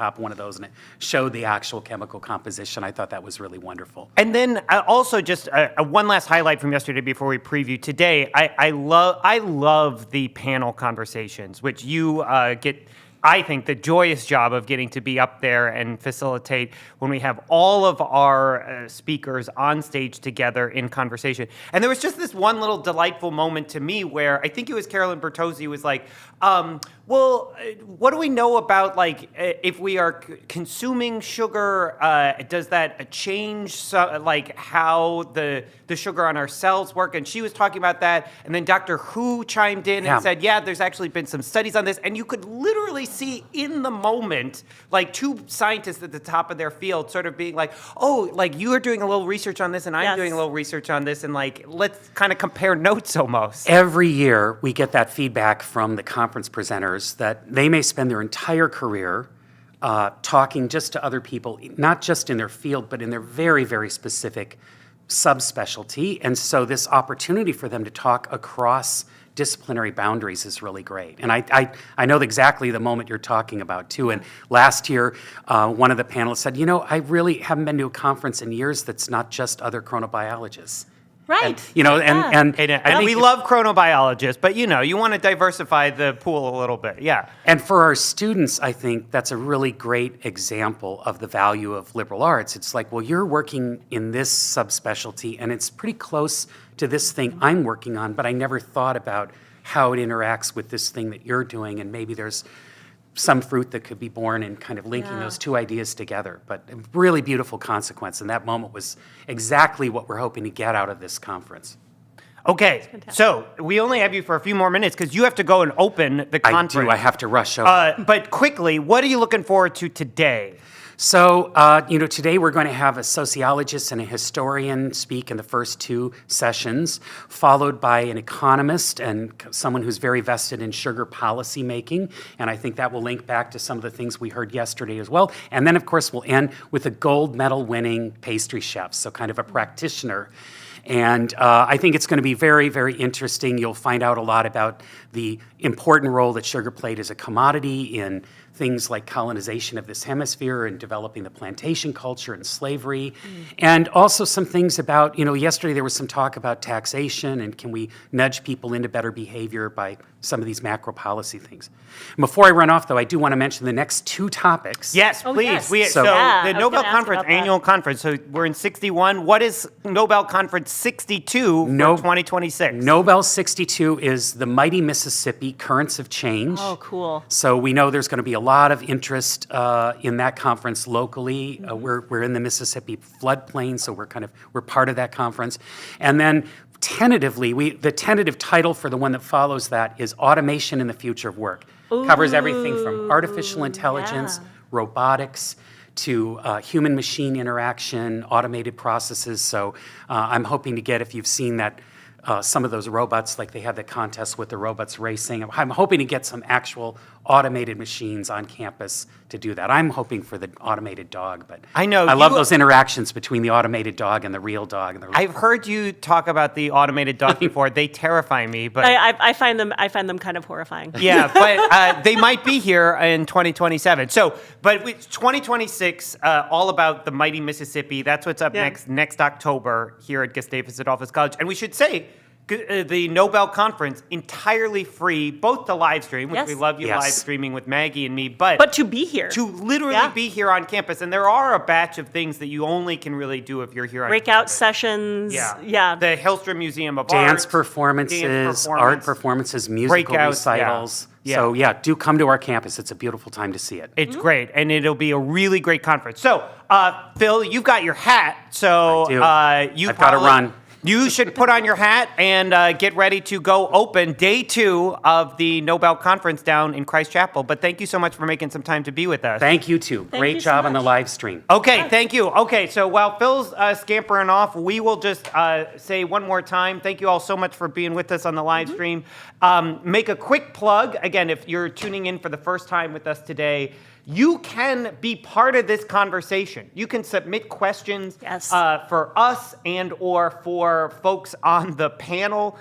top of one of those, and it showed the actual chemical composition. I thought that was really wonderful. And then also just one last highlight from yesterday before we preview today. I love the panel conversations, which you get, I think, the joyous job of getting to be up there and facilitate when we have all of our speakers on stage together in conversation. And there was just this one little delightful moment to me where I think it was Carolyn Bertozzi was like, well, what do we know about, like, if we are consuming sugar, does that change, like, how the sugar on our cells work? And she was talking about that. And then Dr. Hu chimed in and said, yeah, there's actually been some studies on this. And you could literally see in the moment, like, two scientists at the top of their field sort of being like, oh, like, you are doing a little research on this and I'm doing a little research on this. And, like, let's kind of compare notes almost. Every year we get that feedback from the conference presenters that they may spend their entire career talking just to other people, not just in their field, but in their very, very specific subspecialty. And so this opportunity for them to talk across disciplinary boundaries is really great. And I know exactly the moment you're talking about, too. And last year, one of the panelists said, you know, I really haven't been to a conference in years that's not just other chronobiologists. Right. And, you know, and we love chronobiologists, but, you know, you want to diversify the pool a little bit. Yeah. And for our students, I think that's a really great example of the value of liberal arts. It's like, well, you're working in this subspecialty, and it's pretty close to this thing I'm working on, but I never thought about how it interacts with this thing that you're doing, and maybe there's some fruit that could be born in kind of linking those two ideas together. But a really beautiful consequence, and that moment was exactly what we're hoping to get out of this conference. Okay, so we only have you for a few more minutes because you have to go and open the conference. I have to rush over. But quickly, what are you looking forward to today? So, you know, today we're going to have a sociologist and a historian speak in the first two sessions, followed by an economist and someone who's very vested in sugar policy making. And I think that will link back to some of the things we heard yesterday as well. And then, of course, we'll end with a gold medal winning pastry chef, so kind of a practitioner. And I think it's going to be very, very interesting. You'll find out a lot about the important role that sugar played as a commodity in things like colonization of this hemisphere and developing the plantation culture and slavery. And also some things about, you know, yesterday there was some talk about taxation and can we nudge people into better behavior by some of these macro policy things. And before I run off, though, I do want to mention the next two topics. Yes, please. Yes. So Yeah, the I was Nobel gonna ask Conference, about that. annual conference, so we're in 61. What is Nobel Conference 62 for 2026? Nobel 62 is the mighty Mississippi Currents of Change. Oh, cool. So we know there's going to be a lot of interest in that conference locally. We're in the Mississippi floodplain, so we're part of that conference. And then tentatively, the tentative title for the one that follows that is Automation in the Future of Work. Covers everything from artificial intelligence, robotics, to human-machine interaction, automated processes. So I'm hoping to get, if you've seen that, some of those robots, like they had the contest with the robots racing. I'm hoping to get some actual automated machines on campus to do that. I'm hoping for the automated dog, but I know I love those interactions between the automated dog and the real dog. And I've heard you talk about the automated dog before. They terrify me, but I find them kind of horrifying. yeah, but they might be here in 2027. So, but with 2026, all about the mighty Mississippi. That's what's up next October here at Gustavus Adolphus College. And we should say, the Nobel Conference, entirely free, both to live stream, which we love you live streaming with Maggie and me, but to be here. To literally be here on campus. And there are a batch of things that you only can really do if you're here on Breakout campus. sessions. Yeah. The Hellstrom Museum of dance Art. performances, art performances, musical recitals. Yeah. So do come to our campus. It's a beautiful time to see it. It's great, and it'll be a really great conference. So, Phil, you've got your hat. So I do. I've got to run. You should put on your hat and get ready to go open day 2 of the Nobel Conference down in Christ Chapel. But thank you so much for making some time to be with us. Thank you, too. Great job on the live stream. Okay, thank you. Okay, so while Phil's scampering off, we will just say one more time, thank you all so much for being with us on the live stream. Make a quick plug. Again, if you're tuning in for the first time with us today, you can be part of this conversation. You can submit questions for us and or for folks on the panel.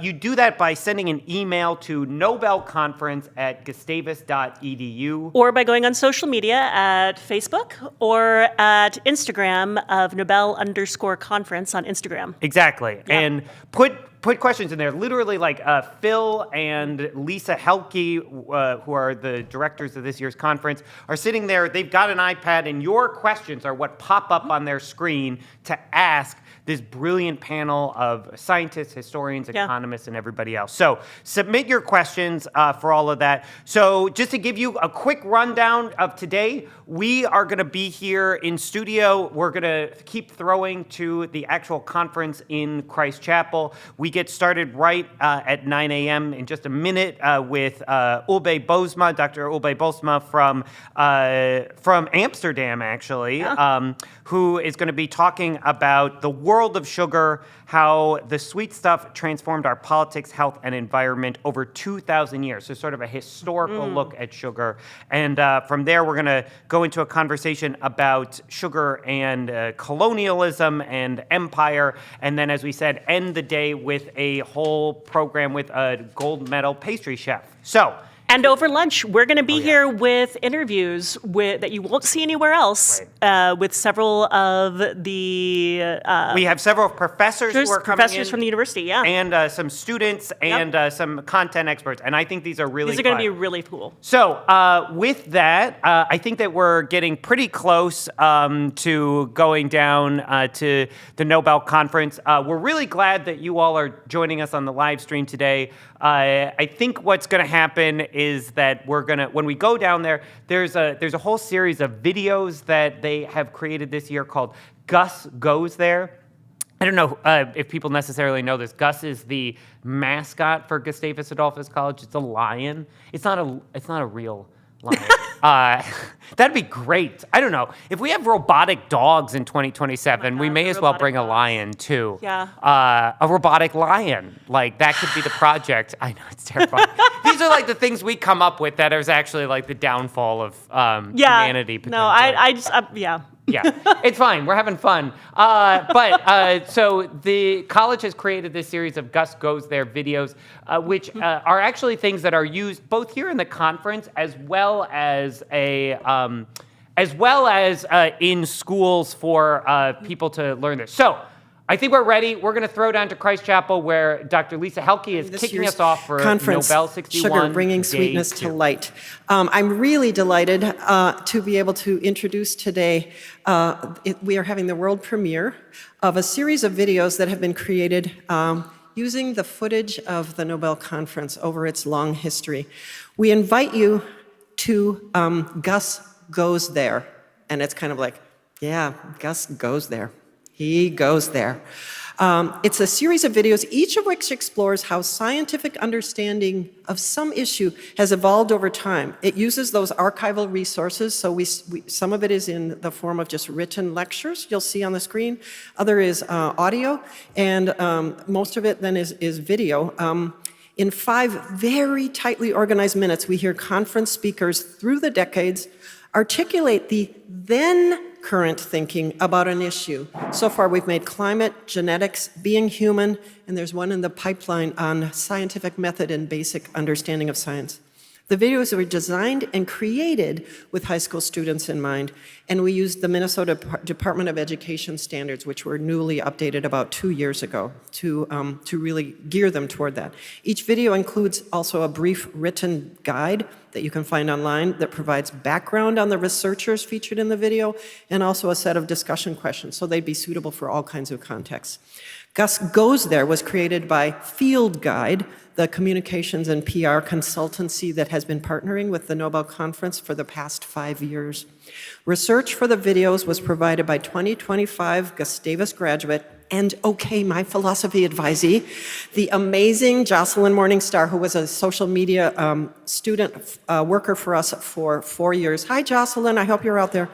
You do that by sending an email to nobelconference@gustavus.edu. Or by going on social media at Facebook or at Instagram of Nobel_conference on Instagram. Exactly. Yeah. And put questions in there. Literally, like Phil and Lisa Helke, who are the directors of this year's conference, are sitting there. They've got an iPad, and your questions are what pop up on their screen to ask this brilliant panel of scientists, historians, economists, and everybody else. So submit your questions for all of that. So just to give you a quick rundown of today, we are going to be here in studio. We're going to keep throwing to the actual conference in Christ Chapel. We get started right at 9 a.m. in just a minute with Ulbe Bosema, Dr. Ulbe Bosema from Amsterdam, actually, who is going to be talking about the world of sugar, how the sweet stuff transformed our politics, health, and environment over 2,000 years. So sort of a historical look at sugar. And from there, we're going to go into a conversation about sugar and colonialism and empire. And then, as we said, end the day with a whole program with a gold medal pastry chef. So. And over lunch, we're going to be here with interviews that you won't see anywhere else, with several of the... we have several professors who are coming in. From the university, And some students and some content experts. And I think these are really These are going to be really cool. So with that, I think that we're getting pretty close to going down to the Nobel Conference. We're really glad that you all are joining us on the live stream today. I think what's going to happen is that we're going to, when we go down there, there's a whole series of videos that they have created this year called Gus Goes There. I don't know if people necessarily know this. Gus is the mascot for Gustavus Adolphus College. It's a lion. It's not a real lion. That'd be great. I don't know. If we have robotic dogs in 2027, we may as well bring a lion too. Yeah. A robotic lion. Like, that could be the project. I know, it's terrifying. These are like the things we come up with that is actually like the downfall of humanity. No, I just, Yeah, it's fine. We're having fun. So the college has created this series of Gus Goes There videos, which are actually things that are used both here in the conference as well as in schools for people to learn this. So I think we're ready. We're going to throw down to Christ Chapel, where Dr. Lisa Helke is kicking us off for conference, Nobel 61. Sugar, Bringing Sweetness to Light. I'm really delighted to be able to introduce today, we are having the world premiere of a series of videos that have been created using the footage of the Nobel Conference over its long history. We invite you to Gus Goes There. And it's kind of like, yeah, Gus goes there. He goes there. It's a series of videos, each of which explores how scientific understanding of some issue has evolved over time. It uses those archival resources, so some of it is in the form of just written lectures you'll see on the screen. Other is audio, and most of it then is video. In 5 very tightly organized minutes, we hear conference speakers through the decades articulate the then current thinking about an issue. So far, we've made climate, genetics, being human, and there's one in the pipeline on scientific method and basic understanding of science. The videos were designed and created with high school students in mind, and we used the Minnesota Department of Education standards, which were newly updated about 2 years ago, to really gear them toward that. Each video includes also a brief written guide that you can find online that provides background on the researchers featured in the video, and also a set of discussion questions, so they'd be suitable for all kinds of contexts. Gus Goes There was created by Field Guide, the communications and PR consultancy that has been partnering with the Nobel Conference for the past 5 years. Research for the videos was provided by 2025 Gustavus graduate and my philosophy advisee, the amazing Jocelyn Morningstar, who was a social media student worker for us for 4 years. Hi, Jocelyn, I hope you're out there.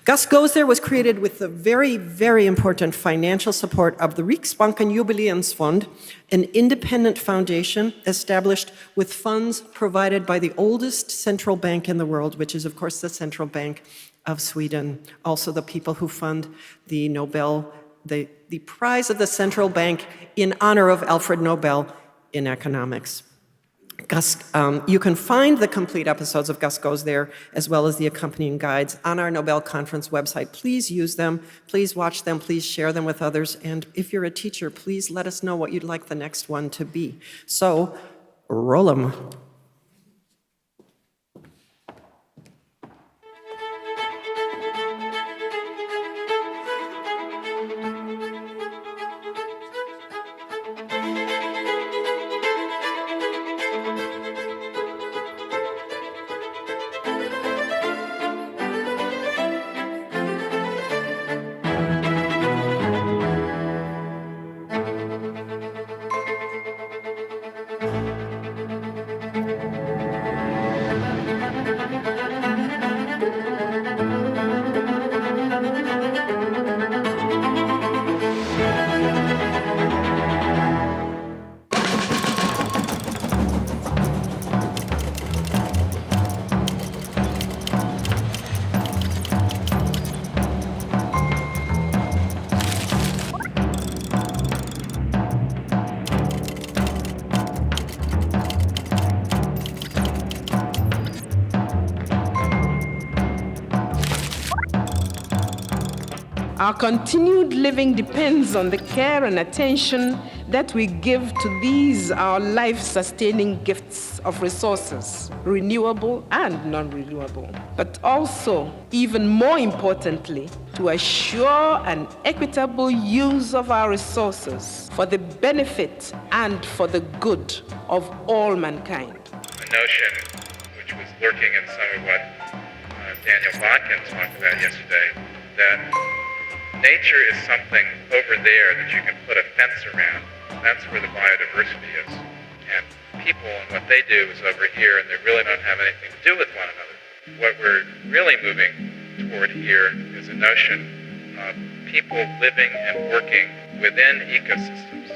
Gus Goes There was created with the very, very important financial support of the Riksbanken Jubileumsfond, an independent foundation established with funds provided by the oldest central bank in the world, which is, of course, the Central Bank of Sweden. Also the people who fund the Nobel, the prize of the central bank in honor of Alfred Nobel in economics. You can find the complete episodes of Gus Goes There, as well as the accompanying guides, on our Nobel Conference website. Please use them, please watch them, please share them with others, and if you're a teacher, please let us know what you'd like the next one to be. So, roll 'em. Our continued living depends on the care and attention that we give to these, our life-sustaining gifts of resources, renewable and non-renewable, but also, even more importantly, to assure an equitable use of our resources for the benefit and for the good of all mankind. A notion which was lurking in some of what Daniel Botkin talked about yesterday, that nature is something over there that you can put a fence around. That's where the biodiversity is. And people and what they do is over here, and they really don't have anything to do with one another. What we're really moving toward here is a notion of people living and working within ecosystems.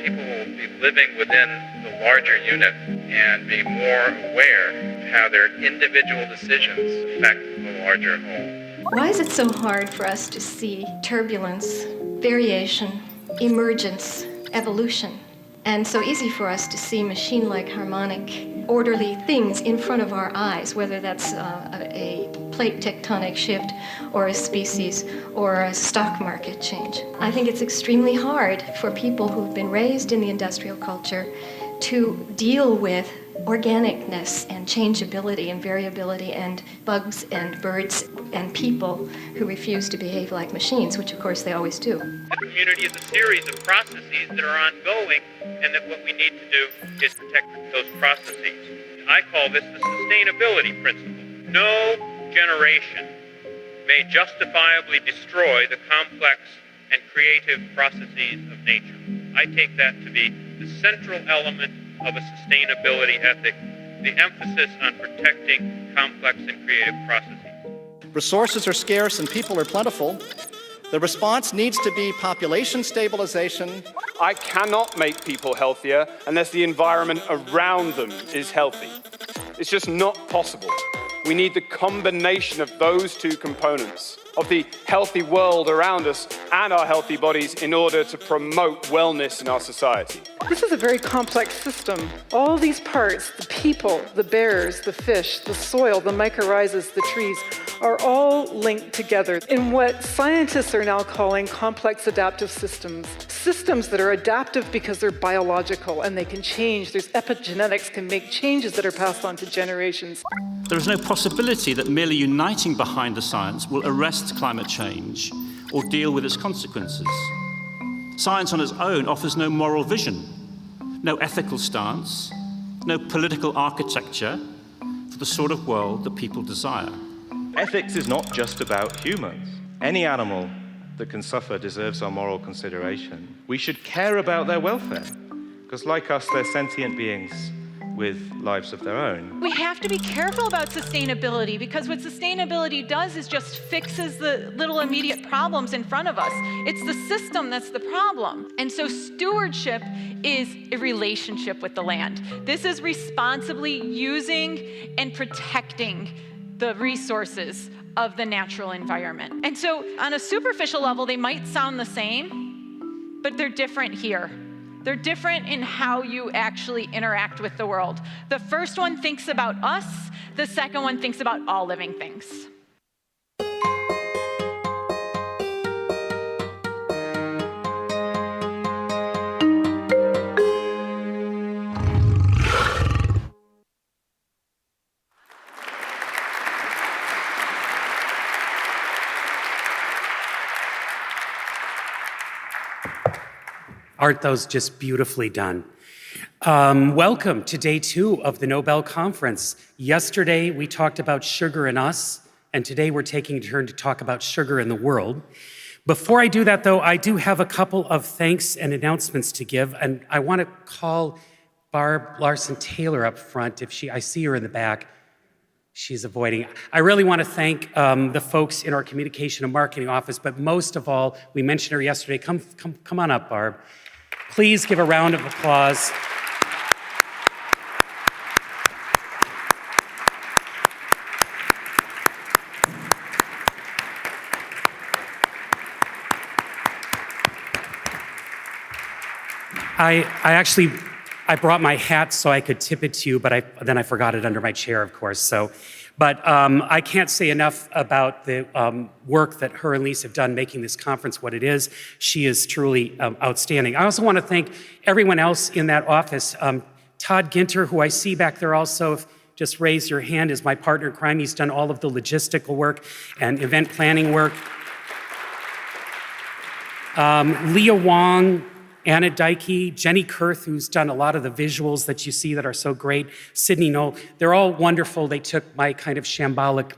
People will be living within the larger unit and be more aware of how their individual decisions affect the larger whole. Why is it so hard for us to see turbulence, variation, emergence, evolution, and so easy for us to see machine-like harmonic, orderly things in front of our eyes, whether that's a plate tectonic shift or a species or a stock market change? I think it's extremely hard for people who've been raised in the industrial culture to deal with organicness and changeability and variability and bugs and birds and people who refuse to behave like machines, which of course they always do. The community is a series of processes that are ongoing, and that what we need to do is protect those processes. I call this the sustainability principle. No generation may justifiably destroy the complex and creative processes of nature. I take that to be the central element of a sustainability ethic, the emphasis on protecting complex and creative processes. Resources are scarce and people are plentiful. The response needs to be population stabilization. I cannot make people healthier unless the environment around them is healthy. It's just not possible. We need the combination of those two components, of the healthy world around us and our healthy bodies, in order to promote wellness in our society. This is a very complex system. All these parts, the people, the bears, the fish, the soil, the mycorrhizas, the trees, are all linked together in what scientists are now calling complex adaptive systems. Systems that are adaptive because they're biological and they can change. There's epigenetics can make changes that are passed on to generations. There is no possibility that merely uniting behind the science will arrest climate change or deal with its consequences. Science on its own offers no moral vision, no ethical stance, no political architecture for the sort of world that people desire. Ethics is not just about humans. Any animal that can suffer deserves our moral consideration. We should care about their welfare, because like us, they're sentient beings with lives of their own. We have to be careful about sustainability, because what sustainability does is just fixes the little immediate problems in front of us. It's the system that's the problem. And so stewardship is a relationship with the land. This is responsibly using and protecting the resources of the natural environment. And so on a superficial level, they might sound the same, but they're different here. They're different in how you actually interact with the world. The first one thinks about us, the second one thinks about all living things. Aren't those just beautifully done? Welcome to day 2 of the Nobel Conference. Yesterday, we talked about sugar and us, and today we're taking a turn to talk about sugar in the world. Before I do that, though, I do have a couple of thanks and announcements to give, and I want to call Barb Larson-Taylor up front. I see her in the back. She's avoiding. I really want to thank the folks in our communication and marketing office, but most of all, we mentioned her yesterday. Come on up, Barb. Please give a round of applause. I brought my hat so I could tip it to you, but then I forgot it under my chair, of course. But I can't say enough about the work that her and Lisa have done making this conference what it is. She is truly outstanding. I also want to thank everyone else in that office. Todd Ginter, who I see back there also, just raise your hand, is my partner in crime. He's done all of the logistical work and event planning work. Leah Wong, Anna Dykey, Jenny Kurth, who's done a lot of the visuals that you see that are so great, Sydney Knoll, they're all wonderful. They took my kind of shambolic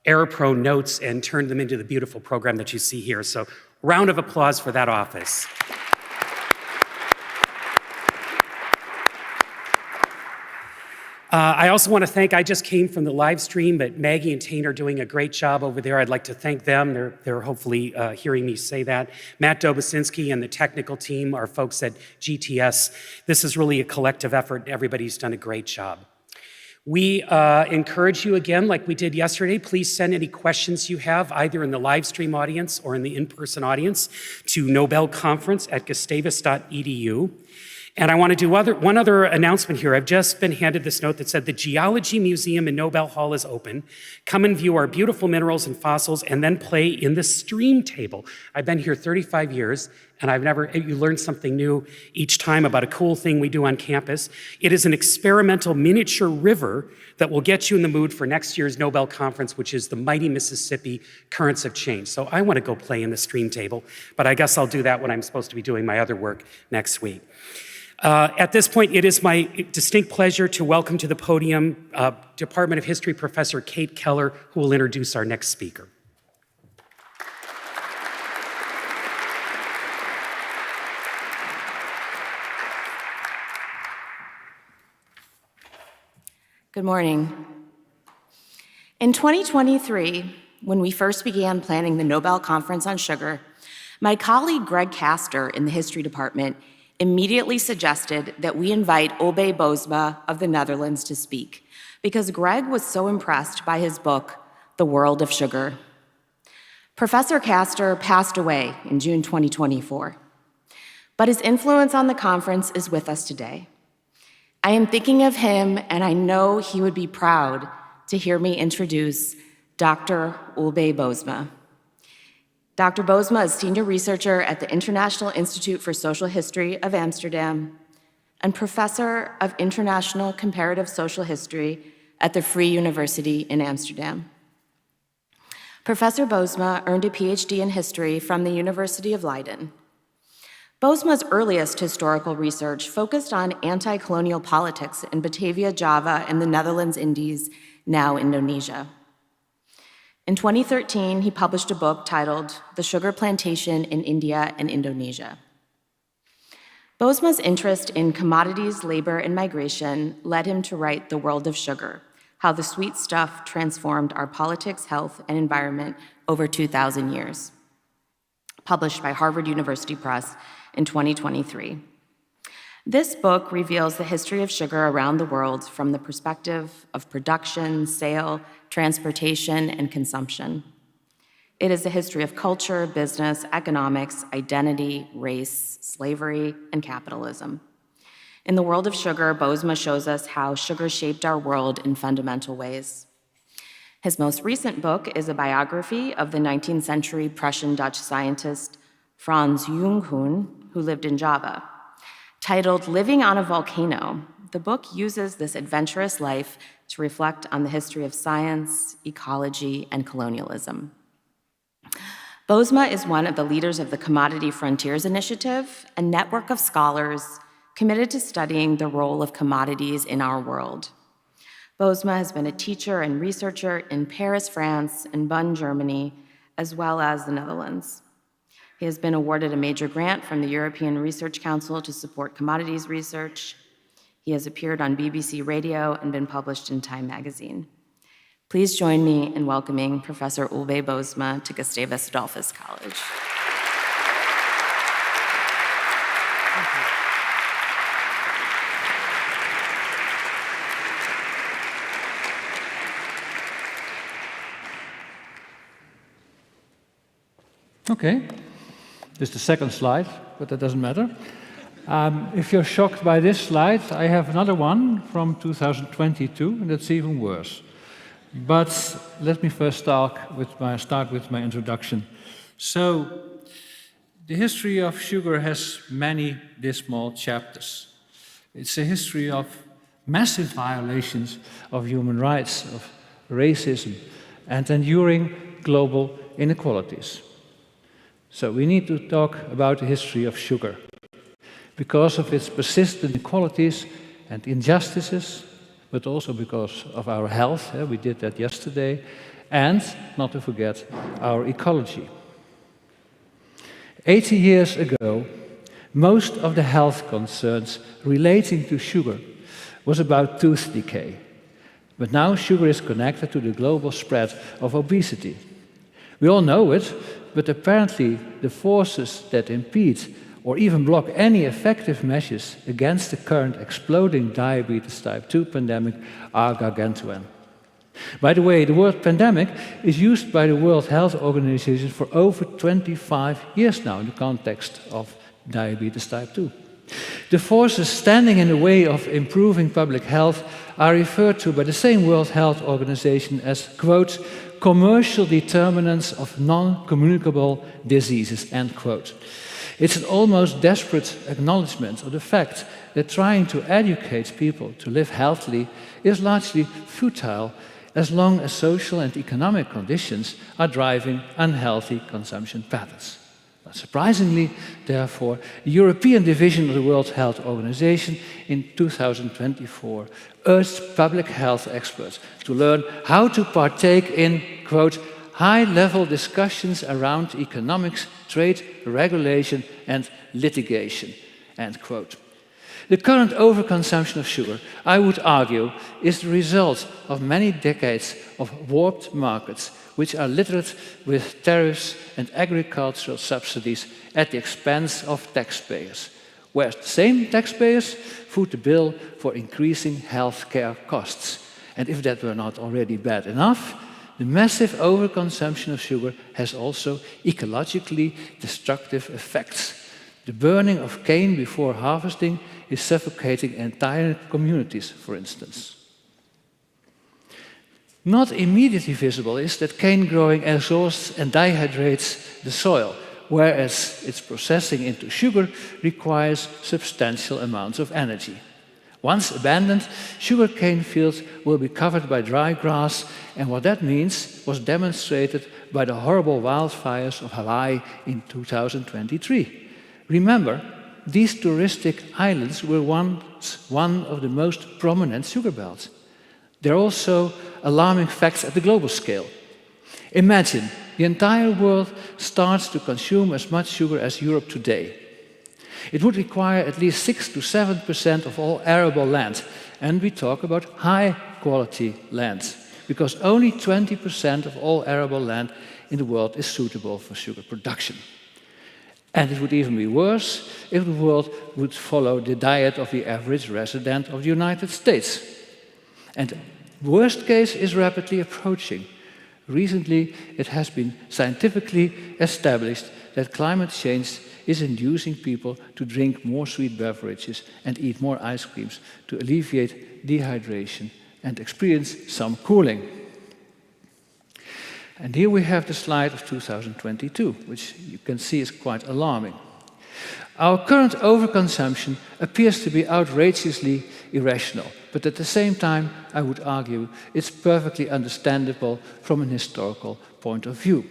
error-prone notes and turned them into the beautiful program that you see here. So round of applause for that office. I also want to thank, I just came from the live stream, but Maggie and Tane are doing a great job over there. I'd like to thank them. They're hopefully hearing me say that. Matt Dobosinski and the technical team, our folks at GTS. This is really a collective effort. Everybody's done a great job. We encourage you again, like we did yesterday, please send any questions you have, either in the live stream audience or in the in-person audience, to nobelconference@gustavus.edu. And I want to do one other announcement here. I've just been handed this note that said the Geology Museum in Nobel Hall is open. Come and view our beautiful minerals and fossils and then play in the stream table. I've been here 35 years and you learn something new each time about a cool thing we do on campus. It is an experimental miniature river that will get you in the mood for next year's Nobel Conference, which is the mighty Mississippi Currents of Change. So I want to go play in the stream table, but I guess I'll do that when I'm supposed to be doing my other work next week. At this point, it is my distinct pleasure to welcome to the podium Department of History Professor Kate Keller, who will introduce our next speaker. Good morning. In 2023, when we first began planning the Nobel Conference on Sugar, my colleague Greg Castor in the History Department immediately suggested that we invite Obbe Bosema of the Netherlands to speak, because Greg was so impressed by his book, The World of Sugar. Professor Castor passed away in June 2024, but his influence on the conference is with us today. I am thinking of him, and I know he would be proud to hear me introduce Dr. Obbe Bosema. Dr. Bosema is senior researcher at the International Institute for Social History of Amsterdam and professor of international comparative social history at the Free University in Amsterdam. Professor Bosema earned a PhD in history from the University of Leiden. Bosema's earliest historical research focused on anti-colonial politics in Batavia, Java, and the Netherlands Indies, now Indonesia. In 2013, he published a book titled The Sugar Plantation in India and Indonesia. Bosema's interest in commodities, labor, and migration led him to write The World of Sugar, How the Sweet Stuff Transformed Our Politics, Health, and Environment Over 2,000 Years, published by Harvard University Press in 2023. This book reveals the history of sugar around the world from the perspective of production, sale, transportation, and consumption. It is a history of culture, business, economics, identity, race, slavery, and capitalism. In The World of Sugar, Bosema shows us how sugar shaped our world in fundamental ways. His most recent book is a biography of the 19th century Prussian-Dutch scientist Franz Junghun, who lived in Java. Titled Living on a Volcano, the book uses this adventurous life to reflect on the history of science, ecology, and colonialism. Bosema is one of the leaders of the Commodity Frontiers Initiative, a network of scholars committed to studying the role of commodities in our world. Bosema has been a teacher and researcher in Paris, France, and Bonn, Germany, as well as the Netherlands. He has been awarded a major grant from the European Research Council to support commodities research. He has appeared on BBC Radio and been published in Time magazine. Please join me in welcoming Professor Uwe Bosema to Gustavus Adolphus College. Okay, this is the second slide, but that doesn't matter. If you're shocked by this slide, I have another one from 2022, and that's even worse. But let me first start with my introduction. So, the history of sugar has many dismal chapters. It's a history of massive violations of human rights, of racism, and enduring global inequalities. So we need to talk about the history of sugar because of its persistent inequalities and injustices, but also because of our health, we did that yesterday, and, not to forget, our ecology. 80 years ago, most of the health concerns relating to sugar was about tooth decay. But now sugar is connected to the global spread of obesity. We all know it, but apparently the forces that impede or even block any effective measures against the current exploding diabetes type 2 pandemic are gargantuan. By the way, the word pandemic is used by the World Health Organization for over 25 years now in the context of diabetes type 2. The forces standing in the way of improving public health are referred to by the same World Health Organization as, quote, commercial determinants of non-communicable diseases, end quote. It's an almost desperate acknowledgement of the fact that trying to educate people to live healthily is largely futile as long as social and economic conditions are driving unhealthy consumption patterns. Not surprisingly, therefore, the European division of the World Health Organization in 2024 urged public health experts to learn how to partake in, quote, high-level discussions around economics, trade, regulation, and litigation, end quote. The current overconsumption of sugar, I would argue, is the result of many decades of warped markets which are littered with tariffs and agricultural subsidies at the expense of taxpayers, whereas the same taxpayers foot the bill for increasing healthcare costs. And if that were not already bad enough, the massive overconsumption of sugar has also ecologically destructive effects. The burning of cane before harvesting is suffocating entire communities, for instance. Not immediately visible is that cane growing exhausts and dehydrates the soil, whereas its processing into sugar requires substantial amounts of energy. Once abandoned, sugarcane fields will be covered by dry grass, and what that means was demonstrated by the horrible wildfires of Hawaii in 2023. Remember, these touristic islands were once one of the most prominent sugar belts. There are also alarming facts at the global scale. Imagine the entire world starts to consume as much sugar as Europe today. It would require at least 6 to 7% of all arable land, and we talk about high-quality land, because only 20% of all arable land in the world is suitable for sugar production. And it would even be worse if the world would follow the diet of the average resident of the United States. And the worst case is rapidly approaching. Recently, it has been scientifically established that climate change is inducing people to drink more sweet beverages and eat more ice creams to alleviate dehydration and experience some cooling. And here we have the slide of 2022, which you can see is quite alarming. Our current overconsumption appears to be outrageously irrational, but at the same time, I would argue it's perfectly understandable from an historical point of view.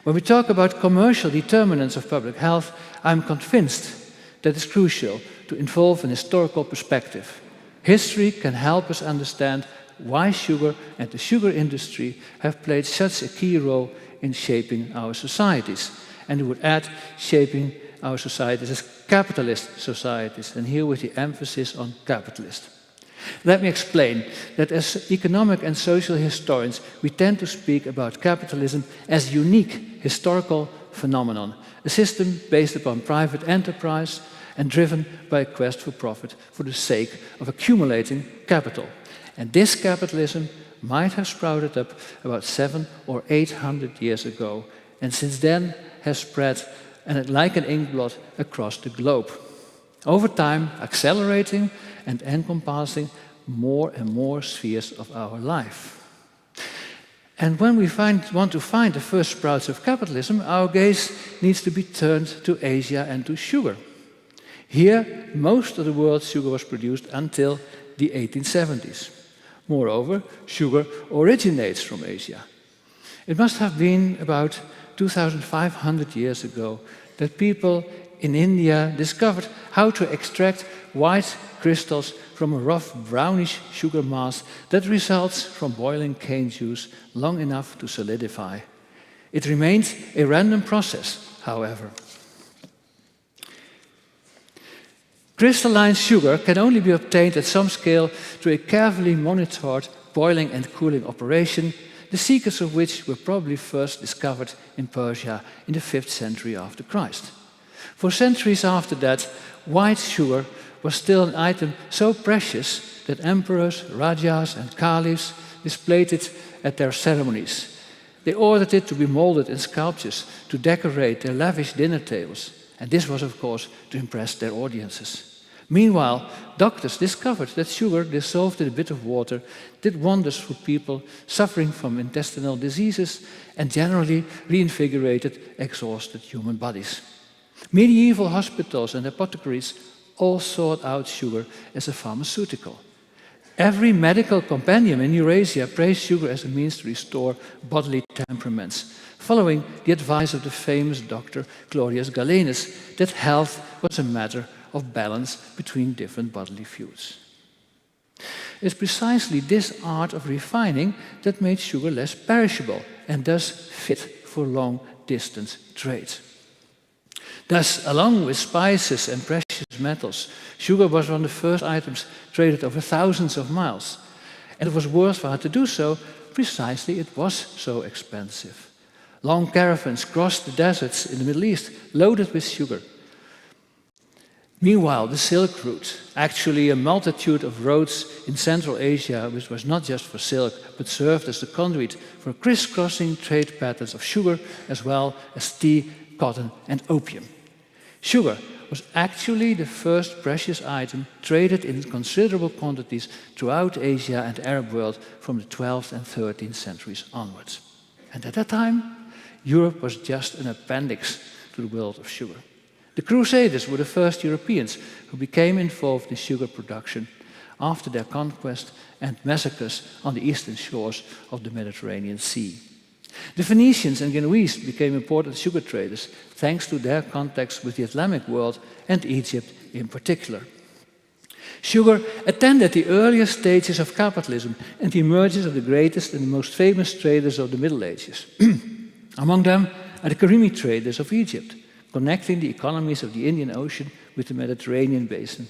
When we talk about commercial determinants of public health, I'm convinced that it's crucial to involve an historical perspective. History can help us understand why sugar and the sugar industry have played such a key role in shaping our societies. And it would add shaping our societies as capitalist societies, and here with the emphasis on capitalist. Let me explain that as economic and social historians, we tend to speak about capitalism as a unique historical phenomenon, a system based upon private enterprise and driven by a quest for profit for the sake of accumulating capital. And this capitalism might have sprouted up about 700 or 800 years ago, and since then has spread like an inkblot across the globe. Over time, accelerating and encompassing more and more spheres of our life. And when we want to find the first sprouts of capitalism, our gaze needs to be turned to Asia and to sugar. Here, most of the world's sugar was produced until the 1870s. Moreover, sugar originates from Asia. It must have been about 2,500 years ago that people in India discovered how to extract white crystals from a rough brownish sugar mass that results from boiling cane juice long enough to solidify. It remains a random process, however. Crystalline sugar can only be obtained at some scale through a carefully monitored boiling and cooling operation, the secrets of which were probably first discovered in Persia in the 5th century after Christ. For centuries after that, white sugar was still an item so precious that emperors, rajas, and caliphs displayed it at their ceremonies. They ordered it to be molded in sculptures to decorate their lavish dinner tables, and this was, of course, to impress their audiences. Meanwhile, doctors discovered that sugar dissolved in a bit of water did wonders for people suffering from intestinal diseases and generally reinvigorated exhausted human bodies. Medieval hospitals and apothecaries all sought out sugar as a pharmaceutical. Every medical compendium in Eurasia praised sugar as a means to restore bodily temperaments, following the advice of the famous doctor Claudius Galenus that health was a matter of balance between different bodily feuds. It's precisely this art of refining that made sugar less perishable and thus fit for long-distance trade. Thus, along with spices and precious metals, sugar was one of the first items traded over thousands of miles. And it was worthwhile to do so, precisely it was so expensive. Long caravans crossed the deserts in the Middle East loaded with sugar. Meanwhile, the Silk Route, actually a multitude of roads in Central Asia, which was not just for silk, but served as the conduit for crisscrossing trade patterns of sugar, as well as tea, cotton, and opium. Sugar was actually the first precious item traded in considerable quantities throughout Asia and the Arab world from the 12th and 13th centuries onwards. And at that time, Europe was just an appendix to the world of sugar. The Crusaders were the first Europeans who became involved in sugar production after their conquest and massacres on the eastern shores of the Mediterranean Sea. The Phoenicians and Genoese became important sugar traders thanks to their contacts with the Islamic world and Egypt in particular. Sugar attended the earliest stages of capitalism and the emergence of the greatest and the most famous traders of the Middle Ages. Among them are the Karimi traders of Egypt, connecting the economies of the Indian Ocean with the Mediterranean basin.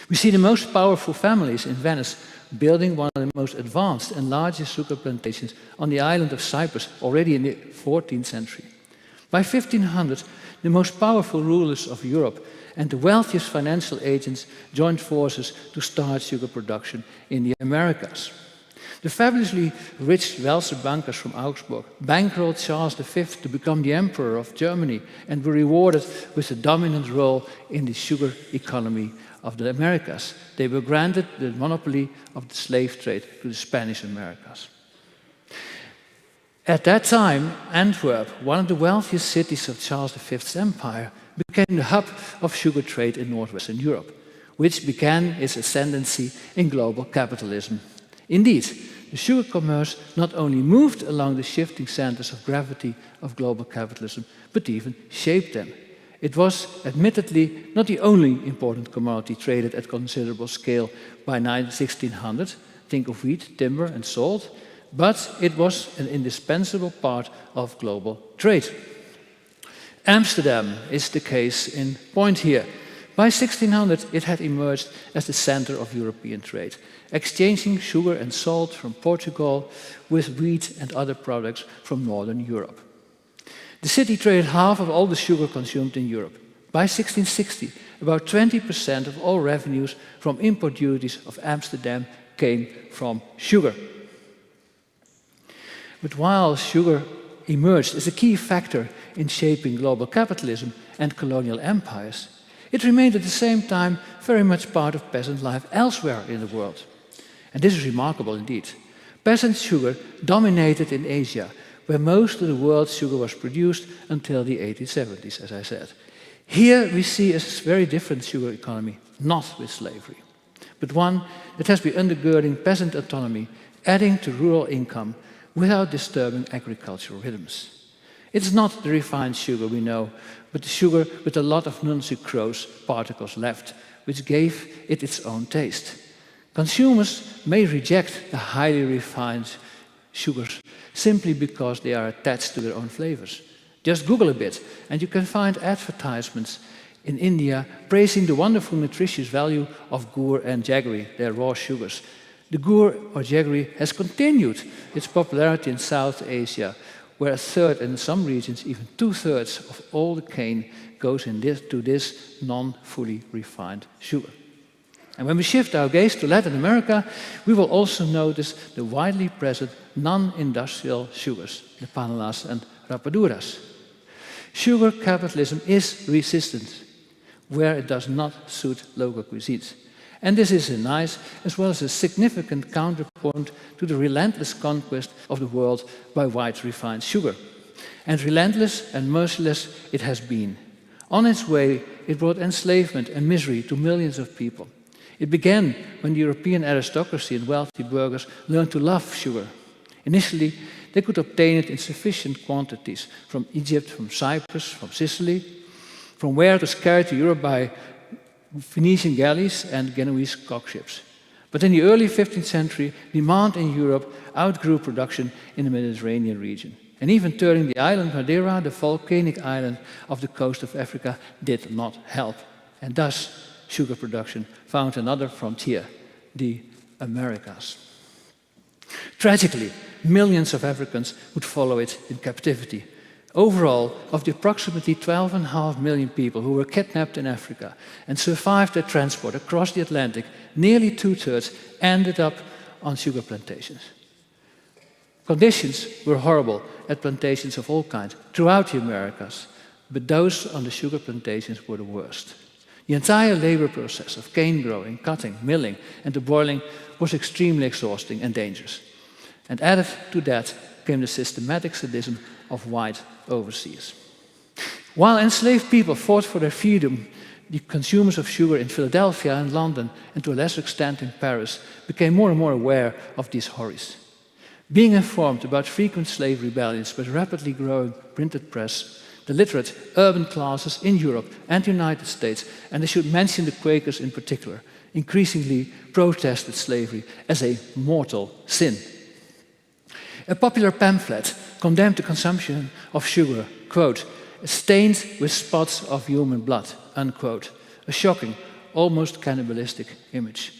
We see the most powerful families in Venice building one of the most advanced and largest sugar plantations on the island of Cyprus already in the 14th century. By 1500, the most powerful rulers of Europe and the wealthiest financial agents joined forces to start sugar production in the Americas. The fabulously rich Welser bankers from Augsburg bankrolled Charles V to become the Emperor of Germany and were rewarded with a dominant role in the sugar economy of the Americas. They were granted the monopoly of the slave trade to the Spanish Americas. At that time, Antwerp, one of the wealthiest cities of Charles V's empire, became the hub of sugar trade in northwestern Europe, which began its ascendancy in global capitalism. Indeed, the sugar commerce not only moved along the shifting centers of gravity of global capitalism, but even shaped them. It was admittedly not the only important commodity traded at considerable scale by 1600, think of wheat, timber and salt, but it was an indispensable part of global trade. Amsterdam is the case in point here. By 1600, it had emerged as the center of European trade, exchanging sugar and salt from Portugal with wheat and other products from northern Europe. The city traded half of all the sugar consumed in Europe. By 1660, about 20% of all revenues from import duties of Amsterdam came from sugar. But while sugar emerged as a key factor in shaping global capitalism and colonial empires, it remained at the same time very much part of peasant life elsewhere in the world. And this is remarkable indeed. Peasant sugar dominated in Asia, where most of the world's sugar was produced until the 1870s, as I said. Here we see a very different sugar economy, not with slavery, but one that has been undergirding peasant autonomy, adding to rural income without disturbing agricultural rhythms. It's not the refined sugar we know, but the sugar with a lot of non-sucrose particles left, which gave it its own taste. Consumers may reject the highly refined sugars simply because they are attached to their own flavors. Just Google a bit, and you can find advertisements in India praising the wonderful nutritious value of gur and jaggery, their raw sugars. The gur or jaggery has continued its popularity in South Asia, where a third, and in some regions even 2/3 of all the cane goes to this non-fully refined sugar. And when we shift our gaze to Latin America, we will also notice the widely present non-industrial sugars, the panalas and rapaduras. Sugar capitalism is resistant where it does not suit local cuisines. And this is a nice as well as a significant counterpoint to the relentless conquest of the world by white refined sugar. And relentless and merciless it has been. On its way, it brought enslavement and misery to millions of people. It began when the European aristocracy and wealthy burghers learned to love sugar. Initially, they could obtain it in sufficient quantities from Egypt, from Cyprus, from Sicily, from where it was carried to Europe by Phoenician galleys and Genoese cockships. But in the early 15th century, demand in Europe outgrew production in the Mediterranean region. And even turning the island Madeira, the volcanic island of the coast of Africa, did not help. And thus, sugar production found another frontier, the Americas. Tragically, millions of Africans would follow it in captivity. Overall, of the approximately 12.5 million people who were kidnapped in Africa and survived their transport across the Atlantic, nearly 2/3 ended up on sugar plantations. Conditions were horrible at plantations of all kinds throughout the Americas, but those on the sugar plantations were the worst. The entire labor process of cane growing, cutting, milling, and the boiling was extremely exhausting and dangerous. And added to that came the systematic sadism of white overseers. While enslaved people fought for their freedom, the consumers of sugar in Philadelphia and London, and to a lesser extent in Paris, became more and more aware of these horrors. Being informed about frequent slave rebellions with rapidly growing printed press, the literate urban classes in Europe and the United States, and I should mention the Quakers in particular, increasingly protested slavery as a mortal sin. A popular pamphlet condemned the consumption of sugar, quote, stained with spots of human blood, unquote. A shocking, almost cannibalistic image.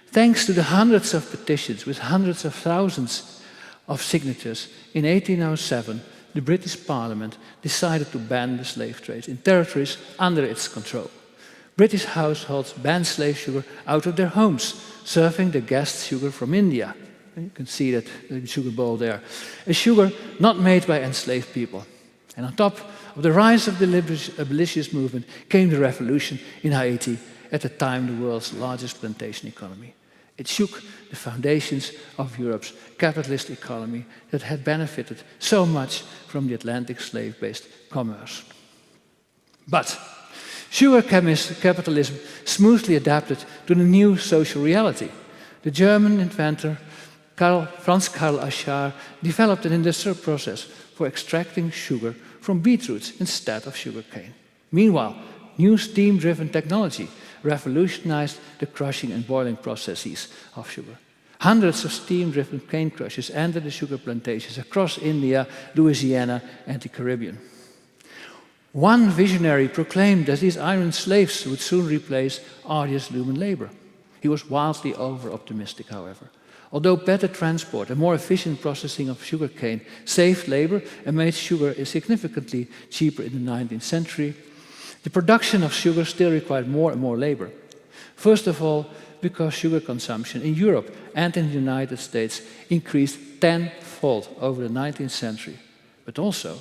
Thanks to the hundreds of petitions with hundreds of thousands of signatures, in 1807, the British Parliament decided to ban the slave trade in territories under its control. British households banned slave sugar out of their homes, serving the guests sugar from India. You can see that sugar bowl there. A sugar not made by enslaved people. And on top of the rise of the abolitionist movement came the revolution in Haiti, at the time the world's largest plantation economy. It shook the foundations of Europe's capitalist economy that had benefited so much from the Atlantic slave-based commerce. But sugar capitalism smoothly adapted to the new social reality. The German inventor Franz Karl Aschar developed an industrial process for extracting sugar from beetroots instead of sugarcane. Meanwhile, new steam-driven technology revolutionized the crushing and boiling processes of sugar. Hundreds of steam-driven cane crushers entered the sugar plantations across India, Louisiana, and the Caribbean. One visionary proclaimed that these iron slaves would soon replace arduous human labor. He was wildly over-optimistic, however. Although better transport and more efficient processing of sugarcane saved labor and made sugar significantly cheaper in the 19th century, the production of sugar still required more and more labor. First of all, because sugar consumption in Europe and in the United States increased tenfold over the 19th century, but also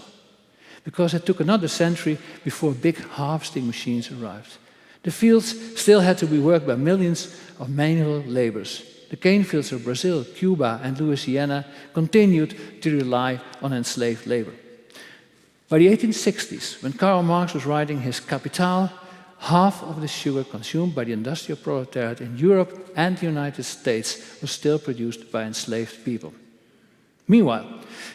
because it took another century before big harvesting machines arrived. The fields still had to be worked by millions of manual laborers. The cane fields of Brazil, Cuba, and Louisiana continued to rely on enslaved labor. By the 1860s, when Karl Marx was writing his Capital, half of the sugar consumed by the industrial proletariat in Europe and the United States was still produced by enslaved people. Meanwhile,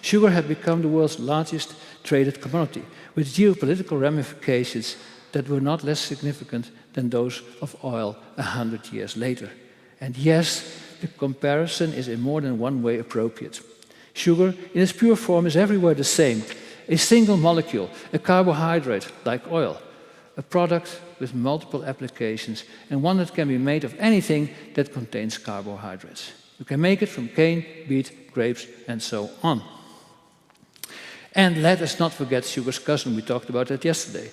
sugar had become the world's largest traded commodity, with geopolitical ramifications that were not less significant than those of oil 100 years later. And yes, the comparison is in more than one way appropriate. Sugar, in its pure form, is everywhere the same. A single molecule, a carbohydrate like oil, a product with multiple applications, and one that can be made of anything that contains carbohydrates. You can make it from cane, beet, grapes, and so on. And let us not forget sugar's cousin, we talked about that yesterday,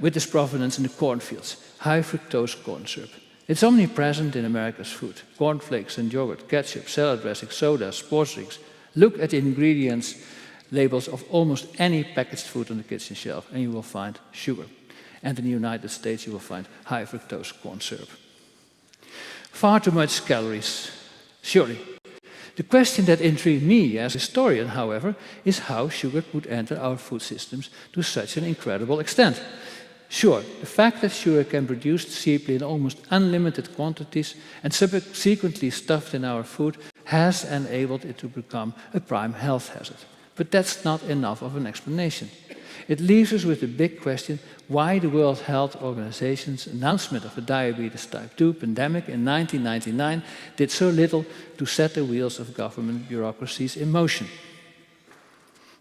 with its provenance in the cornfields, high fructose corn syrup. It's omnipresent in America's food. Cornflakes and yogurt, ketchup, salad dressing, soda, sports drinks. Look at the ingredients labels of almost any packaged food on the kitchen shelf, and you will find sugar. And in the United States, you will find high fructose corn syrup. Far too much calories, surely. The question that intrigued me as a historian, however, is how sugar could enter our food systems to such an incredible extent. Sure, the fact that sugar can be produced cheaply in almost unlimited quantities and subsequently stuffed in our food has enabled it to become a prime health hazard. But that's not enough of an explanation. It leaves us with the big question why the World Health Organization's announcement of the diabetes type 2 pandemic in 1999 did so little to set the wheels of government bureaucracies in motion.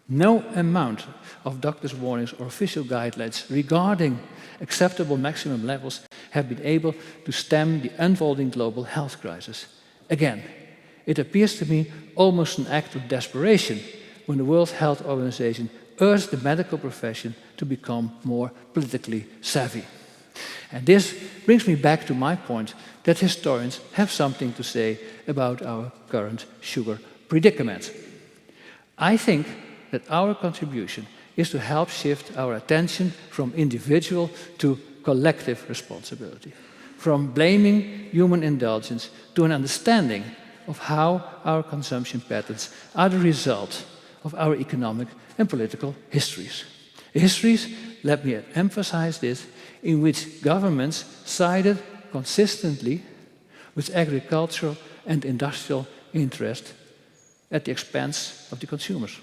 No amount of doctors' warnings or official guidelines regarding acceptable maximum levels have been able to stem the unfolding global health crisis. Again, it appears to me almost an act of desperation when the World Health Organization urged the medical profession to become more politically savvy. And this brings me back to my point that historians have something to say about our current sugar predicament. I think that our contribution is to help shift our attention from individual to collective responsibility, from blaming human indulgence to an understanding of how our consumption patterns are the result of our economic and political histories. Histories, let me emphasize this, in which governments sided consistently with agricultural and industrial interest at the expense of the consumers.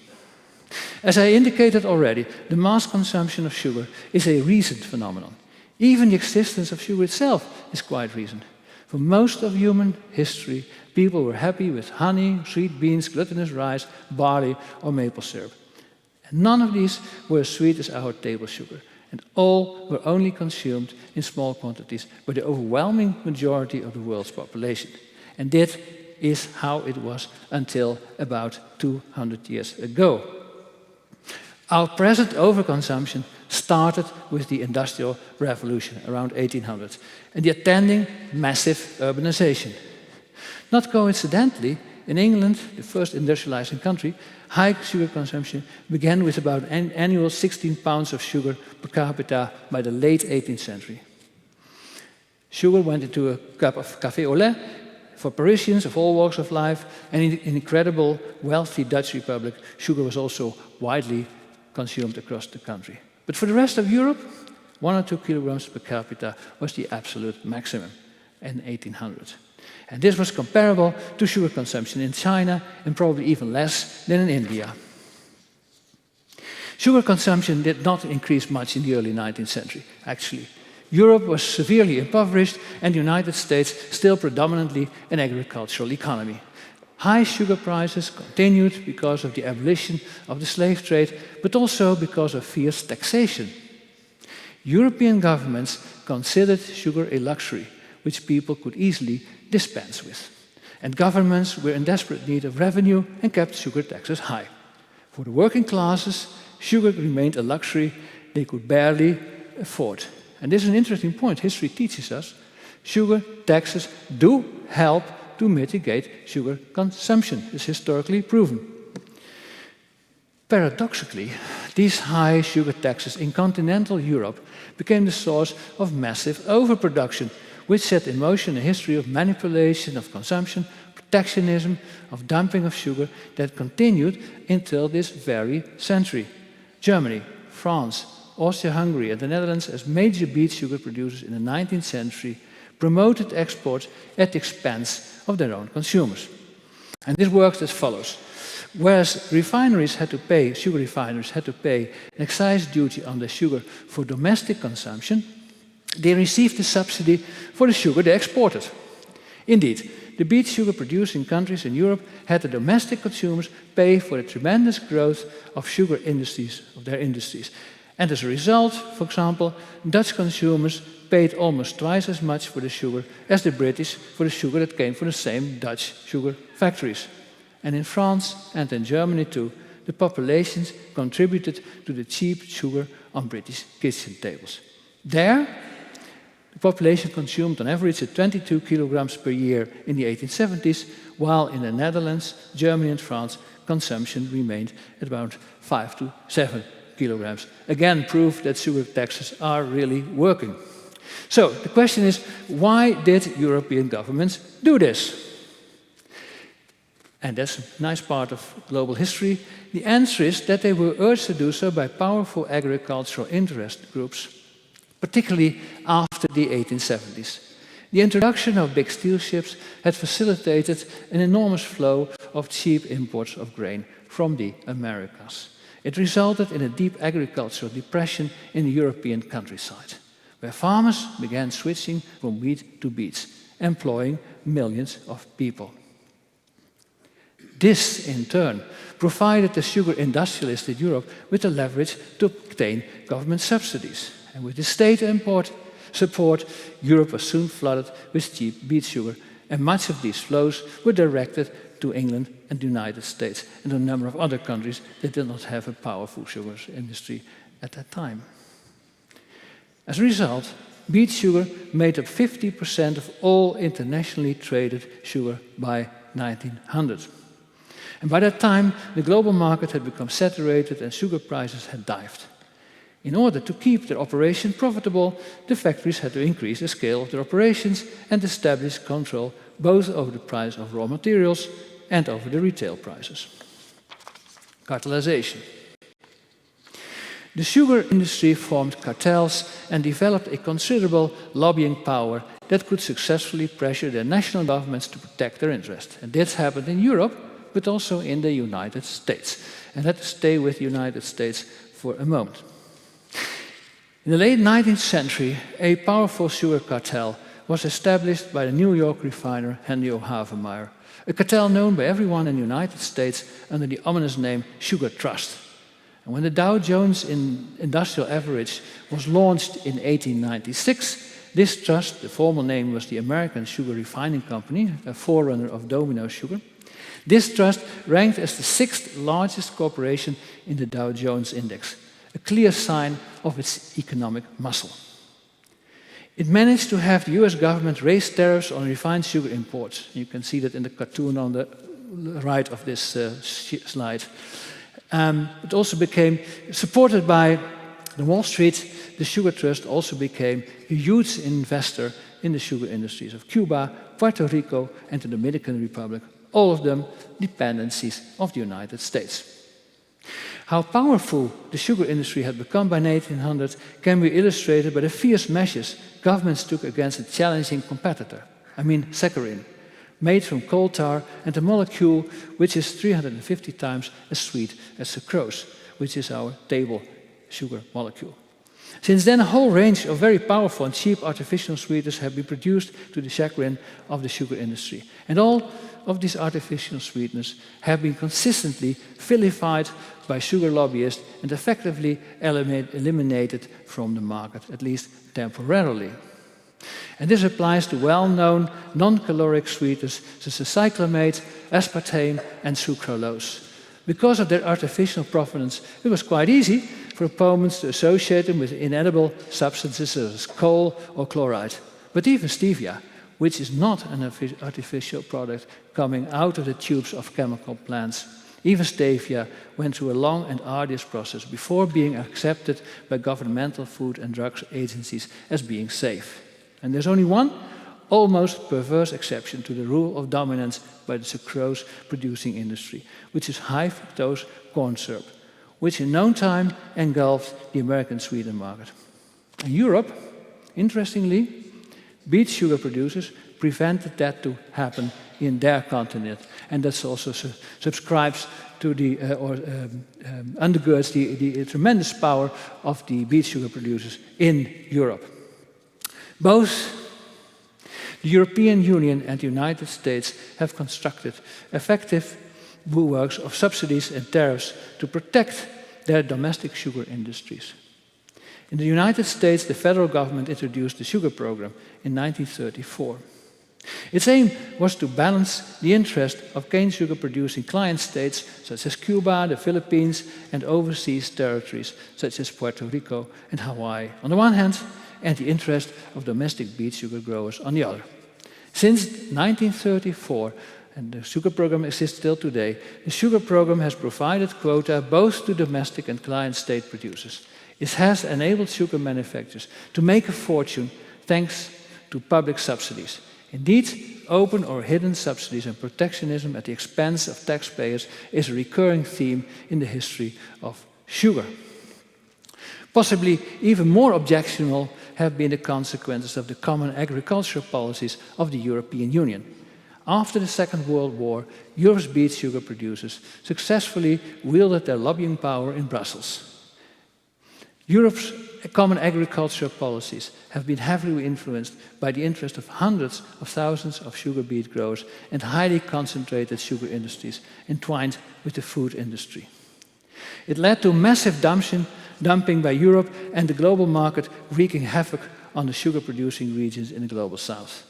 As I indicated already, the mass consumption of sugar is a recent phenomenon. Even the existence of sugar itself is quite recent. For most of human history, people were happy with honey, sweet beans, glutinous rice, barley, or maple syrup. And none of these were as sweet as our table sugar, and all were only consumed in small quantities by the overwhelming majority of the world's population. And that is how it was until about 200 years ago. Our present overconsumption started with the Industrial Revolution around 1800 and the attending massive urbanization. Not coincidentally, in England, the first industrializing country, high sugar consumption began with about an annual 16 pounds of sugar per capita by the late 18th century. Sugar went into a cup of café au lait for Parisians of all walks of life, and in the incredible, wealthy Dutch Republic, sugar was also widely consumed across the country. But for the rest of Europe, 1 or 2 kilograms per capita was the absolute maximum in 1800. And this was comparable to sugar consumption in China and probably even less than in India. Sugar consumption did not increase much in the early 19th century, actually. Europe was severely impoverished and the United States still predominantly an agricultural economy. High sugar prices continued because of the abolition of the slave trade, but also because of fierce taxation. European governments considered sugar a luxury, which people could easily dispense with. And governments were in desperate need of revenue and kept sugar taxes high. For the working classes, sugar remained a luxury they could barely afford. And this is an interesting point. History teaches us sugar taxes do help to mitigate sugar consumption. It's historically proven. Paradoxically, these high sugar taxes in continental Europe became the source of massive overproduction, which set in motion a history of manipulation of consumption, protectionism, of dumping of sugar that continued until this very century. Germany, France, Austria-Hungary and the Netherlands, as major beet sugar producers in the 19th century, promoted exports at the expense of their own consumers. And this works as follows. Whereas sugar refineries had to pay an excise duty on the sugar for domestic consumption, they received a subsidy for the sugar they exported. Indeed, the beet sugar producing countries in Europe had the domestic consumers pay for the tremendous growth of sugar industries, of their industries. And as a result, for example, Dutch consumers paid almost twice as much for the sugar as the British for the sugar that came from the same Dutch sugar factories. And in France and in Germany too, the populations contributed to the cheap sugar on British kitchen tables. There, the population consumed on average 22 kilograms per year in the 1870s, while in the Netherlands, Germany and France, consumption remained at about 5 to 7 kilograms. Again, proof that sugar taxes are really working. So the question is, why did European governments do this? And that's a nice part of global history. The answer is that they were urged to do so by powerful agricultural interest groups, particularly after the 1870s. The introduction of big steel ships had facilitated an enormous flow of cheap imports of grain from the Americas. It resulted in a deep agricultural depression in the European countryside, where farmers began switching from wheat to beets, employing millions of people. This, in turn, provided the sugar industrialists in Europe with the leverage to obtain government subsidies. And with the state import support, Europe was soon flooded with cheap beet sugar, and much of these flows were directed to England and the United States and a number of other countries that did not have a powerful sugar industry at that time. As a result, beet sugar made up 50% of all internationally traded sugar by 1900. And by that time, the global market had become saturated and sugar prices had dived. In order to keep their operation profitable, the factories had to increase the scale of their operations and establish control both over the price of raw materials and over the retail prices. Cartelization. The sugar industry formed cartels and developed a considerable lobbying power that could successfully pressure their national governments to protect their interests. And this happened in Europe, but also in the United States. And let's stay with the United States for a moment. In the late 19th century, a powerful sugar cartel was established by the New York refiner Henry O. Havemeyer, a cartel known by everyone in the United States under the ominous name Sugar Trust. And when the Dow Jones Industrial Average was launched in 1896, this trust, the formal name was the American Sugar Refining Company, a forerunner of Domino Sugar. This trust ranked as the 6th largest corporation in the Dow Jones Index, a clear sign of its economic muscle. It managed to have the US government raise tariffs on refined sugar imports. You can see that in the cartoon on the right of this slide. It also became, supported by the Wall Street, the Sugar Trust also became a huge investor in the sugar industries of Cuba, Puerto Rico, and the Dominican Republic, all of them dependencies of the United States. How powerful the sugar industry had become by 1800 can be illustrated by the fierce measures governments took against a challenging competitor, saccharin, made from coal tar and a molecule which is 350 times as sweet as sucrose, which is our table sugar molecule. Since then, a whole range of very powerful and cheap artificial sweeteners have been produced to the chagrin of the sugar industry. And all of these artificial sweeteners have been consistently vilified by sugar lobbyists and effectively eliminated from the market, at least temporarily. And this applies to well-known non-caloric sweeteners such as cyclamate, aspartame, and sucralose. Because of their artificial provenance, it was quite easy for opponents to associate them with inedible substances such as coal or chloride. But even stevia, which is not an artificial product coming out of the tubes of chemical plants, even stevia went through a long and arduous process before being accepted by governmental food and drugs agencies as being safe. And there's only one almost perverse exception to the rule of dominance by the sucrose-producing industry, which is high-fructose corn syrup, which in no time engulfed the American sweetener market. In Europe, interestingly, beet sugar producers prevented that to happen in their continent, and that also subscribes to the undergirds the tremendous power of the beet sugar producers in Europe. Both the European Union and the United States have constructed effective bulwarks of subsidies and tariffs to protect their domestic sugar industries. In the United States, the federal government introduced the sugar program in 1934. Its aim was to balance the interest of cane sugar producing client states such as Cuba, the Philippines, and overseas territories such as Puerto Rico and Hawaii on the one hand, and the interest of domestic beet sugar growers on the other. Since 1934, and the sugar program exists still today, the sugar program has provided quota both to domestic and client state producers. It has enabled sugar manufacturers to make a fortune thanks to public subsidies. Indeed, open or hidden subsidies and protectionism at the expense of taxpayers is a recurring theme in the history of sugar. Possibly even more objectionable have been the consequences of the common agricultural policies of the European Union. After the Second World War, Europe's beet sugar producers successfully wielded their lobbying power in Brussels. Europe's common agricultural policies have been heavily influenced by the interest of hundreds of thousands of sugar beet growers and highly concentrated sugar industries entwined with the food industry. It led to massive dumping by Europe and the global market, wreaking havoc on the sugar-producing regions in the global south.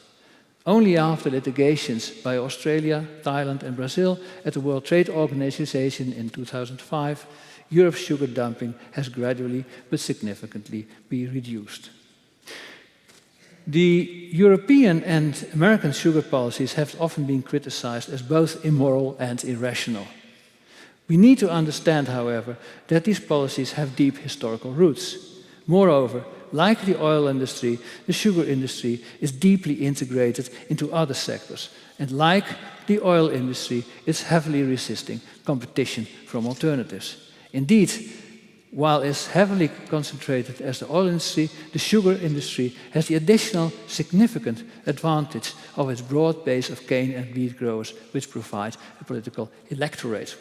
Only after litigations by Australia, Thailand, and Brazil at the World Trade Organization in 2005, Europe's sugar dumping has gradually but significantly been reduced. The European and American sugar policies have often been criticized as both immoral and irrational. We need to understand, however, that these policies have deep historical roots. Moreover, like the oil industry, the sugar industry is deeply integrated into other sectors, and like the oil industry, it's heavily resisting competition from alternatives. Indeed, while it's heavily concentrated as the oil industry, the sugar industry has the additional significant advantage of its broad base of cane and beet growers, which provide a political electorate.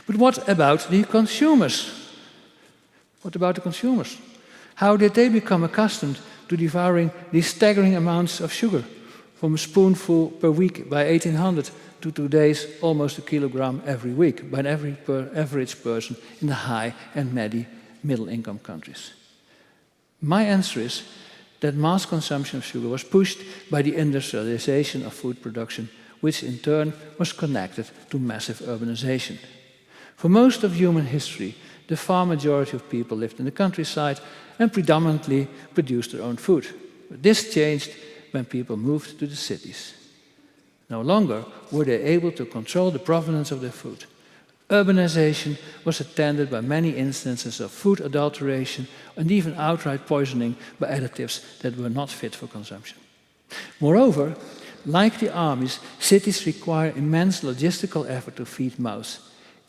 But what about the consumers? What about the consumers? How did they become accustomed to devouring these staggering amounts of sugar, from a spoonful per week by 1800 to today's almost a kilogram every week by an average person in the high and middle-income countries. My answer is that mass consumption of sugar was pushed by the industrialization of food production, which in turn was connected to massive urbanization. For most of human history, the far majority of people lived in the countryside and predominantly produced their own food. But this changed when people moved to the cities. No longer were they able to control the provenance of their food. Urbanization was attended by many instances of food adulteration and even outright poisoning by additives that were not fit for consumption. Moreover, like the armies, cities require immense logistical effort to feed mouths.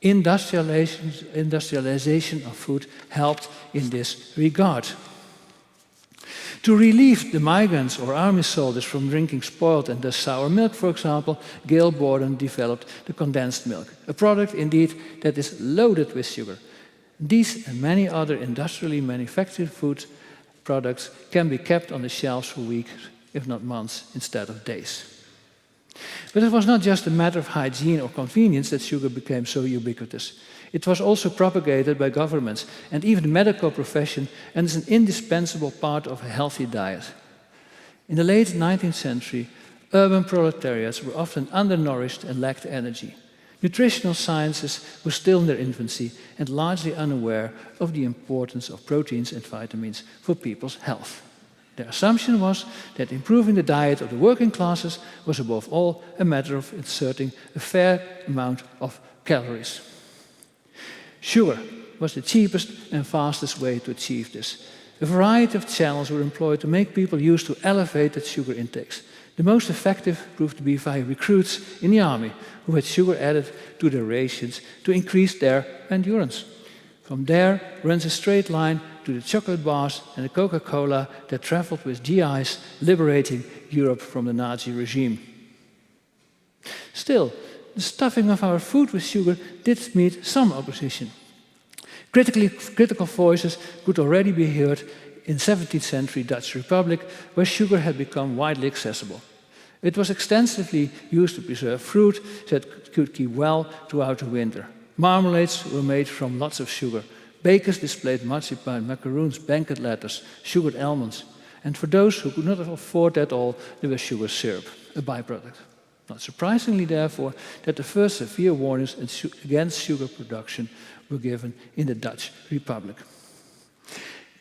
Industrialization of food helped in this regard. To relieve the migrants or army soldiers from drinking spoiled and thus sour milk, for example, Gail Borden developed the condensed milk, a product indeed that is loaded with sugar. These and many other industrially manufactured food products can be kept on the shelves for weeks, if not months, instead of days. But it was not just a matter of hygiene or convenience that sugar became so ubiquitous. It was also propagated by governments and even the medical profession and is an indispensable part of a healthy diet. In the late 19th century, urban proletariats were often undernourished and lacked energy. Nutritional sciences were still in their infancy and largely unaware of the importance of proteins and vitamins for people's health. Their assumption was that improving the diet of the working classes was above all a matter of inserting a fair amount of calories. Sugar was the cheapest and fastest way to achieve this. A variety of channels were employed to make people used to elevated sugar intakes. The most effective proved to be via recruits in the army, who had sugar added to their rations to increase their endurance. From there runs a straight line to the chocolate bars and the Coca-Cola that traveled with GIs, liberating Europe from the Nazi regime. Still, the stuffing of our food with sugar did meet some opposition. Critical voices could already be heard in 17th century Dutch Republic, where sugar had become widely accessible. It was extensively used to preserve fruit that could keep well throughout the winter. Marmalades were made from lots of sugar. Bakers displayed marzipan, macaroons, banquet letters, sugared almonds. And for those who could not afford that all, there was sugar syrup, a byproduct. Not surprisingly, therefore, that the first severe warnings against sugar production were given in the Dutch Republic.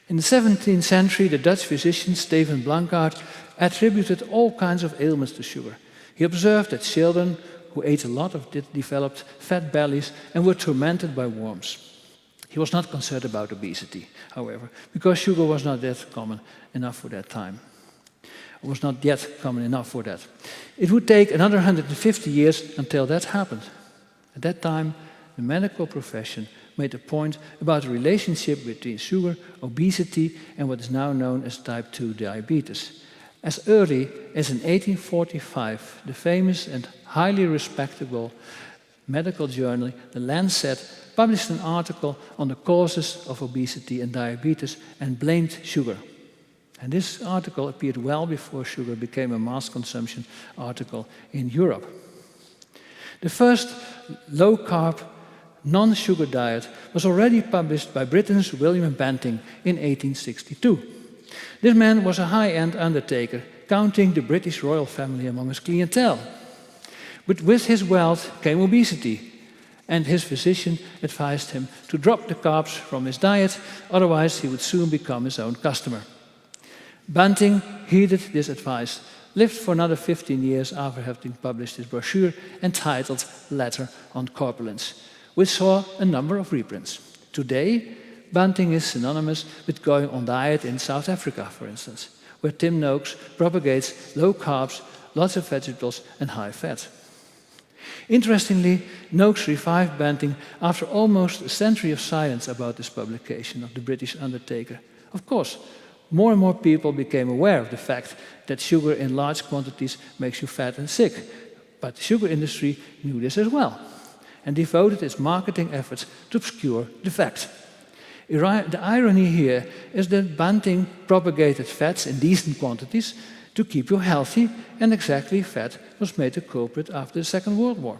In the 17th century, the Dutch physician Steven Blankaart attributed all kinds of ailments to sugar. He observed that children who ate a lot developed fat bellies and were tormented by worms. He was not concerned about obesity, however, because sugar was not that common enough for that time. It was not yet common enough for that. It would take another 150 years until that happened. At that time, the medical profession made a point about the relationship between sugar, obesity, and what is now known as type 2 diabetes. As early as in 1845, the famous and highly respectable medical journal, The Lancet, published an article on the causes of obesity and diabetes and blamed sugar. And this article appeared well before sugar became a mass consumption article in Europe. The first low-carb, non-sugar diet was already published by Britain's William Banting in 1862. This man was a high-end undertaker, counting the British royal family among his clientele. But with his wealth came obesity, and his physician advised him to drop the carbs from his diet, otherwise he would soon become his own customer. Banting heeded this advice, lived for another 15 years after having published his brochure entitled Letter on Corpulence, which saw a number of reprints. Today, Banting is synonymous with going on diet in South Africa, for instance, where Tim Noakes propagates low carbs, lots of vegetables, and high fat. Interestingly, Noakes revived Banting after almost a century of silence about this publication of the British undertaker. Of course, more and more people became aware of the fact that sugar in large quantities makes you fat and sick. But the sugar industry knew this as well and devoted its marketing efforts to obscure the fact. The irony here is that Banting propagated fats in decent quantities to keep you healthy, and exactly fat was made the culprit after the Second World War.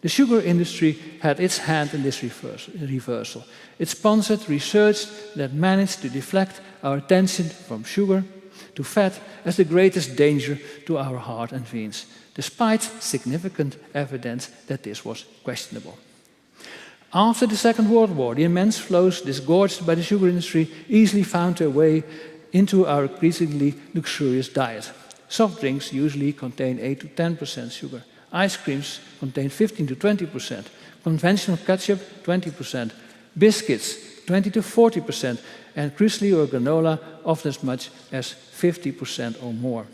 The sugar industry had its hand in this reversal. It sponsored research that managed to deflect our attention from sugar to fat as the greatest danger to our heart and veins, despite significant evidence that this was questionable. After the Second World War, the immense flows disgorged by the sugar industry easily found their way into our increasingly luxurious diet. Soft drinks usually contain 8 to 10% sugar. Ice creams contain 15 to 20%. Conventional ketchup, 20%. Biscuits, 20 to 40%. And muesli or granola, often as much as 50% or more.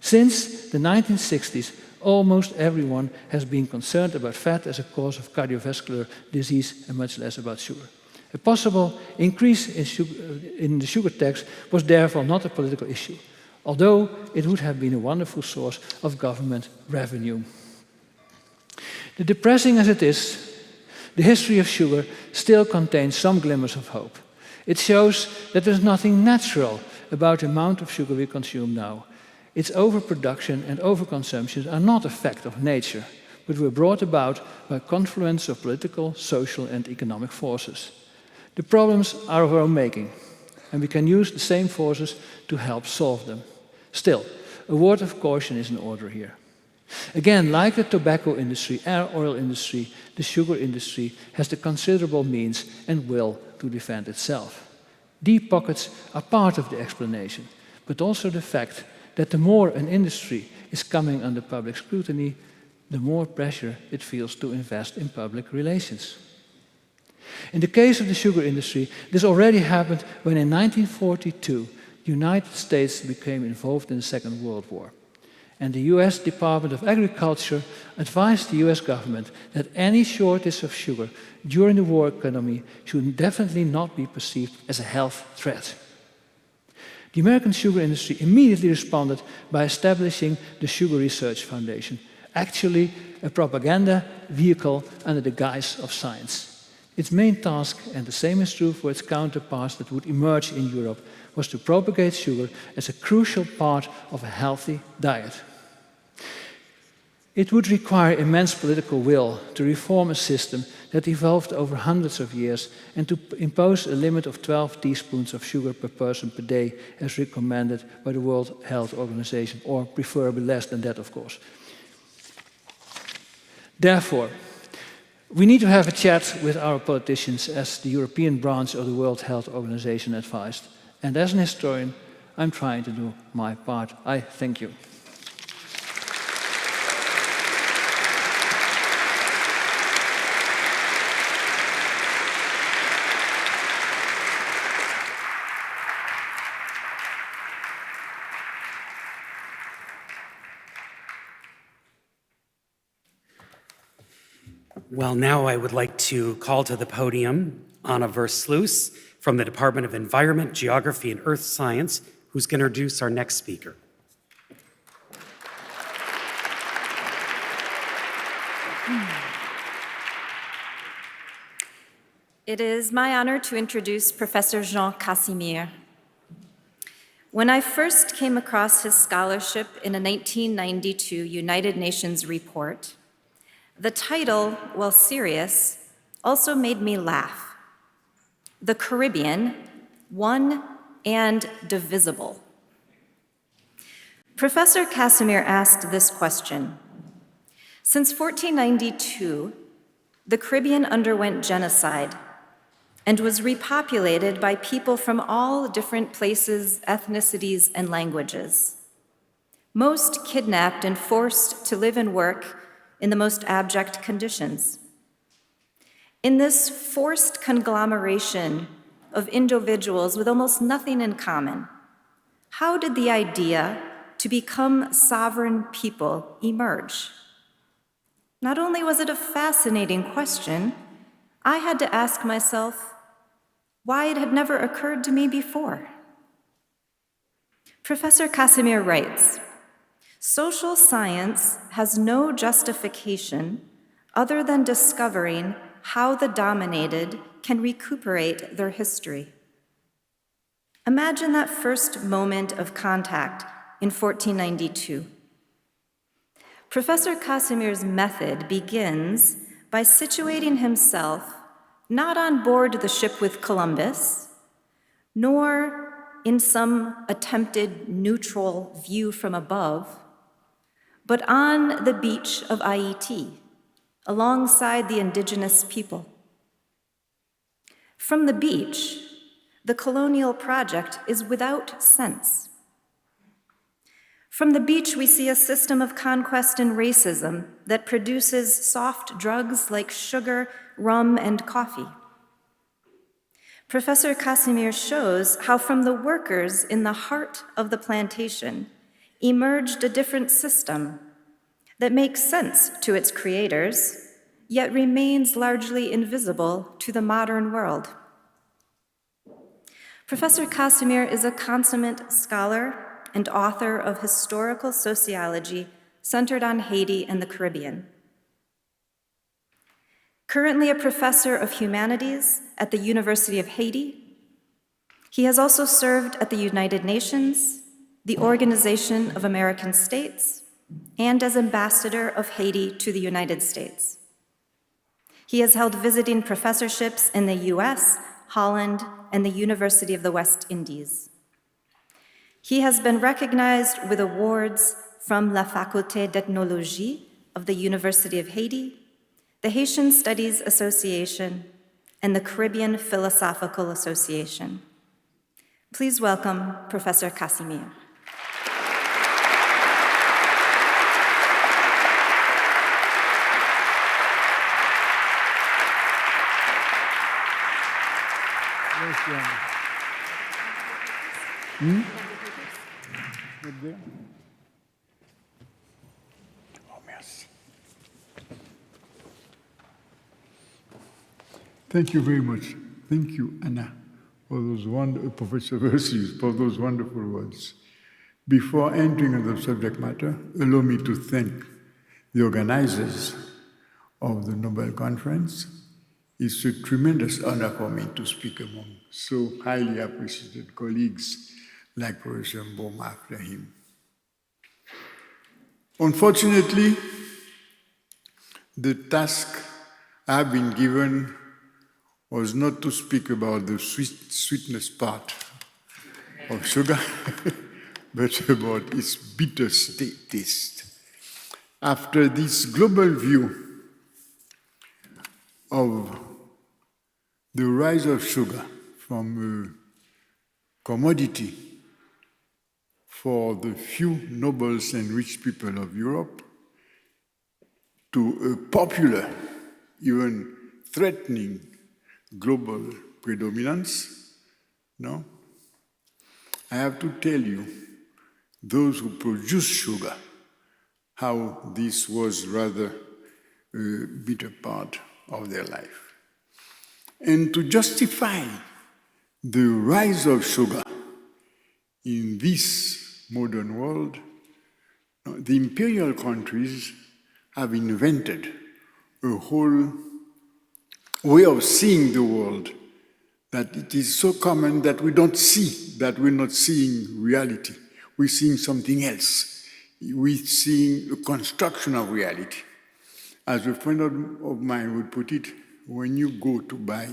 Since the 1960s, almost everyone has been concerned about fat as a cause of cardiovascular disease and much less about sugar. A possible increase in the sugar tax was therefore not a political issue, although it would have been a wonderful source of government revenue. Depressing as it is, the history of sugar still contains some glimmers of hope. It shows that there's nothing natural about the amount of sugar we consume now. Its overproduction and overconsumption are not a fact of nature, but were brought about by a confluence of political, social, and economic forces. The problems are of our own making, and we can use the same forces to help solve them. Still, a word of caution is in order here. Again, like the tobacco industry and oil industry, the sugar industry has the considerable means and will to defend itself. Deep pockets are part of the explanation, but also the fact that the more an industry is coming under public scrutiny, the more pressure it feels to invest in public relations. In the case of the sugar industry, this already happened when in 1942, the United States became involved in the Second World War. And the US Department of Agriculture advised the US government that any shortage of sugar during the war economy should definitely not be perceived as a health threat. The American sugar industry immediately responded by establishing the Sugar Research Foundation, actually a propaganda vehicle under the guise of science. Its main task, and the same is true for its counterparts that would emerge in Europe, was to propagate sugar as a crucial part of a healthy diet. It would require immense political will to reform a system that evolved over hundreds of years and to impose a limit of 12 teaspoons of sugar per person per day as recommended by the World Health Organization, or preferably less than that, of course. Therefore, we need to have a chat with our politicians as the European branch of the World Health Organization advised. And as an historian, I'm trying to do my part. I thank you. Well, now I would like to call to the podium Anna Versluis from the Department of Environment, Geography, and Earth Science, who's going to introduce our next speaker. It is my honor to introduce Professor Jean Casimir. When I first came across his scholarship in a 1992 United Nations report, the title, while serious, also made me laugh. The Caribbean, One and Divisible. Professor Casimir asked this question. Since 1492, the Caribbean underwent genocide and was repopulated by people from all different places, ethnicities, and languages. Most kidnapped and forced to live and work in the most abject conditions. In this forced conglomeration of individuals with almost nothing in common, how did the idea to become sovereign people emerge? Not only was it a fascinating question, I had to ask myself why it had never occurred to me before. Professor Casimir writes, social science has no justification other than discovering how the dominated can recuperate their history. Imagine that first moment of contact in 1492. Professor Casimir's method begins by situating himself not on board the ship with Columbus, nor in some attempted neutral view from above, but on the beach of Haiti, alongside the indigenous people. From the beach, the colonial project is without sense. From the beach, we see a system of conquest and racism that produces soft drugs like sugar, rum, and coffee. Professor Casimir shows how from the workers in the heart of the plantation emerged a different system that makes sense to its creators, yet remains largely invisible to the modern world. Professor Casimir is a consummate scholar and author of historical sociology centered on Haiti and the Caribbean. Currently a professor of humanities at the University of Haiti, he has also served at the United Nations, the Organization of American States, and as ambassador of Haiti to the United States. He has held visiting professorships in the US, Holland, and the University of the West Indies. He has been recognized with awards from La Faculté d'Ethnologie of the University of Haiti, the Haitian Studies Association, and the Caribbean Philosophical Association. Please welcome Professor Casimir. Oh, merci. Thank you very much. Thank you, Anna, for those Professor Versius, for those wonderful words. Before entering on the subject matter, allow me to thank the organizers of the Nobel Conference. It's a tremendous honor for me to speak among so highly appreciated colleagues like Professor Bosema after him. Unfortunately, the task I've been given was not to speak about the sweetness part of sugar, but about its bitter taste. After this global view of the rise of sugar from a commodity for the few nobles and rich people of Europe to a popular, even threatening global predominance, no? I have to tell you, those who produce sugar, how this was rather a bitter part of their life. And to justify the rise of sugar in this modern world, the imperial countries have invented a whole way of seeing the world that it is so common that we don't see, that we're not seeing reality. We're seeing something else. We're seeing a construction of reality. As a friend of mine would put it, when you go to buy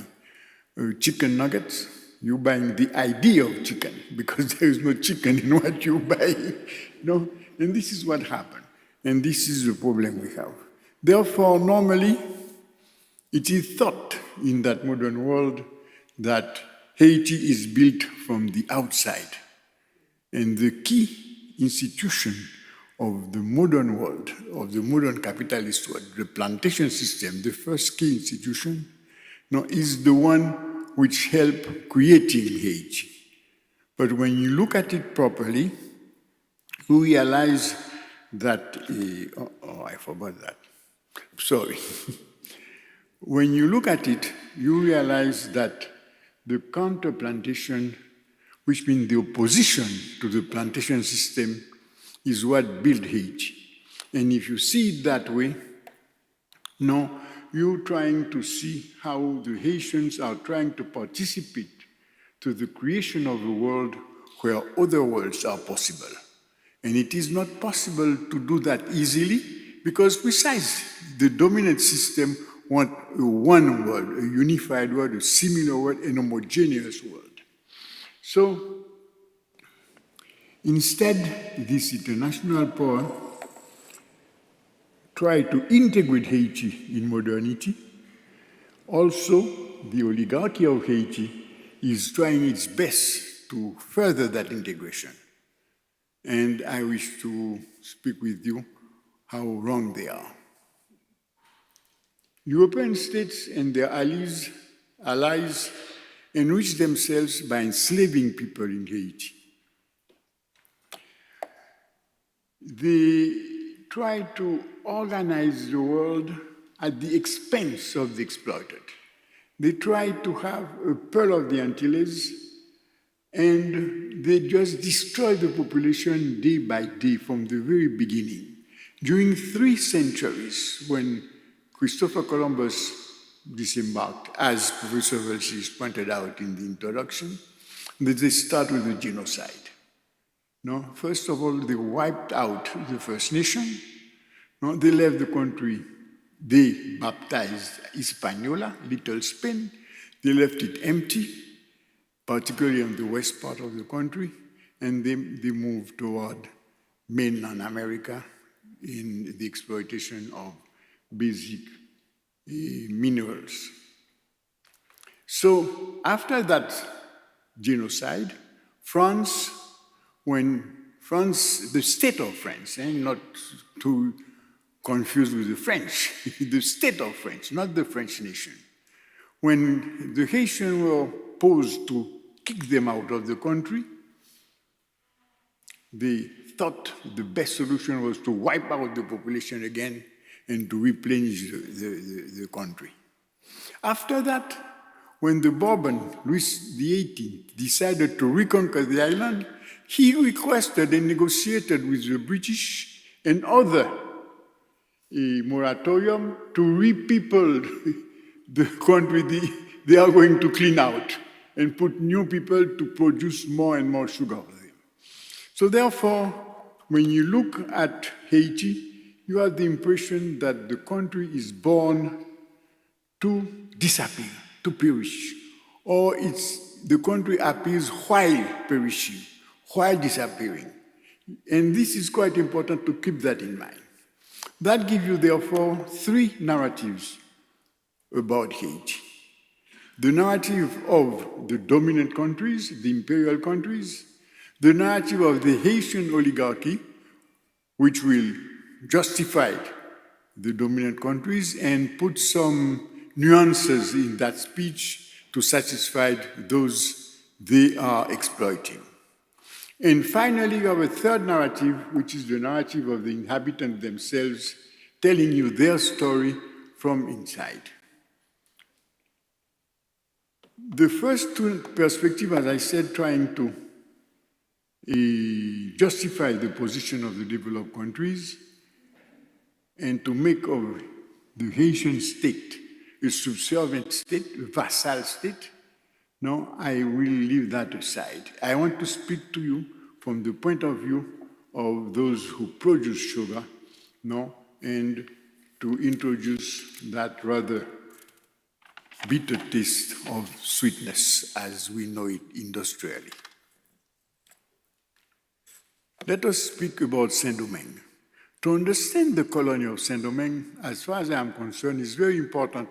chicken nuggets, you're buying the idea of chicken because there is no chicken in what you buy. No? And this is what happened. And this is the problem we have. Therefore, normally, it is thought in that modern world that Haiti is built from the outside. And the key institution of the modern world, of the modern capitalist world, the plantation system, the first key institution, is the one which helped creating Haiti. But when you look at it properly, you realize that, I forgot that, sorry. When you look at it, you realize that the counter-plantation, which means the opposition to the plantation system, is what built Haiti. And if you see it that way, you're trying to see how the Haitians are trying to participate to the creation of a world where other worlds are possible. And it is not possible to do that easily because besides the dominant system want one world, a unified world, a similar world, an homogeneous world. So instead, this international power tried to integrate Haiti in modernity. Also, the oligarchy of Haiti is trying its best to further that integration. And I wish to speak with you how wrong they are. European states and their allies enrich themselves by enslaving people in Haiti. They try to organize the world at the expense of the exploited. They try to have a Pearl of the Antilles, and they just destroy the population day by day from the very beginning. During 3 centuries, when Christopher Columbus disembarked, as Professor Velsis pointed out in the introduction, they start with a genocide. No? First of all, they wiped out the First Nation. No? They left the country. They baptized Hispaniola, Little Spain. They left it empty, particularly in the west part of the country, and they moved toward mainland America in the exploitation of basic minerals. So after that genocide, France, the state of France, not to confuse with the French, the state of France, not the French nation, when the Haitians were posed to kick them out of the country, they thought the best solution was to wipe out the population again and to replenish the country. After that, when the Bourbon, Louis XVIII, decided to reconquer the island, he requested and negotiated with the British and other a moratorium to repeople the country they are going to clean out and put new people to produce more and more sugar for them. So therefore, when you look at Haiti, you have the impression that the country is born to disappear, to perish, or the country appears while perishing, while disappearing. And this is quite important to keep that in mind. That gives you, therefore, 3 narratives about Haiti. The narrative of the dominant countries, the imperial countries, the narrative of the Haitian oligarchy, which will justify the dominant countries and put some nuances in that speech to satisfy those they are exploiting. And finally, you have a third narrative, which is the narrative of the inhabitants themselves, telling you their story from inside. The first 2 perspectives, as I said, trying to justify the position of the developed countries and to make of the Haitian state a subservient state, a vassal state. No, I will leave that aside. I want to speak to you from the point of view of those who produce sugar, no, and to introduce that rather bitter taste of sweetness as we know it industrially. Let us speak about Saint-Domingue. To understand the colony of Saint-Domingue, as far as I am concerned, is very important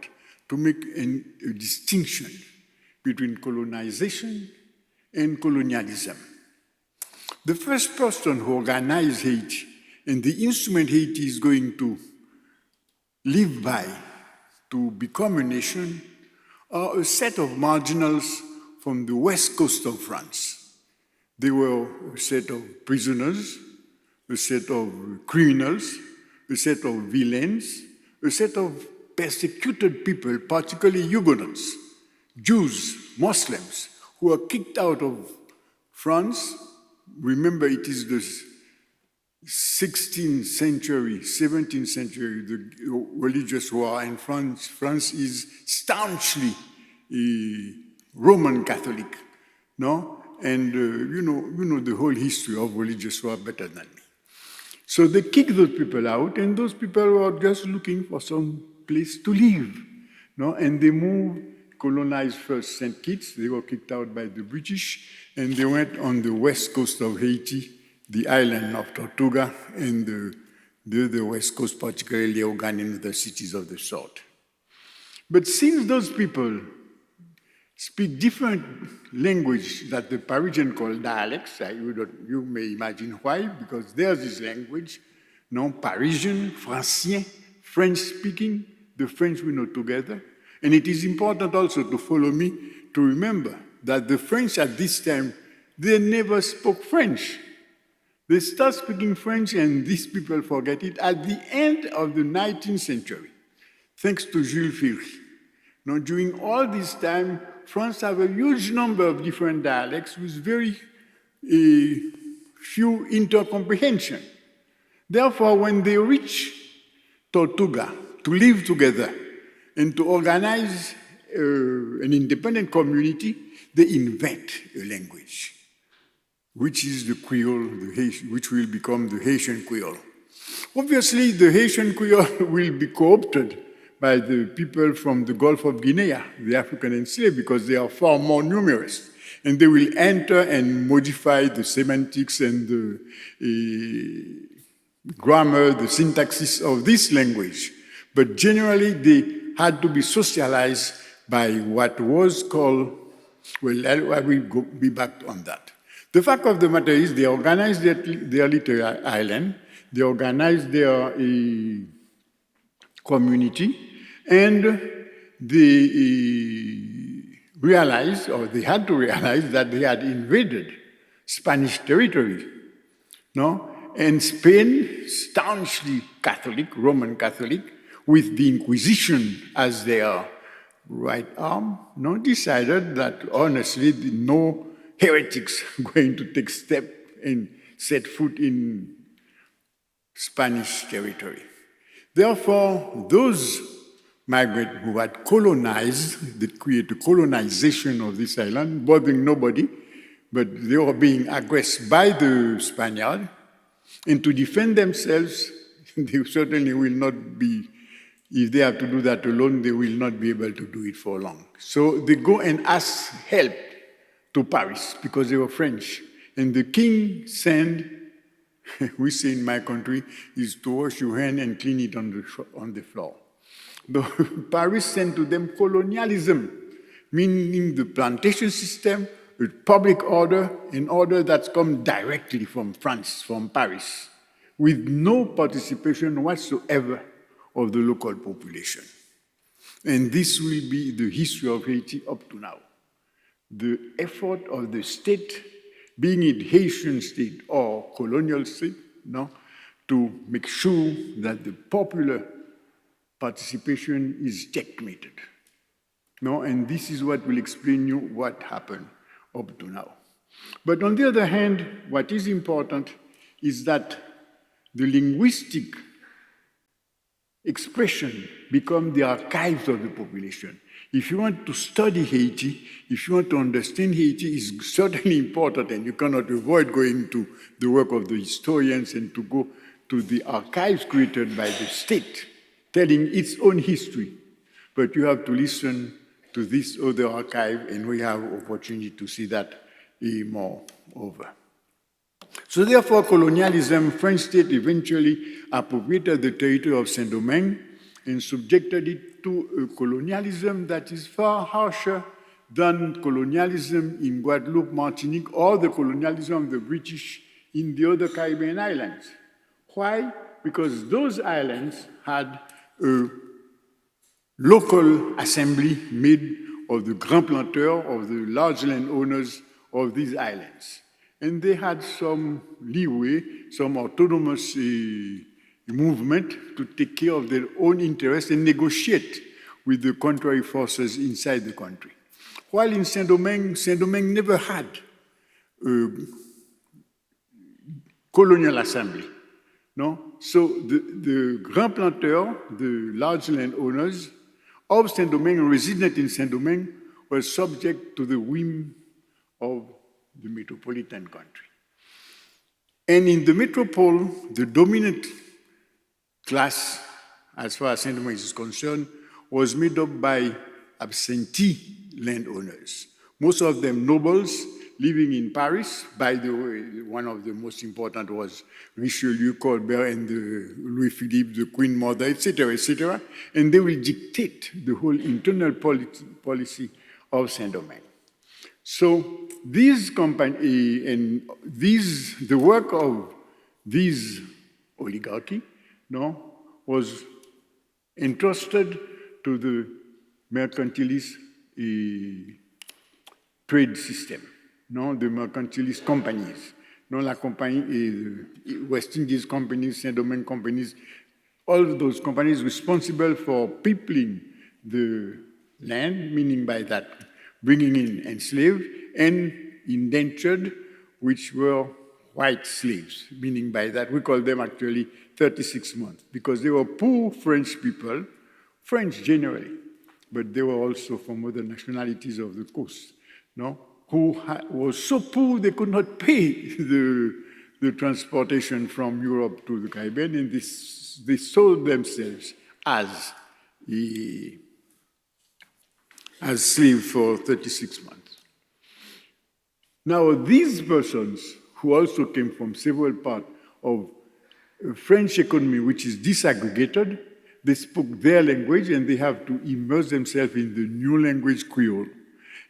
to make a distinction between colonization and colonialism. The first person who organized Haiti and the instrument Haiti is going to live by to become a nation are a set of marginals from the west coast of France. They were a set of prisoners, a set of criminals, a set of villains, a set of persecuted people, particularly Huguenots, Jews, Muslims, who were kicked out of France. Remember, it is the 16th century, 17th century, the religious war, and France is staunchly Roman Catholic, no? And you know the whole history of religious war better than me. So they kicked those people out, and those people were just looking for some place to live. No? And they moved, colonized first St. Kitts. They were kicked out by the British, and they went on the west coast of Haiti, the island of Tortuga, and the west coast, particularly Leogane and the cities of the south. But since those people speak different language that the Parisian call dialects, you may imagine why, because there's this language, Parisian, Francien, French-speaking, the French we know together. And it is important also to follow me to remember that the French at this time, they never spoke French. They start speaking French, and these people forget it at the end of the 19th century, thanks to Jules Ferry. Now, during all this time, France have a huge number of different dialects with very few intercomprehension. Therefore, when they reach Tortuga to live together and to organize an independent community, they invent a language, which is the Creole, which will become the Haitian Creole. Obviously, the Haitian Creole will be co-opted by the people from the Gulf of Guinea, the African enslaved, because they are far more numerous. And they will enter and modify the semantics and the grammar, the syntaxis of this language. But generally, they had to be socialized by what was called, well, I will be back on that. The fact of the matter is they organized their little island, they organized their community, and they realized, or they had to realize, that they had invaded Spanish territory. No? And Spain, staunchly Catholic, Roman Catholic, with the Inquisition as their right arm, decided that honestly, no heretics going to take step and set foot in Spanish territory. Therefore, those migrants who had colonized, that created colonization of this island, bothering nobody, but they were being aggressed by the Spaniard, and to defend themselves, they certainly will not be, if they have to do that alone, they will not be able to do it for long. So they go and ask help to Paris, because they were French. And the king sent, we say in my country, is to wash your hand and clean it on the floor. Paris sent to them colonialism, meaning the plantation system, with public order, an order that's come directly from France, from Paris, with no participation whatsoever of the local population. And this will be the history of Haiti up to now. The effort of the state, being it Haitian state or colonial state, to make sure that the popular participation is checkmated. And this is what will explain you what happened up to now. But on the other hand, what is important is that the linguistic expression become the archives of the population. If you want to study Haiti, if you want to understand Haiti, it's certainly important, and you cannot avoid going to the work of the historians and to go to the archives created by the state, telling its own history. But you have to listen to this other archive, and we have opportunity to see that more over. So therefore, colonialism, French state eventually appropriated the territory of Saint-Domingue and subjected it to a colonialism that is far harsher than colonialism in Guadeloupe, Martinique, or the colonialism of the British in the other Caribbean islands. Why? Because those islands had a local assembly made of the grand planteurs, of the large landowners of these islands. And they had some leeway, some autonomous movement to take care of their own interests and negotiate with the contrary forces inside the country. While in Saint-Domingue never had a colonial assembly. So the grand planteurs, the large landowners of Saint-Domingue, resident in Saint-Domingue, were subject to the whim of the metropolitan country. And in the metropole, the dominant class, as far as Saint-Domingue is concerned, was made up by absentee landowners. Most of them nobles living in Paris. By the way, one of the most important was Richelieu, Colbert, and Louis Philippe, the Queen Mother, etc., etc. And they will dictate the whole internal policy of Saint-Domingue. So these companies and the work of these oligarchy, was entrusted to the mercantilist trade system, the mercantilist companies, la compagnie, West Indies companies, Saint-Domingue companies, all those companies responsible for peopling the land, meaning by that bringing in enslaved and indentured, which were white slaves, meaning by that we call them actually 36 months, because they were poor French people, French generally, but they were also from other nationalities of the coast, who were so poor they could not pay the transportation from Europe to the Caribbean, and they sold themselves as slaves for 36 months. Now, these persons, who also came from several parts of French economy, which is disaggregated, they spoke their language and they have to immerse themselves in the new language Creole.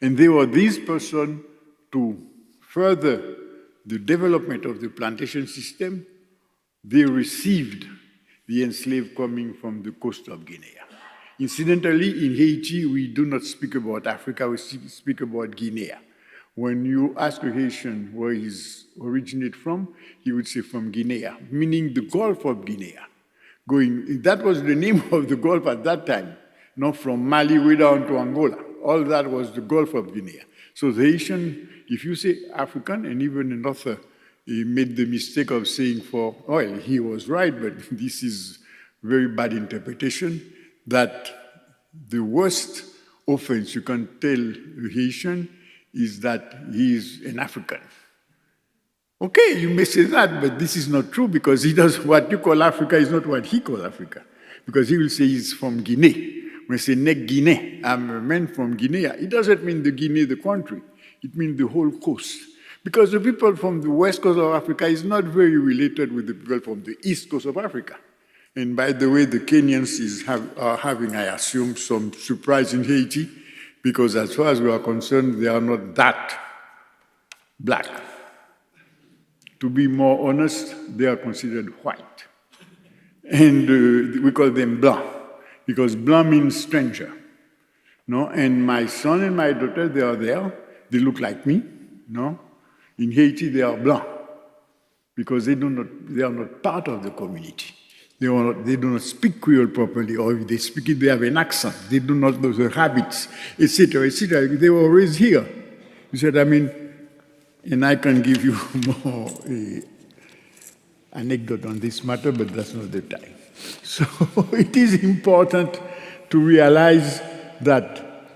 And they were these persons to further the development of the plantation system. They received the enslaved coming from the coast of Guinea. Incidentally, in Haiti, we do not speak about Africa, we speak about Guinea. When you ask a Haitian where he's originated from, he would say from Guinea, meaning the Gulf of Guinea. That was the name of the Gulf at that time, not from Mali way down to Angola. All that was the Gulf of Guinea. So the Haitian, if you say African, and even an author, he made the mistake of saying he was right, but this is very bad interpretation, that the worst offense you can tell a Haitian is that he is an African. Okay, you may say that, but this is not true, because he does what you call Africa is not what he calls Africa. Because he will say he's from Guinea. When I say Nek Guinea, I'm a man from Guinea, it doesn't mean the Guinea, the country. It means the whole coast. Because the people from the west coast of Africa is not very related with the people from the east coast of Africa. And by the way, the Kenyans are having, I assume, some surprise in Haiti, because as far as we are concerned, they are not that black. To be more honest, they are considered white. And we call them blanc, because blanc means stranger. And my son and my daughter, they are there. They look like me. In Haiti, they are blanc, because they are not part of the community. They do not speak Creole properly, or if they speak it, they have an accent. They do not know the habits, etc., etc. They were raised here. You said, and I can give you more anecdote on this matter, but that's not the time. So it is important to realize that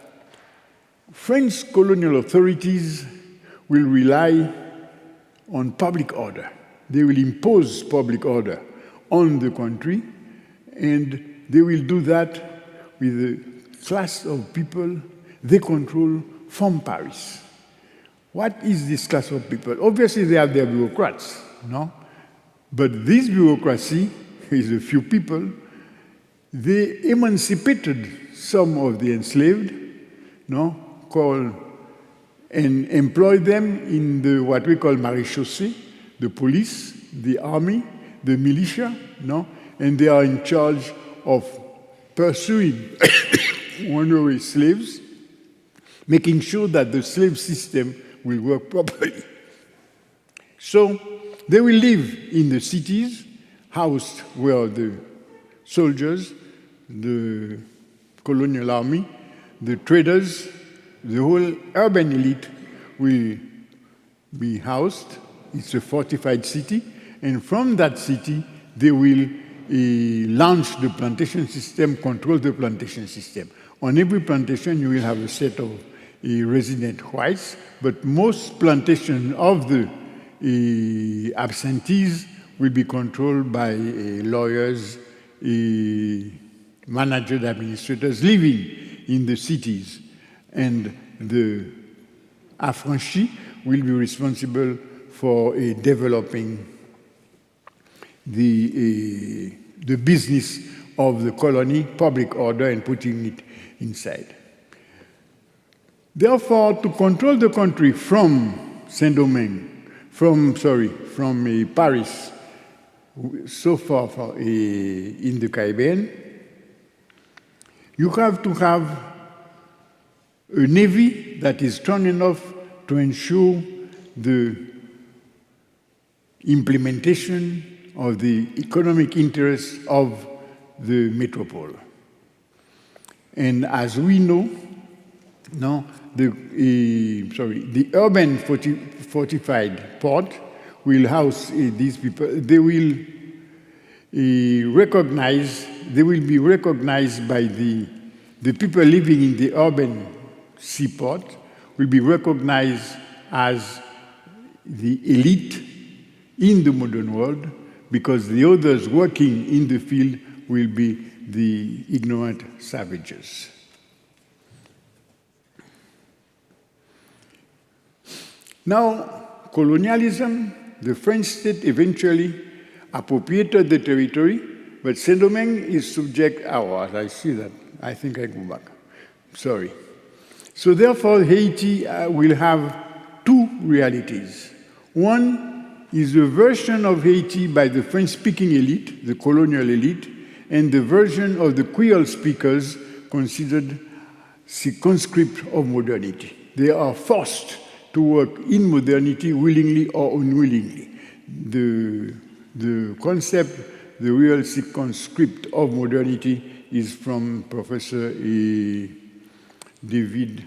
French colonial authorities will rely on public order. They will impose public order on the country, and they will do that with a class of people they control from Paris. What is this class of people? Obviously, they are their bureaucrats, But this bureaucracy is a few people. They emancipated some of the enslaved, and employed them in what we call maréchaussée, the police, the army, the militia, and they are in charge of pursuing runaway slaves, making sure that the slave system will work properly. So they will live in the cities, housed where the soldiers, the colonial army, the traders, the whole urban elite will be housed. It's a fortified city. And from that city, they will launch the plantation system, control the plantation system. On every plantation, you will have a set of resident whites, but most plantation of the absentees will be controlled by lawyers, managers, administrators living in the cities. And the affranchis will be responsible for developing the business of the colony, public order, and putting it inside. Therefore, to control the country from Saint-Domingue, from Paris, so far in the Caribbean, you have to have a navy that is strong enough to ensure the implementation of the economic interests of the metropole. And as we know, the urban fortified port will house these people. They will be recognized by the people living in the urban seaport, will be recognized as the elite in the modern world, because the others working in the field will be the ignorant savages. Now, colonialism, the French state eventually appropriated the territory, but Saint-Domingue is subject, I see that, I think I go back, sorry. So therefore, Haiti will have two realities. One is the version of Haiti by the French-speaking elite, the colonial elite, and the version of the Creole speakers considered circumscript of modernity. They are forced to work in modernity willingly or unwillingly. The concept, the real circumscript of modernity, is from Professor David,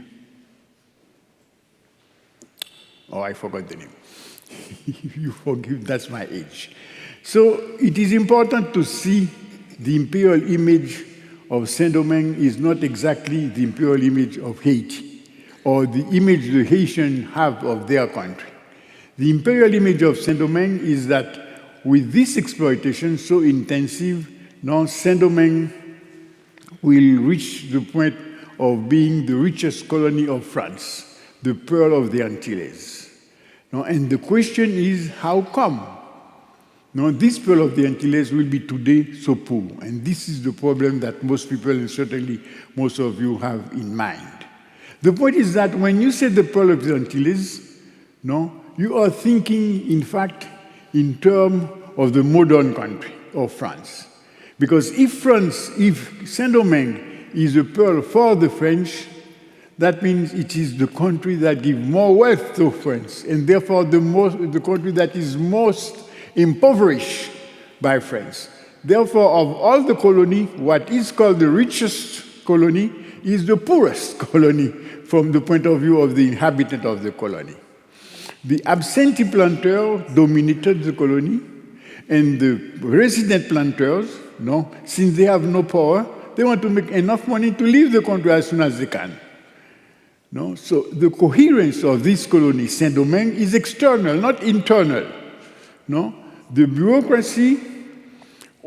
I forgot the name. You forgive, that's my age. So it is important to see the imperial image of Saint-Domingue is not exactly the imperial image of Haiti, or the image the Haitians have of their country. The imperial image of Saint-Domingue is that with this exploitation so intensive, now Saint-Domingue will reach the point of being the richest colony of France, the pearl of the Antilles. Now, and the question is, how come? Now, this pearl of the Antilles will be today so poor, and this is the problem that most people, and certainly most of you, have in mind. The point is that when you say the pearl of the Antilles, you are thinking, in fact, in terms of the modern country of France. Because if Saint-Domingue is a pearl for the French, that means it is the country that gives more wealth to France, and therefore the country that is most impoverished by France. Therefore, of all the colony, what is called the richest colony is the poorest colony from the point of view of the inhabitant of the colony. The absentee planters dominated the colony, and the resident planters, since they have no power, they want to make enough money to leave the country as soon as they can. So the coherence of this colony, Saint-Domingue, is external, not internal. The bureaucracy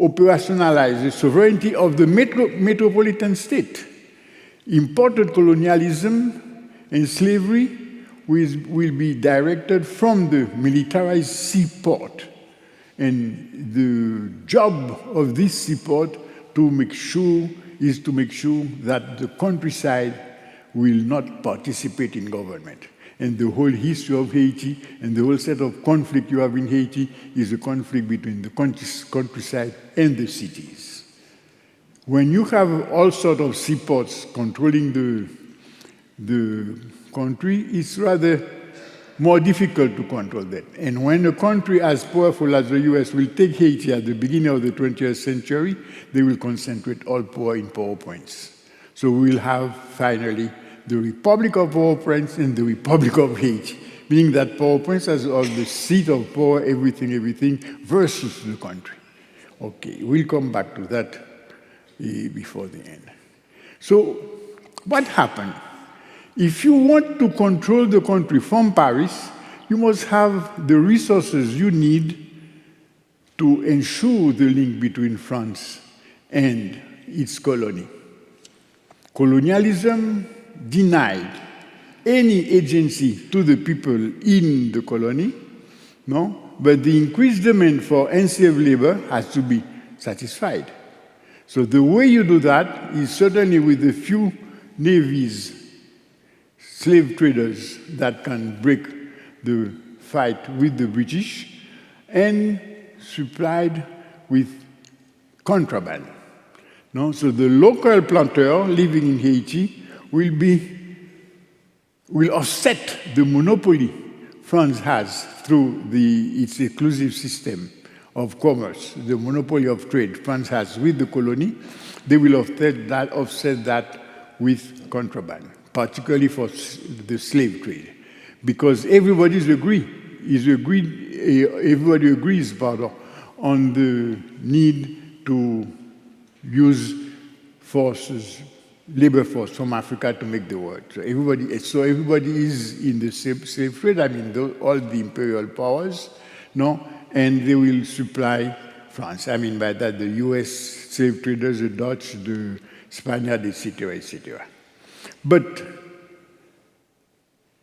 operationalizes the sovereignty of the metropolitan state. Imported colonialism and slavery will be directed from the militarized seaport. And the job of this seaport is to make sure that the countryside will not participate in government. And the whole history of Haiti and the whole set of conflict you have in Haiti is a conflict between the countryside and the cities. When you have all sorts of seaports controlling the country, it's rather more difficult to control that. And when a country as powerful as the US will take Haiti at the beginning of the 20th century, they will concentrate all power in Port-au-Prince. So we will have finally the Republic of Port-au-Prince and the Republic of Haiti, meaning that Port-au-Prince has all the seat of power, everything, versus the country. Okay, we'll come back to that before the end. So what happened? If you want to control the country from Paris, you must have the resources you need to ensure the link between France and its colony. Colonialism denied any agency to the people in the colony, no? But the increased demand for enslaved labor has to be satisfied. So the way you do that is certainly with a few navies, slave traders that can break the fight with the British, and supplied with contraband. No? So the local planter living in Haiti will offset the monopoly France has through its exclusive system of commerce, the monopoly of trade France has with the colony. They will offset that with contraband, particularly for the slave trade, because everybody agrees on the need to use labor force from Africa to make the world. So everybody is in the slave trade. I mean, all the imperial powers, no, and they will supply France. I mean by that the U.S. slave traders, the Dutch, the Spaniards, etc., etc. But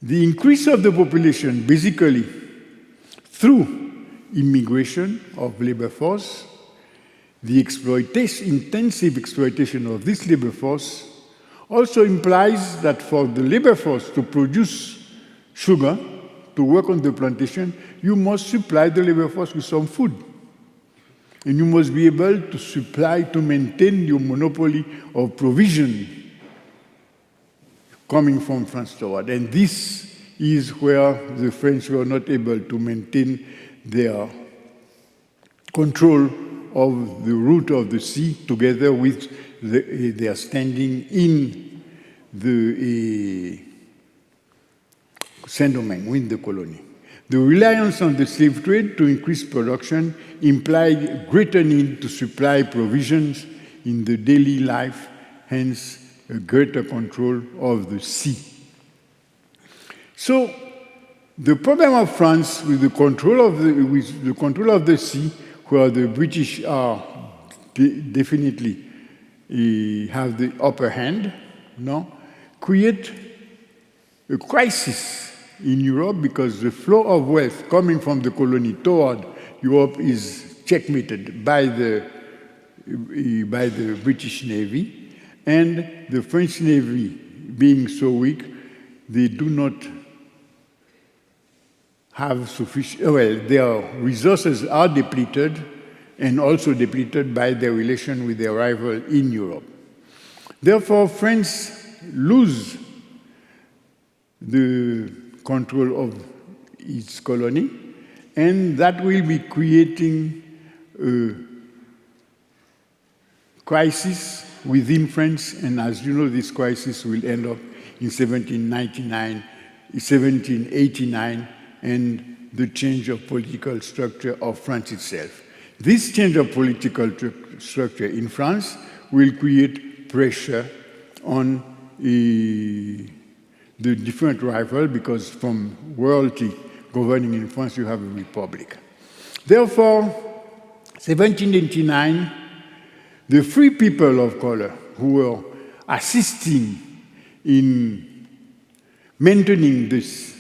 the increase of the population, basically through immigration of labor force, the intensive exploitation of this labor force also implies that for the labor force to produce sugar, to work on the plantation, you must supply the labor force with some food. And you must be able to supply, to maintain your monopoly of provision coming from France toward. And this is where the French were not able to maintain their control of the route of the sea together with their standing in the Saint-Domingue, in the colony. The reliance on the slave trade to increase production implied greater need to supply provisions in the daily life, hence a greater control of the sea. So the problem of France with the control of the sea, where the British are definitely have the upper hand, no, create a crisis in Europe because the flow of wealth coming from the colony toward Europe is checkmated by the British Navy, and the French Navy being so weak, they do not have sufficient, well, their resources are depleted and also depleted by their relation with their rival in Europe. Therefore, France loses the control of its colony, and that will be creating a crisis within France, and as you know, this crisis will end up in 1789, and the change of political structure of France itself. This change of political structure in France will create pressure on the different rivals, because from royalty governing in France, you have a republic. Therefore, 1789, the free people of color who were assisting in maintaining this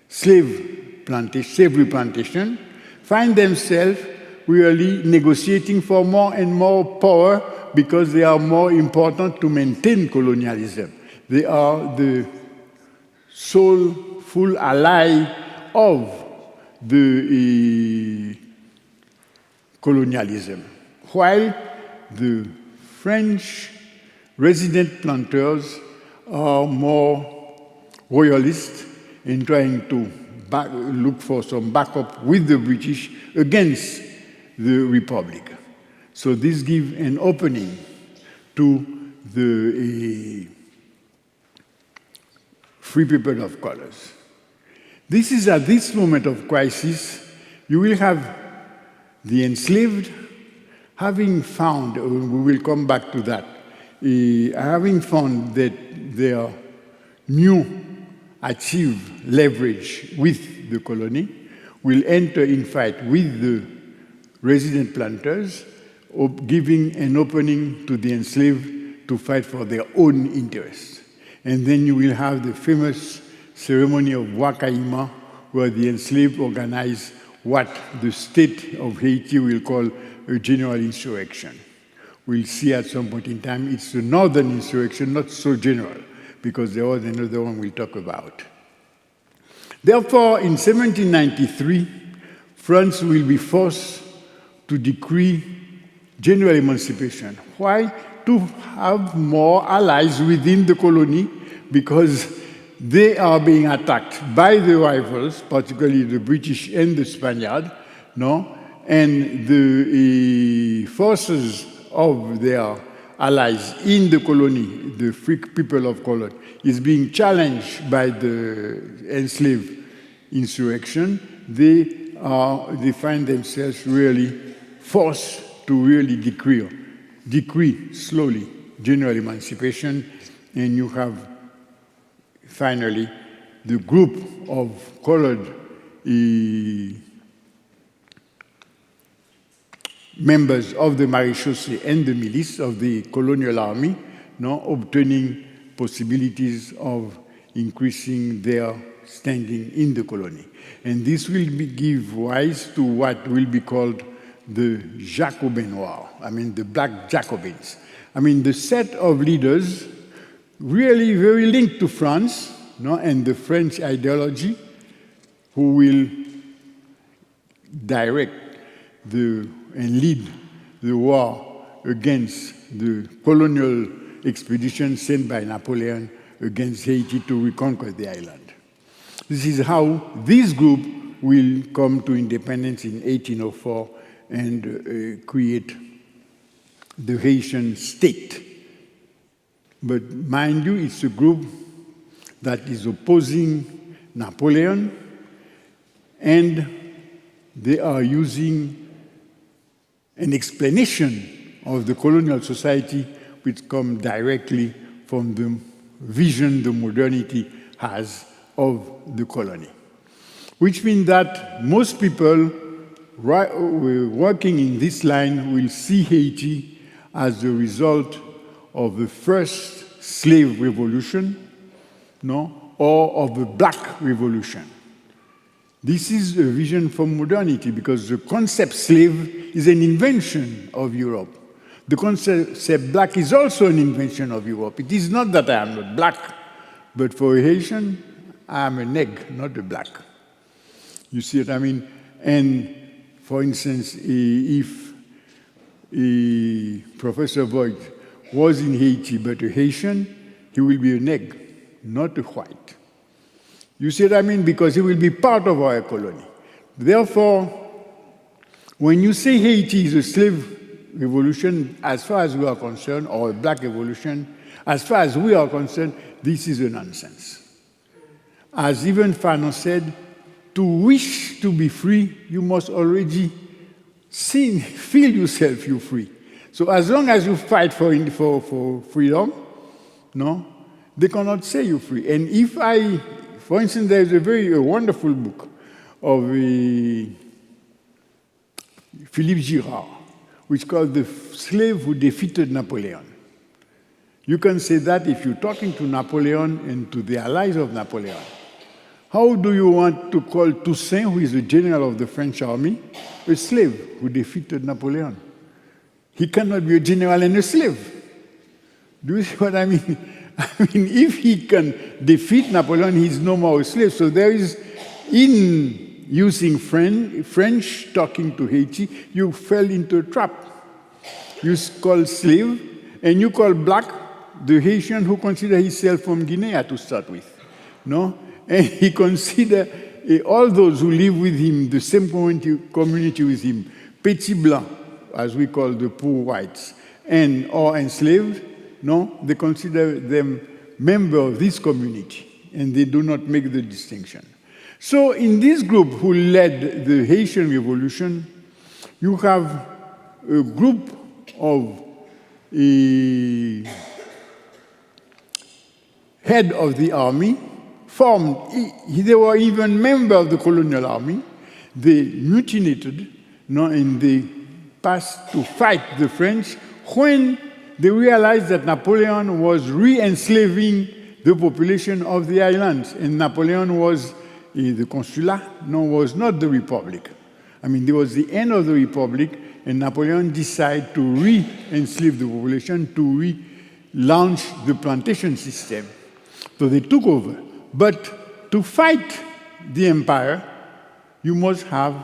slavery plantation find themselves really negotiating for more and more power because they are more important to maintain colonialism. They are the sole full ally of the colonialism, while the French resident planters are more royalist in trying to look for some backup with the British against the Republic. So this gives an opening to the free people of colors. This is at this moment of crisis, you will have the enslaved having found, we will come back to that, having found that their new achieve leverage with the colony will enter in fight with the resident planters, giving an opening to the enslaved to fight for their own interests. And then you will have the famous ceremony of Wakaima, where the enslaved organize what the state of Haiti will call a general insurrection. We'll see at some point in time, it's the northern insurrection, not so general, because there was another one we'll talk about. Therefore, in 1793, France will be forced to decree general emancipation. Why? To have more allies within the colony, because they are being attacked by the rivals, particularly the British and the Spaniard, and the forces of their allies in the colony, the free people of colony, is being challenged by the enslaved insurrection. They find themselves really forced to really decree slowly general emancipation, and you have finally the group of colored members of the marechaussee and the milice of the colonial army, obtaining possibilities of increasing their standing in the colony. And this will give rise to what will be called the Jacobin War, the Black Jacobins. The set of leaders really very linked to France, and the French ideology, who will direct and lead the war against the colonial expedition sent by Napoleon against Haiti to reconquer the island. This is how this group will come to independence in 1804 and create the Haitian state. But mind you, it's a group that is opposing Napoleon, and they are using an explanation of the colonial society which comes directly from the vision the modernity has of the colony. Which means that most people working in this line will see Haiti as the result of the first slave revolution, or of the Black Revolution. This is a vision from modernity, because the concept slave is an invention of Europe. The concept black is also an invention of Europe. It is not that I am not black, but for a Haitian, I am an egg, not a black. You see what I mean? And for instance, if Professor Voigt was in Haiti but a Haitian, he will be an egg, not a white. You see what I mean? Because he will be part of our colony. Therefore, when you say Haiti is a slave revolution, as far as we are concerned, or a black revolution, as far as we are concerned, this is a nonsense. As even Fanon said, to wish to be free, you must already feel yourself you free. So as long as you fight for freedom, they cannot say you're free. And if for instance, there is a wonderful book of Philippe Girard, which is called The Slave Who Defeated Napoleon. You can say that if you're talking to Napoleon and to the allies of Napoleon. How do you want to call Toussaint, who is the general of the French army, a slave who defeated Napoleon? He cannot be a general and a slave. Do you see what I mean? If he can defeat Napoleon, he's no more a slave. So there is, in using French talking to Haiti, you fell into a trap. You call slave, and you call black the Haitian who consider himself from Guinea to start with. And he consider all those who live with him, the same community with him, petit blanc, as we call the poor whites, or enslaved, they consider them members of this community, and they do not make the distinction. So in this group who led the Haitian Revolution, you have a group of head of the army, formed, they were even members of the colonial army. They mutinated, and they passed to fight the French when they realized that Napoleon was re-enslaving the population of the islands, and Napoleon was the consulat, was not the republic. I mean, there was the end of the republic, and Napoleon decided to re-enslave the population, to relaunch the plantation system. So they took over. But to fight the empire, you must have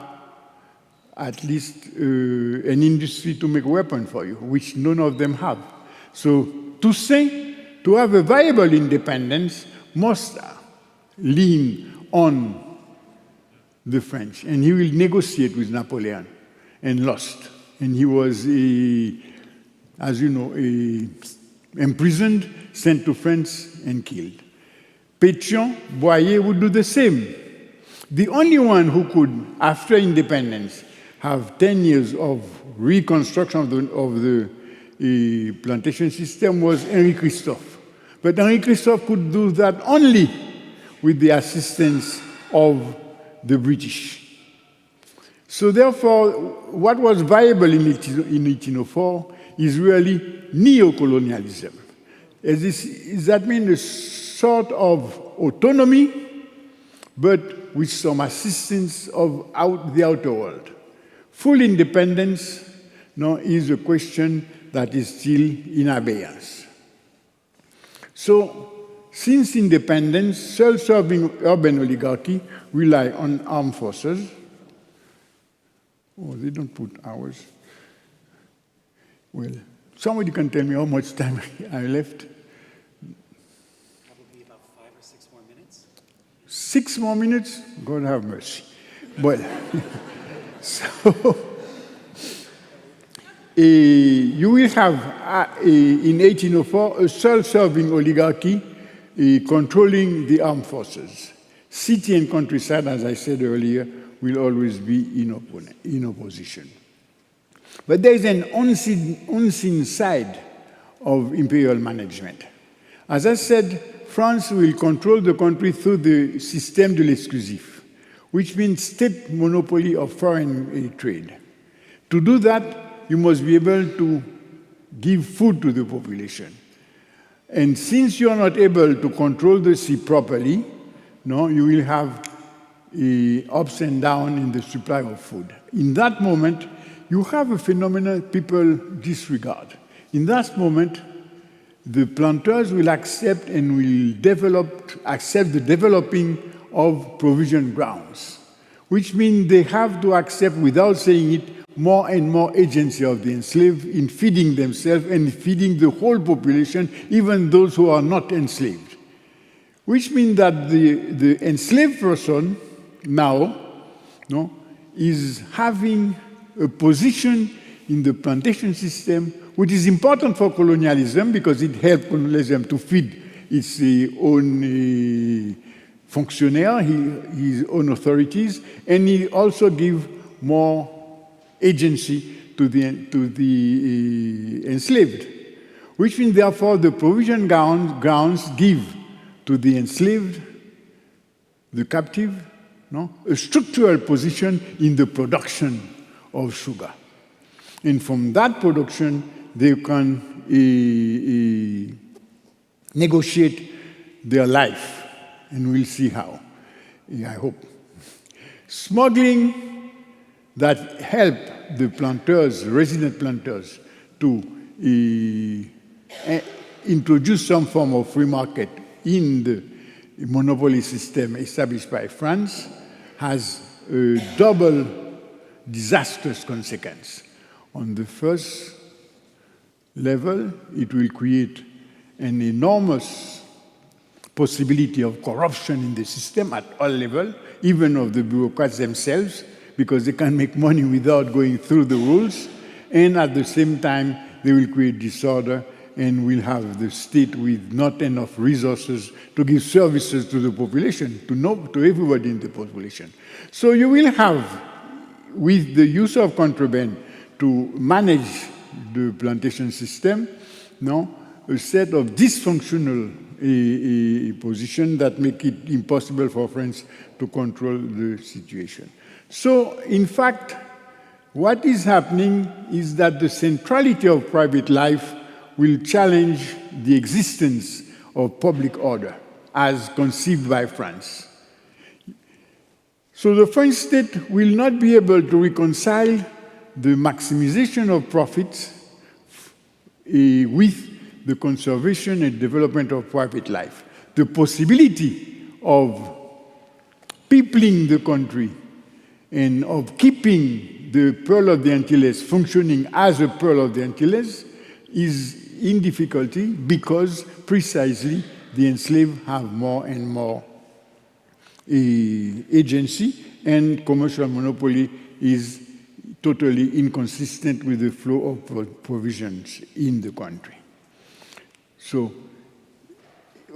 at least an industry to make weapons for you, which none of them have. So Toussaint, to have a viable independence, must lean on the French, and he will negotiate with Napoleon, and lost. And he was, as you know, imprisoned, sent to France, and killed. Pétion, Boyer would do the same. The only one who could, after independence, have 10 years of reconstruction of the plantation system was Henri Christophe. But Henri Christophe could do that only with the assistance of the British. So therefore, what was viable in 1804 is really neocolonialism. That means a sort of autonomy, but with some assistance of the outer world. Full independence is a question that is still in abeyance. So, since independence, self-serving urban oligarchy rely on armed forces. Oh, they don't put hours. Well, somebody can tell me how much time I left. Probably about 5 or 6 more minutes. 6 more minutes? God have mercy. Well, so you will have, in 1804, a self-serving oligarchy controlling the armed forces. City and countryside, as I said earlier, will always be in opposition. But there is an unseen side of imperial management. As I said, France will control the country through the système de l'exclusif, which means state monopoly of foreign trade. To do that, you must be able to give food to the population. And since you are not able to control the sea properly, you will have ups and downs in the supply of food. In that moment, you have a phenomenon people disregard. In that moment, the planters will accept and will accept the developing of provision grounds, which means they have to accept, without saying it, more and more agency of the enslaved in feeding themselves and feeding the whole population, even those who are not enslaved. Which means that the enslaved person now is having a position in the plantation system, which is important for colonialism because it helps colonialism to feed its own functionaries, his own authorities, and it also gives more agency to the enslaved, which means, therefore, the provision grounds give to the enslaved, the captive, a structural position in the production of sugar. And from that production, they can negotiate their life, and we'll see how, I hope. Smuggling that help the planters, resident planters, to introduce some form of free market in the monopoly system established by France has a double disastrous consequence. On the first level, it will create an enormous possibility of corruption in the system at all levels, even of the bureaucrats themselves, because they can make money without going through the rules, and at the same time, they will create disorder and will have the state with not enough resources to give services to the population, to everybody in the population. So you will have, with the use of contraband to manage the plantation system, a set of dysfunctional a position that make it impossible for France to control the situation. So, in fact, what is happening is that the centrality of private life will challenge the existence of public order as conceived by France. So the French state will not be able to reconcile the maximization of profits with the conservation and development of private life. The possibility of peopling the country and of keeping the Pearl of the Antilles functioning as a Pearl of the Antilles is in difficulty because precisely the enslaved have more and more agency, and commercial monopoly is totally inconsistent with the flow of provisions in the country. So,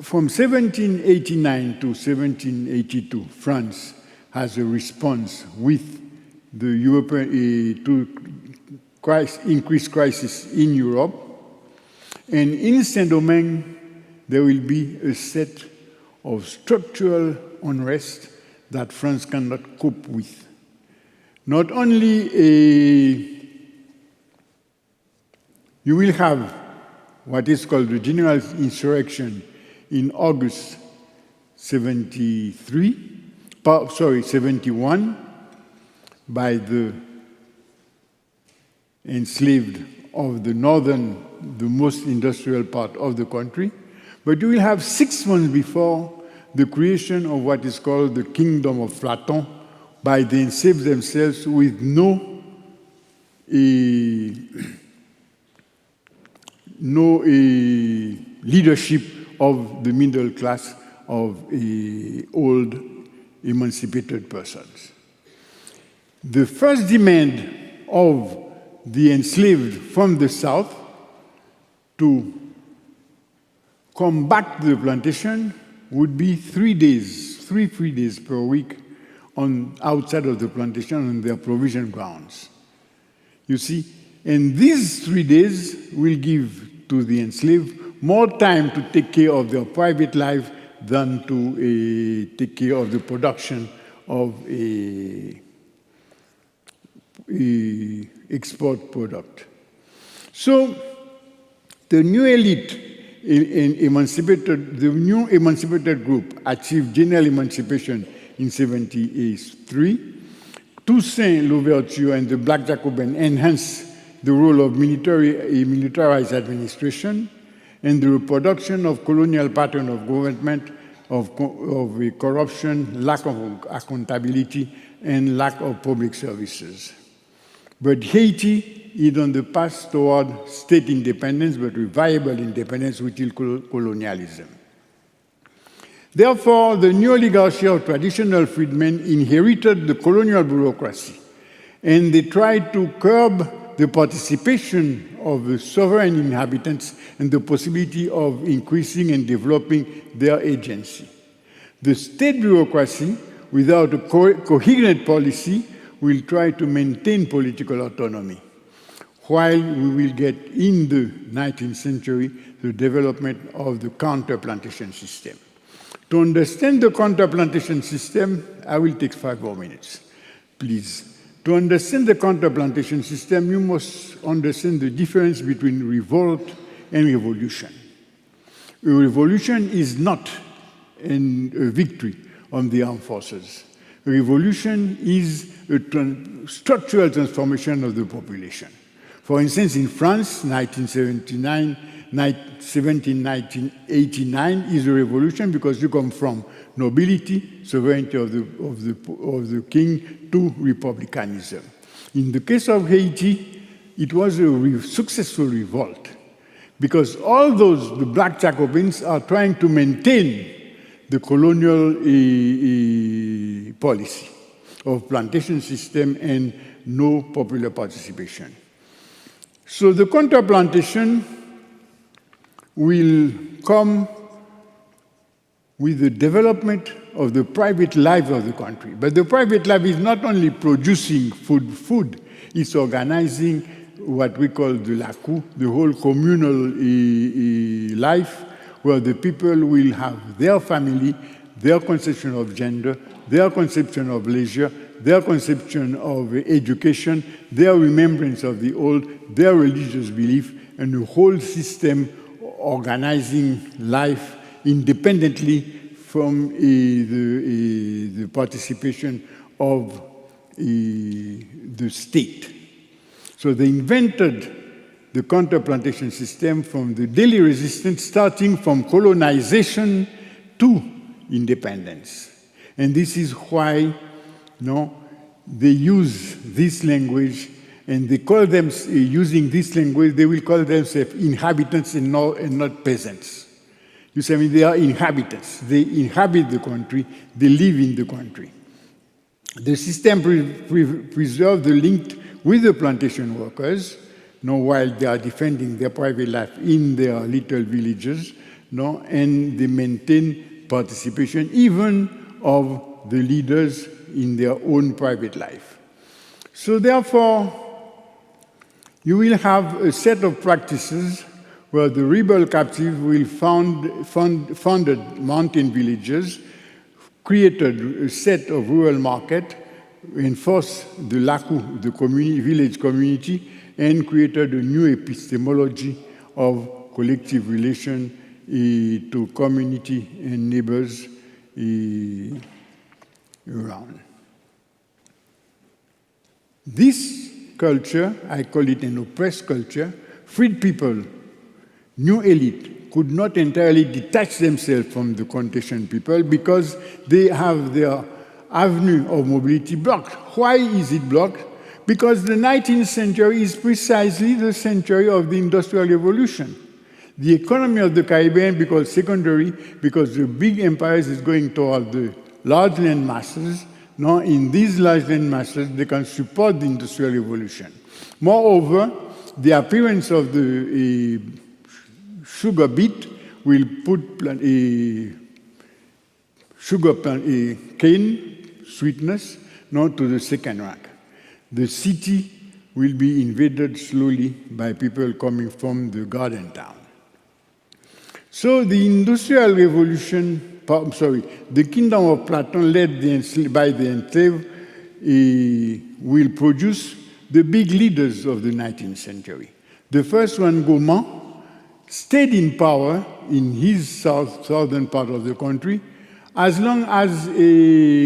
from 1789 to 1782, France has a response with the European to increased crisis in Europe, and in Saint-Domingue there will be a set of structural unrest that France cannot cope with. Not only you will have what is called the general insurrection in August 71 by the enslaved of the northern, the most industrial part of the country, but you will have 6 months before the creation of what is called the Kingdom of Platon by the enslaved themselves with no leadership of the middle class of old emancipated persons. The first demand of the enslaved from the south to come back to the plantation would be 3 days, three free days per week outside of the plantation on their provision grounds. You see, and these 3 days will give to the enslaved more time to take care of their private life than to take care of the production of a export product. So the new elite, the new emancipated group achieved general emancipation in 1973. Toussaint Louverture and the Black Jacobins enhanced the role of militarized administration and the reproduction of colonial pattern of government, of corruption, lack of accountability, and lack of public services. But Haiti is on the path toward state independence, but with viable independence within colonialism. Therefore, the new oligarchy of traditional freedmen inherited the colonial bureaucracy, and they tried to curb the participation of the sovereign inhabitants and the possibility of increasing and developing their agency. The state bureaucracy, without a coherent policy, will try to maintain political autonomy, while we will get in the 19th century the development of the counter-plantation system. To understand the counter-plantation system, I will take 5 more minutes, please. To understand the counter-plantation system, you must understand the difference between revolt and revolution. A revolution is not a victory on the armed forces. A revolution is a structural transformation of the population. For instance, in France, 1989 is a revolution because you come from nobility, sovereignty of the king, to republicanism. In the case of Haiti, it was a successful revolt because all the Black Jacobins are trying to maintain the colonial policy of plantation system and no popular participation. So the counter-plantation will come with the development of the private life of the country. But the private life is not only producing food, it's organizing what we call the laku, the whole communal life, where the people will have their family, their conception of gender, their conception of leisure, their conception of education, their remembrance of the old, their religious belief, and the whole system organizing life independently from the participation of the state. So they invented the counter-plantation system from the daily resistance, starting from colonization to independence. And this is why they use this language, and they call them, using this language, they will call themselves inhabitants and not peasants. You say, I mean, they are inhabitants. They inhabit the country. They live in the country. The system preserves the link with the plantation workers, while they are defending their private life in their little villages, and they maintain participation even of the leaders in their own private life. So therefore, you will have a set of practices where the rebel captive will founded mountain villages, created a set of rural market, enforced the laku, the village community, and created a new epistemology of collective relation to community and neighbors around. This culture, I call it an oppressed culture, freed people, new elite, could not entirely detach themselves from the plantation people because they have their avenue of mobility blocked. Why is it blocked? Because the 19th century is precisely the century of the Industrial Revolution. The economy of the Caribbean becomes secondary because the big empires is going toward the large land masses. Now, in these large land masses, they can support the Industrial Revolution. Moreover, the appearance of the sugar beet will put a cane sweetness to the second rank. The city will be invaded slowly by people coming from the garden town. So the Industrial Revolution, the kingdom of Platon led by the enslaved will produce the big leaders of the 19th century. The first one, Gaumont, stayed in power in his southern part of the country as long as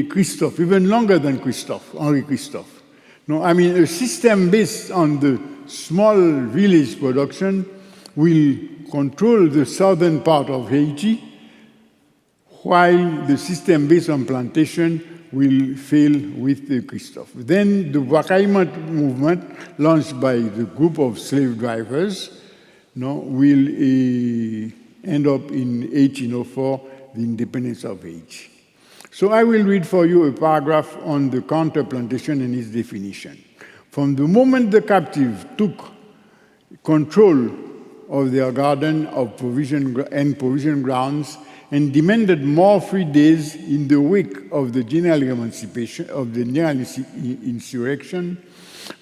Christophe, even longer than Christophe, Henri Christophe. No, I mean, a system based on the small village production will control the southern part of Haiti, while the system based on plantation will fail with Christophe. Then the Wakaima movement, launched by the group of slave drivers, will end up in 1804, the independence of Haiti. So I will read for you a paragraph on the counter-plantation and its definition. From the moment the captive took control of their garden of provision grounds and demanded more free days in the wake of the general emancipation, of the general insurrection,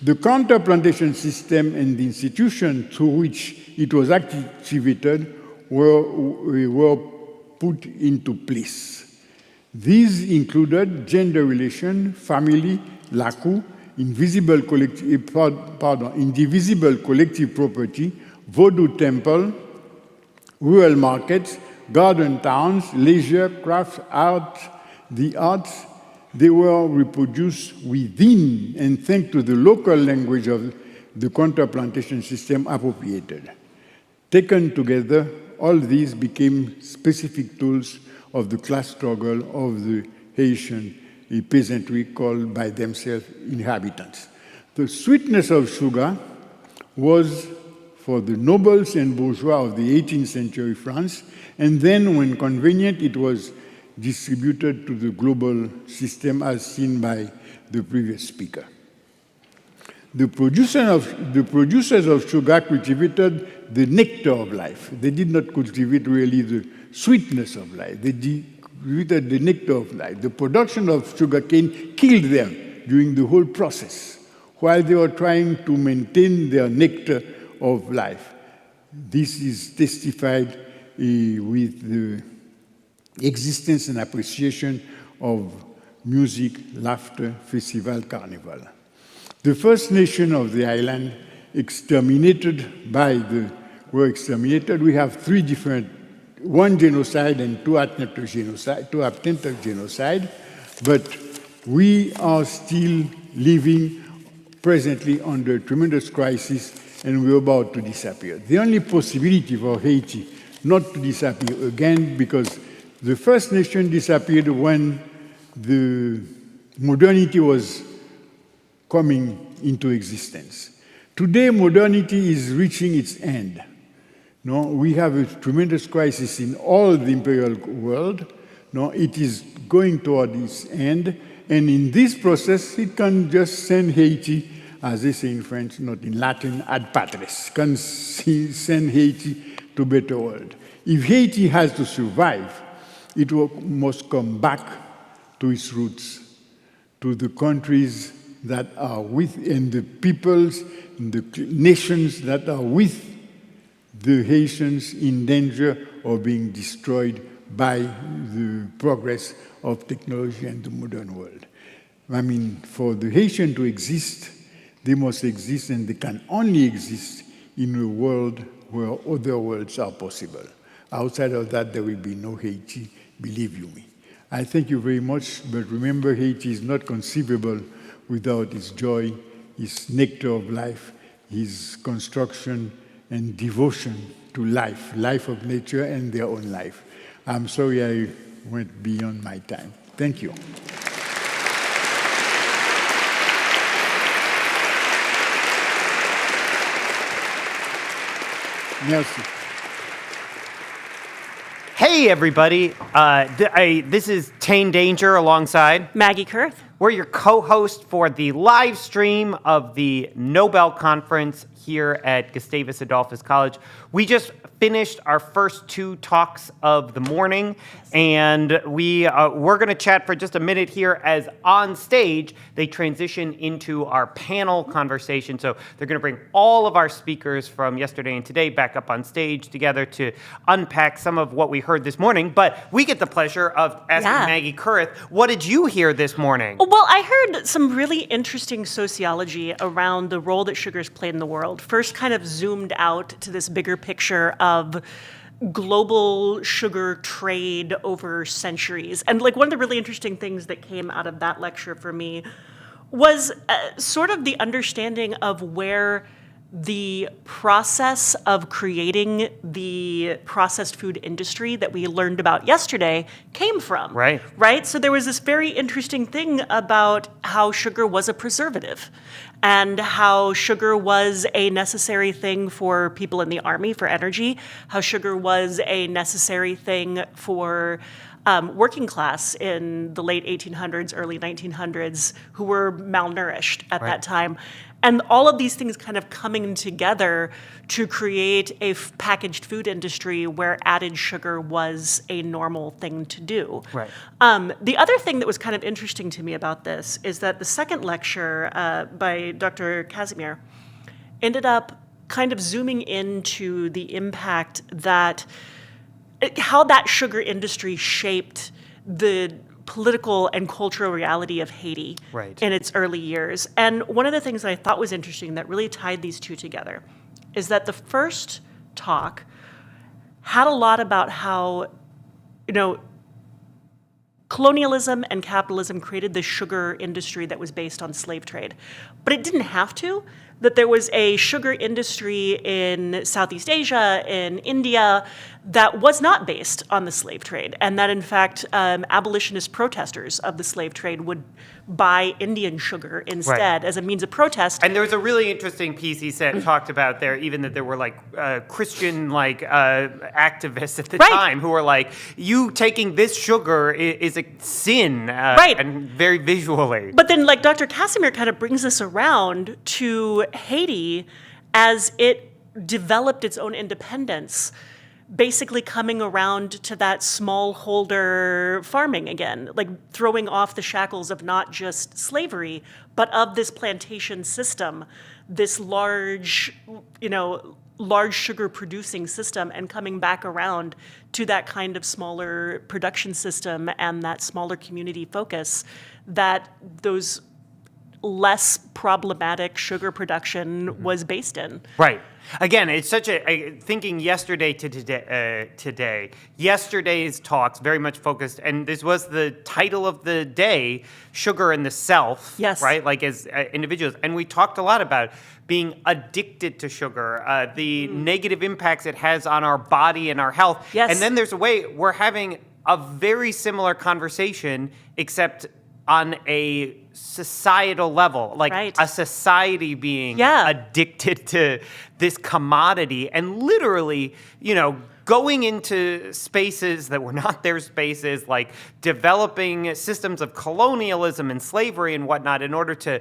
the counter-plantation system and the institution through which it was activated were put into place. These included gender relation, family, laku, indivisible collective property, voodoo temple, rural markets, garden towns, leisure, crafts, art, the arts. They were reproduced within and thanks to the local language of the counter-plantation system appropriated. Taken together, all these became specific tools of the class struggle of the Haitian peasantry called by themselves inhabitants. The sweetness of sugar was for the nobles and bourgeois of the 18th century France, and then when convenient, it was distributed to the global system as seen by the previous speaker. The producers of sugar cultivated the nectar of life. They did not cultivate really the sweetness of life. They cultivated the nectar of life. The production of sugarcane killed them during the whole process while they were trying to maintain their nectar of life. This is testified with the existence and appreciation of music, laughter, festival, carnival. The First Nation of the island were exterminated. We have three different, one genocide and two attempted genocide, but we are still living presently under a tremendous crisis, and we're about to disappear. The only possibility for Haiti not to disappear again, because the First Nation disappeared when the modernity was coming into existence. Today, modernity is reaching its end. No, we have a tremendous crisis in all the imperial world. No, it is going toward its end, and in this process, it can just send Haiti, as they say in French, not in Latin, ad patres, can send Haiti to a better world. If Haiti has to survive, it must come back to its roots, to the countries that are with, and the peoples, and the nations that are with the Haitians in danger of being destroyed by the progress of technology and the modern world. I mean, for the Haitian to exist, they must exist, and they can only exist in a world where other worlds are possible. Outside of that, there will be no Haiti, believe you me. I thank you very much, but remember, Haiti is not conceivable without its joy, its nectar of life, its construction and devotion to life, life of nature and their own life. I'm sorry I went beyond my time. Thank you. Merci. Hey, everybody. This is Tane Danger alongside Maggie Kurth. We're your co-host for the live stream of the Nobel Conference here at Gustavus Adolphus College. We just finished our first two talks of the morning, and we're going to chat for just a minute here as on stage they transition into our panel conversation. So they're going to bring all of our speakers from yesterday and today back up on stage together to unpack some of what we heard this morning. But we get the pleasure of asking Maggie Kurth, what did you hear this morning? Well, I heard some really interesting sociology around the role that sugar's played in the world. First, kind of zoomed out to this bigger picture of global sugar trade over centuries. And like one of the really interesting things that came out of that lecture for me was sort of the understanding of where the process of creating the processed food industry that we learned about yesterday came from. Right? So there was this very interesting thing about how sugar was a preservative and how sugar was a necessary thing for people in the army for energy, how sugar was a necessary thing for working class in the late 1800s, early 1900s, who were malnourished at that time. And all of these things kind of coming together to create a packaged food industry where added sugar was a normal thing to do. The other thing that was kind of interesting to me about this is that the second lecture by Dr. Casimir ended up kind of zooming into the impact that how that sugar industry shaped the political and cultural reality of Haiti in its early years. And one of the things that I thought was interesting that really tied these two together is that the first talk had a lot about how, colonialism and capitalism created this sugar industry that was based on slave trade. But it didn't have to. That there was a sugar industry in Southeast Asia, in India, that was not based on the slave trade, and that in fact abolitionist protesters of the slave trade would buy Indian sugar instead as a means of protest. And there was a really interesting piece he said talked about there, even that there were Christian activists at the time who were like, you taking this sugar is a sin, and very visually. But then Dr. Casimir kind of brings us around to Haiti as it developed its own independence, basically coming around to that smallholder farming again, throwing off the shackles of not just slavery, but of this plantation system, this large, large sugar producing system and coming back around to that kind of smaller production system and that smaller community focus that those less problematic sugar production was based in. Right. Again, it's such thinking yesterday to today. Yesterday's talks very much focused, and this was the title of the day, sugar and the self, yes. right? Like as individuals. And we talked a lot about being addicted to sugar, the negative impacts it has on our body and our health. Yes. And then there's a way we're having a very similar conversation, except on a societal level, like a society being addicted to this commodity and literally, going into spaces that were not their spaces, like developing systems of colonialism and slavery and whatnot in order to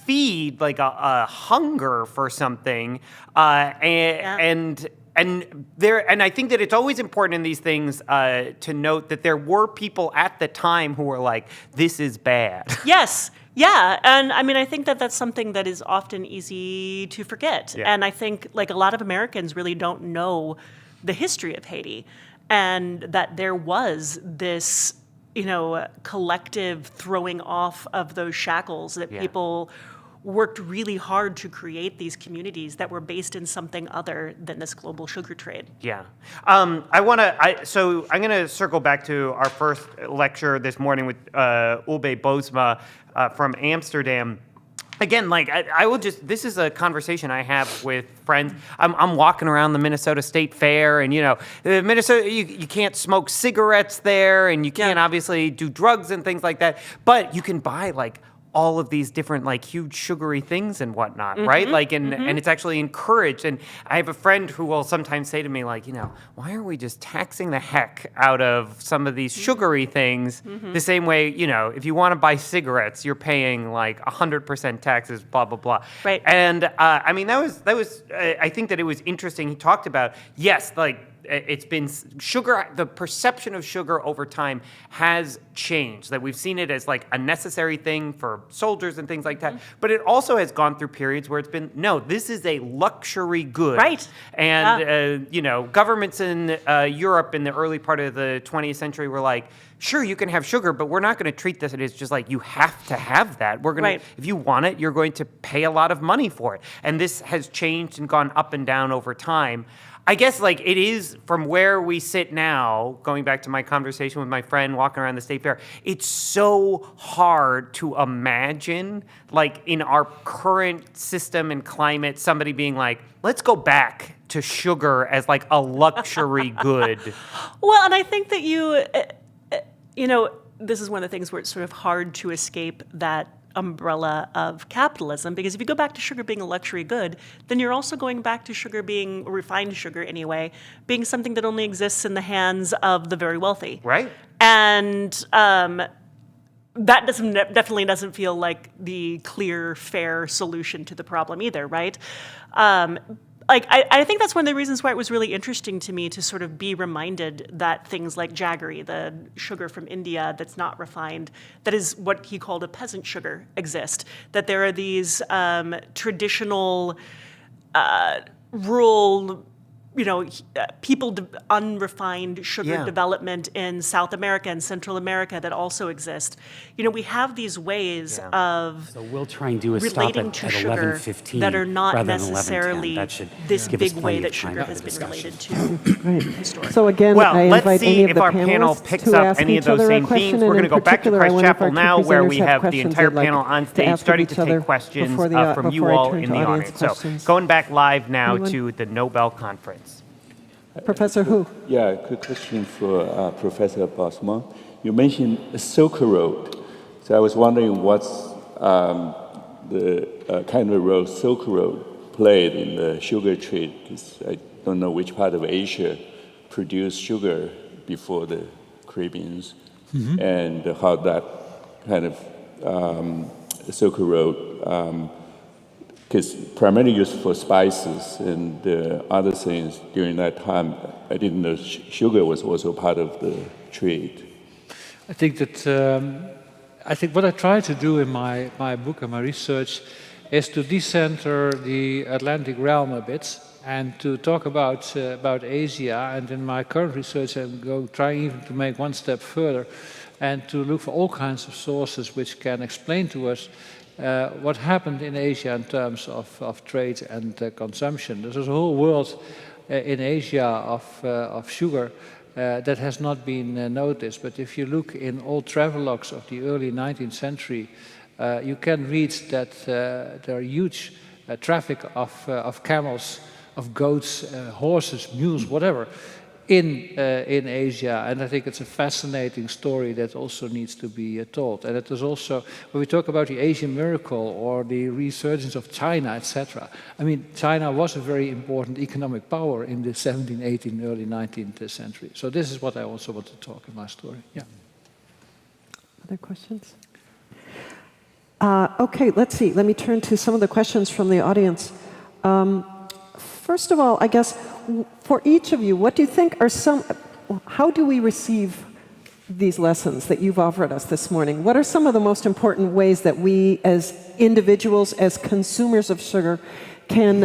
feed like a hunger for something. And I think that it's always important in these things to note that there were people at the time who were like, this is bad. Yes. Yeah. And I mean, I think that that's something that is often easy to forget. Yeah. And I think like a lot of Americans really don't know the history of Haiti and that there was this, collective throwing off of those shackles that people worked really hard to create these communities that were based in something other than this global sugar trade. Yeah. So I'm going to circle back to our first lecture this morning with Ulbe Bosema from Amsterdam. Again, like I will just, this is a conversation I have with friends. I'm walking around the Minnesota State Fair and, Minnesota, you can't smoke cigarettes there and you can't obviously do drugs and things like that, but you can buy like all of these different like huge sugary things and whatnot, right? Like, and it's actually encouraged. And I have a friend who will sometimes say to me like, why are we just taxing the heck out of some of these sugary things the same way, if you want to buy cigarettes, you're paying like 100% taxes, blah, blah, blah. Right. And I mean, that was I think that it was interesting. He talked about, yes, like, it's been sugar, the perception of sugar over time has changed, that we've seen it as like a necessary thing for soldiers and things like that. But it also has gone through periods where it's been, no, this is a luxury good. Right. And, governments in Europe in the early part of the 20th century were like, sure, you can have sugar, but we're not going to treat this as just like you have to have that. We're going to, if you want it, you're going to pay a lot of money for it. And this has changed and gone up and down over time. I guess like it is from where we sit now, going back to my conversation with my friend walking around the State Fair, it's so hard to imagine like in our current system and climate, somebody being like, let's go back to sugar as like a luxury good. Well, and I think that this is one of the things where it's sort of hard to escape that umbrella of capitalism, because if you go back to sugar being a luxury good, then you're also going back to sugar being, refined sugar anyway, being something that only exists in the hands of the very wealthy. Right. And that definitely doesn't feel like the clear, fair solution to the problem either, right? I think that's one of the reasons why it was really interesting to me to sort of be reminded that things like jaggery, the sugar from India that's not refined, that is what he called a peasant sugar, exist. That there are these traditional, rural, unrefined sugar development in South America and Central America that also exist. We have these ways of so we'll try and do a stop relating at to sugar 11:15 that are not rather than necessarily 11:10. That should this give us big plenty way of that time sugar for has been discussion. related to historically. So again, Well, I let's invite see any of if the our panel panelists picks to up ask any of each those other a same question, themes. We're and going to in go back to particular, I Christ wonder if Chapel our two now, where we presenters have the questions entire they'd like panel on to stage, ask of starting each to take other questions before from you before I all turn in to the audience audience. So questions. going back live now Anyone? to the Nobel Conference. Professor who? Yeah, quick question for Professor Bosema. You mentioned the Silk Road. So I was wondering what's the kind of role Silk Road played in the sugar trade, because I don't know which part of Asia produced sugar before the Caribbeans, and how that kind of Silk Road, because primarily used for spices and other things during that time. I didn't know sugar was also part of the trade. I think that what I try to do in my book and my research is to decenter the Atlantic realm a bit And to talk about Asia, and in my current research I'm trying even to make one step further and to look for all kinds of sources which can explain to us what happened in Asia in terms of trade and consumption. There's a whole world in Asia of sugar that has not been noticed. But if you look in old travelogues of the early 19th century, you can read that there are huge traffic of camels, of goats, horses, mules, whatever, in Asia. And I think it's a fascinating story that also needs to be told. And it is also, when we talk about the Asian miracle or the resurgence of China, etc., I mean, China was a very important economic power in the 17th, 18th, early 19th century. So this is what I also want to talk in my story. Yeah. Other questions? Okay, let's see. Let me turn to some of the questions from the audience. First of all, I guess, for each of you, what do you think are how do we receive these lessons that you've offered us this morning? What are some of the most important ways that we as individuals, as consumers of sugar, can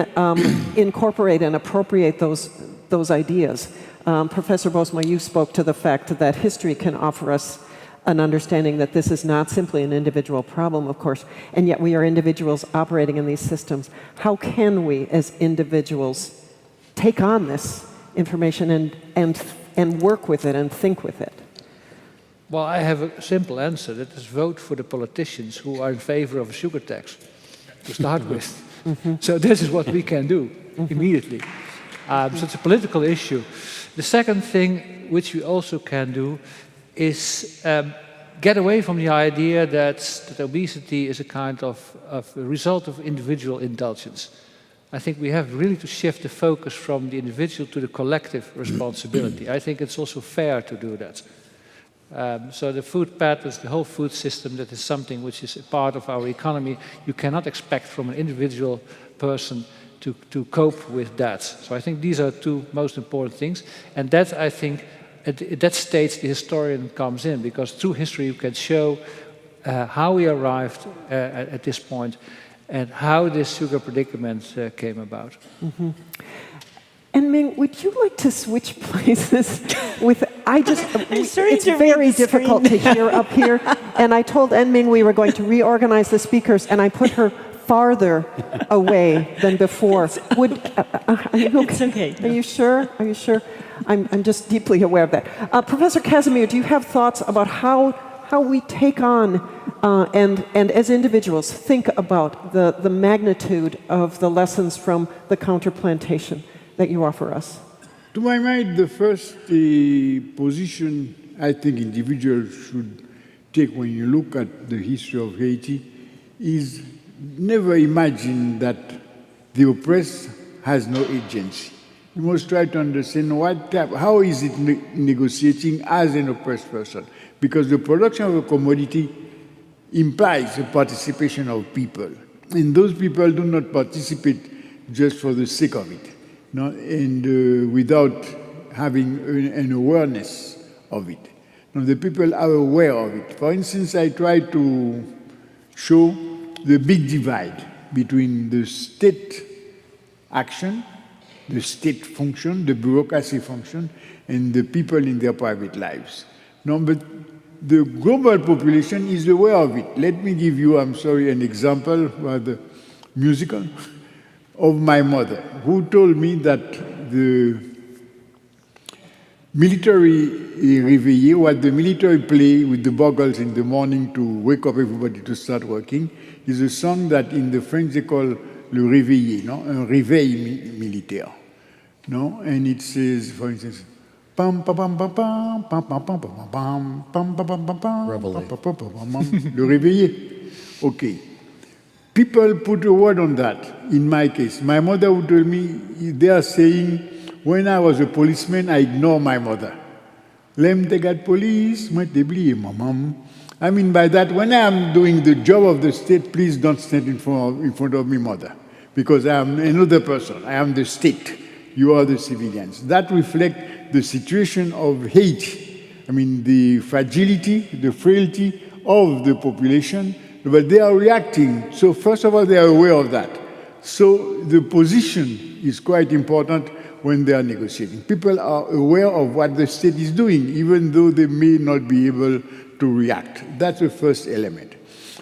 incorporate and appropriate those ideas? Professor Bosema, you spoke to the fact that history can offer us an understanding that this is not simply an individual problem, of course, and yet we are individuals operating in these systems. How can we, as individuals, take on this information and work with it and think with it? Well, I have a simple answer. That is vote for the politicians who are in favor of a sugar tax, to start with. So this is what we can do immediately. So it's a political issue. The second thing which we also can do is get away from the idea that obesity is a kind of a result of individual indulgence. I think we have really to shift the focus from the individual to the collective responsibility. I think it's also fair to do that. So the food patterns, the whole food system, that is something which is a part of our economy. You cannot expect from an individual person to cope with that. So I think these are two most important things. And that, I think, at that stage the historian comes in, because through history you can show how we arrived at this point and how this sugar predicament came about. And Ming, would you like to switch places with, it's very difficult to hear up here, and I told En-Ming we were going to reorganize the speakers, and I put her farther away than before. Are you okay? It's okay. Are you sure? Are you sure? I'm just deeply aware of that. Professor Casimir, do you have thoughts about how we take on and as individuals think about the magnitude of the lessons from the counterplantation that you offer us? To my mind, the first position I think individuals should take when you look at the history of Haiti is never imagine that the oppressed has no agency. You must try to understand how is it negotiating as an oppressed person? Because the production of a commodity implies the participation of people. And those people do not participate just for the sake of it, and without having an awareness of it. Now, the people are aware of it. For instance, I try to show the big divide between the state action, the state function, the bureaucracy function, and the people in their private lives. No, but the global population is aware of it. Let me give you, I'm sorry, an example, rather musical, of my mother, who told me that the military réveillé, what the military play with the bugles in the morning to wake up everybody to start working, is a song that in the French they call le réveillé, un réveil militaire. And it says, for instance, pam pam pam pam pam pam pam pam pam pam pam pam pam, le réveillé. Okay. People put a word on that. In my case, my mother would tell me, they are saying, when I was a policeman, I ignore my mother. Lem te gat police, moi te bliye mamam. I mean by that, when I am doing the job of the state, please don't stand in front of me, mother, because I am another person. I am the state. You are the civilians. That reflects the situation of Haiti. I mean, the fragility, the frailty of the population, but they are reacting. So first of all, they are aware of that. So the position is quite important when they are negotiating. People are aware of what the state is doing, even though they may not be able to react. That's the first element.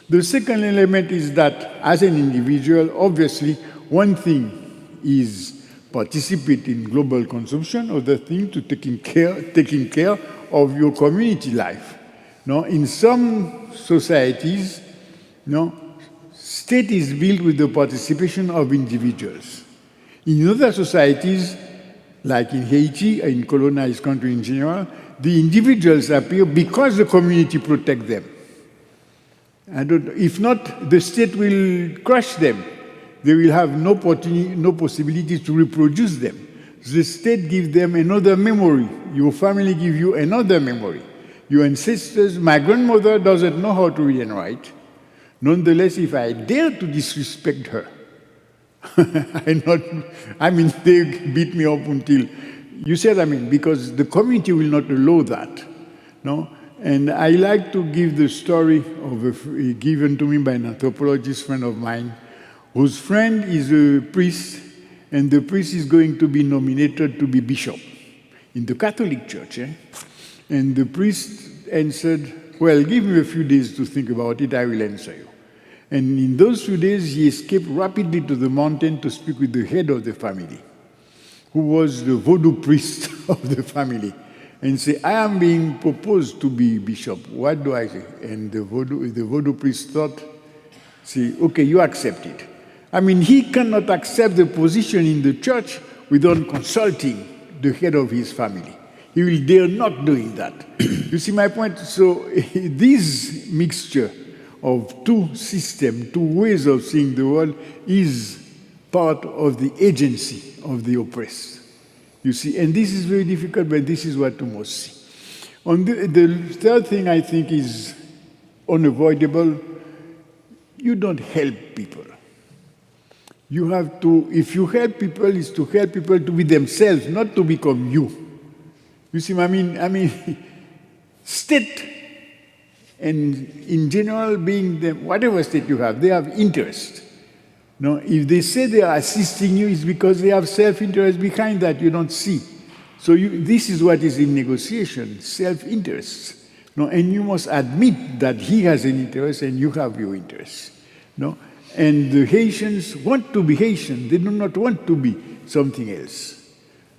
The second element is that as an individual, obviously, one thing is participate in global consumption, other thing to taking care of your community life. Now, in some societies, state is built with the participation of individuals. In other societies, like in Haiti, in colonized countries in general, the individuals appear because the community protects them. If not, the state will crush them. They will have no possibility to reproduce them. The state gives them another memory. Your family gives you another memory. Your ancestors, my grandmother doesn't know how to read and write. Nonetheless, if I dare to disrespect her, they beat me up until, you said, because the community will not allow that. No? And I like to give the story of given to me by an anthropologist friend of mine, whose friend is a priest, and the priest is going to be nominated to be bishop in the Catholic Church. And the priest answered, well, give me a few days to think about it, I will answer you. And in those few days, he escaped rapidly to the mountain to speak with the head of the family, who was the voodoo priest of the family, and say, I am being proposed to be bishop. What do I say? And the voodoo priest thought, say, okay, you accept it. He cannot accept the position in the church without consulting the head of his family. He will dare not doing that. You see my point? So this mixture of two systems, two ways of seeing the world is part of the agency of the oppressed. You see, and this is very difficult, but this is what you must see. On the third thing I think is unavoidable, you don't help people. You have to, if you help people, it's to help people to be themselves, not to become you. You see, state, and in general, being them, whatever state you have, they have interest. No, if they say they are assisting you, it's because they have self-interest behind that you don't see. So this is what is in negotiation, self-interest. No, and you must admit that he has an interest and you have your interest. No, and the Haitians want to be Haitian. They do not want to be something else.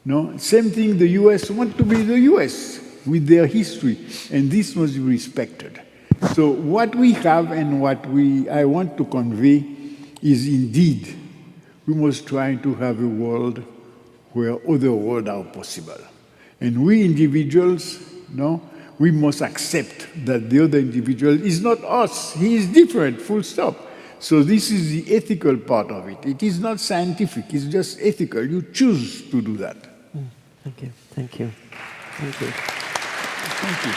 No, same thing. The U.S. want to be the U.S. with their history, and this must be respected. So what we have and what I want to convey is indeed we must try to have a world where other worlds are possible. And we individuals, we must accept that the other individual is not us. He is different, full stop. So this is the ethical part of it. It is not scientific, it's just ethical. You choose to do that. Thank you. Thank you. Thank you. Thank you.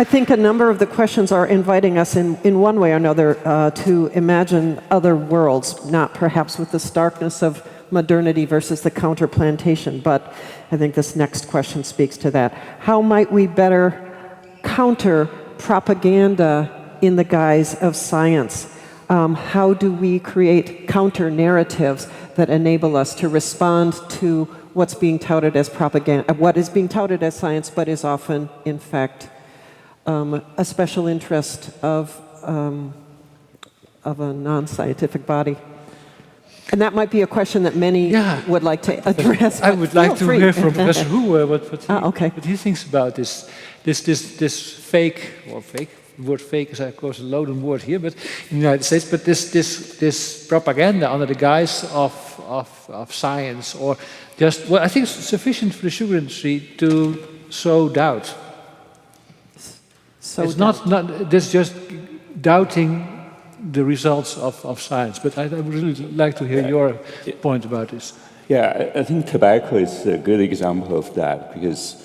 I think a number of the questions are inviting us in one way or another to imagine other worlds, not perhaps with the starkness of modernity versus the counter-plantation, but I think this next question speaks to that. How might we better counter propaganda in the guise of science? How do we create counter-narratives that enable us to respond to what's being touted as propaganda, what is being touted as science, but is often, in fact, a special interest of a non-scientific body? And that might be a question that many would like to address. I would like to hear from Professor Hu what he thinks about this fake, or fake, the word fake is of course a loaded word here, but in the United States, but this propaganda under the guise of science, or just, well, I think it's sufficient for the sugar industry to sow doubt. It's not this just doubting the results of science, but I would really like to hear your point about this. Yeah, I think tobacco is a good example of that, because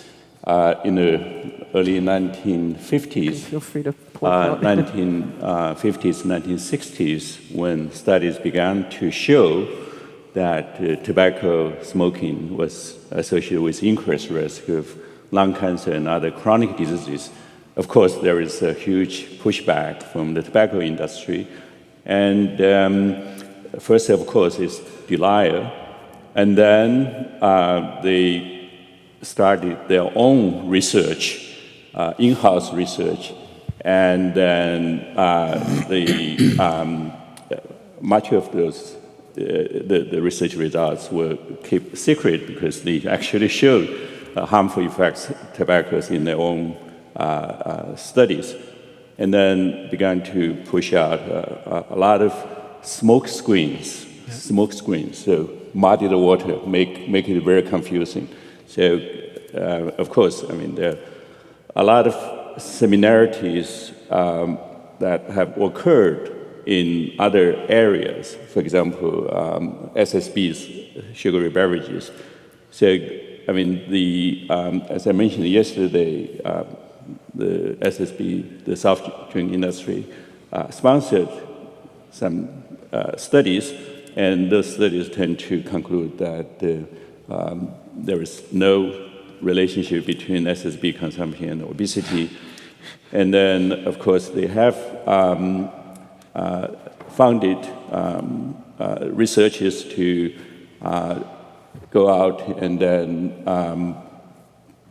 in the early 1950s, feel free to pour out. 1950s, 1960s, when studies began to show that tobacco smoking was associated with increased risk of lung cancer and other chronic diseases, Of course, there is a huge pushback from the tobacco industry. And first, of course, is denial. And then they started their own research, in-house research. And then much of those, the research results were kept secret because they actually showed harmful effects of tobacco in their own studies, and then began to push out a lot of smoke screens, so muddy the water, make it very confusing. So, of course, I mean, there are a lot of similarities that have occurred in other areas. For example, SSBs, sugary beverages. So, I mean, as I mentioned yesterday, the SSB, the soft drink industry, sponsored some studies, and those studies tend to conclude that there is no relationship between SSB consumption and obesity. And then, of course, they have funded researchers to go out and then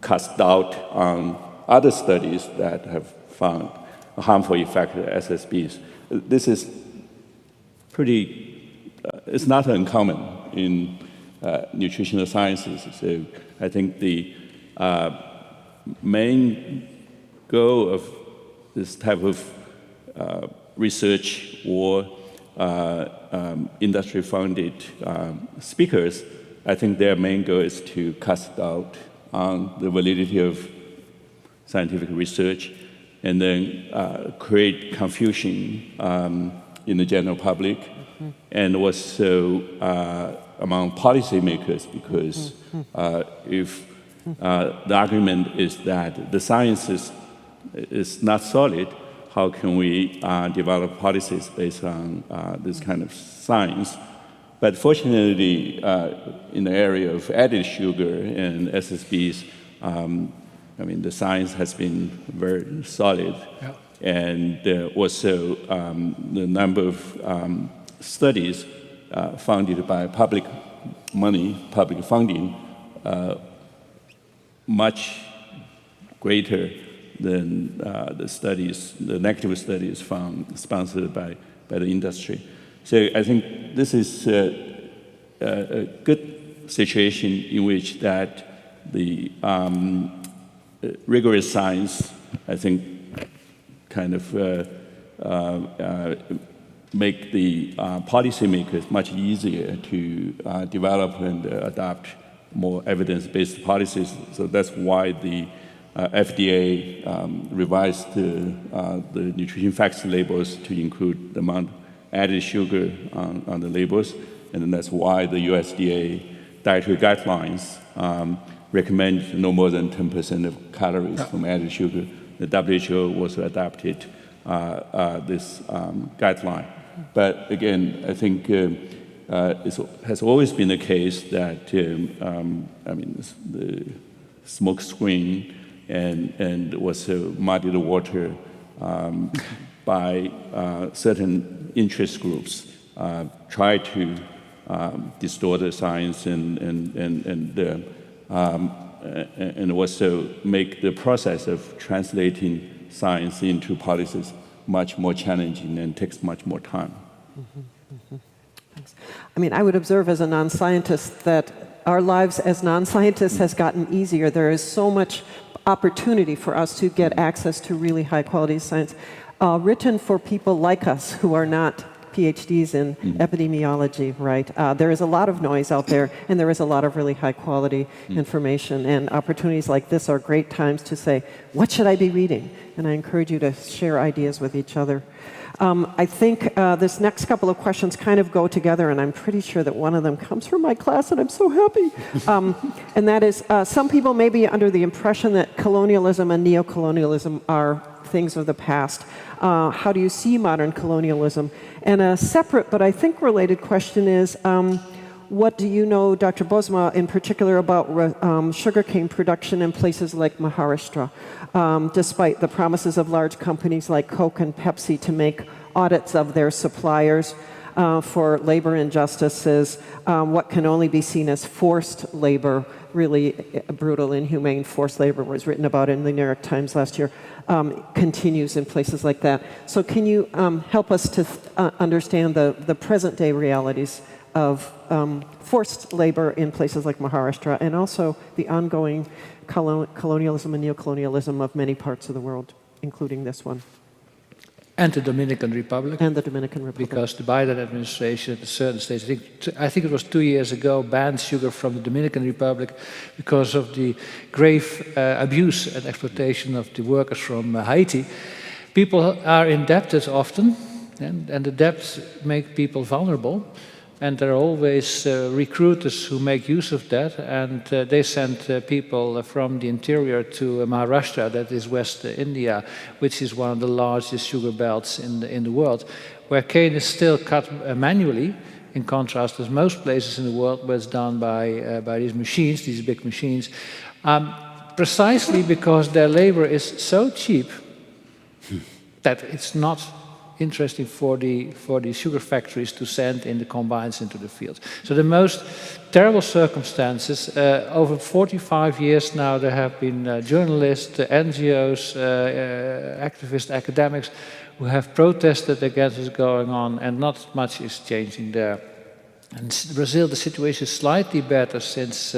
cast doubt on other studies that have found a harmful effect of SSBs. This is it's not uncommon in nutritional sciences. So I think the main goal of this type of research or industry-funded speakers, I think their main goal is to cast doubt on the validity of scientific research and then create confusion in the general public and also among policymakers, because if the argument is that the science is not solid, how can we develop policies based on this kind of science? But fortunately, in the area of added sugar and SSBs, I mean, the science has been very solid. Yeah. And also the number of studies funded by public money, public funding, much greater than the negative studies sponsored by the industry. So I think this is a good situation in which that the rigorous science, I think, kind of make the policymakers much easier to develop and adopt more evidence-based policies. So that's why the FDA revised the nutrition facts labels to include the amount of added sugar on the labels, and then that's why the USDA dietary guidelines recommend no more than 10% of calories from added sugar. The WHO also adopted this guideline. But again, I think it has always been the case that, I mean, the smoke screen and also muddy the water by certain interest groups try to distort the science and also make the process of translating science into policies much more challenging and takes much more time. Thanks. I mean, I would observe as a non-scientist that our lives as non-scientists has gotten easier. There is so much opportunity for us to get access to really high-quality science, written for people like us who are not PhDs in epidemiology, right? There is a lot of noise out there, and there is a lot of really high-quality information, and opportunities like this are great times to say, what should I be reading? And I encourage you to share ideas with each other. I think this next couple of questions kind of go together, and I'm pretty sure that one of them comes from my class, and I'm so happy. And that is, some people may be under the impression that colonialism and neocolonialism are things of the past. How do you see modern colonialism? And a separate, but I think related question is, what do you know, Dr. Bosema, in particular about sugarcane production in places like Maharashtra, despite the promises of large companies like Coke and Pepsi to make audits of their suppliers for labor injustices, what can only be seen as forced labor, really brutal, inhumane forced labor was written about in the New York Times last year, continues in places like that. So can you help us to understand the present-day realities of forced labor in places like Maharashtra, and also the ongoing colonialism and neocolonialism of many parts of the world, including this one? And the Dominican Republic. And the Dominican Republic. Because the Biden administration at a certain stage, I think it was 2 years ago, banned sugar from the Dominican Republic because of the grave abuse and exploitation of the workers from Haiti. People are indebted often, and the debts make people vulnerable. And there are always recruiters who make use of that, and they send people from the interior to Maharashtra, that is West India, which is one of the largest sugar belts in the world, where cane is still cut manually, in contrast to most places in the world where it's done by these machines, these big machines, precisely because their labor is so cheap that it's not interesting for the sugar factories to send in the combines into the fields. So the most terrible circumstances, over 45 years now there have been journalists, NGOs, activists, academics who have protested against what's going on, and not much is changing there. In Brazil, the situation is slightly better since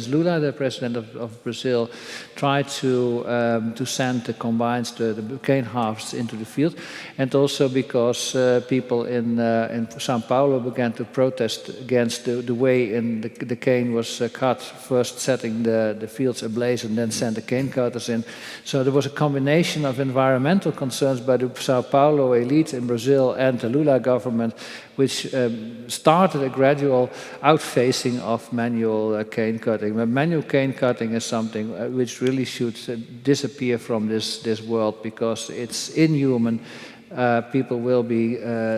Lula, the president of Brazil, tried to send the combines, the cane harvests into the field, and also because people in São Paulo began to protest against the way the cane was cut, first setting the fields ablaze and then send the cane cutters in. So there was a combination of environmental concerns by the São Paulo elite in Brazil and the Lula government, which started a gradual outphasing of manual cane cutting. But manual cane cutting is something which really should disappear from this world, because it's inhuman. People will be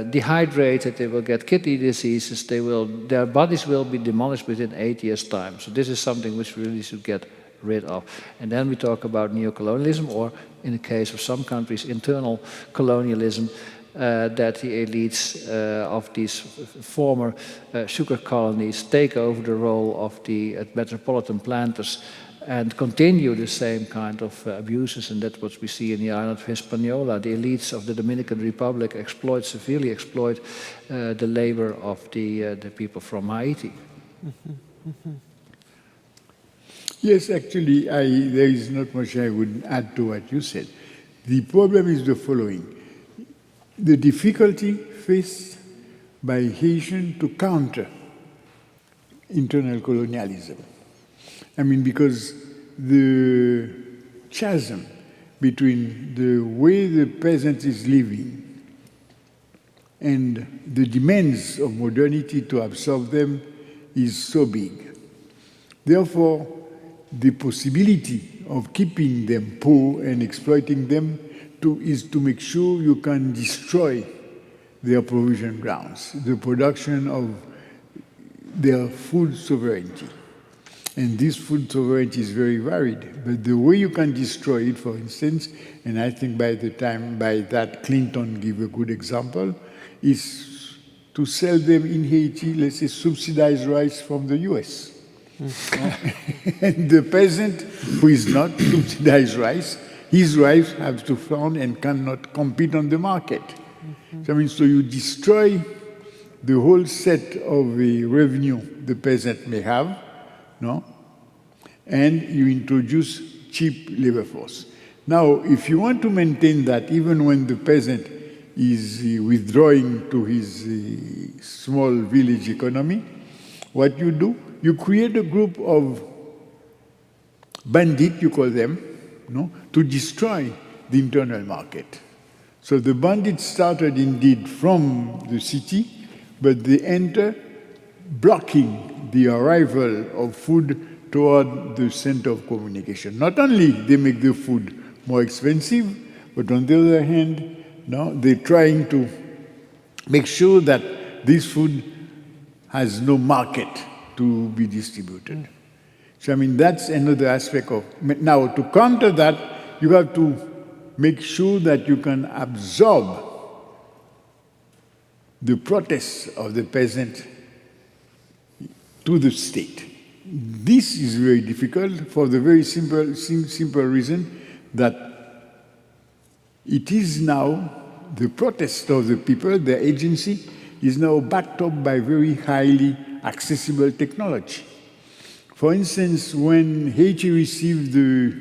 dehydrated, they will get kidney diseases, their bodies will be demolished within 8 years' time. So this is something which we really should get rid of. And then we talk about neocolonialism, or in the case of some countries, internal colonialism, that the elites of these former sugar colonies take over the role of the metropolitan planters and continue the same kind of abuses, and that's what we see in the island of Hispaniola. The elites of the Dominican Republic severely exploit the labor of the people from Haiti. Yes, actually, there is not much I would add to what you said. The problem is the following. The difficulty faced by Haitians to counter internal colonialism. I mean, because the chasm between the way the peasant is living and the demands of modernity to absorb them is so big. Therefore, the possibility of keeping them poor and exploiting them is to make sure you can destroy their provision grounds, the production of their food sovereignty. And this food sovereignty is very varied, but the way you can destroy it, for instance, and I think by that Clinton gave a good example, is to sell them in Haiti, let's say, subsidized rice from the US. And the peasant who is not subsidized rice, his rice has to fund and cannot compete on the market. So, I mean, so you destroy the whole set of the revenue the peasant may have, no? And you introduce cheap labor force. Now, if you want to maintain that, even when the peasant is withdrawing to his small village economy, what you do, you create a group of bandits, you call them, no, to destroy the internal market. So the bandits started indeed from the city, but they enter blocking the arrival of food toward the center of communication. Not only they make the food more expensive, but on the other hand, no, they're trying to make sure that this food has no market to be distributed. So, I mean, that's another aspect of... Now, to counter that, you have to make sure that you can absorb the protests of the peasant to the state. This is very difficult for the very simple reason that it is now the protest of the people, their agency, is now backed up by very highly accessible technology. For instance, when Haiti received the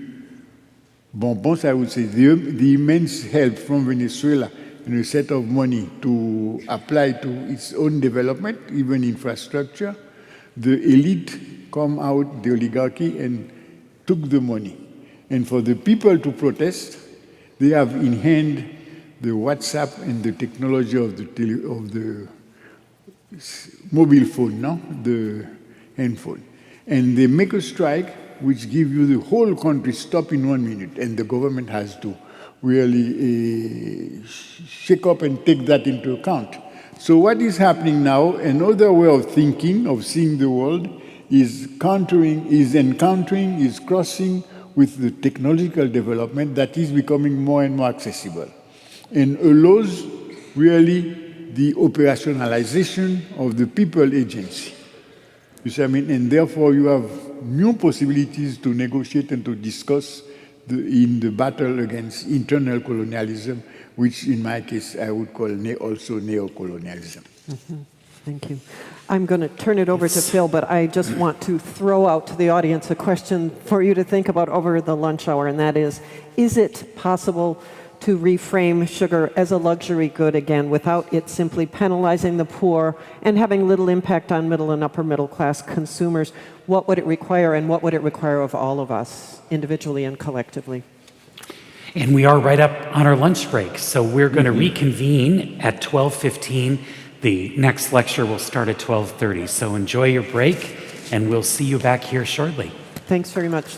bonbons, I would say, the immense help from Venezuela in a set of money to apply to its own development, even infrastructure, the elite come out, the oligarchy, and took the money. And for the people to protest, they have in hand the WhatsApp and the technology of the mobile phone, no? The handphone. And they make a strike which gives you the whole country stop in 1 minute, and the government has to really shake up and take that into account. So what is happening now, another way of thinking, of seeing the world, is encountering, is crossing with the technological development that is becoming more and more accessible, and allows really the operationalization of the people agency. You see what I mean? And therefore you have new possibilities to negotiate and to discuss in the battle against internal colonialism, which in my case I would call also neocolonialism. Mm-hmm. Thank you. I'm going to turn it over to Phil, but I just want to throw out to the audience a question for you to think about over the lunch hour, and that is it possible to reframe sugar as a luxury good again without it simply penalizing the poor and having little impact on middle and upper middle class consumers? What would it require, and what would it require of all of us, individually and collectively? And we are right up on our lunch break, so we're going to reconvene at 12:15. The next lecture will start at 12:30. So enjoy your break, and we'll see you back here shortly. Thanks very much.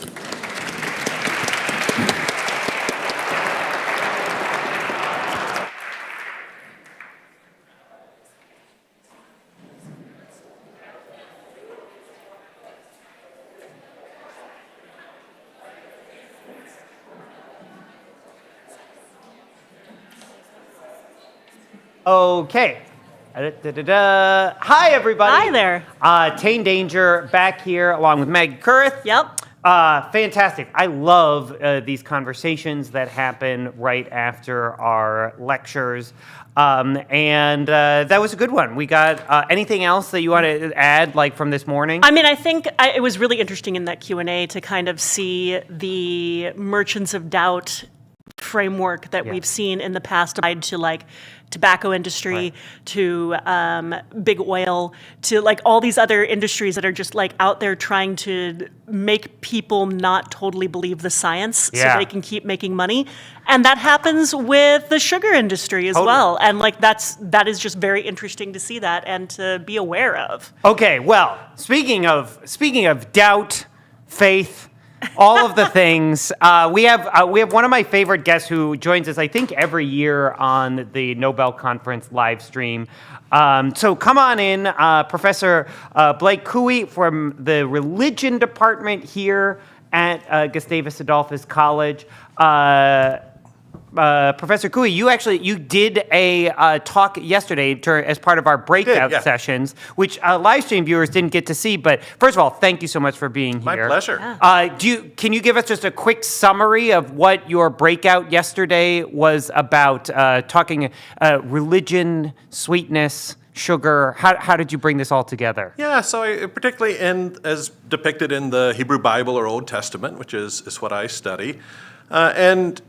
Okay. Hi, everybody. Hi there. Tane Danger back here along with Meg Kurth. Yep. Fantastic. I love these conversations that happen right after our lectures. And that was a good one. We got anything else that you want to add, like from this morning? I mean, I think it was really interesting in that Q&A to kind of see the merchants of doubt framework that we've seen in the past applied to like tobacco industry, to big oil, to like all these other industries that are just like out there trying to make people not totally believe the science so they can keep making money. And that happens with the sugar industry as well. And like that is just very interesting to see that and to be aware of. Okay, well, speaking of doubt, faith, all of the things. We have one of my favorite guests who joins us, I think, every year on the Nobel Conference live stream. So come on in, Professor Blake Cooey from the Religion Department here at Gustavus Adolphus College. Professor Cooey, you did a talk yesterday as part of our breakout sessions, which live stream viewers didn't get to see. But first of all, thank you so much for being here. My pleasure. Can you give us just a quick summary of what your breakout yesterday was about? Talking religion, sweetness, sugar. How did you bring this all together? Yeah, so particularly as depicted in the Hebrew Bible or Old Testament, which is what I study, and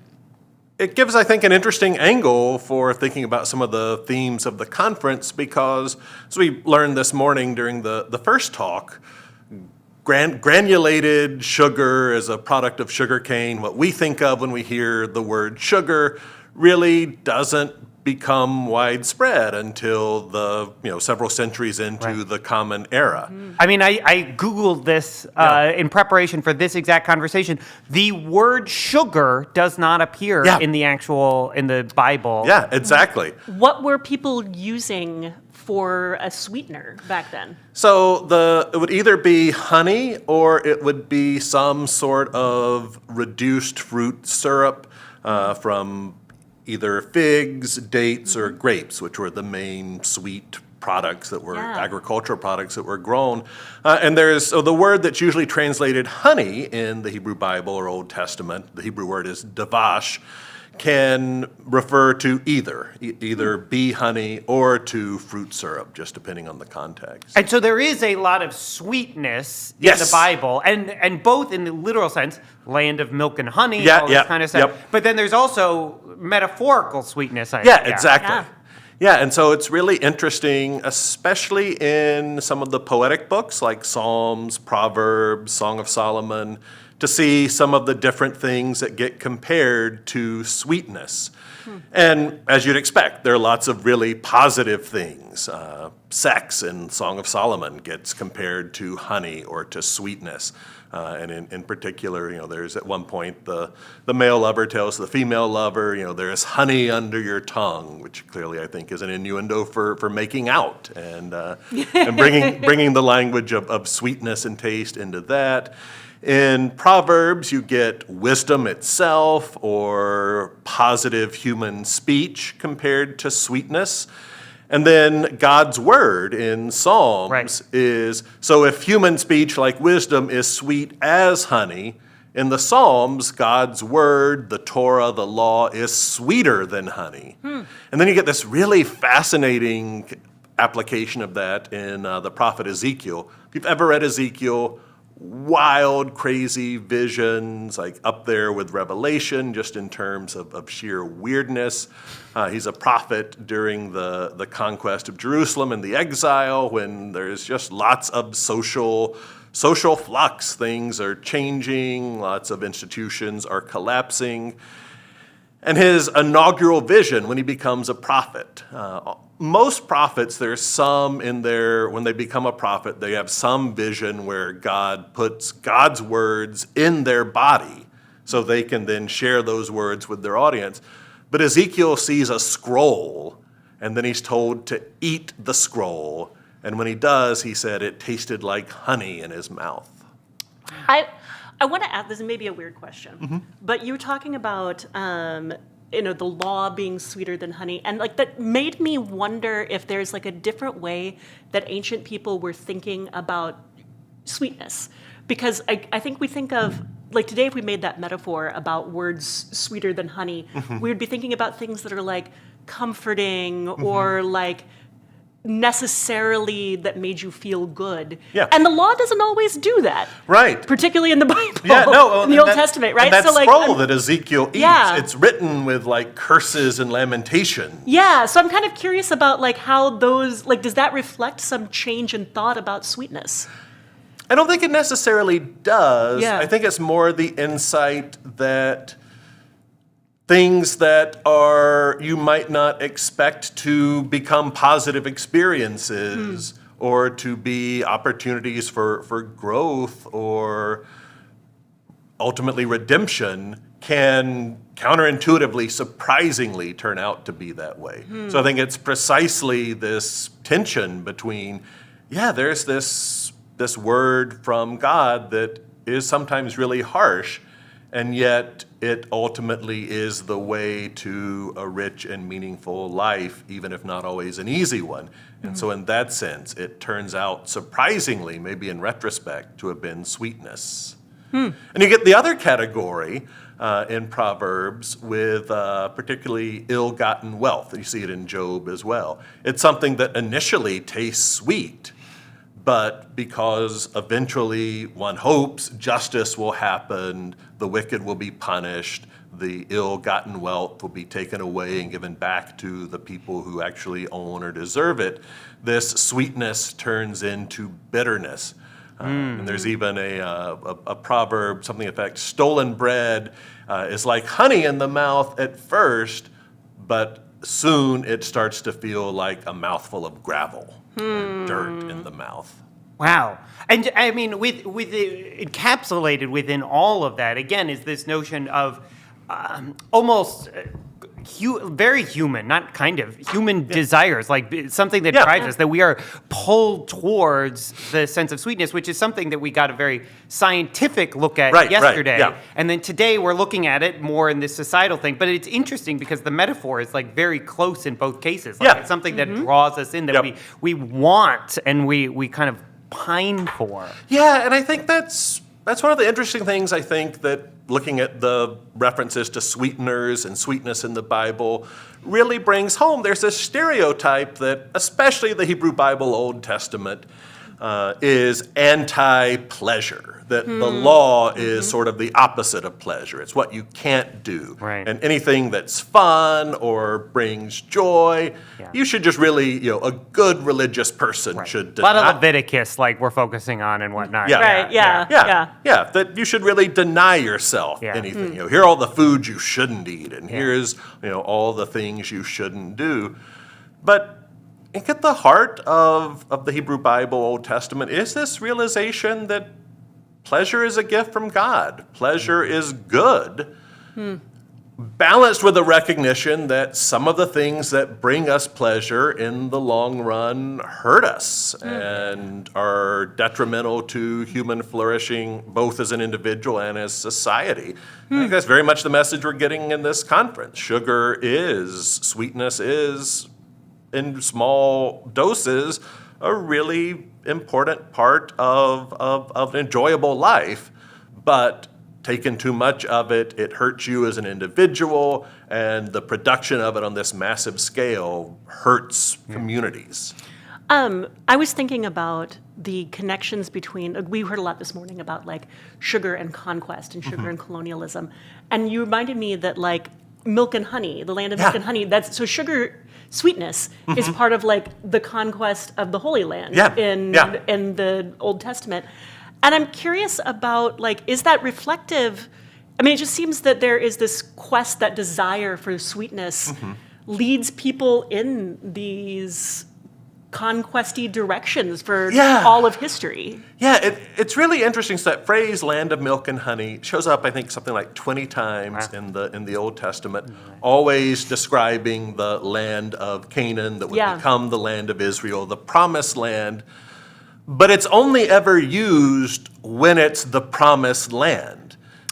it gives, I think, an interesting angle for thinking about some of the themes of the conference because, as we learned this morning during the first talk, granulated sugar is a product of sugar cane. What we think of when we hear the word sugar really doesn't become widespread until the several centuries into the Common Era. I mean, I Googled this in preparation for this exact conversation. The word sugar does not appear in the Bible. Yeah, exactly. What were people using for a sweetener back then? So it would either be honey or it would be some sort of reduced fruit syrup from either figs, dates, or grapes, which were the main sweet products that were agricultural products that were grown. And the word that's usually translated honey in the Hebrew Bible or Old Testament, the Hebrew word is davash, can refer to either bee honey or to fruit syrup, just depending on the context. And so there is a lot of sweetness in the Bible, and both in the literal sense, land of milk and honey, all this kind of stuff. But then there's also metaphorical sweetness. Exactly. Yeah, and so it's really interesting, especially in some of the poetic books like Psalms, Proverbs, Song of Solomon, to see some of the different things that get compared to sweetness. And as you'd expect, there are lots of really positive things. Sex in Song of Solomon gets compared to honey or to sweetness. And in particular, there's at one point the male lover tells the female lover, there is honey under your tongue, which clearly I think is an innuendo for making out and bringing the language of sweetness and taste into that. In Proverbs, you get wisdom itself or positive human speech compared to sweetness. And then God's word in Psalms is, so if human speech like wisdom is sweet as honey, in the Psalms, God's word, the Torah, the law, is sweeter than honey. And then you get this really fascinating application of that in the prophet Ezekiel. If you've ever read Ezekiel, wild, crazy visions, like up there with Revelation, just in terms of sheer weirdness. He's a prophet during the conquest of Jerusalem and the exile, when there's just lots of social flux. Things are changing, lots of institutions are collapsing. And his inaugural vision when he becomes a prophet, most prophets, there's some in there, when they become a prophet, they have some vision where God puts God's words in their body so they can then share those words with their audience. But Ezekiel sees a scroll, and then he's told to eat the scroll. And when he does, he said it tasted like honey in his mouth. I want to add, this may be a weird question, but you were talking about the law being sweeter than honey, and that made me wonder if there's a different way that ancient people were thinking about sweetness, because I think we think of today, if we made that metaphor about words sweeter than honey, we would be thinking about things that are comforting or necessarily that made you feel good. Yeah. And the law doesn't always do that. Right. Particularly in the Bible. Yeah, no. In the Old Testament, right? And that scroll that Ezekiel eats, it's written with curses and lamentation. Yeah, so I'm kind of curious about how those, does that reflect some change in thought about sweetness? I don't think it necessarily does. Yeah. I think it's more the insight that things that you might not expect to become positive experiences or to be opportunities for growth or ultimately redemption can counterintuitively, surprisingly turn out to be that way. So I think it's precisely this tension between, there's this word from God that is sometimes really harsh, and yet it ultimately is the way to a rich and meaningful life, even if not always an easy one. And so in that sense, it turns out surprisingly, maybe in retrospect, to have been sweetness. And you get the other category in Proverbs with particularly ill-gotten wealth. You see it in Job as well. It's something that initially tastes sweet, but because eventually one hopes justice will happen, the wicked will be punished, the ill-gotten wealth will be taken away and given back to the people who actually own or deserve it, this sweetness turns into bitterness. And there's even a proverb, something to the effect, stolen bread is like honey in the mouth at first, but soon it starts to feel like a mouthful of gravel and dirt in the mouth. Wow. And I mean, with encapsulated within all of that, again, is this notion of almost very human, not kind of, human desires, like something that drives us, that we are pulled towards the sense of sweetness, which is something that we got a very scientific look at yesterday. And then today we're looking at it more in this societal thing. But it's interesting because the metaphor is like very close in both cases. Like it's something that draws us in, that we want and we kind of pine for. Yeah, and I think that's one of the interesting things, I think, that looking at the references to sweeteners and sweetness in the Bible really brings home. There's this stereotype that, especially the Hebrew Bible, Old Testament, is anti-pleasure, that the law is sort of the opposite of pleasure. It's what you can't do. And anything that's fun or brings joy, you should just really, a good religious person should deny. A lot of Leviticus, like we're focusing on and whatnot. Yeah, that you should really deny yourself anything. Here are all the foods you shouldn't eat, and here's, all the things you shouldn't do. But I think at the heart of the Hebrew Bible, Old Testament, is this realization that pleasure is a gift from God. Pleasure is good, balanced with a recognition that some of the things that bring us pleasure in the long run hurt us and are detrimental to human flourishing, both as an individual and as society. I think that's very much the message we're getting in this conference. Sweetness is, in small doses, a really important part of an enjoyable life, but taken too much of it, it hurts you as an individual, and the production of it on this massive scale hurts communities. I was thinking about the connections between, we heard a lot this morning about like sugar and conquest and sugar and colonialism, and you reminded me that like milk and honey, the land of milk and honey, so sweetness is part of like the conquest of the Holy Land in the Old Testament. And I'm curious about like, is that reflective? I mean, it just seems that there is this quest, that desire for sweetness leads people in these conquesty directions for all of history. Yeah, it's really interesting. So that phrase "land of milk and honey" shows up, I think, something like 20 times in the Old Testament, always describing the land of Canaan that would become the land of Israel, the promised land. But it's only ever used when it's the promised land.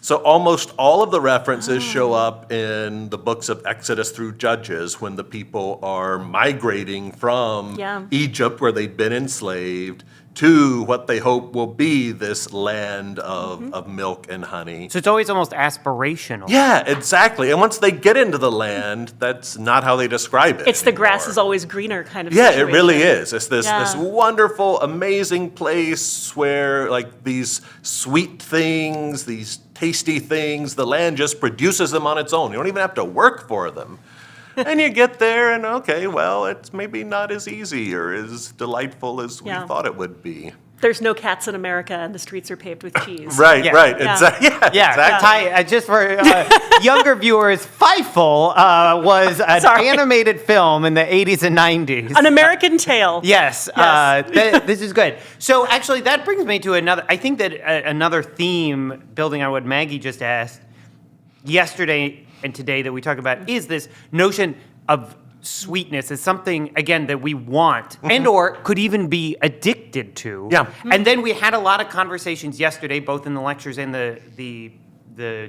So almost all of the references show up in the books of Exodus through Judges when the people are migrating from Egypt, where they'd been enslaved, to what they hope will be this land of milk and honey. So it's always almost aspirational. Yeah, exactly. And once they get into the land, that's not how they describe it. It's the grass is always greener kind of situation. Yeah, it really is. It's this wonderful, amazing place where like these sweet things, these tasty things, the land just produces them on its own. You don't even have to work for them. And you get there and, okay, well, it's maybe not as easy or as delightful as we thought it would be. There's no cats in America and the streets are paved with cheese. Right. Exactly. Just for younger viewers, Fievel was an animated film in the 80s and 90s. An American Tale. Yes. This is good. So actually, that brings me to another, I think that another theme, building on what Maggie just asked, yesterday and today that we talk about, is this notion of sweetness is something, again, that we want and or could even be addicted to. And then we had a lot of conversations yesterday, both in the lectures and the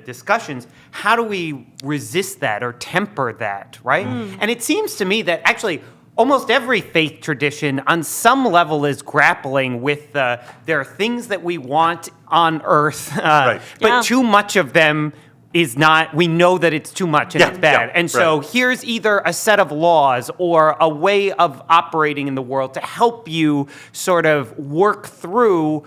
discussions. How do we resist that or temper that, right? And it seems to me that actually almost every faith tradition on some level is grappling with there are things that we want on earth, but too much of them is not, we know that it's too much and it's bad. And so here's either a set of laws or a way of operating in the world to help you sort of work through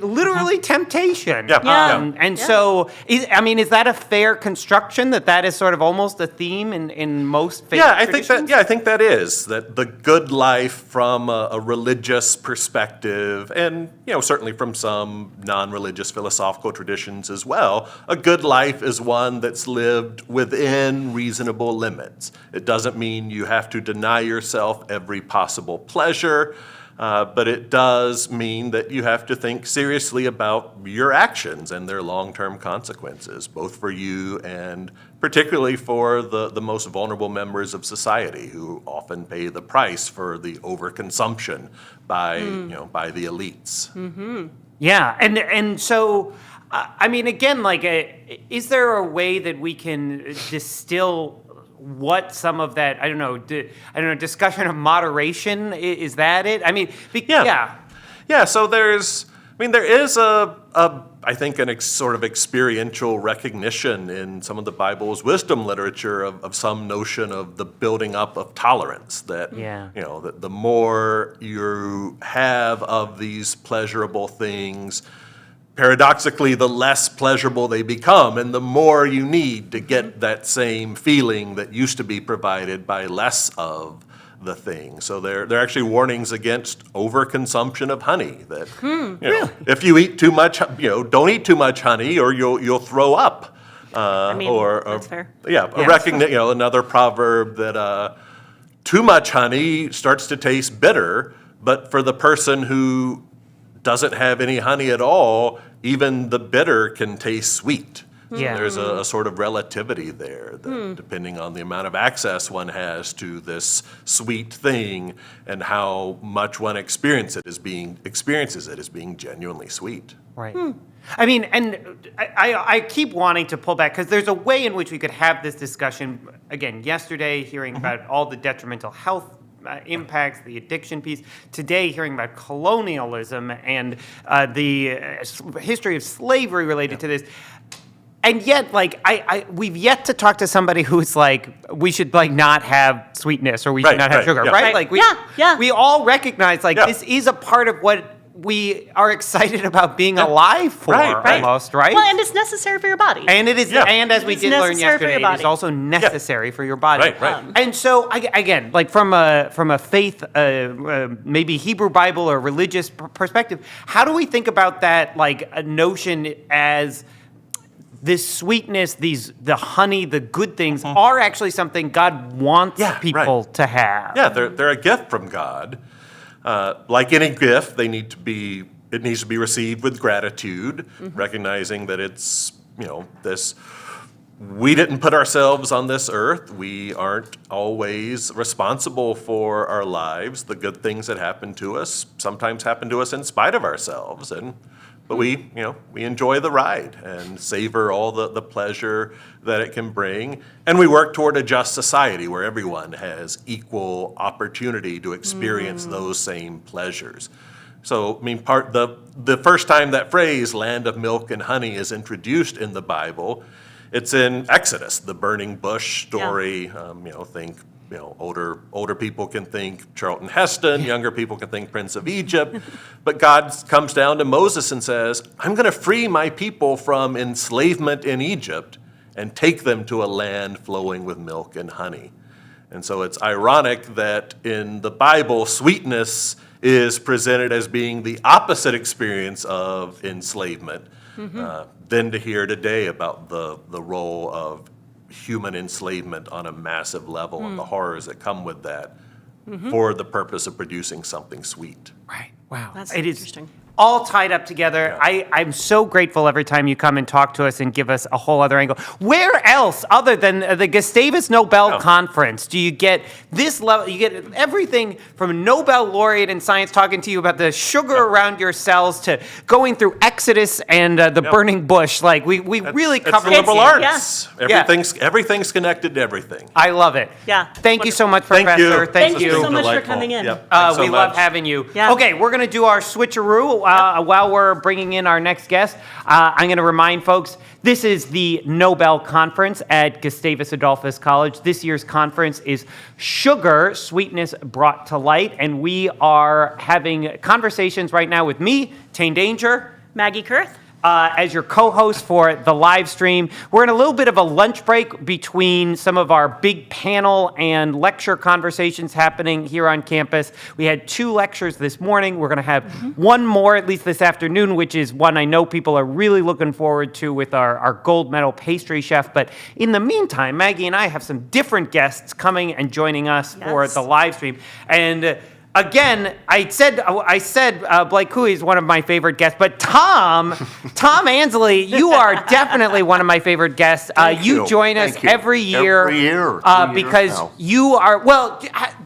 literally temptation. And Yeah. so, is that a fair construction that is sort of almost a theme in most faith traditions? I think that is that the good life from a religious perspective, and certainly from some non-religious philosophical traditions as well. A good life is one that's lived within reasonable limits. It doesn't mean you have to deny yourself every possible pleasure. But it does mean that you have to think seriously about your actions and their long-term consequences, both for you and particularly for the most vulnerable members of society who often pay the price for the overconsumption by the elites. Mm-hmm. Yeah, and so, again, is there a way that we can distill what some of that, discussion of moderation, is that it? So there is I think an sort of experiential recognition in some of the Bible's wisdom literature of some notion of the building up of tolerance, that that the more you have of these pleasurable things, paradoxically, the less pleasurable they become, and the more you need to get that same feeling that used to be provided by less of the thing. So there are actually warnings against overconsumption of honey. That if you eat too much, don't eat too much honey, or you'll throw up. That's fair. Another proverb that too much honey starts to taste bitter, but for the person who doesn't have any honey at all, even the bitter can taste sweet. Yeah. There's a sort of relativity there, that depending on the amount of access one has to this sweet thing and how much one experiences it as being genuinely sweet. Right. I keep wanting to pull back, because there's a way in which we could have this discussion. Again, yesterday, hearing about all the detrimental health impacts, the addiction piece. Today, hearing about colonialism and the history of slavery related to this. And yet, we've yet to talk to somebody who's we should not have sweetness, or we should not have sugar, right? We all recognize this is a part of what we are excited about being alive for, almost, right? Well, and it's necessary for your body. And it is, and as we did learn yesterday, it is also necessary for your body. Right. And so, again, from a faith, maybe Hebrew Bible or religious perspective, how do we think about that, a notion as this sweetness, the honey, the good things are actually something God wants people to have? Yeah, they're a gift from God. Like any gift, it needs to be received with gratitude, recognizing that it's, we didn't put ourselves on this earth. We aren't always responsible for our lives. The good things that happen to us sometimes happen to us in spite of ourselves. But we enjoy the ride and savor all the pleasure that it can bring. And we work toward a just society where everyone has equal opportunity to experience those same pleasures. So, the first time that phrase, land of milk and honey, is introduced in the Bible, it's in Exodus, the burning bush story. Think older people can think Charlton Heston, younger people can think Prince of Egypt. But God comes down to Moses and says, I'm going to free my people from enslavement in Egypt and take them to a land flowing with milk and honey. And so it's ironic that in the Bible, sweetness is presented as being the opposite experience of enslavement, than to hear today about the role of human enslavement on a massive level and the horrors that come with that for the purpose of producing something sweet. Right. Wow. That's It is interesting. all tied up together. I'm so grateful every time you come and talk to us and give us a whole other angle. Where else, other than the Gustavus Nobel Conference, do you get this level? You get everything from a Nobel laureate in science talking to you about the sugar around your cells to going through Exodus and the burning bush. We really cover It's liberal arts. Yeah. Everything's connected to everything. I love it. Yeah. Thank you so much, Professor. Thank you so much for coming in. Yep. We Thanks so love much. having you. Yeah. Okay, we're going to do our switcheroo. while we're bringing in our next guest, I'm going to remind folks, this is the Nobel Conference at Gustavus Adolphus College. This year's conference is Sugar, Sweetness Brought to Light, and we are having conversations right now with me, Tane Danger, Maggie Kurth, as your co-host for the live stream. We're in a little bit of a lunch break between some of our big panel and lecture conversations happening here on campus. We had 2 lectures this morning. We're going to have one more, at least this afternoon, which is one I know people are really looking forward to with our gold medal pastry chef. But in the meantime, Maggie and I have some different guests coming and joining us for the live stream. And again, I said Blake Cooey is one of my favorite guests, but Tom Ansley, you are definitely one of my favorite guests. You join us every year. Because you are,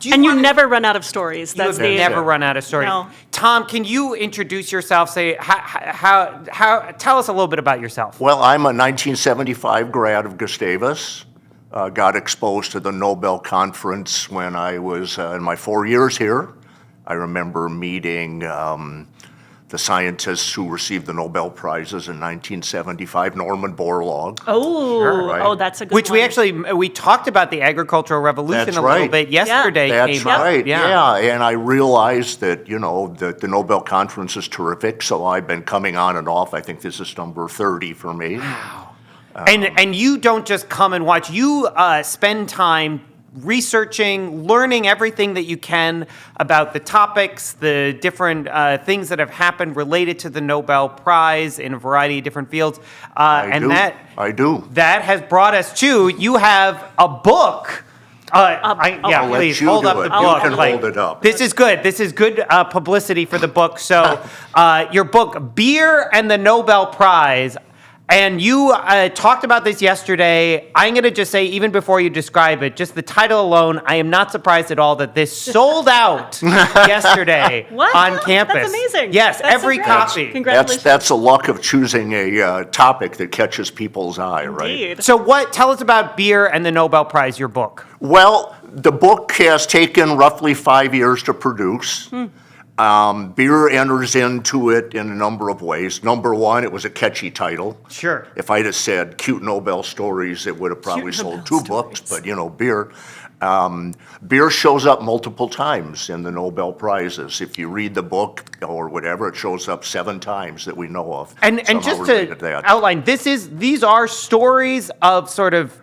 you never run out of stories. That's never run out of stories. No. Tom, can you introduce yourself? Say, tell us a little bit about yourself. Well, I'm a 1975 grad of Gustavus. Got exposed to the Nobel Conference when I was in my 4 years here. I remember meeting the scientists who received the Nobel Prizes in 1975, Norman Borlaug. Oh, that's a good Which one. we talked about the agricultural revolution That's a little right. bit yesterday. That's right, yeah. And I realized that, that the Nobel Conference is terrific, so I've been coming on and off. I think this is number 30 for me. Wow. And you don't just come and watch. You spend time researching, learning everything that you can about the topics, the different things that have happened related to the Nobel Prize in a variety of different fields. I do. That has brought us to, you have a book. Please hold up the book. You can hold it up. This is good. This is good publicity for the book. So your book, Beer and the Nobel Prize. And you talked about this yesterday. I'm going to just say, even before you describe it, just the title alone, I am not surprised at all that this sold out yesterday on campus. That's amazing. Yes, That's every so great. copy. Congratulations. That's a luck of choosing a topic that catches people's eye, right? So tell us about Beer and the Nobel Prize, your book. Well, the book has taken roughly 5 years to produce. Beer enters into it in a number of ways. Number one, it was a catchy title. Sure. If I'd have said Cute Nobel Stories, it would have probably sold 2 books, but beer. Beer shows up multiple times in the Nobel Prizes. If you read the book or whatever, it shows up 7 times that we know of. And just to outline, these are stories of sort of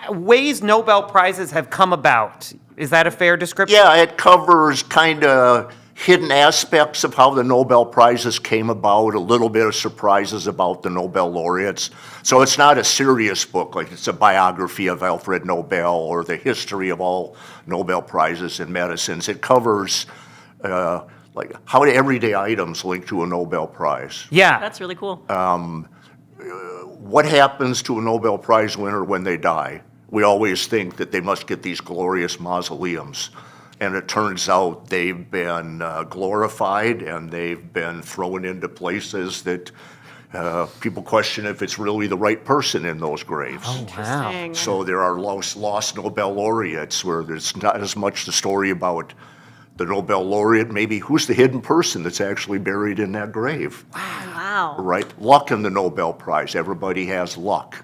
ways Nobel Prizes have come about. Is that a fair description? Yeah, it covers kind of hidden aspects of how the Nobel Prizes came about, a little bit of surprises about the Nobel laureates. So it's not a serious book, like it's a biography of Alfred Nobel or the history of all Nobel Prizes in medicines. It covers like how do everyday items link to a Nobel Prize. Yeah. That's really cool. What happens to a Nobel Prize winner when they die? We always think that they must get these glorious mausoleums. And it turns out they've been glorified and they've been thrown into places that people question if it's really the right person in those graves. Oh, wow. So there are lost Nobel laureates where there's not as much the story about the Nobel laureate, maybe who's the hidden person that's actually buried in that grave. Wow. Right? Luck in the Nobel Prize. Everybody has luck.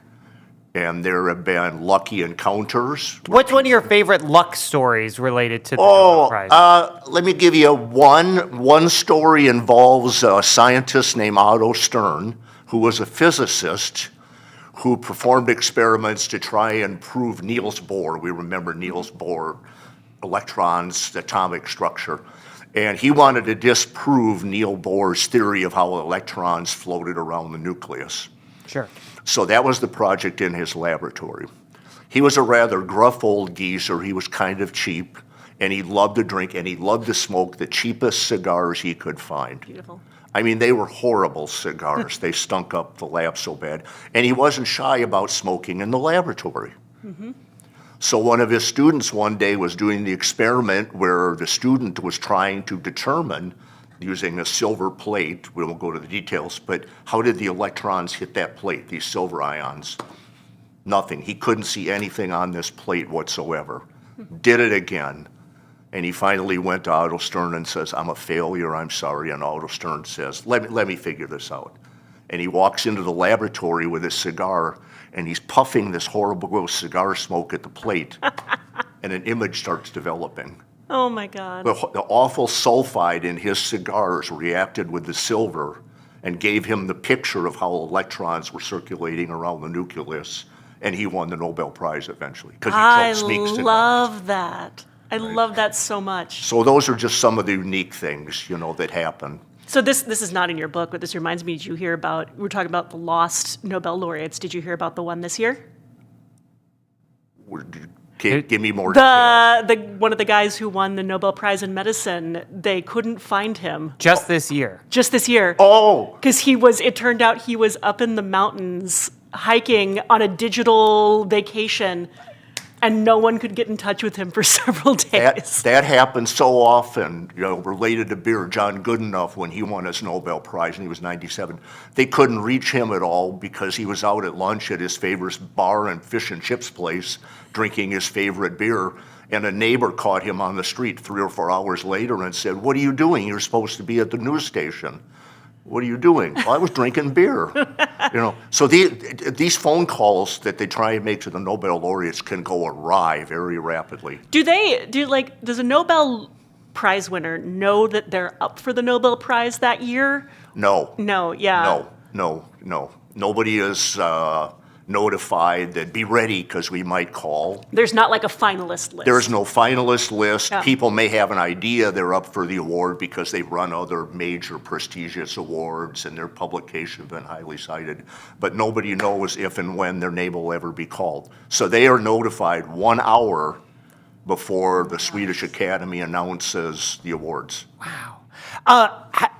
And there have been lucky encounters. What's one of your favorite luck stories related to the Nobel Prize? Let me give you one. One story involves a scientist named Otto Stern, who was a physicist who performed experiments to try and prove Niels Bohr. We remember Niels Bohr, electrons, atomic structure. And he wanted to disprove Niels Bohr's theory of how electrons floated around the nucleus. Sure. So that was the project in his laboratory. He was a rather gruff old geezer. He was kind of cheap, and he loved to drink, and he loved to smoke the cheapest cigars he could find. Beautiful. I mean, they were horrible cigars. They stunk up the lab so bad. And he wasn't shy about smoking in the laboratory. Mm-hmm. So one of his students one day was doing the experiment where the student was trying to determine, using a silver plate, we won't go to the details, but how did the electrons hit that plate, these silver ions? Nothing. He couldn't see anything on this plate whatsoever. Did it again, And he finally went to Otto Stern and says, I'm a failure, I'm sorry. And Otto Stern says, let me figure this out. And he walks into the laboratory with his cigar, and he's puffing this horrible cigar smoke at the plate, and an image starts developing. Oh my God. The awful sulfide in his cigars reacted with the silver and gave him the picture of how electrons were circulating around the nucleus, and he won the Nobel Prize eventually because he I killed sneak cigars. love that. I love that so much. So those are just some of the unique things, that happen. So this is not in your book, but this reminds me, did you hear about, we're talking about the lost Nobel laureates. Did you hear about the one this year? Give me more details. One of the guys who won the Nobel Prize in Medicine, they couldn't find him. Just this year. Just this year. Oh. Because it turned out he was up in the mountains hiking on a digital vacation, and no one could get in touch with him for several days. That happens so often, related to beer. John Goodenough, when he won his Nobel Prize and he was 97, they couldn't reach him at all because he was out at lunch at his favorite bar and fish and chips place drinking his favorite beer. And a neighbor caught him on the street 3 or 4 hours later and said, "What are you doing? You're supposed to be at the news station. What are you doing?" "Well, I was drinking beer." So these phone calls that they try and make to the Nobel laureates can go awry very rapidly. Does a Nobel Prize winner know that they're up for the Nobel Prize that year? No. No, yeah. No. Nobody is notified that be ready because we might call. There's not like a finalist list. There's no finalist list. Yeah. People may have an idea they're up for the award because they've run other major prestigious awards and their publications have been highly cited, but nobody knows if and when their name will ever be called. So they are notified 1 hour before the Swedish Academy announces the awards. Wow.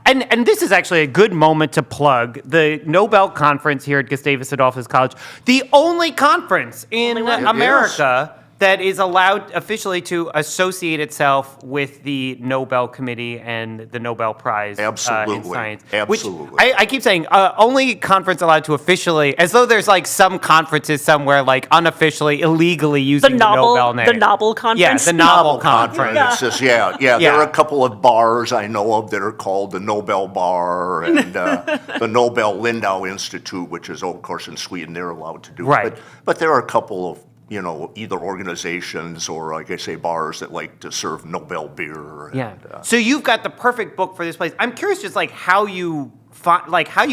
And this is actually a good moment to plug the Nobel Conference here at Gustavus Adolphus College, the only conference in America that is allowed officially to associate itself with the Nobel Committee and the Nobel Prize in Science. Absolutely. Which I keep saying, only conference allowed to officially, as though there's like some conferences somewhere like unofficially, illegally using the Nobel name. The Nobel Conference? Yeah, the Nobel Conference. Yeah. There are a couple of bars I know of that are called the Nobel Bar and the Nobel Lindau Institute, which is, of course, in Sweden, they're allowed to do it. Right. But there are a couple of either organizations or, like I say, bars that like to serve Nobel beer. Yeah. So you've got the perfect book for this place. I'm curious, just like how you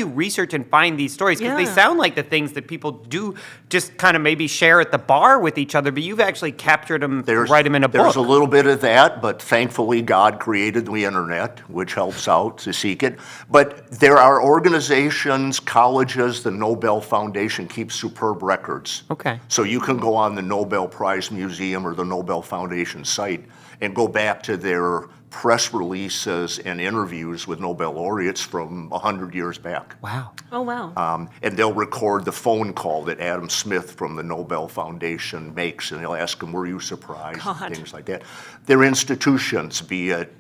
research and find these stories, because they sound like the things that people do just kind of maybe share at the bar with each other, but you've actually captured them, write them in a book. There's a little bit of that, but thankfully God created the internet, which helps out to seek it. But there are organizations, colleges, the Nobel Foundation keeps superb records. Okay. So you can go on the Nobel Prize Museum or the Nobel Foundation site and go back to their press releases and interviews with Nobel laureates from 100 years back. Wow. Oh, wow. And they'll record the phone call that Adam Smith from the Nobel Foundation makes, and they'll ask him, "Were you surprised?" and things like that. Their institutions, be it,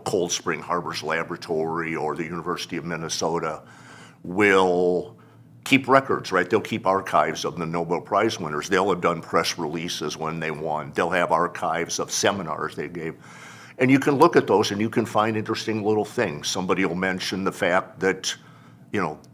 Cold Spring Harbor's Laboratory or the University of Minnesota, will keep records, right? They'll keep archives of the Nobel Prize winners. They'll have done press releases when they won. They'll have archives of seminars they gave. And you can look at those and you can find interesting little things. Somebody will mention the fact that,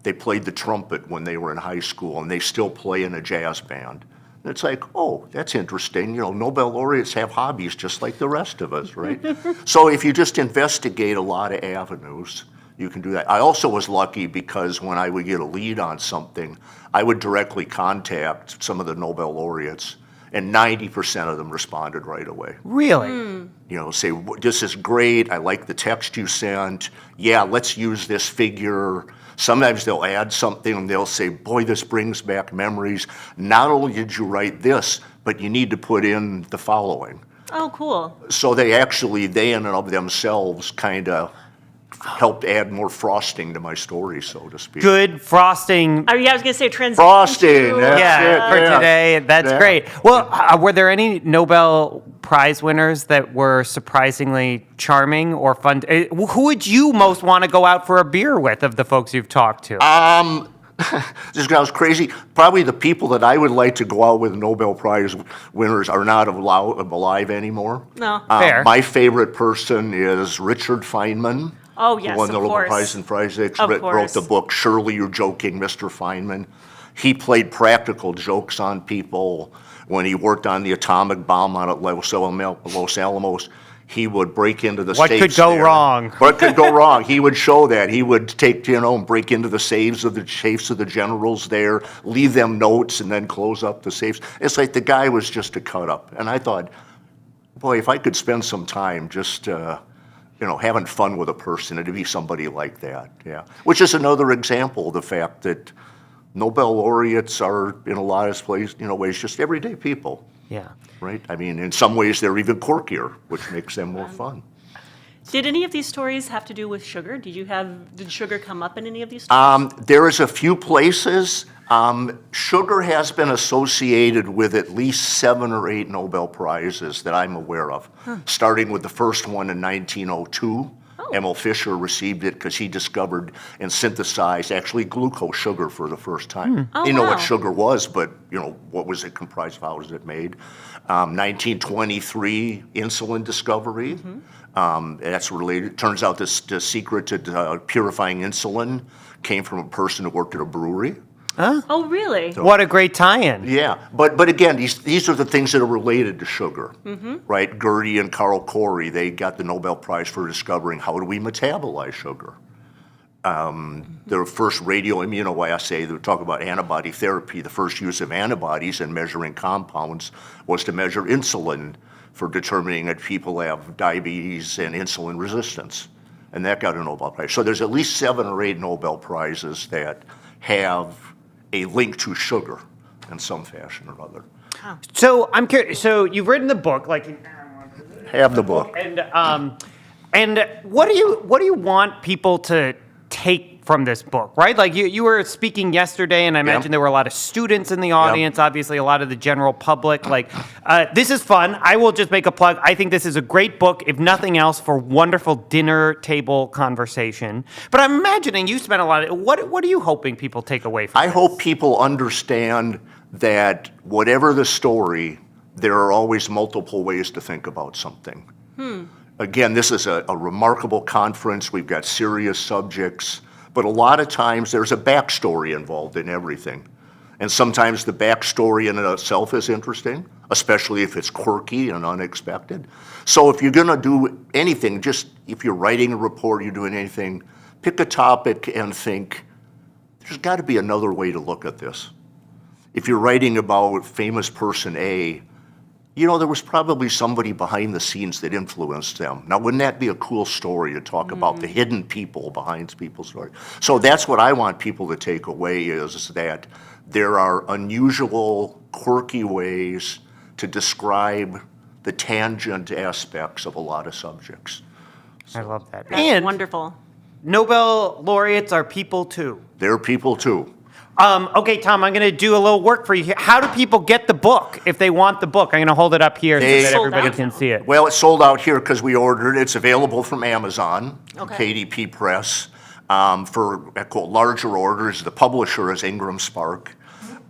they played the trumpet when they were in high school and they still play in a jazz band. And it's like, oh, that's interesting. Nobel laureates have hobbies just like the rest of us, right? So if you just investigate a lot of avenues, you can do that. I also was lucky because when I would get a lead on something, I would directly contact some of the Nobel laureates, and 90% of them responded right away. Really? Say, "This is great. I like the text you sent. Yeah, let's use this figure." Sometimes they'll add something and they'll say, "Boy, this brings back memories. Not only did you write this, but you need to put in the following." Oh, cool. So they in and of themselves kind of helped add more frosting to my story, so to speak. Good frosting. I was going to say transition. Frosting. For today. That's great. Well, were there any Nobel Prize winners that were surprisingly charming or fun? Who would you most want to go out for a beer with of the folks you've talked to? This sounds crazy. Probably the people that I would like to go out with Nobel Prize winners are not alive anymore. No. Fair. My favorite person is Richard Feynman. Oh, yes, who won the of Nobel course. Prize in Physics, Of wrote course. the book, Surely You're Joking, Mr. Feynman. He played practical jokes on people. When he worked on the atomic bomb out at Los Alamos, he would break into the What safes could go there. wrong? What could go wrong? He would show that. He would take, and break into the safes of the generals there, leave them notes, and then close up the safes. It's like the guy was just a cut-up. And I thought, boy, if I could spend some time just, having fun with a person, it'd be somebody like that, yeah. Which is another example of the fact that Nobel laureates are, in a lot of ways, just everyday people. Yeah. Right? I mean, in some ways, they're even quirkier, which makes them more fun. Did any of these stories have to do with sugar? Did sugar come up in any of these stories? There is a few places. Sugar has been associated with at least 7 or 8 Nobel Prizes that I'm aware of, starting with the first one in 1902. Emil Fischer received it because he discovered and synthesized actually glucose sugar for the first time. Oh, He didn't know wow. what sugar was, but what was it comprised of? How was it made? 1923 insulin discovery. That's related. Turns out the secret to purifying insulin came from a person who worked at a brewery. Huh? Oh, really? What a great tie-in. Yeah, but again, these are the things that are related to sugar, right? Gertie and Carl Corey, they got the Nobel Prize for discovering how do we metabolize sugar. The first radioimmunoassay, they talk about antibody therapy, the first use of antibodies in measuring compounds was to measure insulin for determining that people have diabetes and insulin resistance. And that got a Nobel Prize. So there's at least 7 or 8 Nobel Prizes that have a link to sugar in some fashion or other. So I'm curious. So you've written the book, Have the book. And what do you want people to take from this book, right? Like you were speaking yesterday, and I imagine there were a lot of students in the audience, obviously a lot of the general public. This is fun. I will just make a plug. I think this is a great book, if nothing else, for wonderful dinner table conversation. But I'm imagining you spent a lot of, what are you hoping people take away from I hope people understand that whatever the story, there are always multiple ways to think about something. Again, this is a remarkable conference. We've got serious subjects, but a lot of times there's a backstory involved in everything. And sometimes the backstory in itself is interesting, especially if it's quirky and unexpected. So if you're going to do anything, just if you're writing a report, you're doing anything, pick a topic and think, there's got to be another way to look at this. If you're writing about famous person A, there was probably somebody behind the scenes that influenced them. Now, wouldn't that be a cool story to talk about the hidden people behind people's stories? So that's what I want people to take away is that there are unusual, quirky ways to describe the tangent aspects of a lot of subjects. I love that. That's And wonderful. Nobel laureates are people too. They're people too. Okay, Tom, I'm going to do a little work for you here. How do people get the book if they want the book? I'm going to hold it up here so that everybody can see it. Well, it's sold out here because we ordered it. It's available from Amazon, Okay. KDP Press. For larger orders, the publisher is Ingram Spark.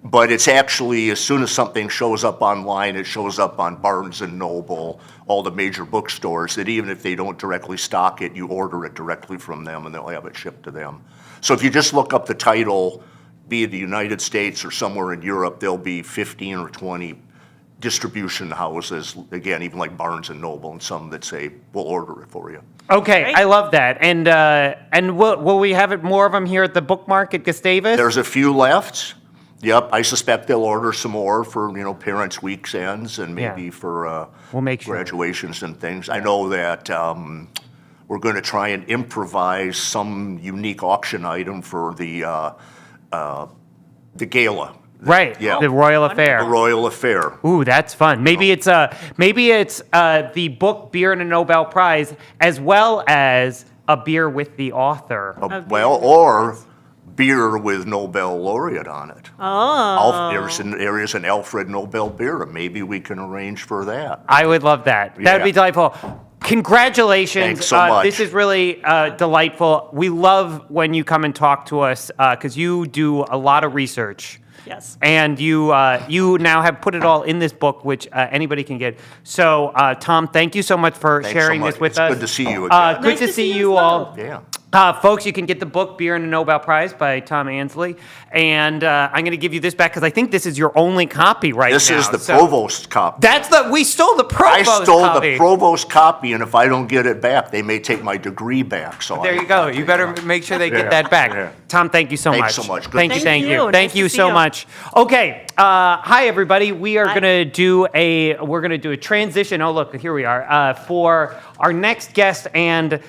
But it's actually, as soon as something shows up online, it shows up on Barnes & Noble, all the major bookstores, that even if they don't directly stock it, you order it directly from them and they'll have it shipped to them. So if you just look up the title, be it the United States or somewhere in Europe, there'll be 15 or 20 distribution houses, again, even like Barnes & Noble and some that say, we'll order it for you. Okay, I love that. And will we have more of them here at the bookmark at Gustavus? There's a few left. Yep, I suspect they'll order some more for, Parents' Weekends and maybe for we'll make sure. graduations and things. I know that we're going to try and improvise some unique auction item for the gala. Right, Yeah. the Royal Affair. The Royal Affair. Ooh, that's fun. Maybe it's the book, beer, and a Nobel Prize, as well as a beer with the author. Or beer with Nobel laureate on it. Oh. There's an Alfred Nobel beer. Maybe we can arrange for that. I would love that. That would be delightful. Congratulations. Thanks so much. This is really delightful. We love when you come and talk to us because you do a lot of research. Yes. And you now have put it all in this book, which anybody can get. So, Tom, thank you so much for Thanks sharing so this much. with It's us. good to see you again. Good to see you all. Yeah. Folks, you can get the book Beer and a Nobel Prize by Tom Ansley. And I'm going to give you this back because I think this is your only copy right This now. is the provost copy. We stole the provost I stole copy. the provost copy, and if I don't get it back, they may take my degree back. So There you go. You better make sure they get that back. Yeah. Tom, thank you so much. Thanks so much. Good Thank to you, see thank you. you. Nice Thank to you see so you. much. Okay. Hi, everybody. We're gonna do a transition. Oh, look, here we are for our next guest, and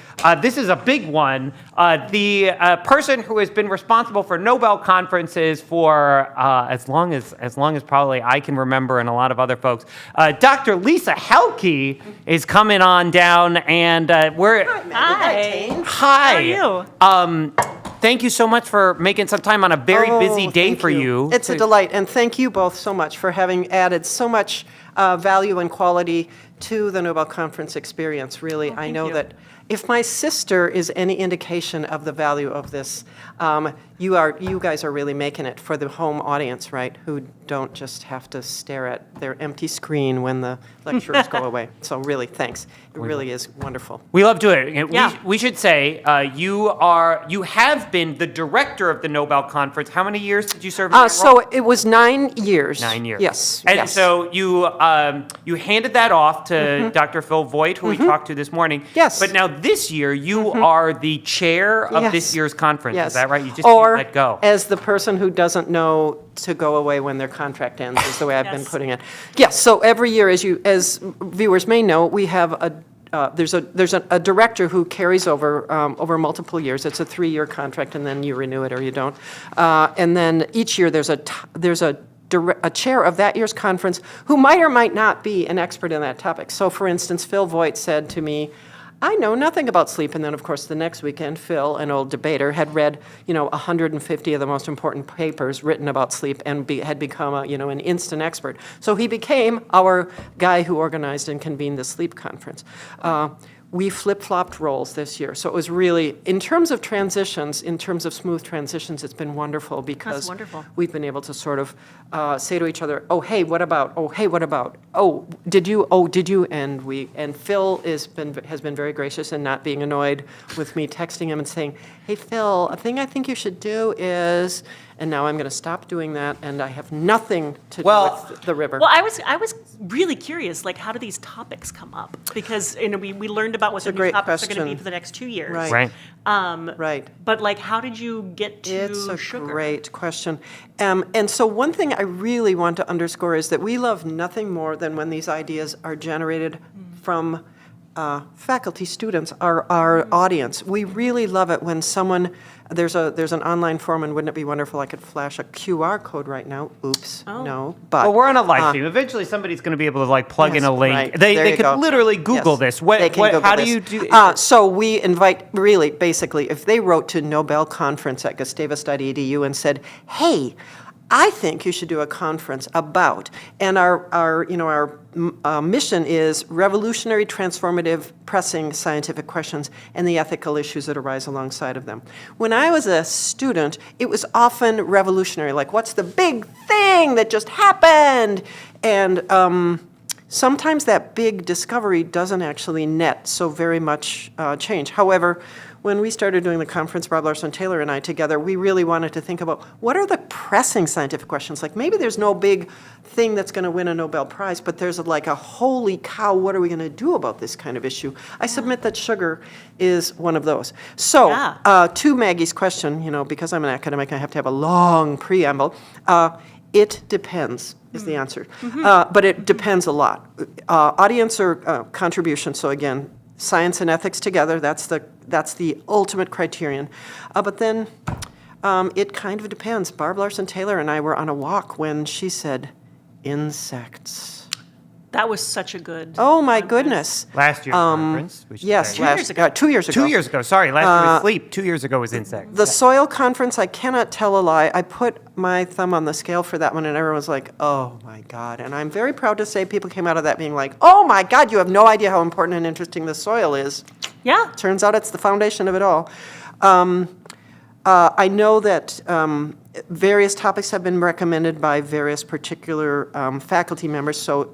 this is a big one. The person who has been responsible for Nobel conferences for as long as probably I can remember, and a lot of other folks. Dr. Lisa Helke is coming on down, and we're Hi. Hi. How are you? Thank you so much for making some time on a very busy day for you. It's a delight, and thank you both so much for having added so much value and quality to the Nobel Conference experience, really. I know that if my sister is any indication of the value of this, you guys are really making it for the home audience, right, who don't just have to stare at their empty screen when the lecturers go away. So really, thanks. It really is wonderful. We love doing it. Yeah. We should say you have been the director of the Nobel Conference. How many years did you serve in that role? So it was 9 years. 9 years. Yes. And yes. so you handed that off to Dr. Phil Voigt, who we talked to this morning. Yes. But now this year you are the chair of Yes. this year's conference. Yes. Is that right? You just Or can't let go. as the person who doesn't know to go away when their contract ends is the way I've been putting it. Yes. So every year, as viewers may know, we have there's a director who carries over multiple years. It's a 3-year contract, and then you renew it or you don't. And then each year there's a chair of that year's conference who might or might not be an expert in that topic. So, for instance, Phil Voigt said to me, I know nothing about sleep. And then, of course, the next weekend, Phil, an old debater, had read, 150 of the most important papers written about sleep and had become an instant expert. So he became our guy who organized and convened the sleep conference. We flip-flopped roles this year. So it was really, in terms of transitions, in terms of smooth transitions, it's been wonderful because we've been able to sort of say to each other, oh, hey, what about? Oh, hey, what about? Oh, did you? Oh, did you? And Phil has been very gracious in not being annoyed with me texting him and saying, hey, Phil, a thing I think you should do is, and now I'm going to stop doing that, and I have nothing to do with the river. Well, I was really curious, like, how do these topics come up? Because we learned about what the new topics are going to be for the next 2 years. Right. Right. But, like, how did you get to It's a sugar? great question. And so one thing I really want to underscore is that we love nothing more than when these ideas are generated from faculty, students, our audience. We really love it when someone, there's an online forum, and wouldn't it be wonderful I could flash a QR code right now? Oops, no. But Well, we're on a live stream. Eventually, somebody's going to be able to plug in a link. right. They There you could go. literally Google Yes. this. They can Google how this. do you do? So we invite, really, basically, if they wrote to Nobel Conference at gustavus.edu and said, hey, I think you should do a conference about, and our mission is revolutionary, transformative, pressing scientific questions and the ethical issues that arise alongside of them. When I was a student, it was often revolutionary, like what's the big thing that just happened? And sometimes that big discovery doesn't actually net so very much change. However, when we started doing the conference, Rob Larson-Taylor and I together, we really wanted to think about what are the pressing scientific questions? Like maybe there's no big thing that's going to win a Nobel Prize, but there's like a holy cow, what are we going to do about this kind of issue? I submit that sugar is one of those. So to Maggie's question, because I'm an academic, I have to have a long preamble. It depends is the answer. But it depends a lot. Audience or contribution, so again, science and ethics together, that's the ultimate criterion. But then it kind of depends. Barb Larson-Taylor and I were on a walk when she said, insects. That was such a good. Oh my goodness. Last year's conference. We should Yes, say. 2 years ago. 2 years ago. 2 years ago. Sorry, last year was sleep. 2 years ago was insects. The soil conference, I cannot tell a lie. I put my thumb on the scale for that one, and everyone was like, oh my God. And I'm very proud to say people came out of that being like, oh my God, you have no idea how important and interesting the soil is. Yeah. Turns out it's the foundation of it all. I know that various topics have been recommended by various particular faculty members, so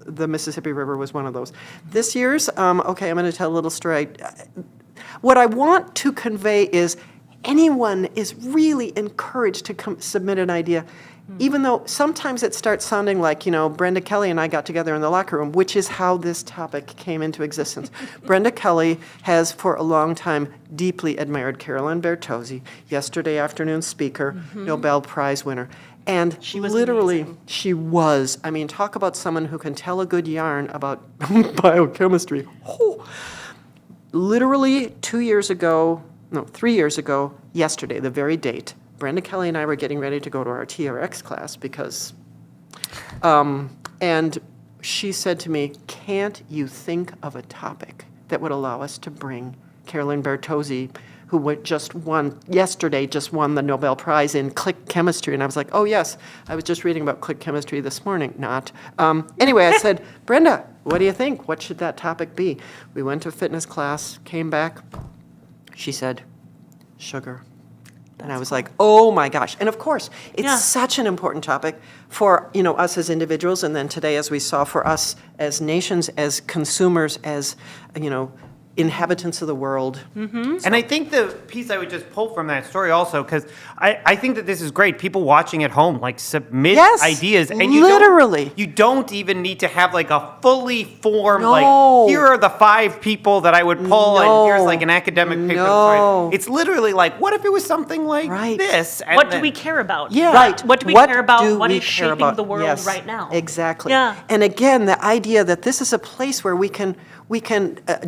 the Mississippi River was one of those. This year's, okay, I'm going to tell a little story. What I want to convey is anyone is really encouraged to submit an idea, even though sometimes it starts sounding like, Brenda Kelly and I got together in the locker room, which is how this topic came into existence. Brenda Kelly has for a long time deeply admired Carolyn Bertozzi, yesterday afternoon speaker, Nobel Prize winner. And She was literally, amazing. she was. I mean, talk about someone who can tell a good yarn about biochemistry. Oh. Literally 3 years ago, yesterday, the very date, Brenda Kelly and I were getting ready to go to our TRX class because, and she said to me, can't you think of a topic that would allow us to bring Carolyn Bertozzi, who just won the Nobel Prize in click chemistry. And I was like, oh yes, I was just reading about click chemistry this morning, not. Anyway, I said, Brenda, what do you think? What should that topic be? We went to fitness class, came back. She said, sugar. And I was like, oh my gosh. And of course, it's such an important topic for, us as individuals, and then today, as we saw, for us as nations, as consumers, as, inhabitants of the world. And I think the piece I would just pull from that story also, because I think that this is great. People watching at home, submit ideas. And you don't even need to have a fully formed, here are the 5 people that I would pull, and here's an academic paper. It's literally what if it was something like this? And what do we care about? Yeah. Right. What do we care about? What is shaping the world Yes, right now? Exactly. Yeah. And again, the idea that this is a place where we can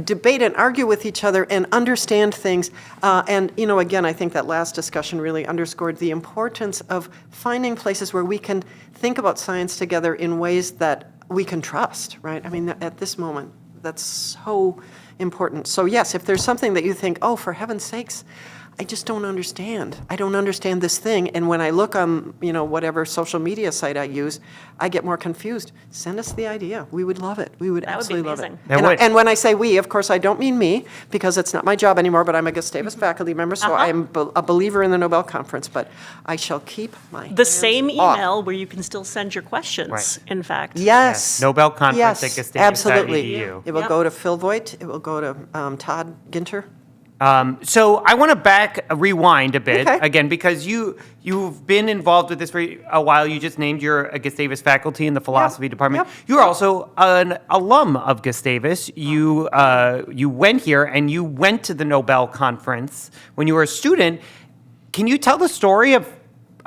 debate and argue with each other and understand things. And, again, I think that last discussion really underscored the importance of finding places where we can think about science together in ways that we can trust, right? I mean, at this moment, that's so important. So, yes, if there's something that you think, oh, for heaven's sakes, I just don't understand. I don't understand this thing. And when I look on, whatever social media site I use, I get more confused. Send us the idea. We would love it. We would absolutely love it. And when I say we, of course, I don't mean me, because it's not my job anymore, but I'm a Gustavus faculty member, so I am a believer in the Nobel Conference, but I shall keep my The same off. email where you can still send your questions, in fact. Yes. Nobel Conference at Yes, Gustavus.edu. absolutely. It will go to Phil Voigt. It will go to Todd Ginter. So I want to rewind a bit again, because you've been involved with this for a while. You just named your Gustavus faculty in the philosophy department. You're also an alum of Gustavus. You went here and you went to the Nobel Conference when you were a student. Can you tell the story of?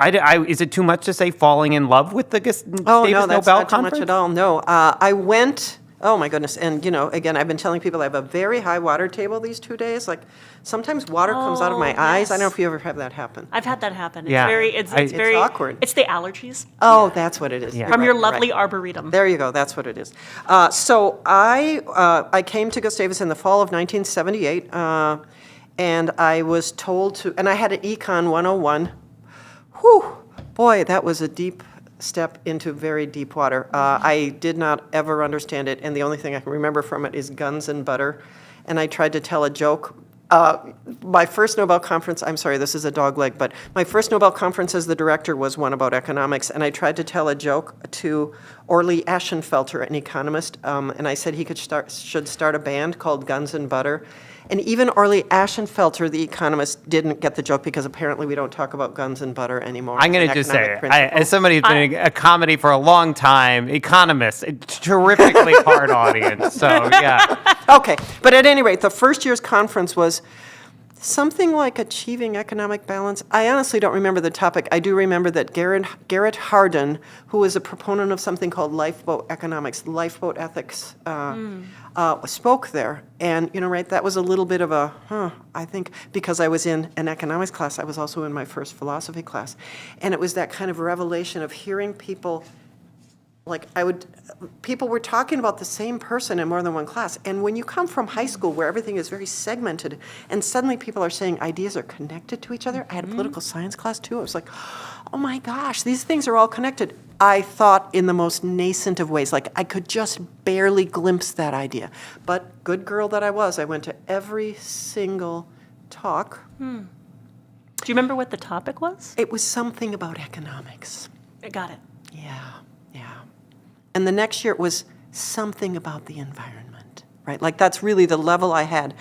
Is it too much to say falling in love with the Gustavus Oh no, that's Nobel not Conference? too much at all. No, I went. Oh my goodness! And again, I've been telling people I have a very high water table these 2 days. Sometimes water comes out of my eyes. I don't know if you ever have that happen. I've had that happen. It's Yeah. it's very awkward. It's the allergies. Oh, that's what it is. Yeah. From your Right, lovely right. arboretum. There you go. That's what it is. So I came to Gustavus in the fall of 1978, and I was told to. And I had an Econ 101. Whew, boy, that was a deep step into very deep water. I did not ever understand it, and the only thing I can remember from it is guns and butter. And I tried to tell a joke. My first Nobel Conference, I'm sorry, this is a dog leg, but my first Nobel Conference as the director was one about economics, and I tried to tell a joke to Orley Ashenfelter, an economist, and I said he should start a band called Guns and Butter. And even Orley Ashenfelter, the economist, didn't get the joke because apparently we don't talk about guns and butter anymore. I'm going to just say, as somebody who's been in a comedy for a long time, economists, a terrifically hard audience. So, yeah. Okay, but at any rate, the first year's conference was something like achieving economic balance. I honestly don't remember the topic. I do remember that Garrett Hardin, who was a proponent of something called lifeboat economics, lifeboat ethics, spoke there. And, that was a little bit of I think, because I was in an economics class, I was also in my first philosophy class. And it was that kind of revelation of hearing people people were talking about the same person in more than one class. And when you come from high school where everything is very segmented and suddenly people are saying ideas are connected to each other. I had a political science class too. I was like, oh my gosh, these things are all connected. I thought in the most nascent of ways, like I could just barely glimpse that idea. But good girl that I was, I went to every single talk. Do you remember what the topic was? It was something about economics. I got it. Yeah. And the next year it was something about the environment, right? Like that's really the level I had.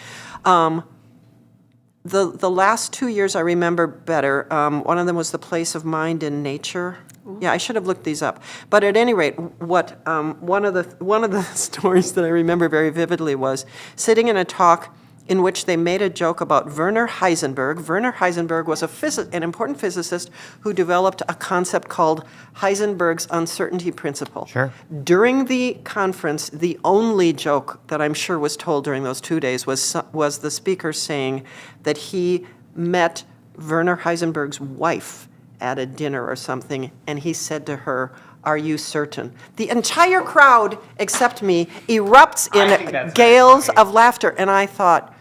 The last 2 years I remember better. One of them was the place of mind in nature. Yeah, I should have looked these up. But at any rate, what one of the stories that I remember very vividly was sitting in a talk in which they made a joke about Werner Heisenberg. Werner Heisenberg was an important physicist who developed a concept called Heisenberg's uncertainty principle. Sure. During the conference, the only joke that I'm sure was told during those 2 days was the speaker saying that he met Werner Heisenberg's wife at a dinner or something, and he said to her, "Are you certain?" The entire crowd, except me, erupts in gales of laughter, and I thought,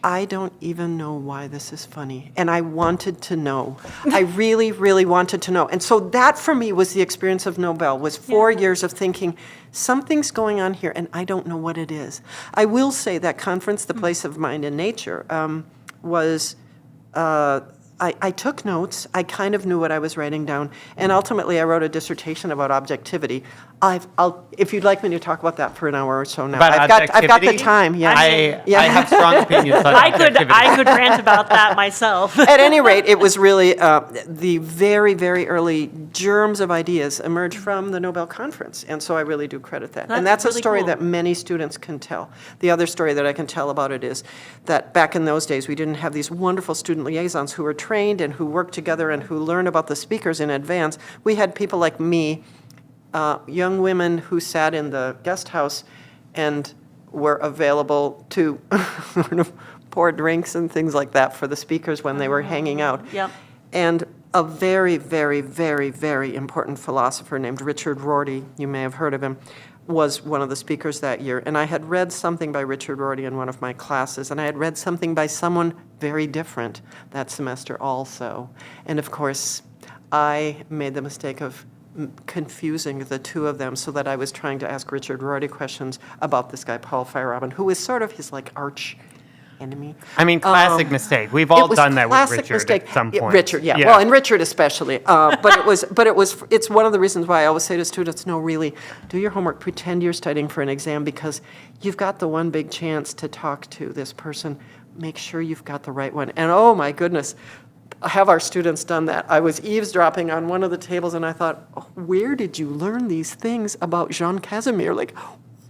I don't even know why this is funny. And I wanted to know. I really, really wanted to know. And so that for me was the experience of Nobel, was 4 years of thinking, something's going on here and I don't know what it is. I will say that conference, The Place of Mind in Nature, was, I took notes. I kind of knew what I was writing down. And ultimately I wrote a dissertation about objectivity. If you'd like me to talk about that for an hour or so now. I've got the time, yeah. I have strong opinions on objectivity. I could rant about that myself. At any rate, it was really the very, very early germs of ideas emerged from the Nobel Conference. And so I really do credit that. And that's really a story cool. that many students can tell. The other story that I can tell about it is that back in those days, we didn't have these wonderful student liaisons who were trained and who worked together and who learned about the speakers in advance. We had people like me, young women who sat in the guest house and were available to sort of pour drinks and things like that for the speakers when they were hanging out. Yep. And a very, very, very, very important philosopher named Richard Rorty, you may have heard of him, was one of the speakers that year. And I had read something by Richard Rorty in one of my classes, and I had read something by someone very different that semester also. And of course, I made the mistake of confusing the two of them so that I was trying to ask Richard Rorty questions about this guy, Paul Feyerabend, who was sort of his like arch enemy. I mean, classic mistake. We've all done that with Richard mistake. at some point. Richard, yeah. Well, and Richard especially. It's one of the reasons why I always say to students, no, really, do your homework, pretend you're studying for an exam because you've got the one big chance to talk to this person. Make sure you've got the right one. And oh my goodness, have our students done that? I was eavesdropping on one of the tables and I thought, oh, where did you learn these things about Jean Casimir? Like,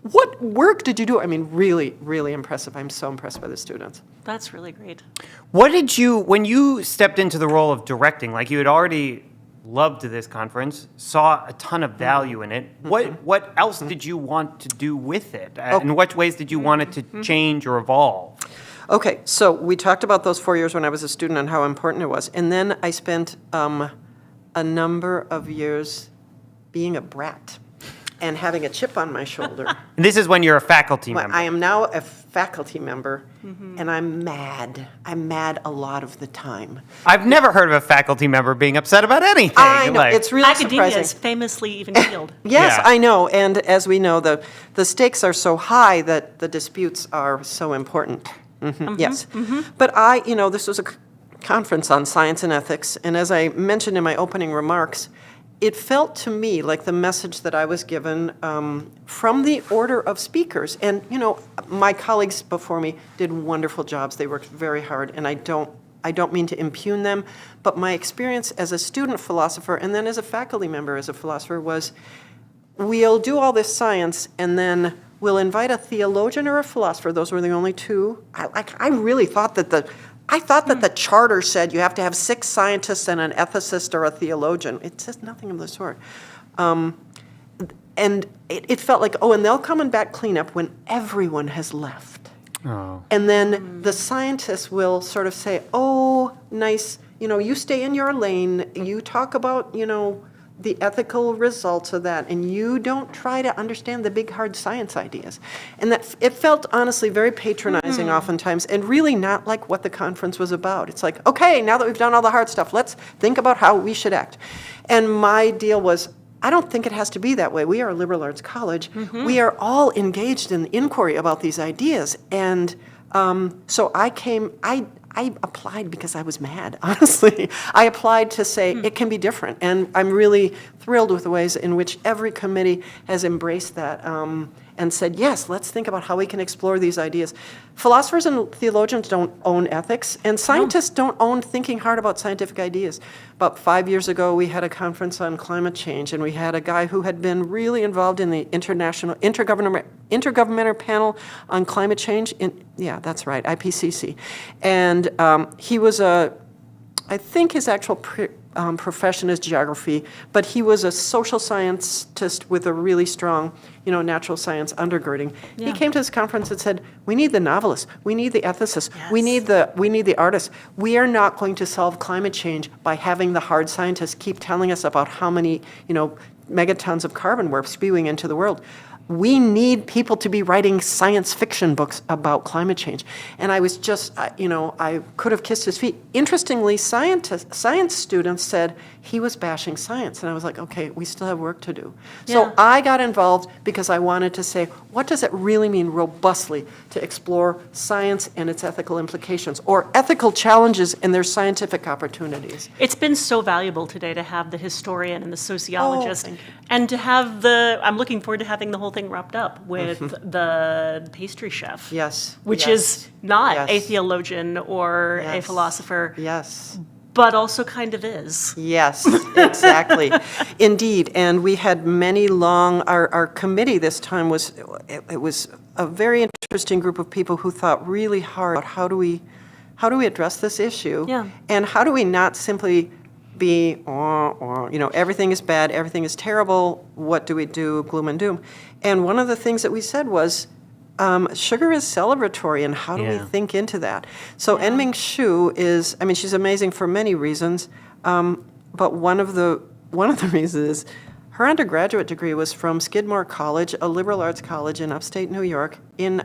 what work did you do? I mean, really, really impressive. I'm so impressed by the students. That's really great. What did you, when you stepped into the role of directing, like you had already loved this conference, saw a ton of value in it, what else did you want to do with it? In what ways did you want it to change or evolve? Okay, so we talked about those 4 years when I was a student and how important it was. And then I spent a number of years being a brat and having a chip on my shoulder. And this is when you're a faculty member. I am now a faculty member, and I'm mad. I'm mad a lot of the time. I've never heard of a faculty member being upset about anything. I know, it's really Academia surprising. is famously even keeled. Yes, I know, and as we know, the stakes are so high that the disputes are so important. Yes. But this was a conference on science and ethics, and as I mentioned in my opening remarks, it felt to me like the message that I was given from the order of speakers. And, my colleagues before me did wonderful jobs. They worked very hard, and I don't mean to impugn them, but my experience as a student philosopher and then as a faculty member as a philosopher was, we'll do all this science and then we'll invite a theologian or a philosopher. Those were the only two. I really thought that the charter said you have to have 6 scientists and an ethicist or a theologian. It says nothing of the sort. And it felt like, and they'll come and back clean up when everyone has left. Oh. And then the scientists will sort of say, oh, nice, you stay in your lane. You talk about, the ethical results of that, and you don't try to understand the big hard science ideas. And that it felt honestly very patronizing oftentimes, and really not like what the conference was about. It's like, okay, now that we've done all the hard stuff, let's think about how we should act. And my deal was, I don't think it has to be that way. We are a liberal arts college. We are all engaged in inquiry about these ideas. And so I applied because I was mad, honestly. I applied to say it can be different. And I'm really thrilled with the ways in which every committee has embraced that and said, yes, let's think about how we can explore these ideas. Philosophers and theologians don't own ethics, and scientists don't own thinking hard about scientific ideas. About 5 years ago, we had a conference on climate change, and we had a guy who had been really involved in the intergovernmental panel on climate change. Yeah, that's right, IPCC. And he was I think his actual profession is geography, but he was a social scientist with a really strong, natural science undergirding. Yeah. He came to this conference and said, we need the novelists, we need the ethicists, we need the artists. We are not going to solve climate change by having the hard scientists keep telling us about how many, megatons of carbon we're spewing into the world. We need people to be writing science fiction books about climate change. And I was just, I could have kissed his feet. Interestingly, science students said he was bashing science. And I was like, okay, we still have work to do. Yeah. So I got involved because I wanted to say, what does it really mean robustly to explore science and its ethical implications, or ethical challenges and their scientific opportunities? It's been so valuable today to have the historian and the sociologist, thank you. and to have I'm looking forward to having the whole thing wrapped up with the pastry chef. Yes. Which yes. is not Yes. a theologian or a Yes. philosopher. Yes. But also kind of is. Yes, exactly. Indeed. And we had many long, our committee this time was a very interesting group of people who thought really hard about how do we address this issue? Yeah. And how do we not simply be, everything is bad, everything is terrible, what do we do, gloom and doom? And one of the things that we said was, sugar is celebratory, and how do we think into that? So En-Ming Xu is, she's amazing for many reasons, but one of the reasons is her undergraduate degree was from Skidmore College, a liberal arts college in upstate New York, in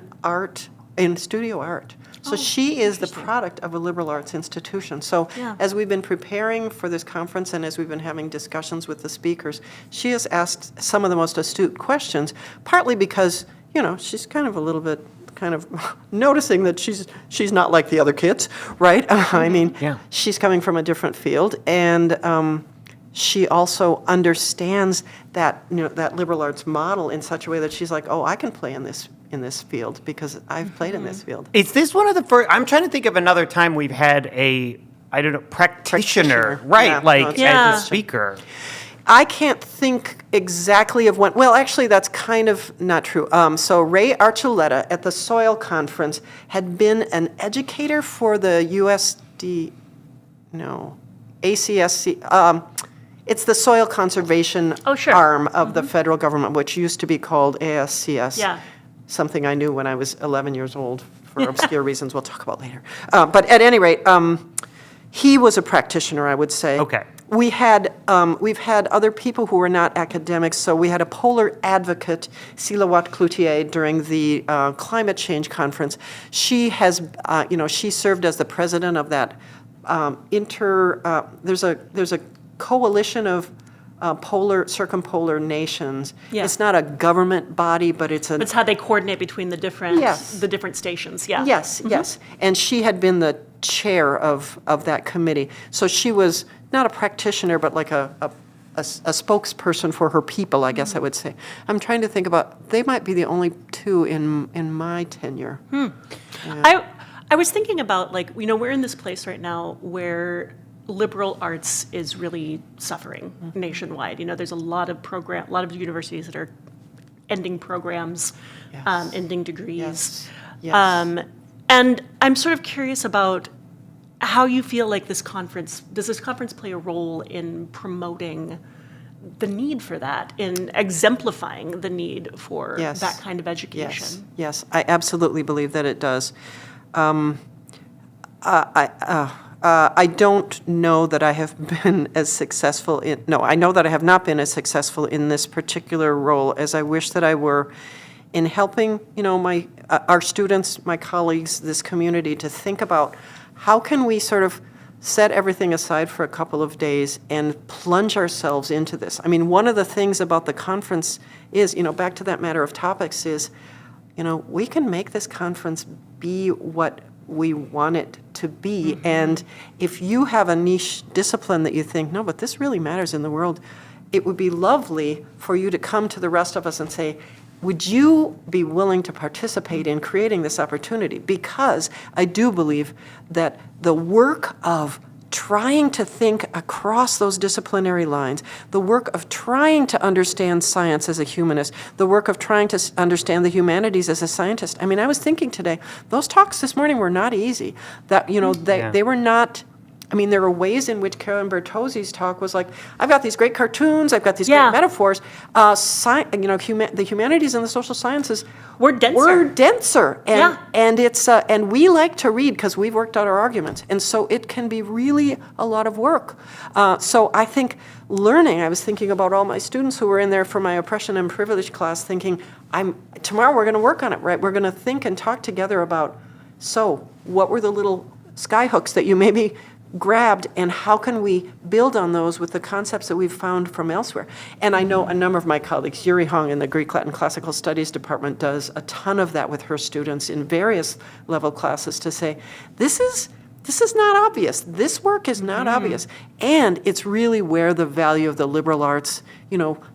studio art. So she is the product of a liberal arts institution. So as we've been preparing for this conference and as we've been having discussions with the speakers, she has asked some of the most astute questions, partly because, she's kind of a little bit noticing that she's not like the other kids, right? She's coming from a different field, and she also understands that that liberal arts model in such a way that she's like, oh, I can play in this field because I've played in this field. Is this one of the first? I'm trying to think of another time we've had practitioner, right? As a speaker. I can't think exactly of when. Well, actually, that's kind of not true. So Ray Archuleta at the Soil Conference had been an educator for the ACSC. It's the soil conservation arm of the federal government, which used to be called ASCS. Yeah. Something I knew when I was 11 years old for obscure reasons we'll talk about later. But at any rate, he was a practitioner, I would say. Okay. We've had other people who were not academics. So we had a polar advocate, Silawat Cloutier, during the climate change conference. She has, she served as the president of that there's a coalition of circumpolar nations. Yeah. It's not a government body, but it's It's how they coordinate between the different stations. Yeah. Yes, yes. And she had been the chair of that committee. So she was not a practitioner, but like a spokesperson for her people, I guess I would say. I'm trying to think about, they might be the only two in my tenure. Yeah. I was thinking about, we're in this place right now where liberal arts is really suffering nationwide. There's a lot of universities that are ending programs, ending degrees. Yes. And I'm sort of curious about how you feel like does this conference play a role in promoting the need for that, in exemplifying the need for that kind of education? Yes, I absolutely believe that it does. I don't know that I have been as successful in, no, I know that I have not been as successful in this particular role as I wish that I were in helping, our students, my colleagues, this community to think about how can we sort of set everything aside for a couple of days and plunge ourselves into this. I mean, one of the things about the conference is, back to that matter of topics is, we can make this conference be what we want it to be. And if you have a niche discipline that you think, no, but this really matters in the world, it would be lovely for you to come to the rest of us and say, would you be willing to participate in creating this opportunity? Because I do believe that the work of trying to think across those disciplinary lines, the work of trying to understand science as a humanist, the work of trying to understand the humanities as a scientist. I mean, I was thinking today, those talks this morning were not easy. That, they were not, I mean, there were ways in which Carolyn Bertozzi's talk was like, I've got these great cartoons, I've got these great metaphors. The humanities and the social sciences were denser. And it's and we like to read because we've worked out our arguments. And so it can be really a lot of work. So I think learning, I was thinking about all my students who were in there for my oppression and privilege class thinking, tomorrow we're going to work on it, right? We're going to think and talk together about, so what were the little skyhooks that you maybe grabbed, and how can we build on those with the concepts that we've found from elsewhere? And I know a number of my colleagues, Yuri Hong in the Greek, Latin, Classical Studies department does a ton of that with her students in various level classes to say, this is not obvious. This work is not obvious. And it's really where the value of the liberal arts,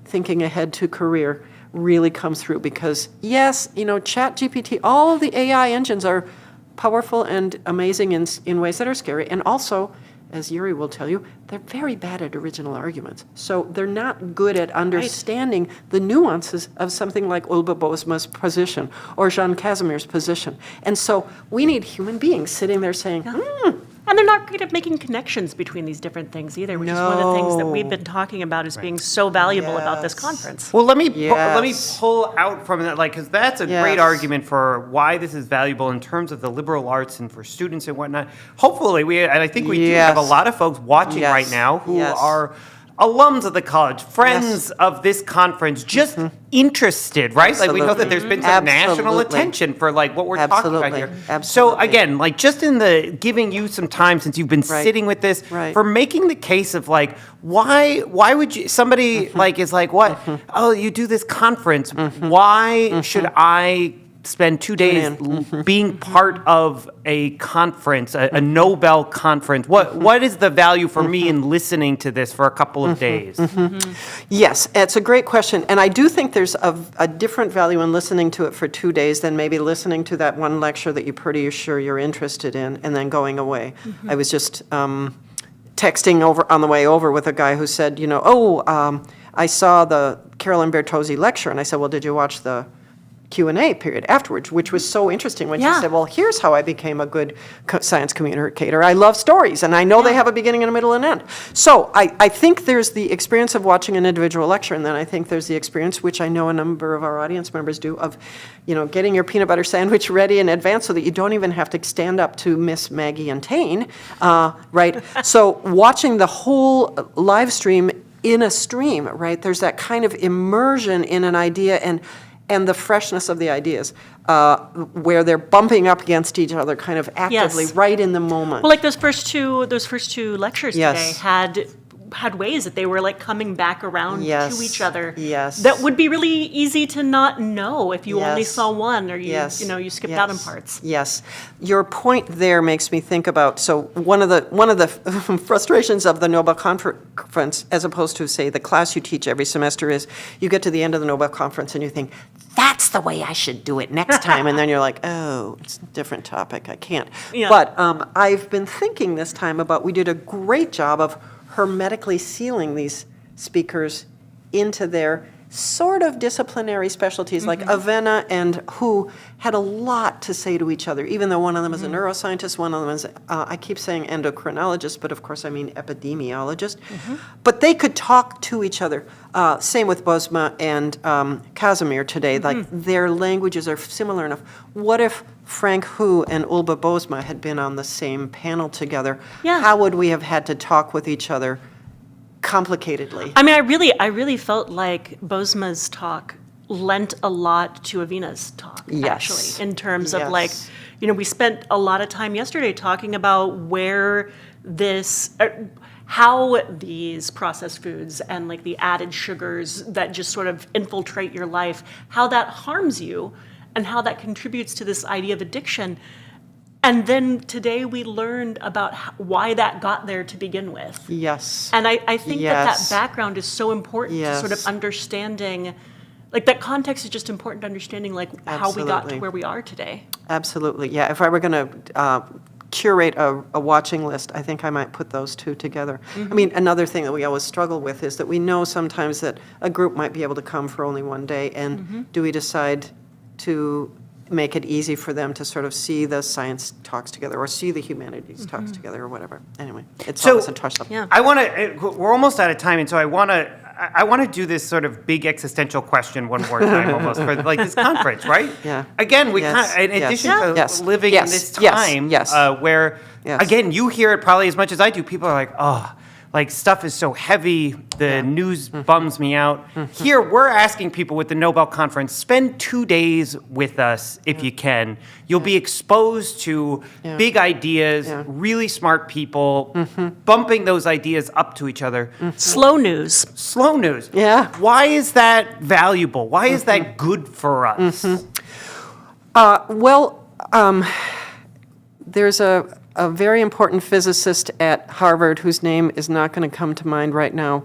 thinking ahead to career really comes through because yes, ChatGPT, all of the AI engines are powerful and amazing in ways that are scary. And also, as Yuri will tell you, they're very bad at original arguments. So they're not good at understanding the nuances of something like Ulba Bosema's position or Jean Casimir's position. And so we need human beings sitting there saying, And they're not great at making connections between these different things either, which is one of the things that we've been talking about as being so valuable about this conference. Well, let me pull out from that, because that's a great argument for why this is valuable in terms of the liberal arts and for students and whatnot. Hopefully, I think we do have a lot of folks watching right now who are alums of the college, friends of this conference, just interested, right? Absolutely. Like we know that there's been some national attention for what we're talking about here. So again, just in the giving you some time since you've been sitting with this, for making the case of why would you, somebody is like, what? Oh, you do this conference. Why should I spend 2 days being part of a conference, a Nobel conference? What is the value for me in listening to this for a couple of days? Yes, it's a great question. And I do think there's a different value in listening to it for 2 days than maybe listening to that one lecture that you're pretty sure you're interested in and then going away. I was just texting over on the way over with a guy who said, I saw the Carolyn Bertozzi lecture. And I said, well, did you watch the Q&A period afterwards, which was so interesting when she said, well, here's how I became a good science communicator. I love stories, and I know they have a beginning and a middle and end. So I think there's the experience of watching an individual lecture, and then I think there's the experience, which I know a number of our audience members do, of getting your peanut butter sandwich ready in advance so that you don't even have to stand up to Miss Maggie and Tane, right? So watching the whole live stream in a stream, right? There's that kind of immersion in an idea and the freshness of the ideas, where they're bumping up against each other kind of actively right in the moment. Well, like those first two lectures today had ways that they were coming back around to each other. That would be really easy to not know if you only saw one or you skipped out on parts. Yes, your point there makes me think about, so one of the frustrations of the Nobel Conference, as opposed to say the class you teach every semester, is you get to the end of the Nobel Conference and you think, that's the way I should do it next time. And then you're like, oh, it's a different topic. I can't. But I've been thinking this time about, we did a great job of hermetically sealing these speakers into their sort of disciplinary specialties, like Avena and Hu had a lot to say to each other, even though one of them is a neuroscientist, one of them is, I keep saying endocrinologist, but of course I mean epidemiologist. But they could talk to each other. Same with Bosema and Casimir today, like their languages are similar enough. What if Frank Hu and Ulba Bosema had been on the same panel together? How would we have had to talk with each other complicatedly? I mean, I really felt like Bosema's talk lent a lot to Avena's talk, actually, in terms of like, you know, we spent a lot of time yesterday talking about where this, how these processed foods and like the added sugars that just sort of infiltrate your life, how that harms you and how that contributes to this idea of addiction. And then today we learned about why that got there to begin with. Yes. And I think that background is so important to sort of understanding, like that context is just important to understanding like how we got to where we are today. Absolutely, yeah. If I were going to curate a watching list, I think I might put those two together. I mean, another thing that we always struggle with is that we know sometimes that a group might be able to come for only one day, and do we decide to make it easy for them to sort of see the science talks together or see the humanities talks together or whatever. Anyway, it's always a toss-up. I want to, we're almost out of time, and so I want to do this sort of big existential question one more time almost for like this conference, right? Yeah. Again, we in addition to living in this time where, again, you hear it probably as much as I do, people are like, oh, like stuff is so heavy, the news bums me out. Here, we're asking people with the Nobel Conference, spend 2 days with us if you can. You'll be exposed to big ideas, really smart people, bumping those ideas up to each other. Slow news. Slow news. Yeah. Why is that valuable? Why is that good for us? There's a very important physicist at Harvard whose name is not going to come to mind right now,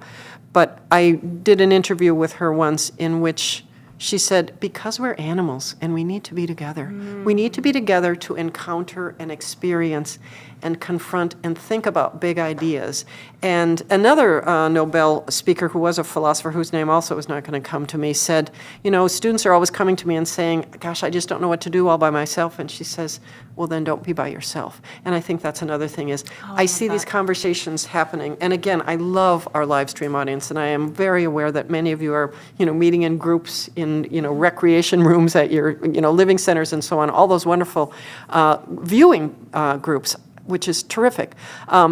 but I did an interview with her once in which she said, because we're animals and we need to be together. We need to be together to encounter and experience and confront and think about big ideas. And another Nobel speaker who was a philosopher, whose name also is not going to come to me, said, you know, students are always coming to me and saying, gosh, I just don't know what to do all by myself. And she says, well, then don't be by yourself. And I think that's another thing is, I see these conversations happening. And again, I love our live stream audience, and I am very aware that many of you are, you know, meeting in groups in, you know, recreation rooms at your, you know, living centers and so on, all those wonderful viewing groups, which is terrific.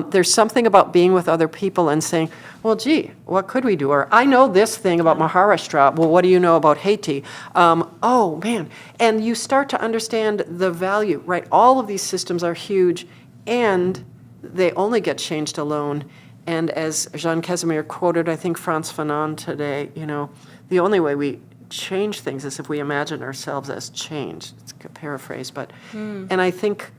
There's something about being with other people and saying, well, gee, what could we do? Or I know this thing about Maharashtra. Well, what do you know about Haiti? Oh, man. And you start to understand the value, right? All of these systems are huge, and they only get changed alone. And as Jean Casimir quoted, I think, Frantz Fanon today, you know, the only way we change things is if we imagine ourselves as change. It's a paraphrase, but, and I think,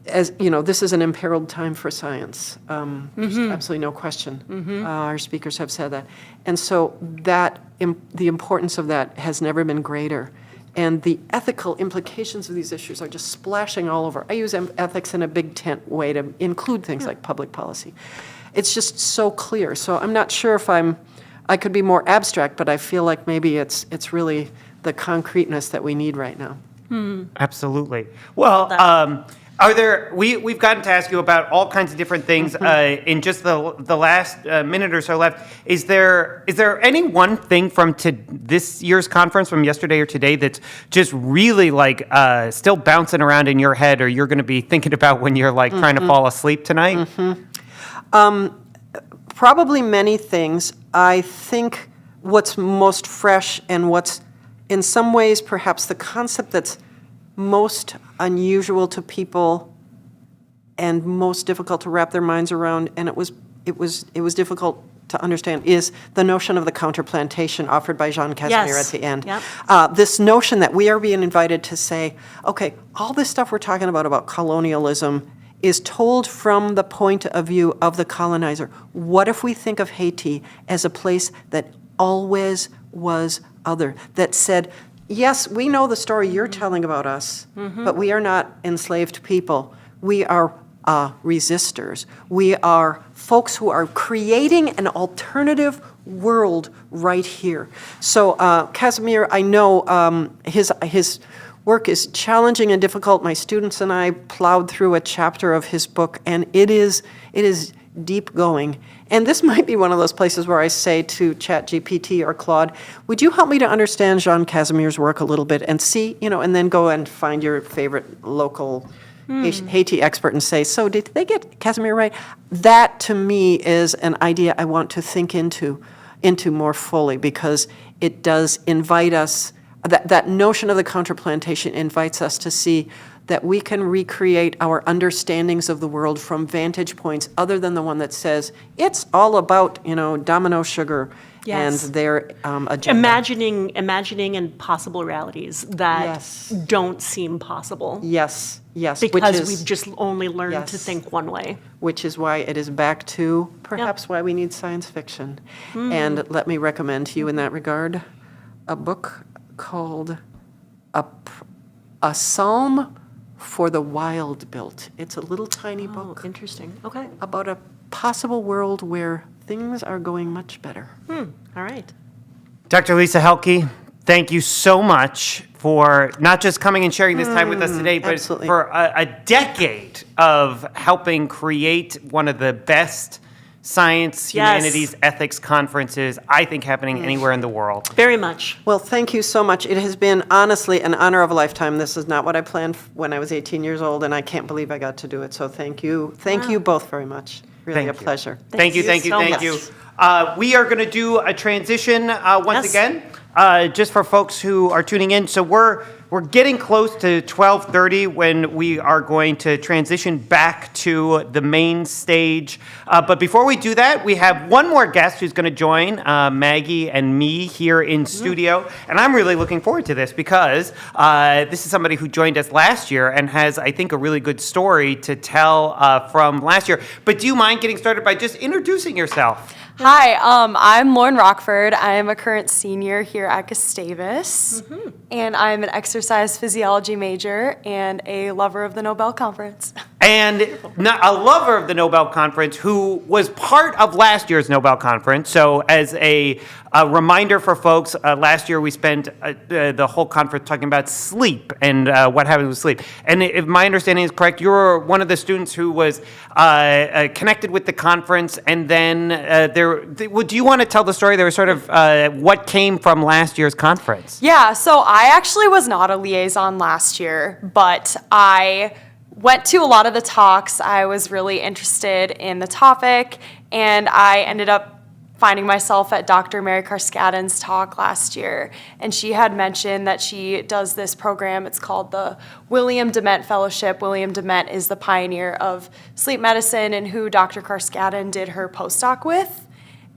as you know, this is an imperiled time for science. There's absolutely no question. Our speakers have said that, and so that the importance of that has never been greater, and the ethical implications of these issues are just splashing all over. I use ethics in a big tent way to include things like public policy. It's just so clear. So I'm not sure if I could be more abstract, but I feel like maybe it's really the concreteness that we need right now. Absolutely. Well, are there? We've gotten to ask you about all kinds of different things in just the last minute or so left. Is there any one thing from this year's conference, from yesterday or today, that's just really like still bouncing around in your head, or you're going to be thinking about when you're like trying to fall asleep tonight? Probably many things. I think what's most fresh and what's in some ways perhaps the concept that's most unusual to people and most difficult to wrap their minds around, and it was difficult to understand, is the notion of the counterplantation offered by Jean Casimir at the end. This notion that we are being invited to say, okay, all this stuff we're talking about colonialism is told from the point of view of the colonizer. What if we think of Haiti as a place that always was other, that said, yes, we know the story you're telling about us, but we are not enslaved people. We are resistors. We are folks who are creating an alternative world right here. So Casimir, I know his work is challenging and difficult. My students and I plowed through a chapter of his book, and it is deep going. And this might be one of those places where I say to ChatGPT or Claude, would you help me to understand Jean Casimir's work a little bit and see, and then go and find your favorite local Haiti expert and say, so did they get Casimir right? That to me is an idea I want to think into more fully, because it does invite us, that notion of the counterplantation invites us to see that we can recreate our understandings of the world from vantage points other than the one that says it's all about, domino sugar and their agenda. Imagining impossible realities that don't seem possible. Yes. Because we've just only learned to think one way. Which is why it is back to perhaps why we need science fiction. And let me recommend to you in that regard a book called A Psalm for the Wild Built. It's a little tiny book. Interesting. Okay. About a possible world where things are going much better. All right. Dr. Lisa Helke, thank you so much for not just coming and sharing this time with us today, but for a decade of helping create one of the best science, humanities, ethics conferences, I think, happening anywhere in the world. Very much. Well, thank you so much. It has been, honestly, an honor of a lifetime. This is not what I planned when I was 18 years old, and I can't believe I got to do it. So thank you. Thank you both very much. Really a pleasure. Thank you. We are going to do a transition once again, just for folks who are tuning in. So we're getting close to 12:30 when we are going to transition back to the main stage. But before we do that, we have one more guest who's going to join Maggie and me here in studio. And I'm really looking forward to this because this is somebody who joined us last year and has, I think, a really good story to tell from last year. But do you mind getting started by just introducing yourself? Hi, I'm Lauren Rockford. I am a current senior here at Gustavus, and I'm an exercise physiology major and a lover of the Nobel Conference. And a lover of the Nobel Conference who was part of last year's Nobel Conference. So as a reminder for folks, last year we spent the whole conference talking about sleep and what happens with sleep. And if my understanding is correct, you were one of the students who was connected with the conference, and then do you want to tell the story? There was sort of what came from last year's conference. Yeah, so I actually was not a liaison last year, but I went to a lot of the talks. I was really interested in the topic, and I ended up finding myself at Dr. Mary Carskadden's talk last year, and she had mentioned that she does this program. It's called the William Dement Fellowship. William Dement is the pioneer of sleep medicine and who Dr. Carskadden did her postdoc with.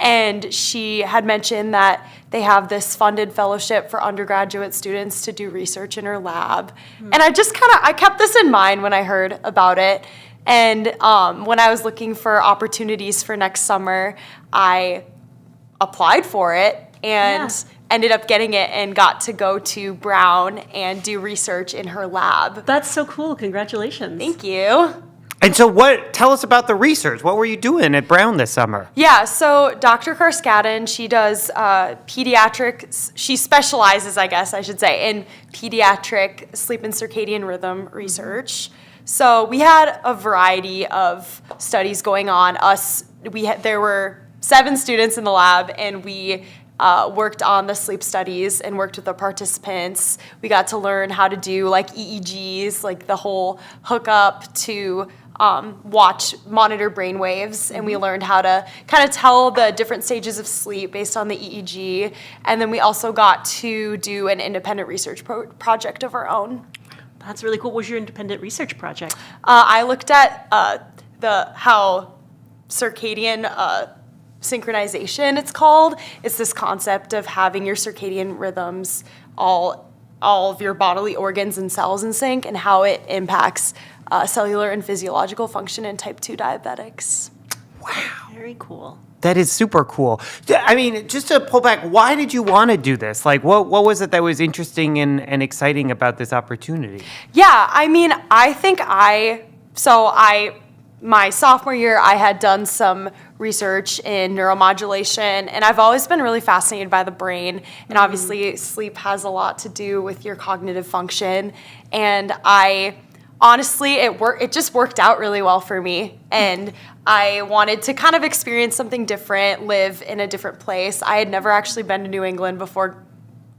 And she had mentioned that they have this funded fellowship for undergraduate students to do research in her lab. And I kept this in mind when I heard about it. And when I was looking for opportunities for next summer, I applied for it and ended up getting it and got to go to Brown and do research in her lab. That's so cool. Congratulations. Thank you. And so tell us about the research. What were you doing at Brown this summer? Yeah, so Dr. Carskadden, she does pediatric, she specializes, I guess I should say, in pediatric sleep and circadian rhythm research. So we had a variety of studies going on. There were 7 students in the lab, and we worked on the sleep studies and worked with the participants. We got to learn how to do like EEGs, like the whole hookup to monitor brain waves, and we learned how to kind of tell the different stages of sleep based on the EEG. And then we also got to do an independent research project of our own. That's really cool. What was your independent research project? I looked at how circadian synchronization, it's called. It's this concept of having your circadian rhythms, all of your bodily organs and cells in sync, and how it impacts cellular and physiological function in type 2 diabetics. Wow. Very cool. That is super cool. I mean, just to pull back, why did you want to do this? Like, what was it that was interesting and exciting about this opportunity? Yeah, I mean, I think my sophomore year, I had done some research in neuromodulation, and I've always been really fascinated by the brain, and obviously sleep has a lot to do with your cognitive function, and honestly, it just worked out really well for me, and I wanted to kind of experience something different, live in a different place. I had never actually been to New England before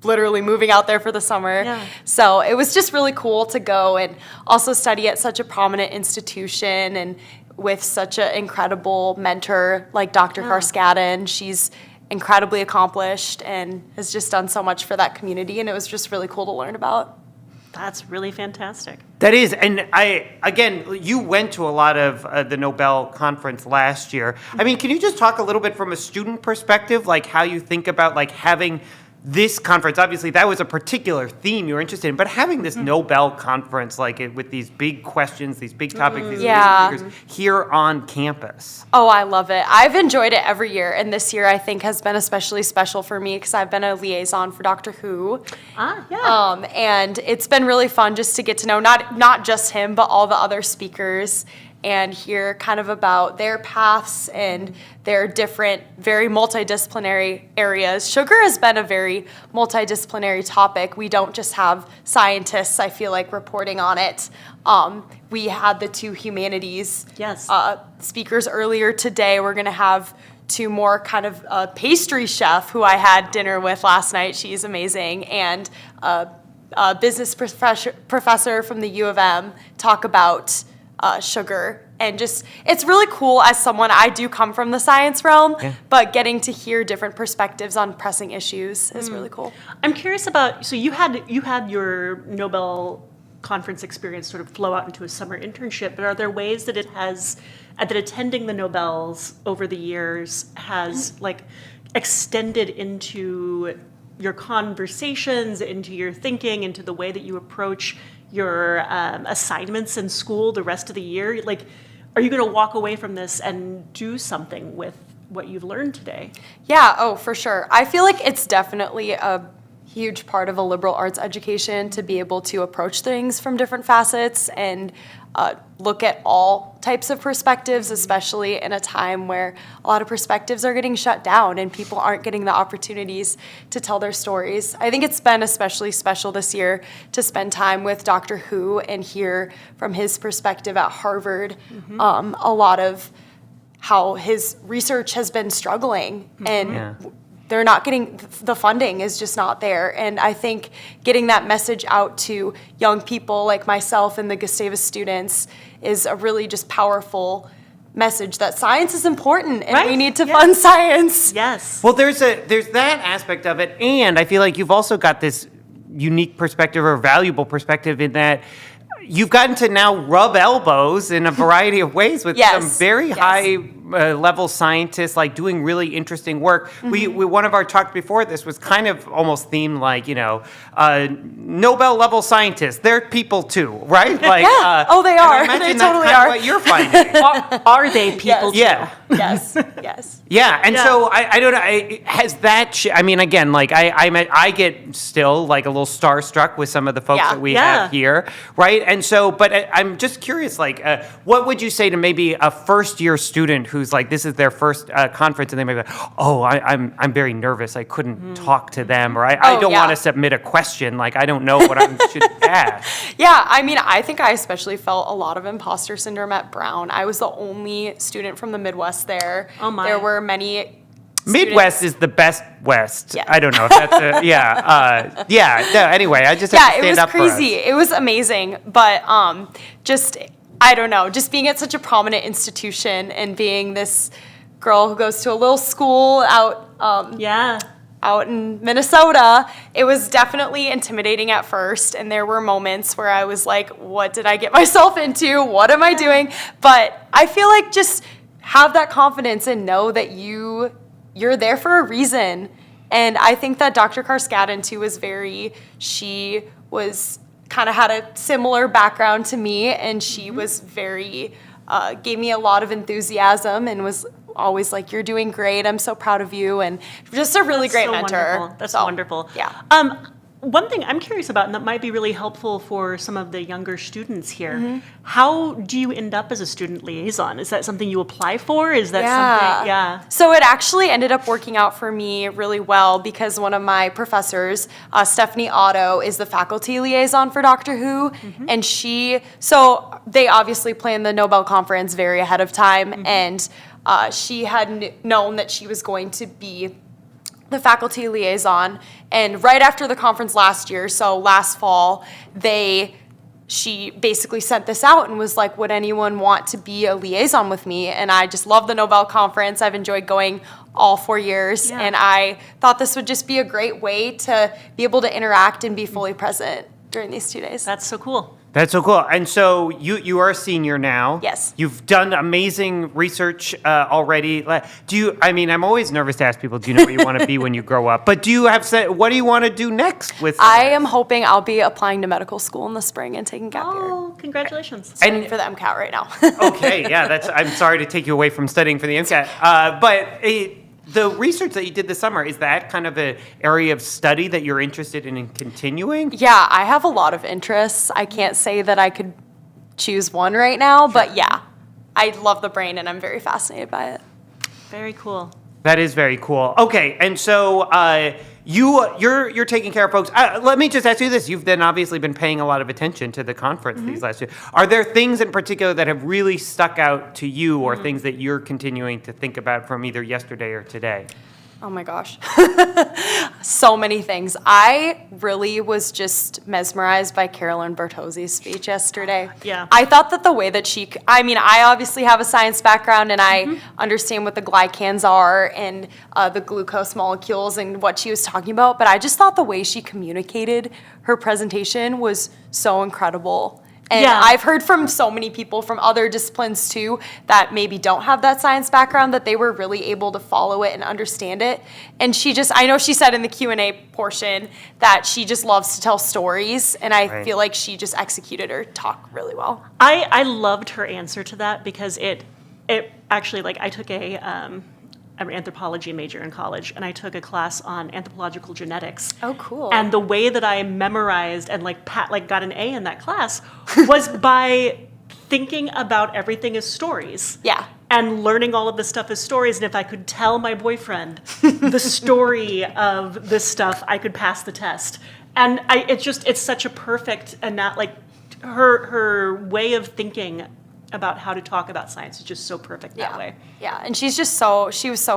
literally moving out there for the summer. Yeah. So it was just really cool to go and also study at such a prominent institution and with such an incredible mentor like Dr. Karskadin. She's incredibly accomplished and has just done so much for that community, and it was just really cool to learn about. That's really fantastic. That is, and again, you went to a lot of the Nobel conference last year. I mean, can you just talk a little bit from a student perspective, like how you think about like having this conference? Obviously, that was a particular theme you were interested in, but having this Nobel conference, like with these big questions, these big topics, these big speakers here on campus. Oh, I love it. I've enjoyed it every year, and this year I think has been especially special for me because I've been a liaison for Doctor Who. And it's been really fun just to get to know not just him, but all the other speakers and hear kind of about their paths and their different, very multidisciplinary areas. Sugar has been a very multidisciplinary topic. We don't just have scientists, I feel like, reporting on it. We had the two humanities speakers earlier today. We're going to have two more kind of pastry chef who I had dinner with last night. She's amazing. And a business professor from the U of M talk about sugar, and just it's really cool as someone, I do come from the science realm, but getting to hear different perspectives on pressing issues is really cool. I'm curious about, so you had your Nobel conference experience sort of flow out into a summer internship, but are there ways that that attending the Nobels over the years has like extended into your conversations, into your thinking, into the way that you approach your assignments in school the rest of the year? Like, are you going to walk away from this and do something with what you've learned today? Yeah, oh, for sure. I feel like it's definitely a huge part of a liberal arts education to be able to approach things from different facets and look at all types of perspectives, especially in a time where a lot of perspectives are getting shut down and people aren't getting the opportunities to tell their stories. I think it's been especially special this year to spend time with Dr. Who and hear from his perspective at Harvard a lot of how his research has been struggling and they're not getting, the funding is just not there. And I think getting that message out to young people like myself and the Gustavus students is a really just powerful message that science is important and we need to fund science. Yes. Well, there's that aspect of it, and I feel like you've also got this unique perspective or valuable perspective in that you've gotten to now rub elbows in a variety of ways with some very high level scientists, like doing really interesting work. We one of our talks before this was kind of almost themed like, Nobel level scientists. They're people too, right? Like, oh, they are. They totally are. What you're finding. Are they people too? Yes. Yeah, and so I don't know. Has that? I mean, again, like I get still like a little starstruck with some of the folks that we have here, right? And so, but I'm just curious, like, what would you say to maybe a first-year student who's like, this is their first conference, and they may be like, oh, I'm very nervous. I couldn't talk to them, or I don't want to submit a question. Like, I don't know what I should ask. Yeah, I mean, I think I especially felt a lot of imposter syndrome at Brown. I was the only student from the Midwest there. Oh my. There were many Midwest is the best West. I don't know if that's no, anyway, I just have to stand up for us. It was crazy. It was amazing, but just, I don't know, just being at such a prominent institution and being this girl who goes to a little school out in Minnesota, it was definitely intimidating at first, and there were moments where I was like, what did I get myself into? What am I doing? But I feel like just have that confidence and know that you're there for a reason. And I think that Dr. Karskadin too she was kind of had a similar background to me, and she was very, gave me a lot of enthusiasm and was always like, you're doing great, I'm so proud of you, and just a really great mentor. Wonderful. That's wonderful. Yeah. One thing I'm curious about, and that might be really helpful for some of the younger students here, how do you end up as a student liaison? Is that something you apply for? Is that something, So it actually ended up working out for me really well because one of my professors, Stephanie Otto, is the faculty liaison for Doctor Who. And so they obviously planned the Nobel conference very ahead of time. And she had known that she was going to be the faculty liaison, and right after the conference last year, so last fall, she basically sent this out and was like, would anyone want to be a liaison with me? And I just love the Nobel conference. I've enjoyed going all 4 years, and I thought this would just be a great way to be able to interact and be fully present during these 2 days. That's so cool. That's so cool. And so you are a senior now. Yes. You've done amazing research already. I'm always nervous to ask people, do you know what you want to be when you grow up? But what do you want to do next with I am hoping I'll be applying to medical school in the spring and taking gap year. Oh, congratulations. Studying for the MCAT right now. Okay, yeah, I'm sorry to take you away from studying for the MCAT. The research that you did this summer, is that kind of an area of study that you're interested in continuing? Yeah, I have a lot of interests. I can't say that I could choose one right now, but yeah, I love the brain and I'm very fascinated by it. Very cool. That is very cool. Okay, and so you're taking care of folks. Let me just ask you this: you've then obviously been paying a lot of attention to the conference these last years. Are there things in particular that have really stuck out to you, or things that you're continuing to think about from either yesterday or today? Oh my gosh. So many things. I really was just mesmerized by Carolyn Bertozzi's speech yesterday. Yeah. I thought that the way that I obviously have a science background and I understand what the glycans are and the glucose molecules and what she was talking about, but I just thought the way she communicated her presentation was so incredible. And I've heard from so many people from other disciplines too that maybe don't have that science background that they were really able to follow it and understand it. And I know she said in the Q&A portion that she just loves to tell stories, and I feel like she just executed her talk really well. I loved her answer to that because it actually, I took I'm an anthropology major in college, and I took a class on anthropological genetics. Oh, cool. And the way that I memorized and got an A in that class was by thinking about everything as stories. Yeah. And learning all of this stuff as stories. And if I could tell my boyfriend the story of this stuff, I could pass the test. And it's such a perfect, and not her way of thinking about how to talk about science is just so perfect that way. Yeah, and she was so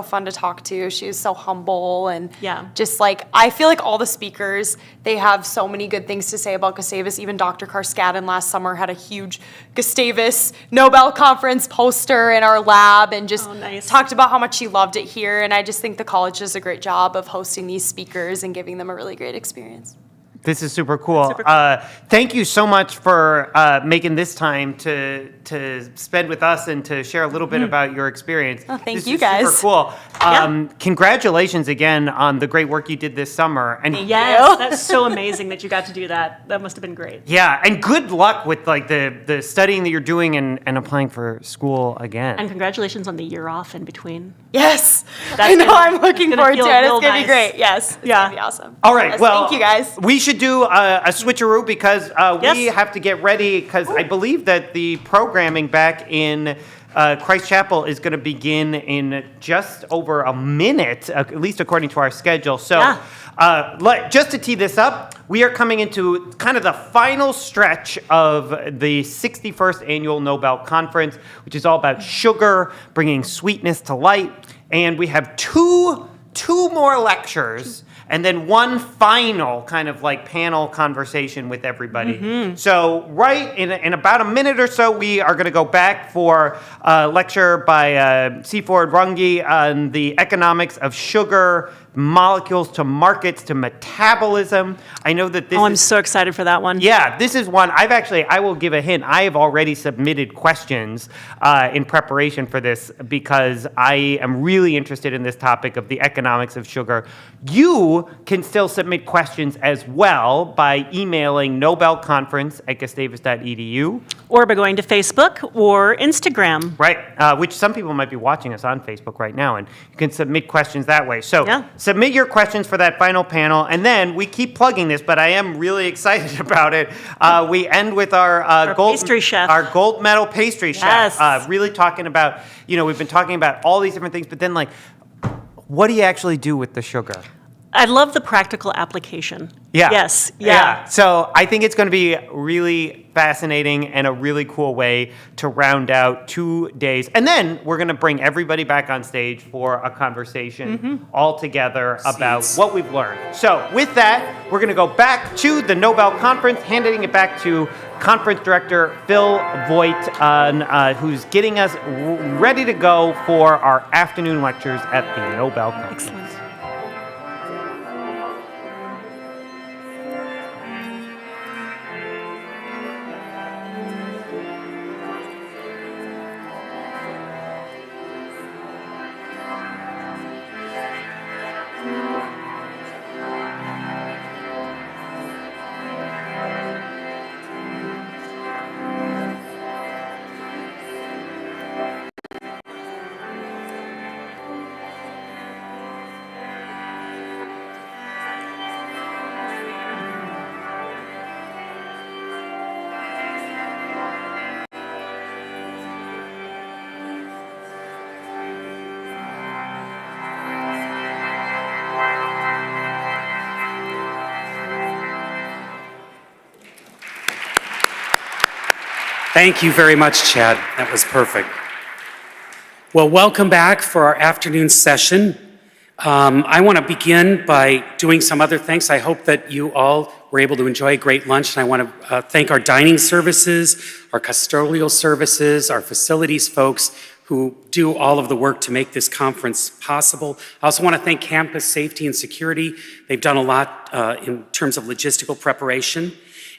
fun to talk to. She was so humble and just I feel like all the speakers, they have so many good things to say about Gustavus. Even Dr. Karskadin last summer had a huge Gustavus Nobel Conference poster in our lab and just talked about how much she loved it here. And I just think the college does a great job of hosting these speakers and giving them a really great experience. This is super cool. Thank you so much for making this time to spend with us and to share a little bit about your experience. Oh, thank this you is guys. Super cool. Congratulations again on the great work you did this summer. And yes, that's so amazing that you got to do that. That must have been great. Yeah, and good luck with the studying that you're doing and applying for school again. And congratulations on the year off in between. Yes, I know. I'm looking forward to it. It's gonna be great. Yes, it's gonna be awesome. All right. Yes, Well, thank you guys. We should do a switcheroo because we have to get ready because I believe that the programming back in Christ Chapel is going to begin in just over a minute, at least according to our schedule. So just to tee this up, we are coming into kind of the final stretch of the 61st Annual Nobel Conference, which is all about sugar, bringing sweetness to light. And we have two more lectures and then one final kind of panel conversation with everybody. So right in about a minute or so, we are going to go back for a lecture by Seaford Runge on the economics of sugar, molecules to markets to metabolism. I know that this I'm so excited for that one. Yeah, this is one I will give a hint. I have already submitted questions in preparation for this because I am really interested in this topic of the economics of sugar. You can still submit questions as well by emailing nobelconference@gustavus.edu. Or by going to Facebook or Instagram. Right, which some people might be watching us on Facebook right now, and you can submit questions that way. So submit your questions for that final panel, and then we keep plugging this, but I am really excited about it. We end with our gold pastry chef. Our gold medal pastry Yes. chef. Really talking about, we've been talking about all these different things, but then like, what do you actually do with the sugar? I love the practical application. Yeah. Yes. Yeah. So I think it's going to be really fascinating and a really cool way to round out 2 days. And then we're going to bring everybody back on stage for a conversation all together about what we've learned. So with that, we're going to go back to the Nobel Conference, handing it back to Conference Director Phil Voigt, who's getting us ready to go for our afternoon lectures at the Nobel Conference. Excellent. Thank you very much, Chad. That was perfect. Well, welcome back for our afternoon session. I want to begin by doing some other things. I hope that you all were able to enjoy a great lunch, and I want to thank our dining services, our custodial services, our facilities folks who do all of the work to make this conference possible. I also want to thank Campus Safety and Security. They've done a lot in terms of logistical preparation.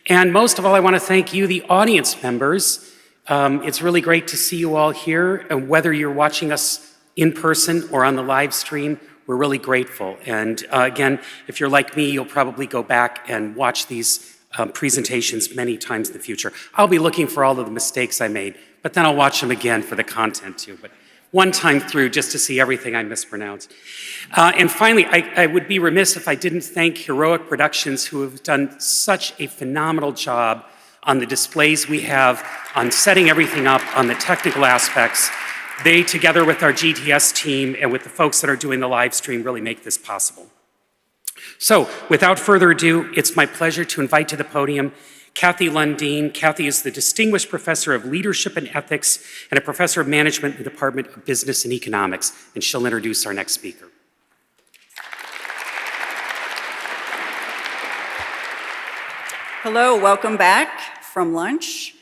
And most of all, I want to thank you, the audience members. It's really great to see you all here, and whether you're watching us in person or on the live stream, we're really grateful. And again, if you're like me, you'll probably go back and watch these presentations many times in the future. I'll be looking for all of the mistakes I made, but then I'll watch them again for the content too. But one time through just to see everything I mispronounced. And finally, I would be remiss if I didn't thank Heroic Productions, who have done such a phenomenal job on the displays we have, on setting everything up, on the technical aspects. They, together with our GTS team and with the folks that are doing the live stream, really make this possible. So, without further ado, it's my pleasure to invite to the podium Kathy Lundeen. Kathy is the Distinguished Professor of Leadership and Ethics and a Professor of Management in the Department of Business and Economics, and she'll introduce our next speaker. Hello, welcome back from lunch.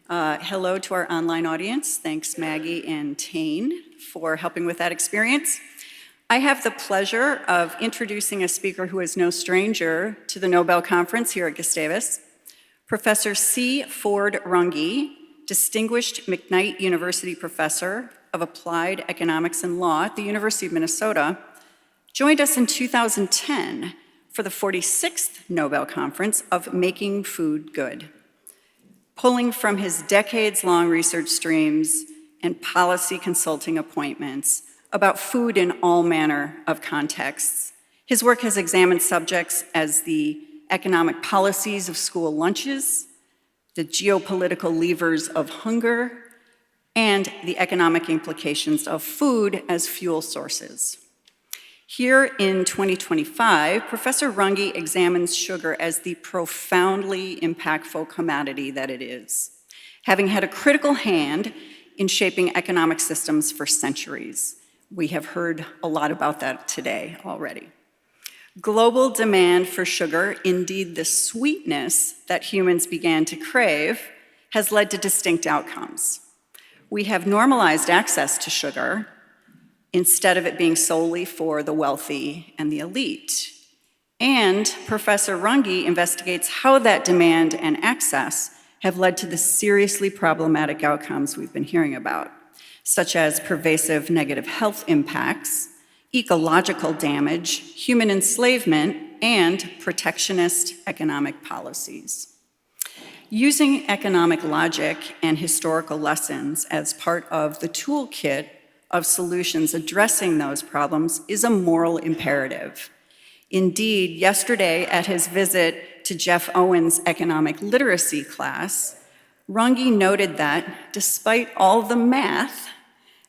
Hello to our online audience. Thanks, Maggie and Tane, for helping with that experience. I have the pleasure of introducing a speaker who is no stranger to the Nobel Conference here at Gustavus. Professor C. Ford Runge, Distinguished McKnight University Professor of Applied Economics and Law at the University of Minnesota, joined us in 2010 for the 46th Nobel Conference of Making Food Good. Pulling from his decades-long research streams and policy consulting appointments about food in all manner of contexts, his work has examined subjects as the economic policies of school lunches, the geopolitical levers of hunger, and the economic implications of food as fuel sources. Here in 2025, Professor Runge examines sugar as the profoundly impactful commodity that it is, having had a critical hand in shaping economic systems for centuries. We have heard a lot about that today already. Global demand for sugar, indeed the sweetness that humans began to crave, has led to distinct outcomes. We have normalized access to sugar instead of it being solely for the wealthy and the elite. And Professor Runge investigates how that demand and access have led to the seriously problematic outcomes we've been hearing about, such as pervasive negative health impacts, ecological damage, human enslavement, and protectionist economic policies. Using economic logic and historical lessons as part of the toolkit of solutions addressing those problems is a moral imperative. Indeed, yesterday at his visit to Jeff Owen's economic literacy class, Runge noted that despite all the math,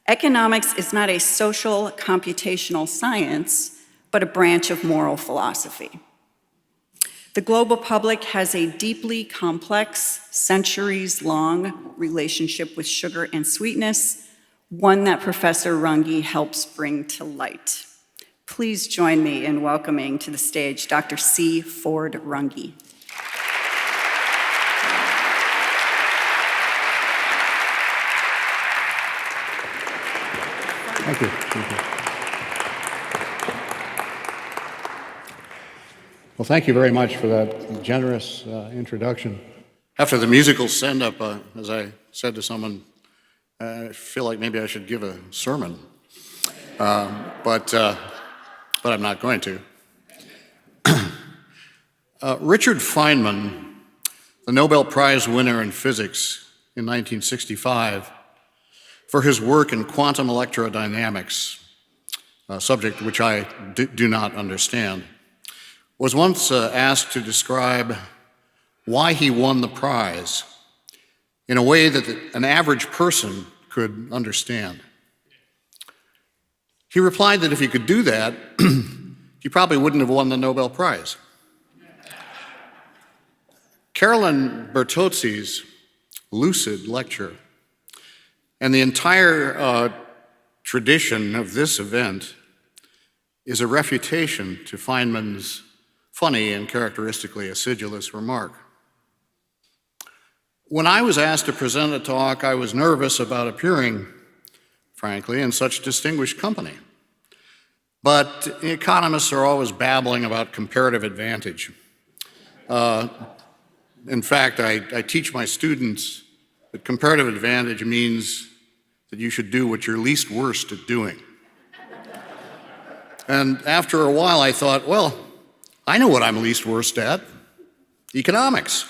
economics is not a social computational science, but a branch of moral philosophy. The global public has a deeply complex, centuries-long relationship with sugar and sweetness, one that Professor Runge helps bring to light. Please join me in welcoming to the stage Dr. C. Ford Runge. Thank you. Thank you. Well, thank you very much for that generous introduction. After the musical send-up, as I said to someone, I feel like maybe I should give a sermon, but I'm not going to. Richard Feynman, the Nobel Prize winner in physics in 1965, for his work in quantum electrodynamics, a subject which I do not understand, was once asked to describe why he won the prize in a way that an average person could understand. He replied that if he could do that, he probably wouldn't have won the Nobel Prize. Carolyn Bertozzi's lucid lecture and the entire tradition of this event is a refutation to Feynman's funny and characteristically acidulous remark. When I was asked to present a talk, I was nervous about appearing, frankly, in such distinguished company. But economists are always babbling about comparative advantage. In fact, I teach my students that comparative advantage means that you should do what you're least worst at doing. And after a while, I thought, well, I know what I'm least worst at, economics.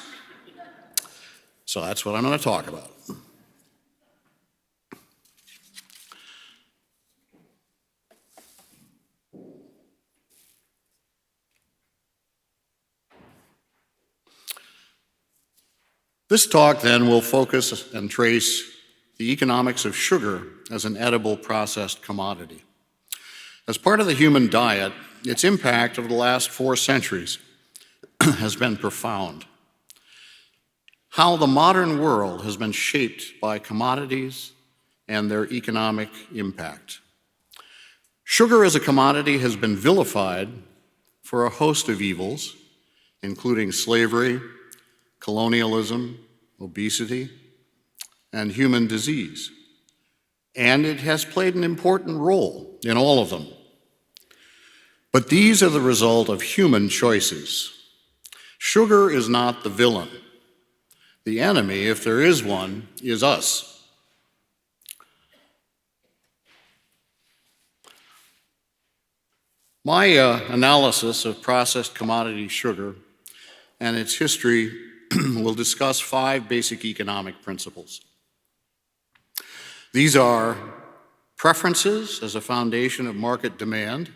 So that's what I'm going to talk about. This talk then will focus and trace the economics of sugar as an edible processed commodity. As part of the human diet, its impact over the last 4 centuries has been profound. How the modern world has been shaped by commodities and their economic impact. Sugar as a commodity has been vilified for a host of evils, including slavery, colonialism, obesity, and human disease. And it has played an important role in all of them. But these are the result of human choices. Sugar is not the villain. The enemy, if there is one, is us. My analysis of processed commodity sugar and its history will discuss 5 basic economic principles. These are preferences as a foundation of market demand,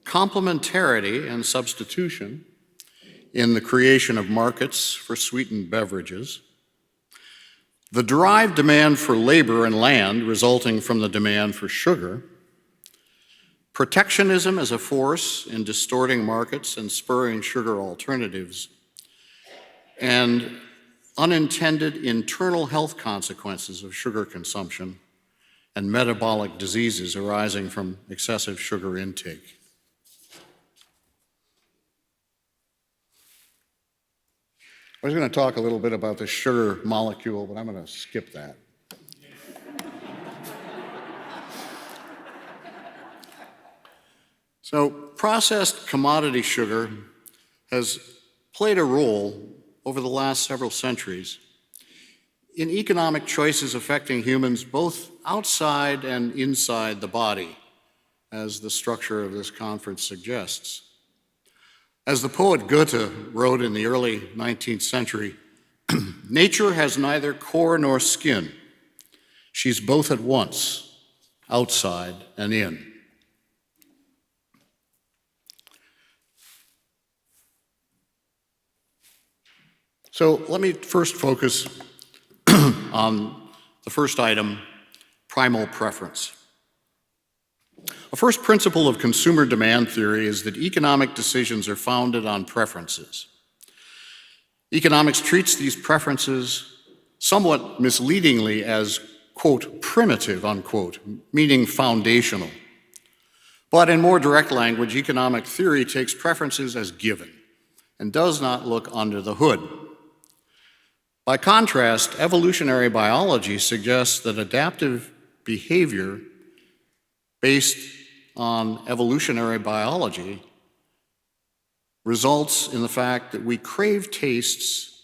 complementarity and substitution in the creation of markets for sweetened beverages, the derived demand for labor and land resulting from the demand for sugar, protectionism as a force in distorting markets and spurring sugar alternatives, and unintended internal health consequences of sugar consumption and metabolic diseases arising from excessive sugar intake. I was going to talk a little bit about the sugar molecule, but I'm going to skip that. So, processed commodity sugar has played a role over the last several centuries in economic choices affecting humans both outside and inside the body, as the structure of this conference suggests. As the poet Goethe wrote in the early 19th century, nature has neither core nor skin. She's both at once, outside and in. So let me first focus on the first item, primal preference. A first principle of consumer demand theory is that economic decisions are founded on preferences. Economics treats these preferences somewhat misleadingly as, quote, primitive, unquote, meaning foundational. But in more direct language, economic theory takes preferences as given and does not look under the hood. By contrast, evolutionary biology suggests that adaptive behavior based on evolutionary biology results in the fact that we crave tastes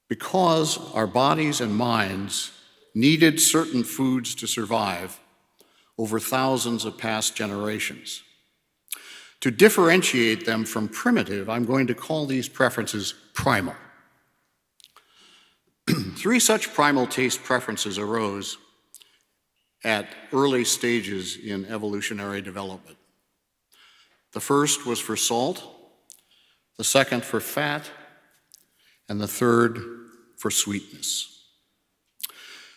because our bodies and minds needed certain foods to survive over thousands of past generations. To differentiate them from primitive, I'm going to call these preferences primal. Three such primal taste preferences arose at early stages in evolutionary development. The first was for salt, the second for fat, and the third for sweetness.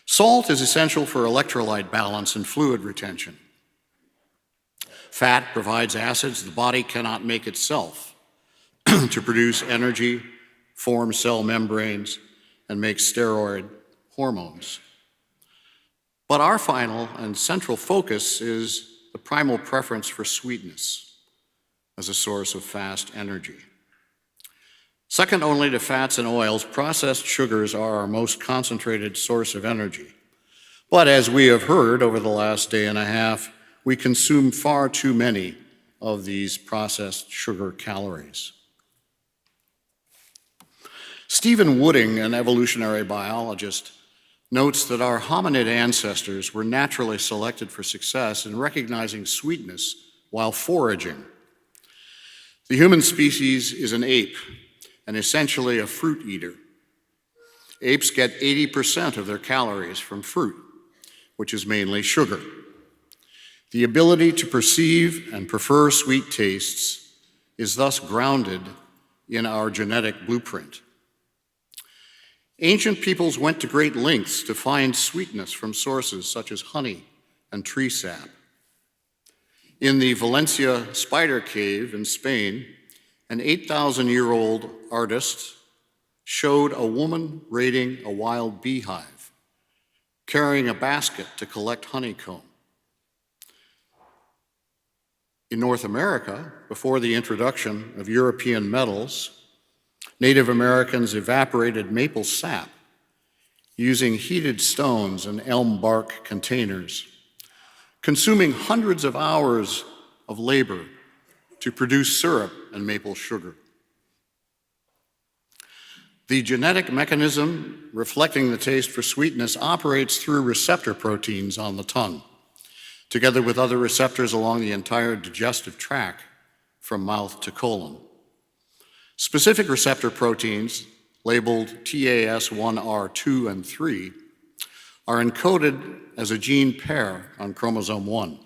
Salt is essential for electrolyte balance and fluid retention. Fat provides acids the body cannot make itself to produce energy, form cell membranes, and make steroid hormones. But our final and central focus is the primal preference for sweetness as a source of fast energy. Second only to fats and oils, processed sugars are our most concentrated source of energy. But as we have heard over the last day and a half, we consume far too many of these processed sugar calories. Stephen Wooding, an evolutionary biologist, notes that our hominid ancestors were naturally selected for success in recognizing sweetness while foraging. The human species is an ape and essentially a fruit eater. Apes get 80% of their calories from fruit, which is mainly sugar. The ability to perceive and prefer sweet tastes is thus grounded in our genetic blueprint. Ancient peoples went to great lengths to find sweetness from sources such as honey and tree sap. In the Valencia spider cave in Spain, an 8,000-year-old artist showed a woman raiding a wild beehive, carrying a basket to collect honeycomb. In North America, before the introduction of European metals, Native Americans evaporated maple sap using heated stones and elm bark containers, consuming hundreds of hours of labor to produce syrup and maple sugar. The genetic mechanism reflecting the taste for sweetness operates through receptor proteins on the tongue, together with other receptors along the entire digestive tract from mouth to colon. Specific receptor proteins, labeled TAS1R2 and 3, are encoded as a gene pair on chromosome 1.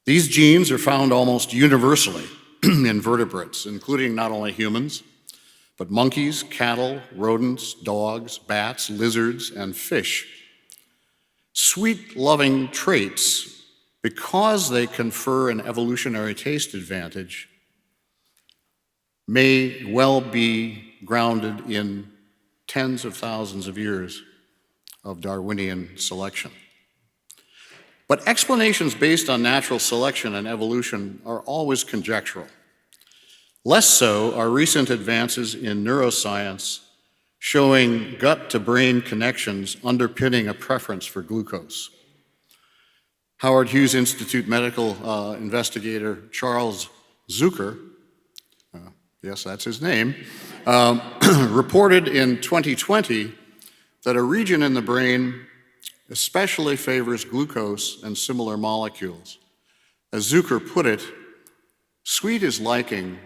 These genes are found almost universally in vertebrates, including not only humans, but monkeys, cattle, rodents, dogs, bats, lizards, and fish. Sweet-loving traits, because they confer an evolutionary taste advantage, may well be grounded in tens of thousands of years of Darwinian selection. But explanations based on natural selection and evolution are always conjectural. Less so are recent advances in neuroscience showing gut-to-brain connections underpinning a preference for glucose. Howard Hughes Institute medical investigator Charles Zucker, yes, that's his name, reported in 2020 that a region in the brain especially favors glucose and similar molecules. As Zucker put it, sweet is liking,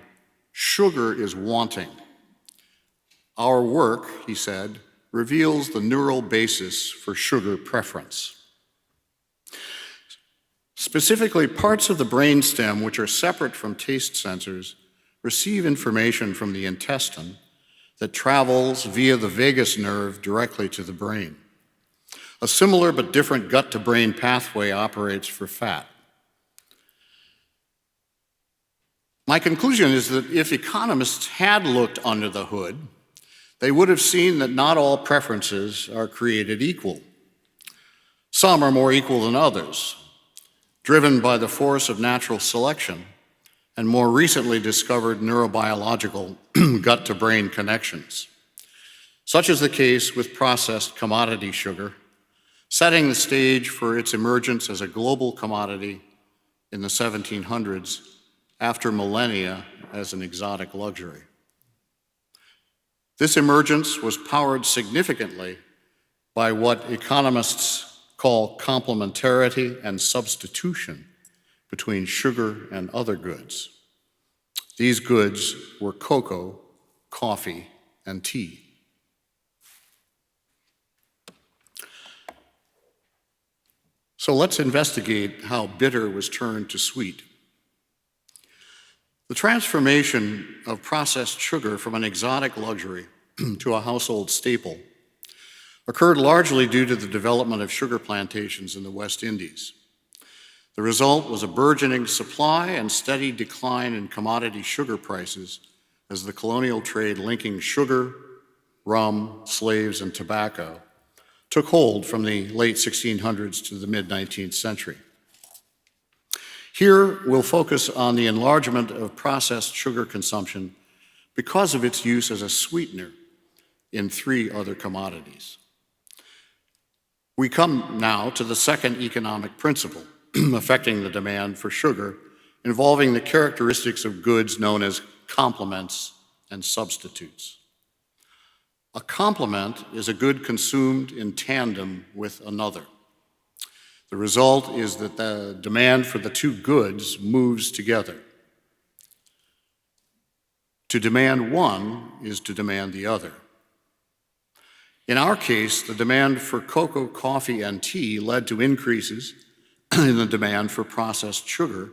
sugar is wanting. Our work, he said, reveals the neural basis for sugar preference. Specifically, parts of the brainstem which are separate from taste sensors receive information from the intestine that travels via the vagus nerve directly to the brain. A similar but different gut-to-brain pathway operates for fat. My conclusion is that if economists had looked under the hood, they would have seen that not all preferences are created equal. Some are more equal than others, driven by the force of natural selection and more recently discovered neurobiological gut-to-brain connections. Such is the case with processed commodity sugar, setting the stage for its emergence as a global commodity in the 1700s, after millennia as an exotic luxury. This emergence was powered significantly by what economists call complementarity and substitution between sugar and other goods. These goods were cocoa, coffee, and tea. So let's investigate how bitter was turned to sweet. The transformation of processed sugar from an exotic luxury to a household staple occurred largely due to the development of sugar plantations in the West Indies. The result was a burgeoning supply and steady decline in commodity sugar prices as the colonial trade linking sugar, rum, slaves, and tobacco took hold from the late 1600s to the mid-19th century. Here, we'll focus on the enlargement of processed sugar consumption because of its use as a sweetener in 3 other commodities. We come now to the second economic principle affecting the demand for sugar, involving the characteristics of goods known as complements and substitutes. A complement is a good consumed in tandem with another. The result is that the demand for the 2 goods moves together. To demand one is to demand the other. In our case, the demand for cocoa, coffee, and tea led to increases in the demand for processed sugar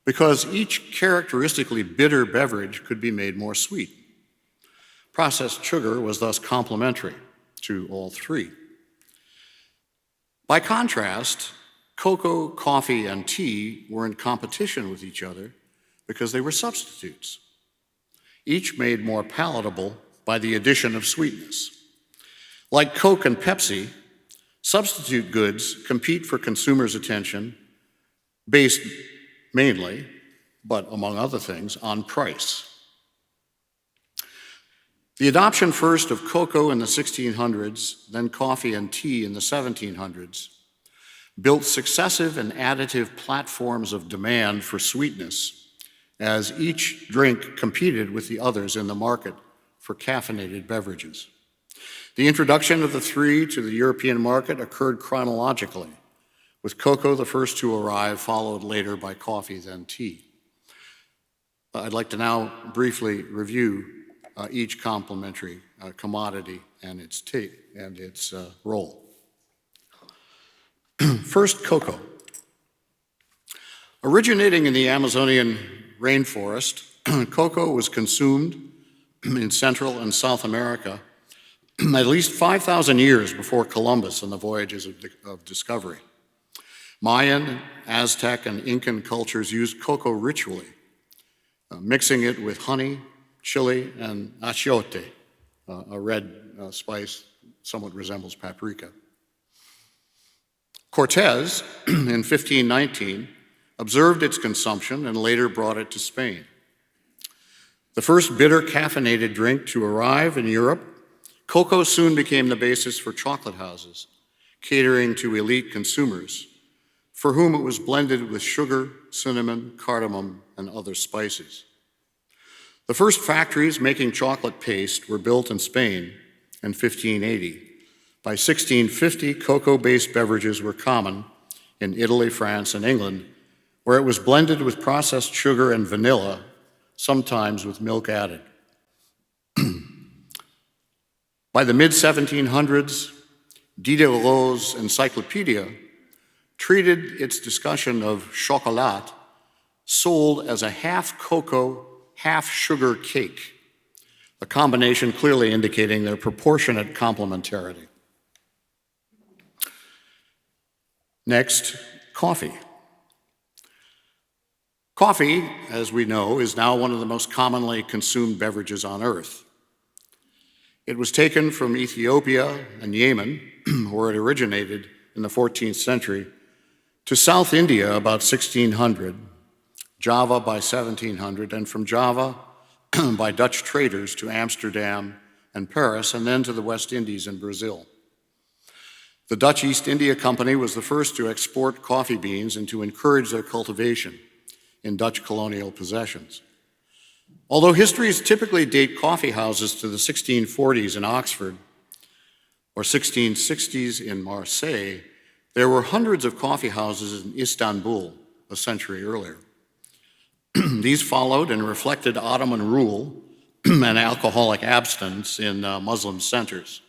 because each characteristically bitter beverage could be made more sweet. Processed sugar was thus complementary to all 3. By contrast, cocoa, coffee, and tea were in competition with each other because they were substitutes, each made more palatable by the addition of sweetness. Like Coke and Pepsi, substitute goods compete for consumers' attention based mainly, but among other things, on price. The adoption first of cocoa in the 1600s, then coffee and tea in the 1700s, built successive and additive platforms of demand for sweetness as each drink competed with the others in the market for caffeinated beverages. The introduction of the 3 to the European market occurred chronologically, with cocoa the first to arrive, followed later by coffee, then tea. I'd like to now briefly review each complementary commodity and its role. First, cocoa. Originating in the Amazonian rainforest, cocoa was consumed in Central and South America at least 5,000 years before Columbus and the voyages of discovery. Mayan, Aztec, and Incan cultures used cocoa ritually, mixing it with honey, chili, and achiote, a red spice somewhat resembles paprika. Cortez, in 1519, observed its consumption and later brought it to Spain. The first bitter caffeinated drink to arrive in Europe, cocoa soon became the basis for chocolate houses, catering to elite consumers, for whom it was blended with sugar, cinnamon, cardamom, and other spices. The first factories making chocolate paste were built in Spain in 1580. By 1650, cocoa-based beverages were common in Italy, France, and England, where it was blended with processed sugar and vanilla, sometimes with milk added. By the mid-1700s, Diderot's encyclopedia treated its discussion of chocolat sold as a half cocoa, half sugar cake, a combination clearly indicating their proportionate complementarity. Next, coffee. Coffee, as we know, is now one of the most commonly consumed beverages on earth. It was taken from Ethiopia and Yemen, where it originated in the 14th century, to South India about 1600, Java by 1700, and from Java by Dutch traders to Amsterdam and Paris, and then to the West Indies and Brazil. The Dutch East India Company was the first to export coffee beans and to encourage their cultivation in Dutch colonial possessions. Although histories typically date coffee houses to the 1640s in Oxford or 1660s in Marseille, there were hundreds of coffee houses in Istanbul a century earlier. These followed and reflected Ottoman rule and alcoholic abstinence in Muslim centers.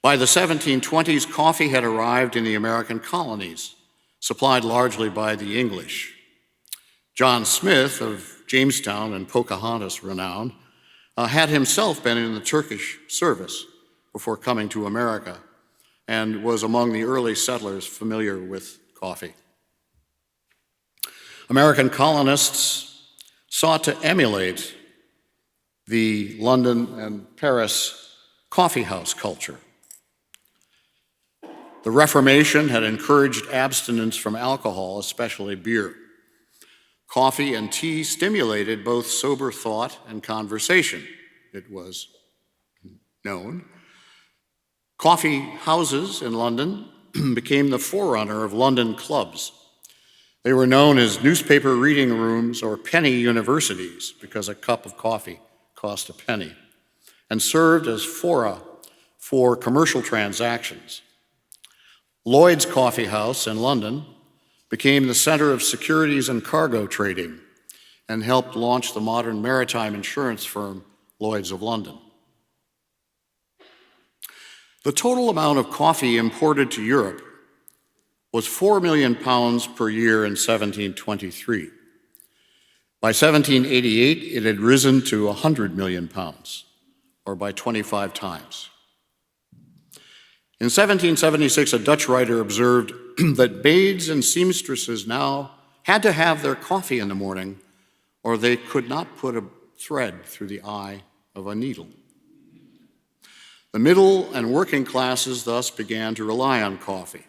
By the 1720s, coffee had arrived in the American colonies, supplied largely by the English. John Smith of Jamestown and Pocahontas renown had himself been in the Turkish service before coming to America and was among the early settlers familiar with coffee. American colonists sought to emulate the London and Paris coffee house culture. The Reformation had encouraged abstinence from alcohol, especially beer. Coffee and tea stimulated both sober thought and conversation, it was known. Coffee houses in London became the forerunner of London clubs. They were known as newspaper reading rooms or penny universities because a cup of coffee cost a penny, and served as fora for commercial transactions. Lloyd's Coffee House in London became the center of securities and cargo trading and helped launch the modern maritime insurance firm Lloyd's of London. The total amount of coffee imported to Europe was 4 million pounds per year in 1723. By 1788, it had risen to 100 million pounds, or by 25 times. In 1776, a Dutch writer observed that maids and seamstresses now had to have their coffee in the morning, or they could not put a thread through the eye of a needle. The middle and working classes thus began to rely on coffee,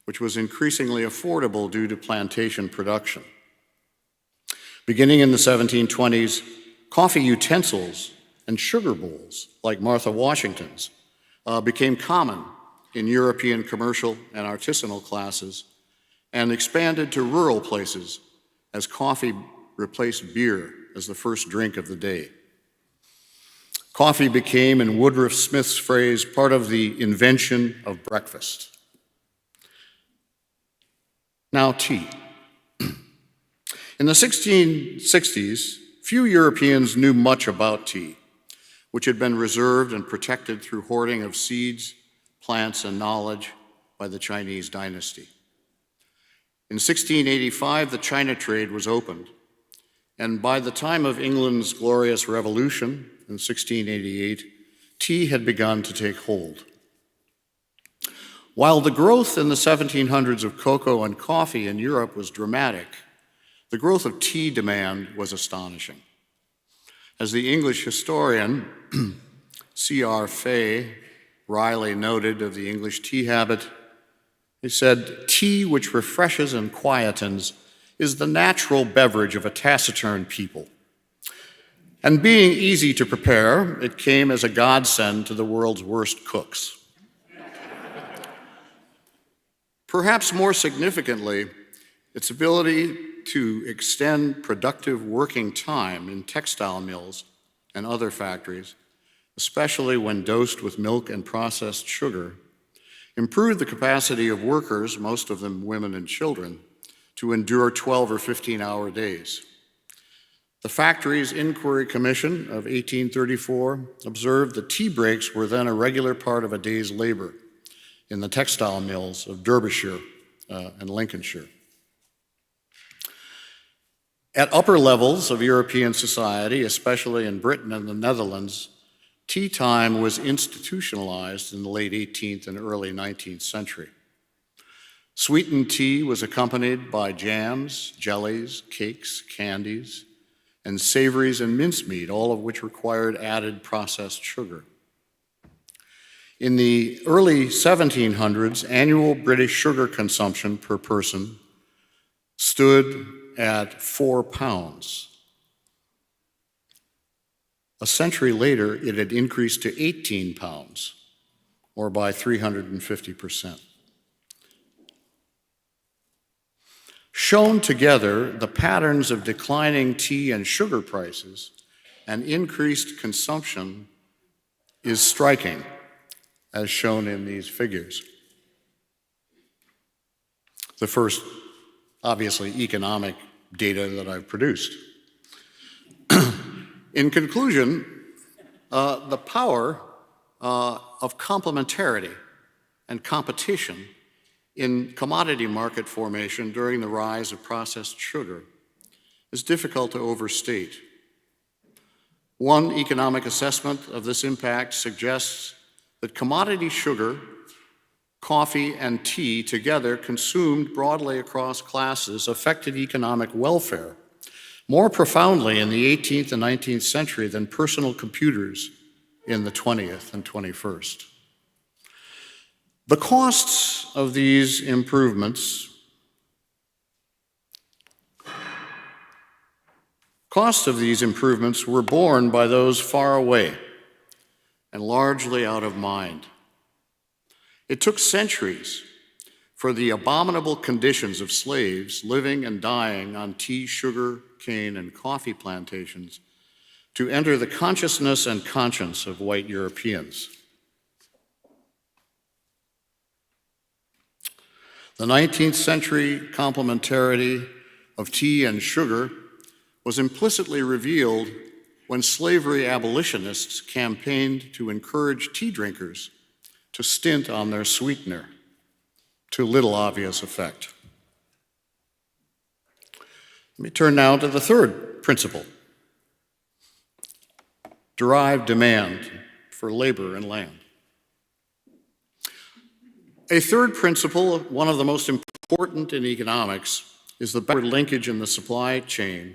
which was increasingly affordable due to plantation production. Beginning in the 1720s, coffee utensils and sugar bowls, like Martha Washington's, became common in European commercial and artisanal classes and expanded to rural places as coffee replaced beer as the first drink of the day. Coffee became, in Woodruff Smith's phrase, part of the invention of breakfast. Now, tea. In the 1660s, few Europeans knew much about tea, which had been reserved and protected through hoarding of seeds, plants, and knowledge by the Chinese dynasty. In 1685, the China trade was opened, and by the time of England's Glorious Revolution in 1688, tea had begun to take hold. While the growth in the 1700s of cocoa and coffee in Europe was dramatic, the growth of tea demand was astonishing. As the English historian C.R. Fay Riley noted of the English tea habit, he said, "Tea which refreshes and quietens is the natural beverage of a taciturn people. And being easy to prepare, it came as a godsend to the world's worst cooks." Perhaps more significantly, its ability to extend productive working time in textile mills and other factories, especially when dosed with milk and processed sugar, improved the capacity of workers, most of them women and children, to endure 12 or 15-hour days. The Factories Inquiry Commission of 1834 observed that tea breaks were then a regular part of a day's labor in the textile mills of Derbyshire and Lincolnshire. At upper levels of European society, especially in Britain and the Netherlands, tea time was institutionalized in the late 18th and early 19th century. Sweetened tea was accompanied by jams, jellies, cakes, candies, and savories and mincemeat, all of which required added processed sugar. In the early 1700s, annual British sugar consumption per person stood at 4 pounds. A century later, it had increased to 18 pounds, or by 350%. Shown together, the patterns of declining tea and sugar prices and increased consumption is striking, as shown in these figures. The first, obviously, economic data that I've produced. In conclusion, the power of complementarity and competition in commodity market formation during the rise of processed sugar is difficult to overstate. One economic assessment of this impact suggests that commodity sugar, coffee, and tea together consumed broadly across classes affected economic welfare more profoundly in the 18th and 19th century than personal computers in the 20th and 21st. The costs of these improvements were borne by those far away and largely out of mind. It took centuries for the abominable conditions of slaves living and dying on tea, sugar, cane, and coffee plantations to enter the consciousness and conscience of white Europeans. The 19th century complementarity of tea and sugar was implicitly revealed when slavery abolitionists campaigned to encourage tea drinkers to stint on their sweetener, to little obvious effect. Let me turn now to the third principle: derived demand for labor and land. A third principle, one of the most important in economics, is the backward linkage in the supply chain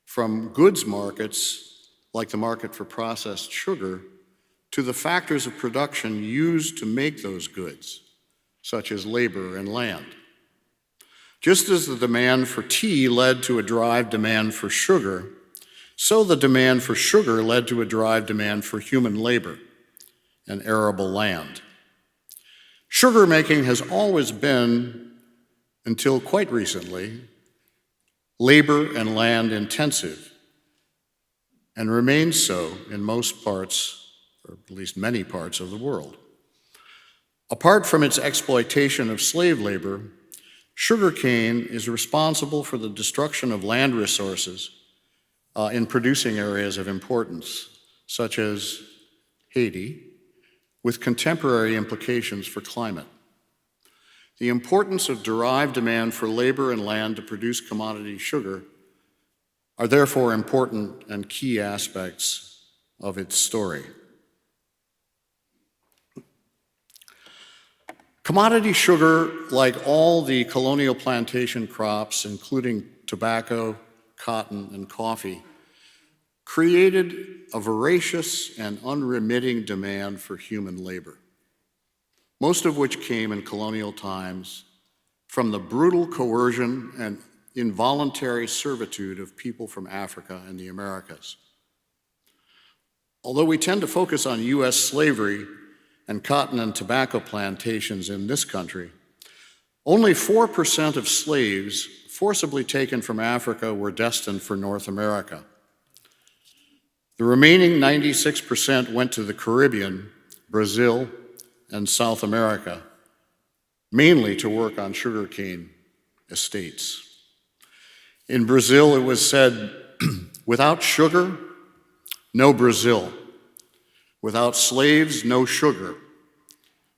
from goods markets, like the market for processed sugar, to the factors of production used to make those goods, such as labor and land. Just as the demand for tea led to a derived demand for sugar, so the demand for sugar led to a derived demand for human labor and arable land. Sugar making has always been, until quite recently, labor and land intensive, and remains so in most parts, or at least many parts of the world. Apart from its exploitation of slave labor, sugarcane is responsible for the destruction of land resources in producing areas of importance, such as Haiti, with contemporary implications for climate. The importance of derived demand for labor and land to produce commodity sugar are therefore important and key aspects of its story. Commodity sugar, like all the colonial plantation crops, including tobacco, cotton, and coffee, created a voracious and unremitting demand for human labor, most of which came in colonial times from the brutal coercion and involuntary servitude of people from Africa and the Americas. Although we tend to focus on US slavery and cotton and tobacco plantations in this country, only 4% of slaves forcibly taken from Africa were destined for North America. The remaining 96% went to the Caribbean, Brazil, and South America, mainly to work on sugarcane estates. In Brazil, it was said, Without sugar, no Brazil. Without slaves, no sugar.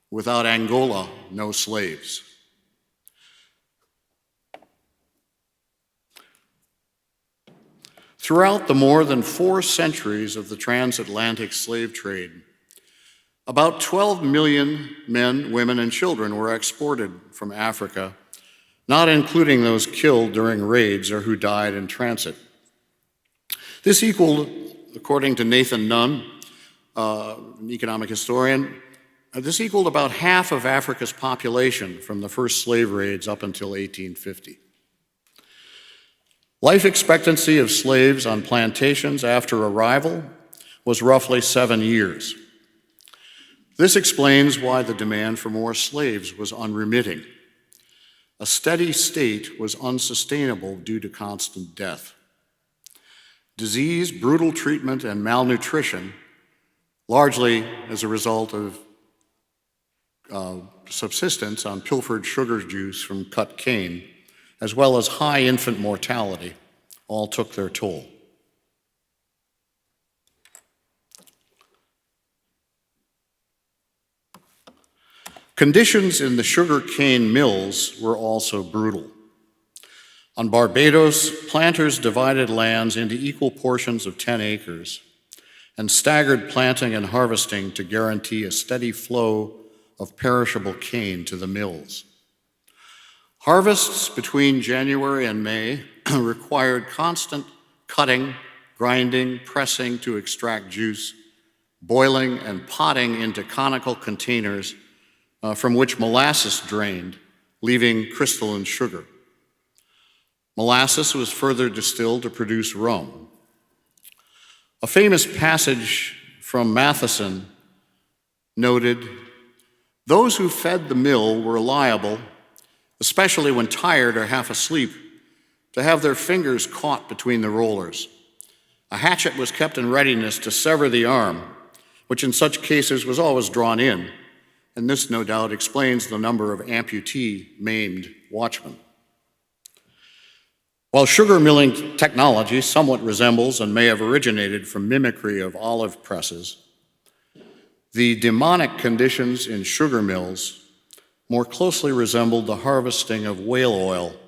Without Angola, no slaves. Throughout the more than 4 centuries of the transatlantic slave trade, about 12 million men, women, and children were exported from Africa, not including those killed during raids or who died in transit. This equaled, according to Nathan Nunn, an economic historian, this equaled about half of Africa's population from the first slave raids up until 1850. Life expectancy of slaves on plantations after arrival was roughly 7 years. This explains why the demand for more slaves was unremitting. A steady state was unsustainable due to constant death. Disease, brutal treatment, and malnutrition, largely as a result of subsistence on pilfered sugar juice from cut cane, as well as high infant mortality, all took their toll. Conditions in the sugar cane mills were also brutal. On Barbados, planters divided lands into equal portions of 10 acres and staggered planting and harvesting to guarantee a steady flow of perishable cane to the mills. Harvests between January and May required constant cutting, grinding, pressing to extract juice, boiling and potting into conical containers from which molasses drained, leaving crystalline sugar. Molasses was further distilled to produce rum. A famous passage from Matheson noted, "Those who fed the mill were liable, especially when tired or half asleep, to have their fingers caught between the rollers. A hatchet was kept in readiness to sever the arm, which in such cases was always drawn in, and this no doubt explains the number of amputee maimed watchmen." While sugar milling technology somewhat resembles and may have originated from mimicry of olive presses, the demonic conditions in sugar mills more closely resembled the harvesting of whale oil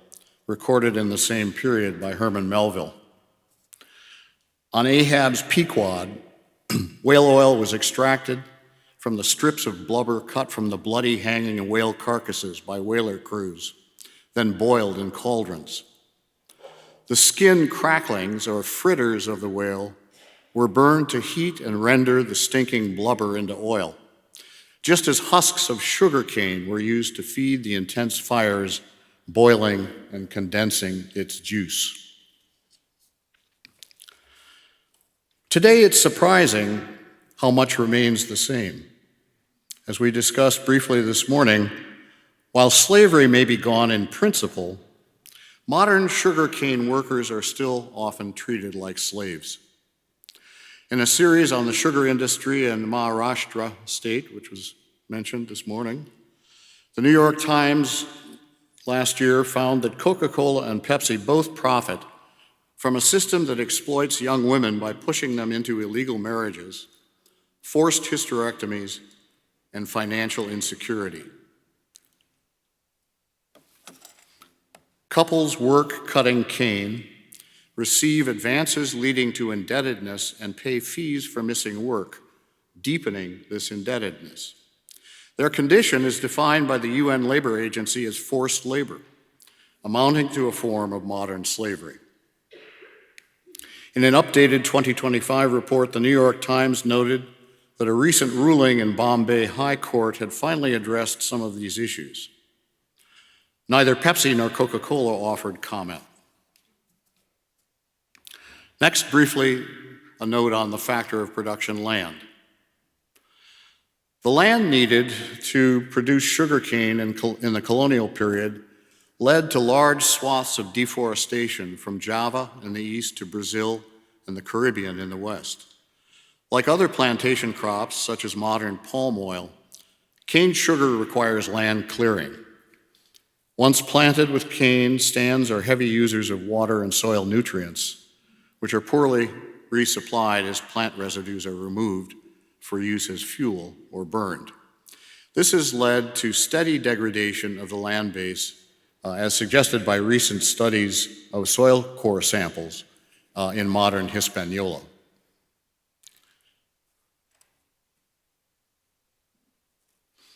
recorded in the same period by Herman Melville. On Ahab's Pequod, whale oil was extracted from the strips of blubber cut from the bloody hanging whale carcasses by whaler crews, then boiled in cauldrons. The skin cracklings or fritters of the whale were burned to heat and render the stinking blubber into oil, just as husks of sugar cane were used to feed the intense fires, boiling and condensing its juice. Today, it's surprising how much remains the same. As we discussed briefly this morning, while slavery may be gone in principle, modern sugarcane workers are still often treated like slaves. In a series on the sugar industry in Maharashtra state, which was mentioned this morning, the New York Times last year found that Coca-Cola and Pepsi both profit from a system that exploits young women by pushing them into illegal marriages, forced hysterectomies, and financial insecurity. Couples work cutting cane, receive advances leading to indebtedness, and pay fees for missing work, deepening this indebtedness. Their condition is defined by the UN Labor Agency as forced labor, amounting to a form of modern slavery. In an updated 2025 report, the New York Times noted that a recent ruling in Bombay High Court had finally addressed some of these issues. Neither Pepsi nor Coca-Cola offered comment. Next, briefly, a note on the factor of production land. The land needed to produce sugarcane in the colonial period led to large swaths of deforestation from Java in the east to Brazil and the Caribbean in the west. Like other plantation crops, such as modern palm oil, cane sugar requires land clearing. Once planted with cane, stands are heavy users of water and soil nutrients, which are poorly resupplied as plant residues are removed for use as fuel or burned. This has led to steady degradation of the land base, as suggested by recent studies of soil core samples in modern Hispaniola.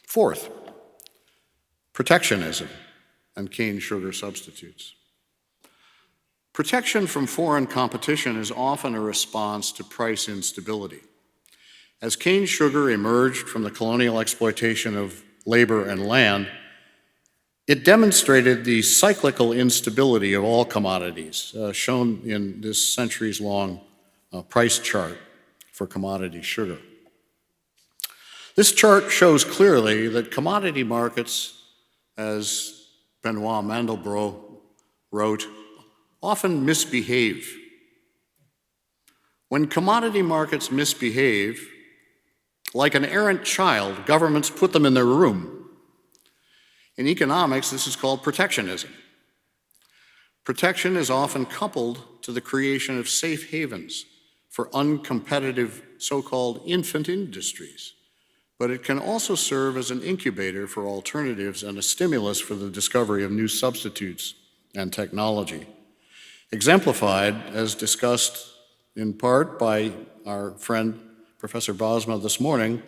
Fourth, protectionism and cane sugar substitutes. Protection from foreign competition is often a response to price instability. As cane sugar emerged from the colonial exploitation of labor and land, it demonstrated the cyclical instability of all commodities, shown in this centuries-long price chart for commodity sugar. This chart shows clearly that commodity markets, as Benoit Mandelbrot wrote, often misbehave. When commodity markets misbehave, like an errant child, governments put them in their room. In economics, this is called protectionism. Protection is often coupled to the creation of safe havens for uncompetitive so-called infant industries, but it can also serve as an incubator for alternatives and a stimulus for the discovery of new substitutes and technology. Exemplified, as discussed in part by our friend Professor Bosema this morning,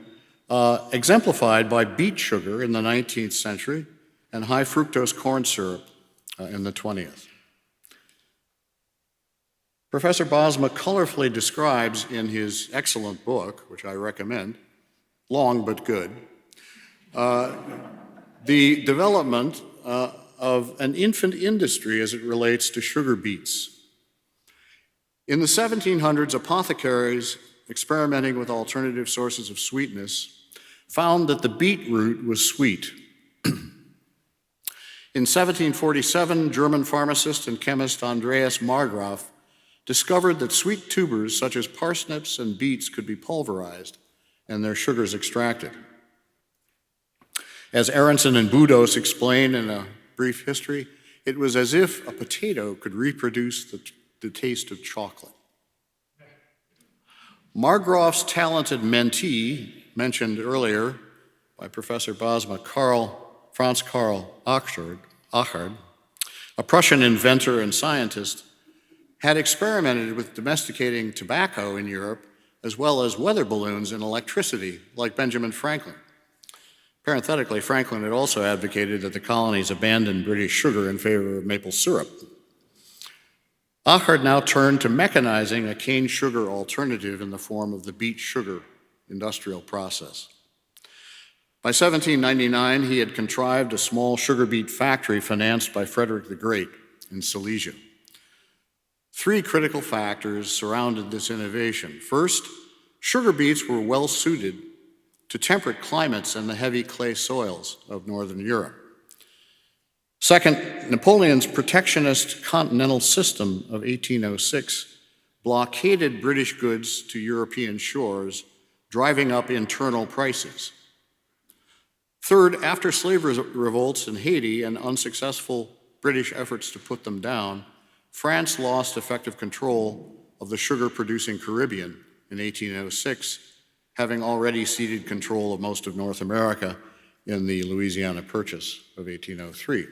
exemplified by beet sugar in the 19th century and high fructose corn syrup in the 20th. Professor Bosema colorfully describes in his excellent book, which I recommend, long but good, the development of an infant industry as it relates to sugar beets. In the 1700s, apothecaries experimenting with alternative sources of sweetness found that the beetroot was sweet. In 1747, German pharmacist and chemist Andreas Marggraf discovered that sweet tubers such as parsnips and beets could be pulverized and their sugars extracted. As Aronson and Budos explain in A Brief History, it was as if a potato could reproduce the taste of chocolate. Marggraf's talented mentee, mentioned earlier by Professor Bosema, Franz Karl Achard, a Prussian inventor and scientist, had experimented with domesticating tobacco in Europe as well as weather balloons and electricity, like Benjamin Franklin. Parenthetically, Franklin had also advocated that the colonies abandon British sugar in favor of maple syrup. Achard now turned to mechanizing a cane sugar alternative in the form of the beet sugar industrial process. By 1799, he had contrived a small sugar beet factory financed by Frederick the Great in Silesia. Three critical factors surrounded this innovation. First, sugar beets were well suited to temperate climates and the heavy clay soils of Northern Europe. Second, Napoleon's protectionist continental system of 1806 blockaded British goods to European shores, driving up internal prices. Third, after slave revolts in Haiti and unsuccessful British efforts to put them down, France lost effective control of the sugar-producing Caribbean in 1806, having already ceded control of most of North America in the Louisiana Purchase of 1803.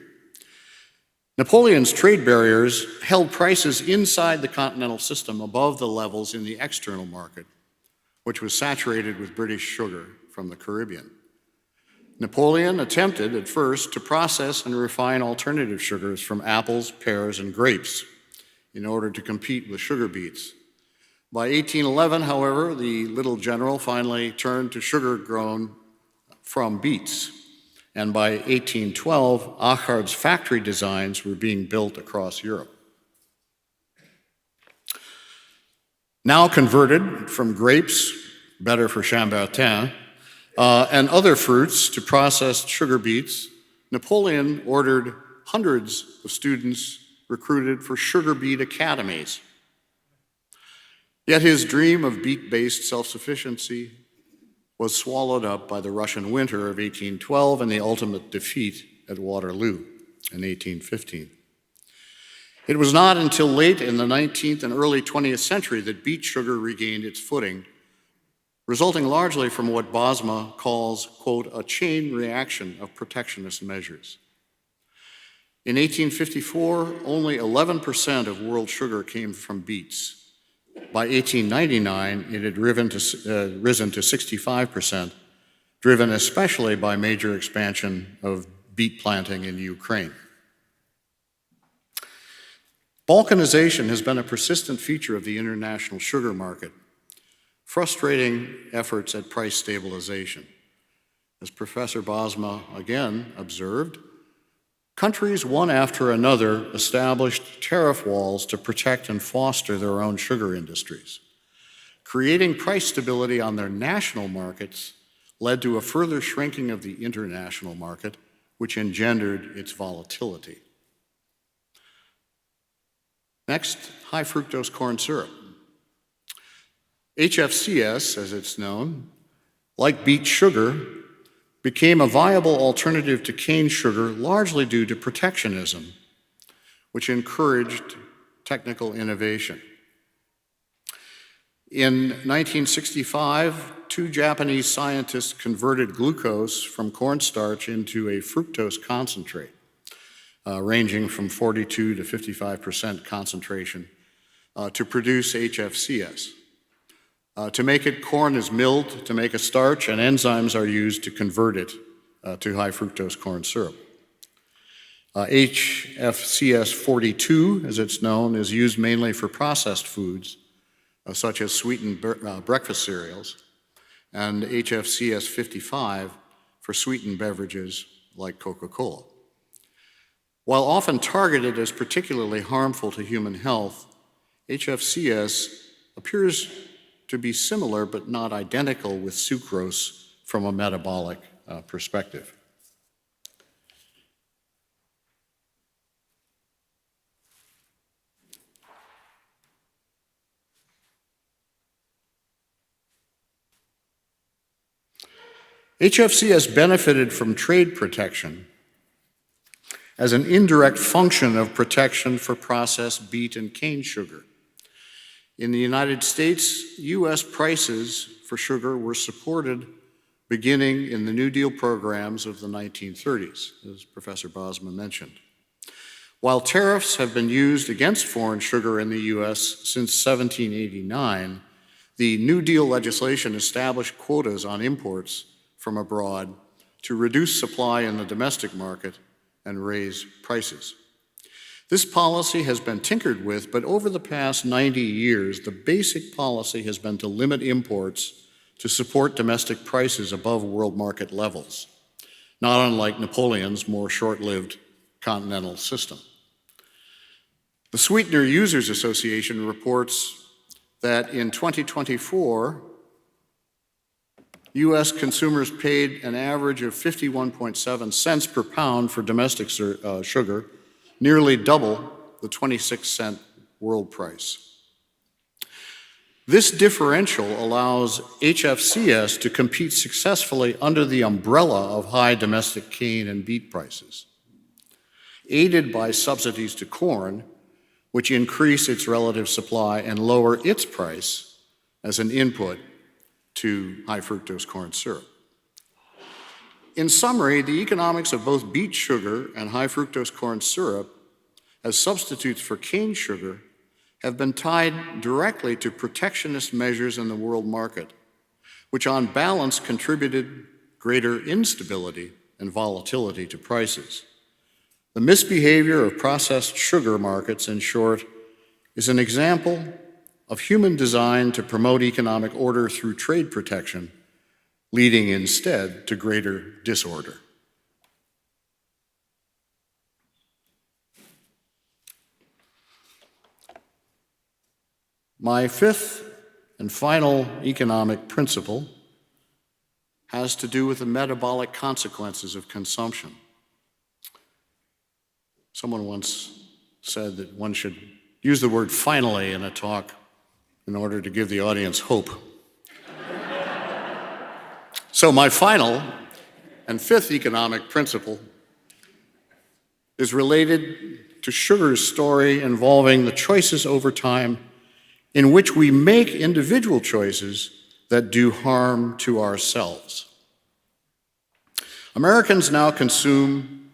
Napoleon's trade barriers held prices inside the continental system above the levels in the external market, which was saturated with British sugar from the Caribbean. Napoleon attempted at first to process and refine alternative sugars from apples, pears, and grapes in order to compete with sugar beets. By 1811, however, the little general finally turned to sugar grown from beets. And by 1812, Achard's factory designs were being built across Europe. Now converted from grapes, better for Chambertin, and other fruits to processed sugar beets, Napoleon ordered hundreds of students recruited for sugar beet academies. Yet his dream of beet-based self-sufficiency was swallowed up by the Russian winter of 1812 and the ultimate defeat at Waterloo in 1815. It was not until late in the 19th and early 20th century that beet sugar regained its footing, resulting largely from what Bosema calls, quote, a chain reaction of protectionist measures. In 1854, only 11% of world sugar came from beets. By 1899, it had risen to 65%, driven especially by major expansion of beet planting in Ukraine. Balkanization has been a persistent feature of the international sugar market, frustrating efforts at price stabilization. As Professor Bosema again observed, countries one after another established tariff walls to protect and foster their own sugar industries. Creating price stability on their national markets led to a further shrinking of the international market, which engendered its volatility. Next, high fructose corn syrup. HFCS, as it's known, like beet sugar, became a viable alternative to cane sugar largely due to protectionism, which encouraged technical innovation. In 1965, two Japanese scientists converted glucose from cornstarch into a fructose concentrate, ranging from 42 to 55% concentration, to produce HFCS. To make it, corn is milled to make a starch, and enzymes are used to convert it to high fructose corn syrup. HFCS 42, as it's known, is used mainly for processed foods, such as sweetened breakfast cereals, and HFCS 55 for sweetened beverages like Coca-Cola. While often targeted as particularly harmful to human health, HFCS appears to be similar but not identical with sucrose from a metabolic perspective. HFCS benefited from trade protection as an indirect function of protection for processed beet and cane sugar. In the United States, U.S. prices for sugar were supported beginning in the New Deal programs of the 1930s, as Professor Bosema mentioned. While tariffs have been used against foreign sugar in the U.S. since 1789, the New Deal legislation established quotas on imports from abroad to reduce supply in the domestic market and raise prices. This policy has been tinkered with, but over the past 90 years, the basic policy has been to limit imports to support domestic prices above world market levels, not unlike Napoleon's more short-lived continental system. The Sweetener Users Association reports that in 2024, U.S. consumers paid an average of 51.7 cents per pound for domestic sugar, nearly double the 26-cent world price. This differential allows HFCS to compete successfully under the umbrella of high domestic cane and beet prices, aided by subsidies to corn, which increase its relative supply and lower its price as an input to high fructose corn syrup. In summary, the economics of both beet sugar and high fructose corn syrup as substitutes for cane sugar have been tied directly to protectionist measures in the world market, which on balance contributed greater instability and volatility to prices. The misbehavior of processed sugar markets, in short, is an example of human design to promote economic order through trade protection, leading instead to greater disorder. My fifth and final economic principle has to do with the metabolic consequences of consumption. Someone once said that one should use the word finally in a talk in order to give the audience hope. So my final and fifth economic principle is related to sugar's story involving the choices over time in which we make individual choices that do harm to ourselves. Americans now consume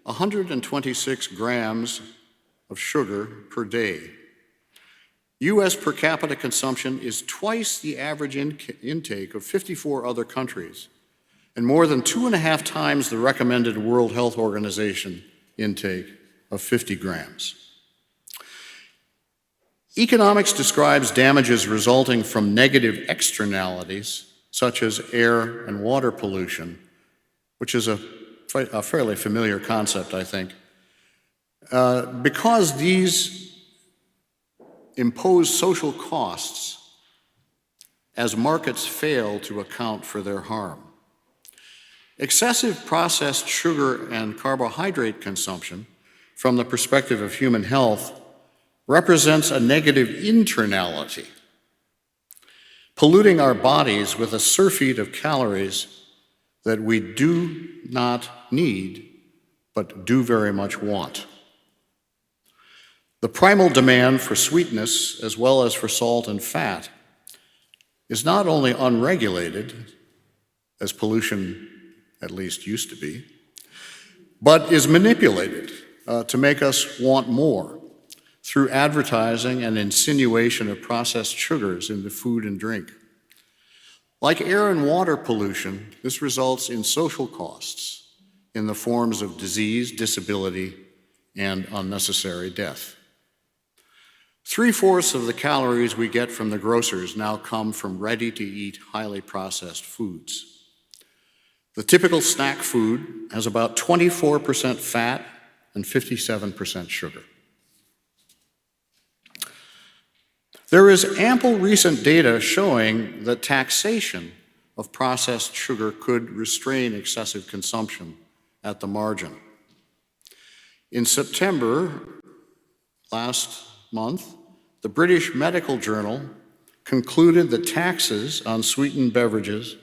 126 grams of sugar per day. US per capita consumption is twice the average intake of 54 other countries, and more than 2.5 times the recommended World Health Organization intake of 50 grams. Economics describes damages resulting from negative externalities, such as air and water pollution, which is a fairly familiar concept, I think. Because these impose social costs as markets fail to account for their harm. Excessive processed sugar and carbohydrate consumption, from the perspective of human health, represents a negative internality, polluting our bodies with a surfeit of calories that we do not need, but do very much want. The primal demand for sweetness, as well as for salt and fat, is not only unregulated, as pollution at least used to be, but is manipulated to make us want more through advertising and insinuation of processed sugars into food and drink. Like air and water pollution, this results in social costs in the forms of disease, disability, and unnecessary death. 3/4 of the calories we get from the grocers now come from ready-to-eat, highly processed foods. The typical snack food has about 24% fat and 57% sugar. There is ample recent data showing that taxation of processed sugar could restrain excessive consumption at the margin. In September last month, the British Medical Journal concluded that taxes on sweetened beverages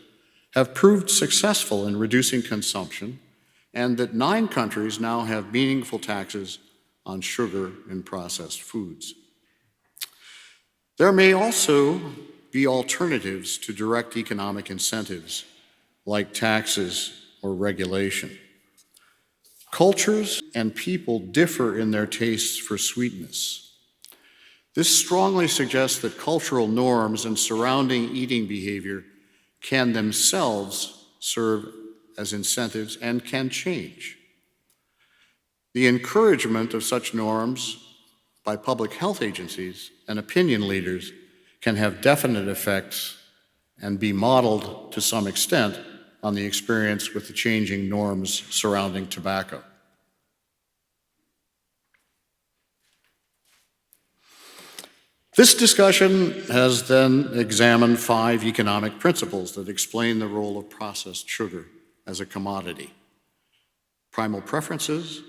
have proved successful in reducing consumption, and that 9 countries now have meaningful taxes on sugar in processed foods. There may also be alternatives to direct economic incentives, like taxes or regulation. Cultures and people differ in their tastes for sweetness. This strongly suggests that cultural norms and surrounding eating behavior can themselves serve as incentives and can change. The encouragement of such norms by public health agencies and opinion leaders can have definite effects and be modeled to some extent on the experience with the changing norms surrounding tobacco. This discussion has then examined 5 economic principles that explain the role of processed sugar as a commodity. Primal preferences,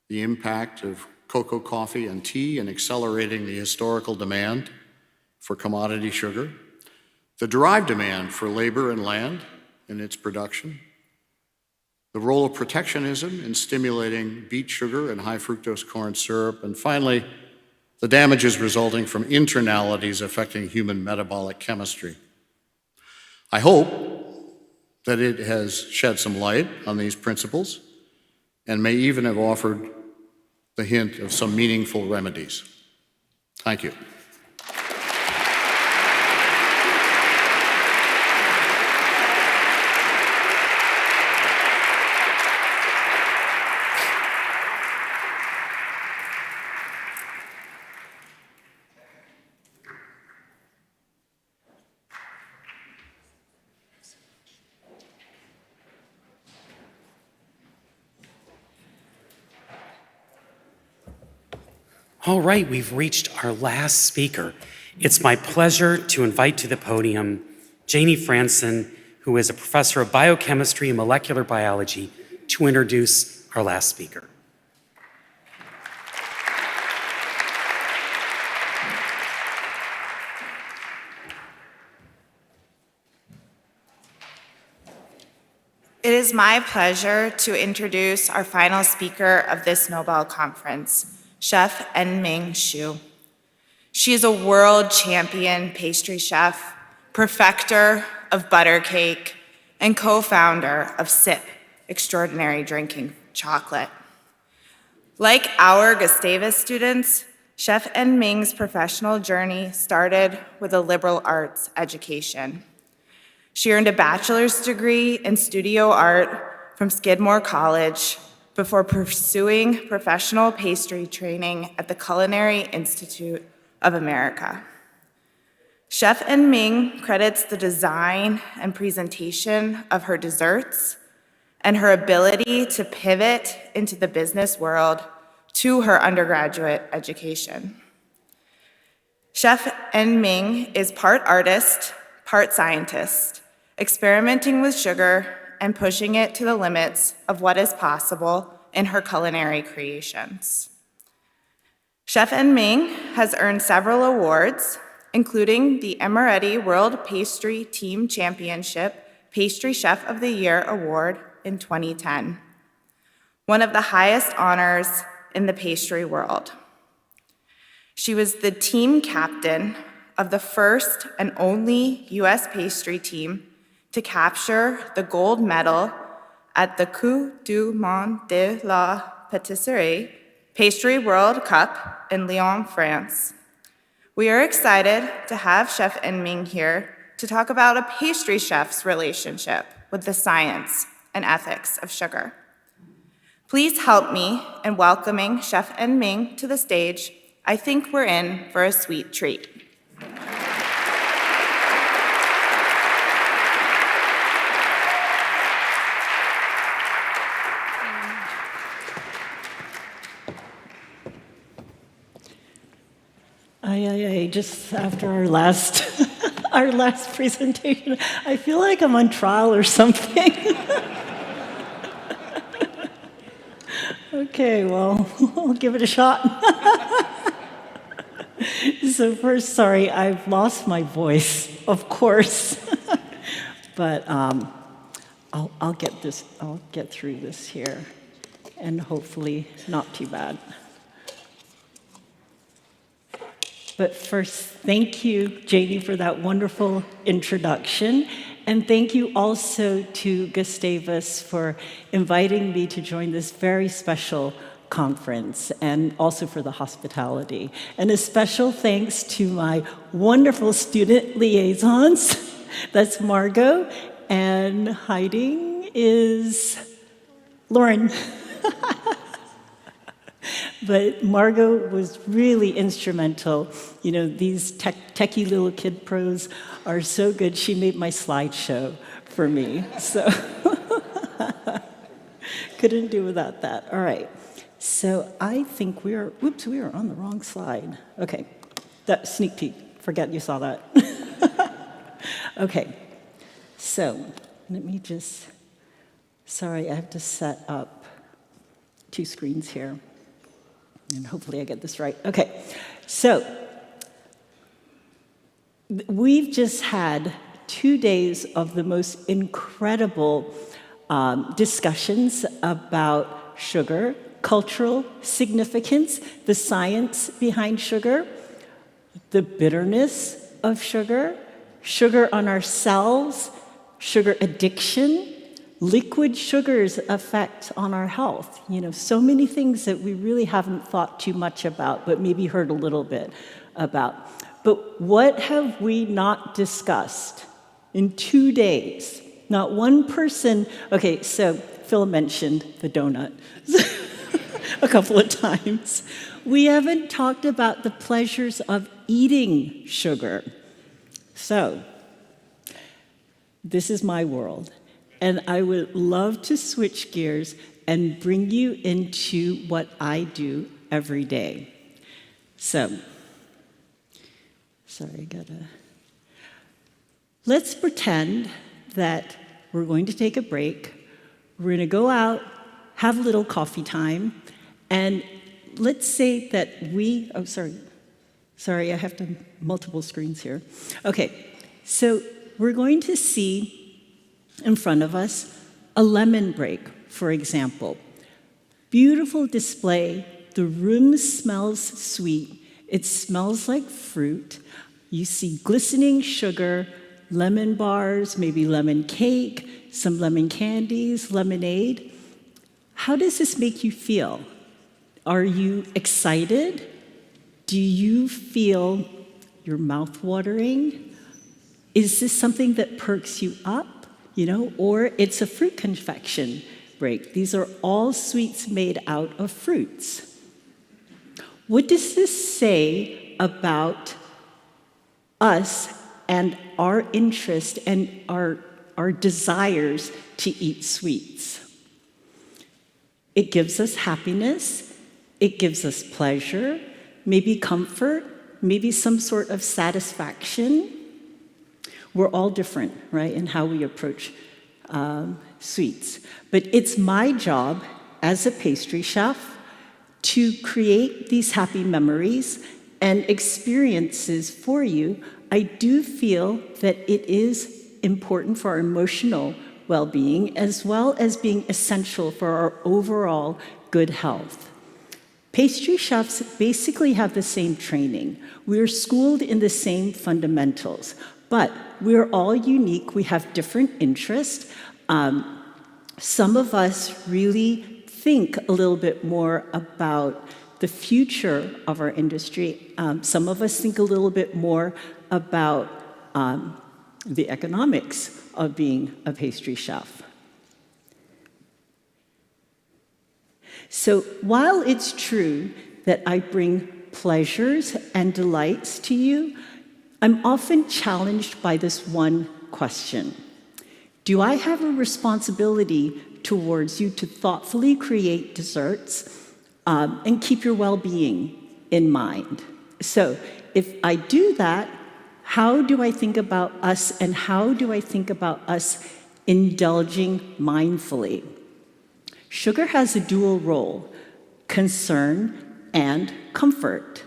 the impact of cocoa, coffee, and tea in accelerating the historical demand for commodity sugar, the derived demand for labor and land in its production, the role of protectionism in stimulating beet sugar and high fructose corn syrup, and finally, the damages resulting from internalities affecting human metabolic chemistry. I hope that it has shed some light on these principles and may even have offered the hint of some meaningful remedies. Thank you. All right, we've reached our last speaker. It's my pleasure to invite to the podium Janie Franson, who is a professor of biochemistry and molecular biology, to introduce our last speaker. It is my pleasure to introduce our final speaker of this Nobel Conference, Chef En-Ming Xu. She is a world champion pastry chef, perfecter of butter cake, and co-founder of SIP, Extraordinary Drinking Chocolate. Like our Gustavus students, Chef En-Ming's professional journey started with a liberal arts education. She earned a bachelor's degree in studio art from Skidmore College before pursuing professional pastry training at the Culinary Institute of America. Chef En-Ming credits the design and presentation of her desserts and her ability to pivot into the business world to her undergraduate education. Chef En-Ming is part artist, part scientist, experimenting with sugar and pushing it to the limits of what is possible in her culinary creations. Chef En-Ming has earned several awards, including the Emeretti World Pastry Team Championship Pastry Chef of the Year Award in 2010, one of the highest honors in the pastry world. She was the team captain of the first and only US pastry team to capture the gold medal at the Coupe du Monde de la Pâtisserie Pastry World Cup in Lyon, France. We are excited to have Chef En-Ming here to talk about a pastry chef's relationship with the science and ethics of sugar. Please help me in welcoming Chef En-Ming to the stage. I think we're in for a sweet treat. Just after our last presentation, I feel like I'm on trial or something. Okay, well, I'll give it a shot. So first, sorry, I've lost my voice, of course. But I'll get through this here, and hopefully not too bad. But first, thank you, Janie, for that wonderful introduction. And thank you also to Gustavus for inviting me to join this very special conference, and also for the hospitality. And a special thanks to my wonderful student liaisons. That's Margot, and hiding is Lauren. But Margot was really instrumental. You know, these techie little kid pros are so good. She made my slideshow for me, so couldn't do without that. All right, so I think we are on the wrong slide. Okay, that sneak peek, forget you saw that. Okay, so let me just, sorry, I have to set up 2 screens here. And hopefully I get this right. Okay, so we've just had 2 days of the most incredible discussions about sugar, cultural significance, the science behind sugar, the bitterness of sugar, sugar on our cells, sugar addiction, liquid sugar's effect on our health. You know, so many things that we really haven't thought too much about, but maybe heard a little bit about. But what have we not discussed in 2 days? Not one person. Okay, so Phil mentioned the donut a couple of times. We haven't talked about the pleasures of eating sugar. So, this is my world. And I would love to switch gears and bring you into what I do every day. So, sorry, let's pretend that we're going to take a break. We're going to go out, have a little coffee time, and let's say that sorry, I have multiple screens here. Okay, so we're going to see in front of us A lemon break, for example. Beautiful display. The room smells sweet. It smells like fruit. You see glistening sugar, lemon bars, maybe lemon cake, some lemon candies, lemonade. How does this make you feel? Are you excited? Do you feel your mouth watering? Is this something that perks you up, or it's a fruit confection break? These are all sweets made out of fruits. What does this say about us and our interest and our desires to eat sweets? It gives us happiness, it gives us pleasure, maybe comfort, maybe some sort of satisfaction. We're all different, right, in how we approach sweets. But it's my job as a pastry chef to create these happy memories and experiences for you. I do feel that it is important for our emotional well-being as well as being essential for our overall good health. Pastry chefs basically have the same training. We're schooled in the same fundamentals, but we're all unique. We have different interests. Some of us really think a little bit more about the future of our industry. Some of us think a little bit more about the economics of being a pastry chef. So while it's true that I bring pleasures and delights to you, I'm often challenged by this one question. Do I have a responsibility towards you to thoughtfully create desserts and keep your well-being in mind? So if I do that, how do I think about us, and how do I think about us indulging mindfully? Sugar has a dual role, concern and comfort.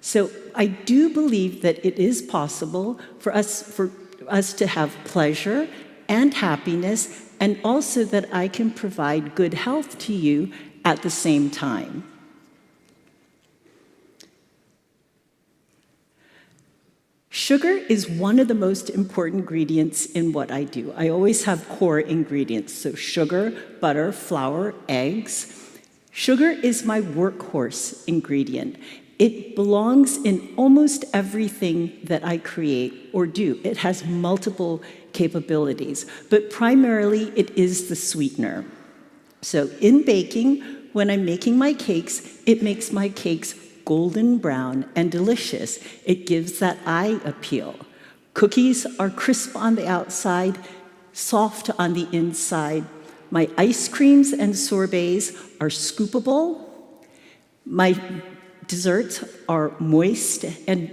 So I do believe that it is possible for us to have pleasure and happiness, and also that I can provide good health to you at the same time. Sugar is one of the most important ingredients in what I do. I always have core ingredients, so sugar, butter, flour, eggs. Sugar is my workhorse ingredient. It belongs in almost everything that I create or do. It has multiple capabilities, but primarily it is the sweetener. So in baking, when I'm making my cakes, it makes my cakes golden brown and delicious. It gives that eye appeal. Cookies are crisp on the outside, soft on the inside. My ice creams and sorbets are scoopable. My desserts are moist and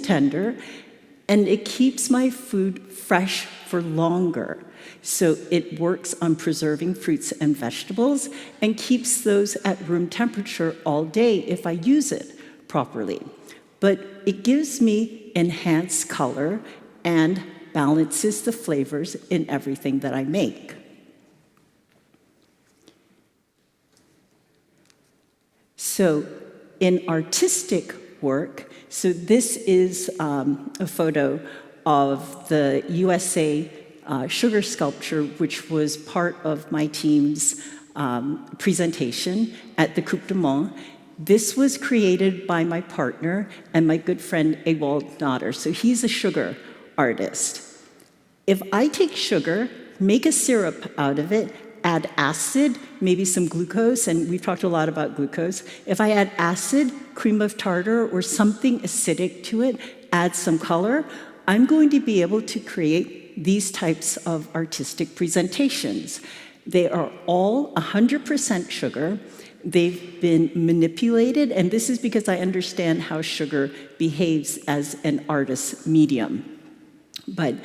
tender, and it keeps my food fresh for longer. So it works on preserving fruits and vegetables and keeps those at room temperature all day if I use it properly. But it gives me enhanced color and balances the flavors in everything that I make. So in artistic work, so this is a photo of the USA sugar sculpture, which was part of my team's presentation at the Coupe du Monde. This was created by my partner and my good friend Ewald Notter. So he's a sugar artist. If I take sugar, make a syrup out of it, add acid, maybe some glucose, and we've talked a lot about glucose. If I add acid, cream of tartar, or something acidic to it, add some color, I'm going to be able to create these types of artistic presentations. They are all 100% sugar. They've been manipulated, and this is because I understand how sugar behaves as an artist's medium. But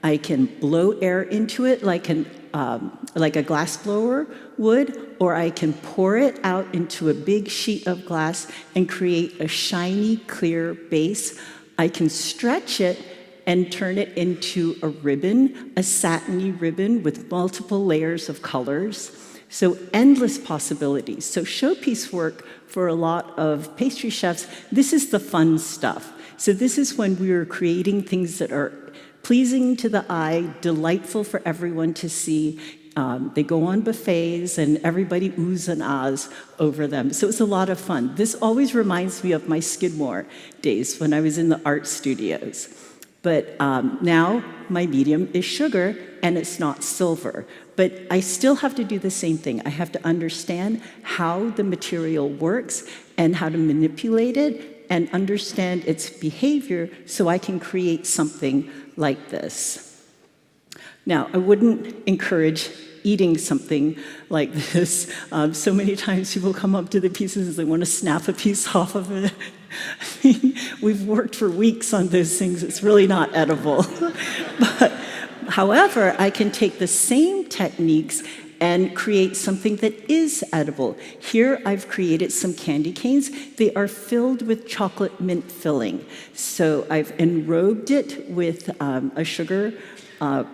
I can blow air into it like a glass blower would, or I can pour it out into a big sheet of glass and create a shiny, clear base. I can stretch it and turn it into a ribbon, a satiny ribbon with multiple layers of colors. So endless possibilities. So showpiece work for a lot of pastry chefs, this is the fun stuff. So this is when we are creating things that are pleasing to the eye, delightful for everyone to see. They go on buffets and everybody oohs and ahs over them. So it's a lot of fun. This always reminds me of my Skidmore days when I was in the art studios. But now my medium is sugar and it's not silver. But I still have to do the same thing. I have to understand how the material works and how to manipulate it and understand its behavior so I can create something like this. Now, I wouldn't encourage eating something like this. So many times people come up to the pieces and they want to snap a piece off of it. I mean, we've worked for weeks on those things. It's really not edible. But however, I can take the same techniques and create something that is edible. Here I've created some candy canes. They are filled with chocolate mint filling. So I've enrobed it with a sugar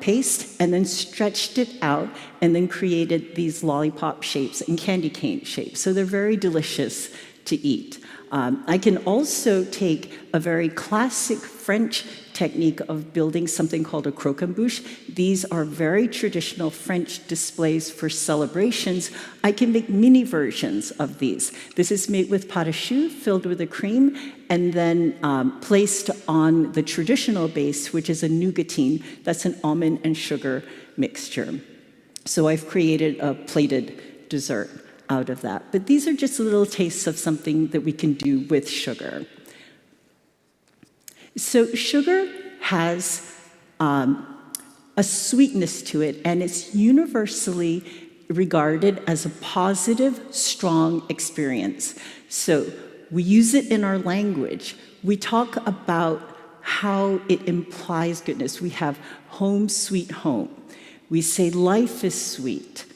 paste and then stretched it out and then created these lollipop shapes and candy cane shapes. So they're very delicious to eat. I can also take a very classic French technique of building something called a croquembouche. These are very traditional French displays for celebrations. I can make mini versions of these. This is made with pâte à choux filled with a cream and then placed on the traditional base, which is a nougatine. That's an almond and sugar mixture. So I've created a plated dessert out of that. But these are just little tastes of something that we can do with sugar. So sugar has a sweetness to it, and it's universally regarded as a positive, strong experience. So we use it in our language. We talk about how it implies goodness. We have home, sweet home. We say life is sweet.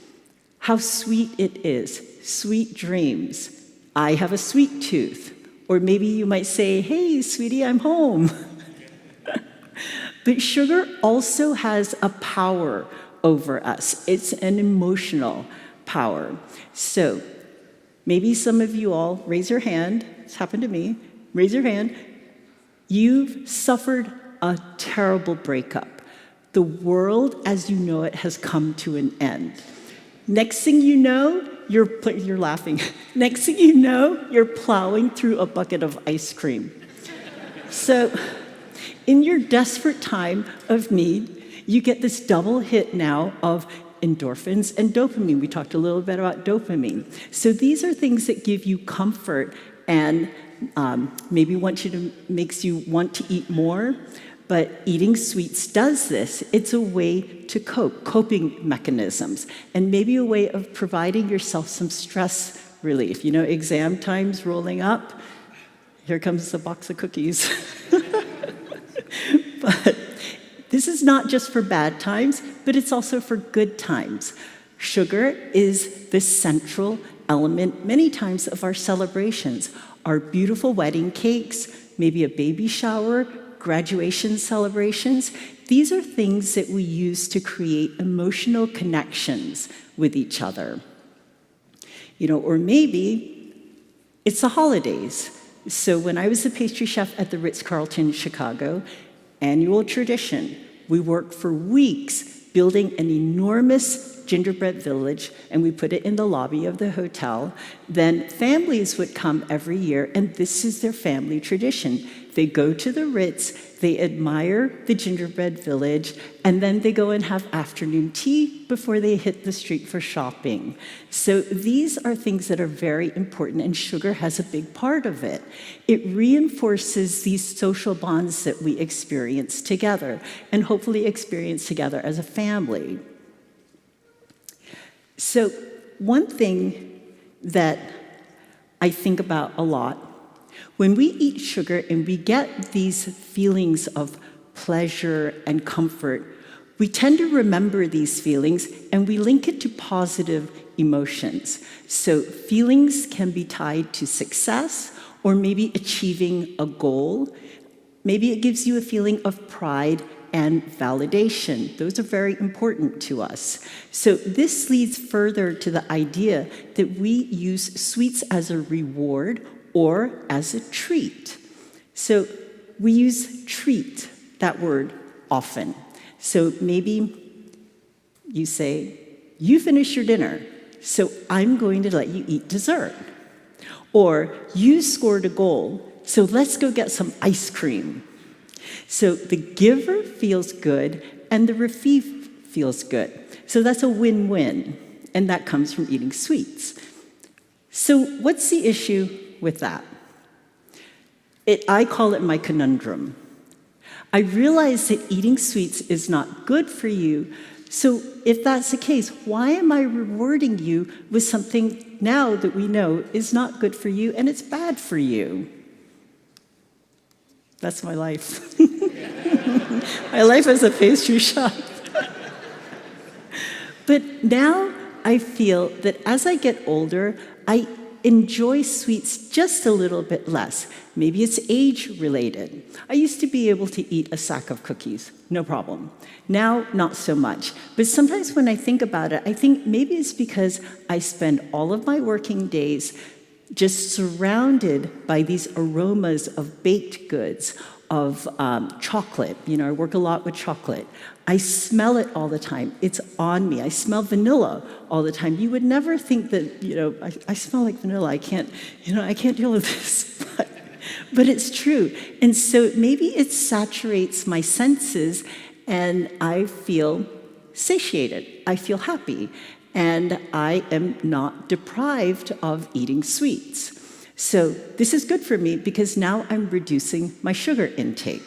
How sweet it is. Sweet dreams. I have a sweet tooth. Or maybe you might say, hey, sweetie, I'm home. But sugar also has a power over us. It's an emotional power. So maybe some of you all raise your hand. It's happened to me. Raise your hand. You've suffered a terrible breakup. The world as you know it has come to an end. Next thing you know, you're laughing. Next thing you know, you're plowing through a bucket of ice cream. So in your desperate time of need, you get this double hit now of endorphins and dopamine. We talked a little bit about dopamine. So these are things that give you comfort and maybe makes you want to eat more. But eating sweets does this. It's a way to cope, coping mechanisms, and maybe a way of providing yourself some stress relief. You know, exam time's rolling up. Here comes the box of cookies. But this is not just for bad times, but it's also for good times. Sugar is the central element many times of our celebrations. Our beautiful wedding cakes, maybe a baby shower, graduation celebrations. These are things that we use to create emotional connections with each other. You know, or maybe it's the holidays. So when I was the pastry chef at the Ritz-Carlton Chicago, annual tradition, we worked for weeks building an enormous gingerbread village, and we put it in the lobby of the hotel. Then families would come every year, and this is their family tradition. They go to the Ritz, they admire the gingerbread village, and then they go and have afternoon tea before they hit the street for shopping. So these are things that are very important, and sugar has a big part of it. It reinforces these social bonds that we experience together, and hopefully experience together as a family. So one thing that I think about a lot, when we eat sugar and we get these feelings of pleasure and comfort, we tend to remember these feelings and we link it to positive emotions. So feelings can be tied to success or maybe achieving a goal. Maybe it gives you a feeling of pride and validation. Those are very important to us. So this leads further to the idea that we use sweets as a reward or as a treat. So we use treat, that word, often. So maybe you say, you finish your dinner, so I'm going to let you eat dessert. Or you scored a goal, so let's go get some ice cream. So the giver feels good and the receiver feels good. So that's a win-win, and that comes from eating sweets. So what's the issue with that? I call it my conundrum. I realize that eating sweets is not good for you, so if that's the case, why am I rewarding you with something now that we know is not good for you and it's bad for you? That's my life. My life as a pastry chef. But now I feel that as I get older, I enjoy sweets just a little bit less. Maybe it's age-related. I used to be able to eat a sack of cookies, no problem. Now, not so much. But sometimes when I think about it, I think maybe it's because I spend all of my working days just surrounded by these aromas of baked goods, of chocolate. You know, I work a lot with chocolate. I smell it all the time. It's on me. I smell vanilla all the time. You would never think that, you know, I smell like vanilla. I can't deal with this. But it's true. And so maybe it saturates my senses and I feel satiated. I feel happy. And I am not deprived of eating sweets. So this is good for me because now I'm reducing my sugar intake.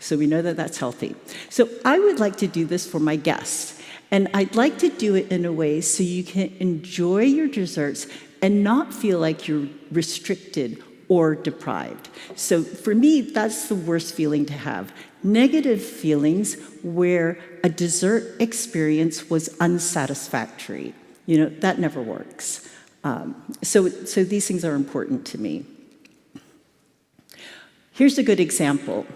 So we know that that's healthy. So I would like to do this for my guests. And I'd like to do it in a way so you can enjoy your desserts and not feel like you're restricted or deprived. So for me, that's the worst feeling to have. Negative feelings where a dessert experience was unsatisfactory. You know, that never works. So these things are important to me. Here's a good example.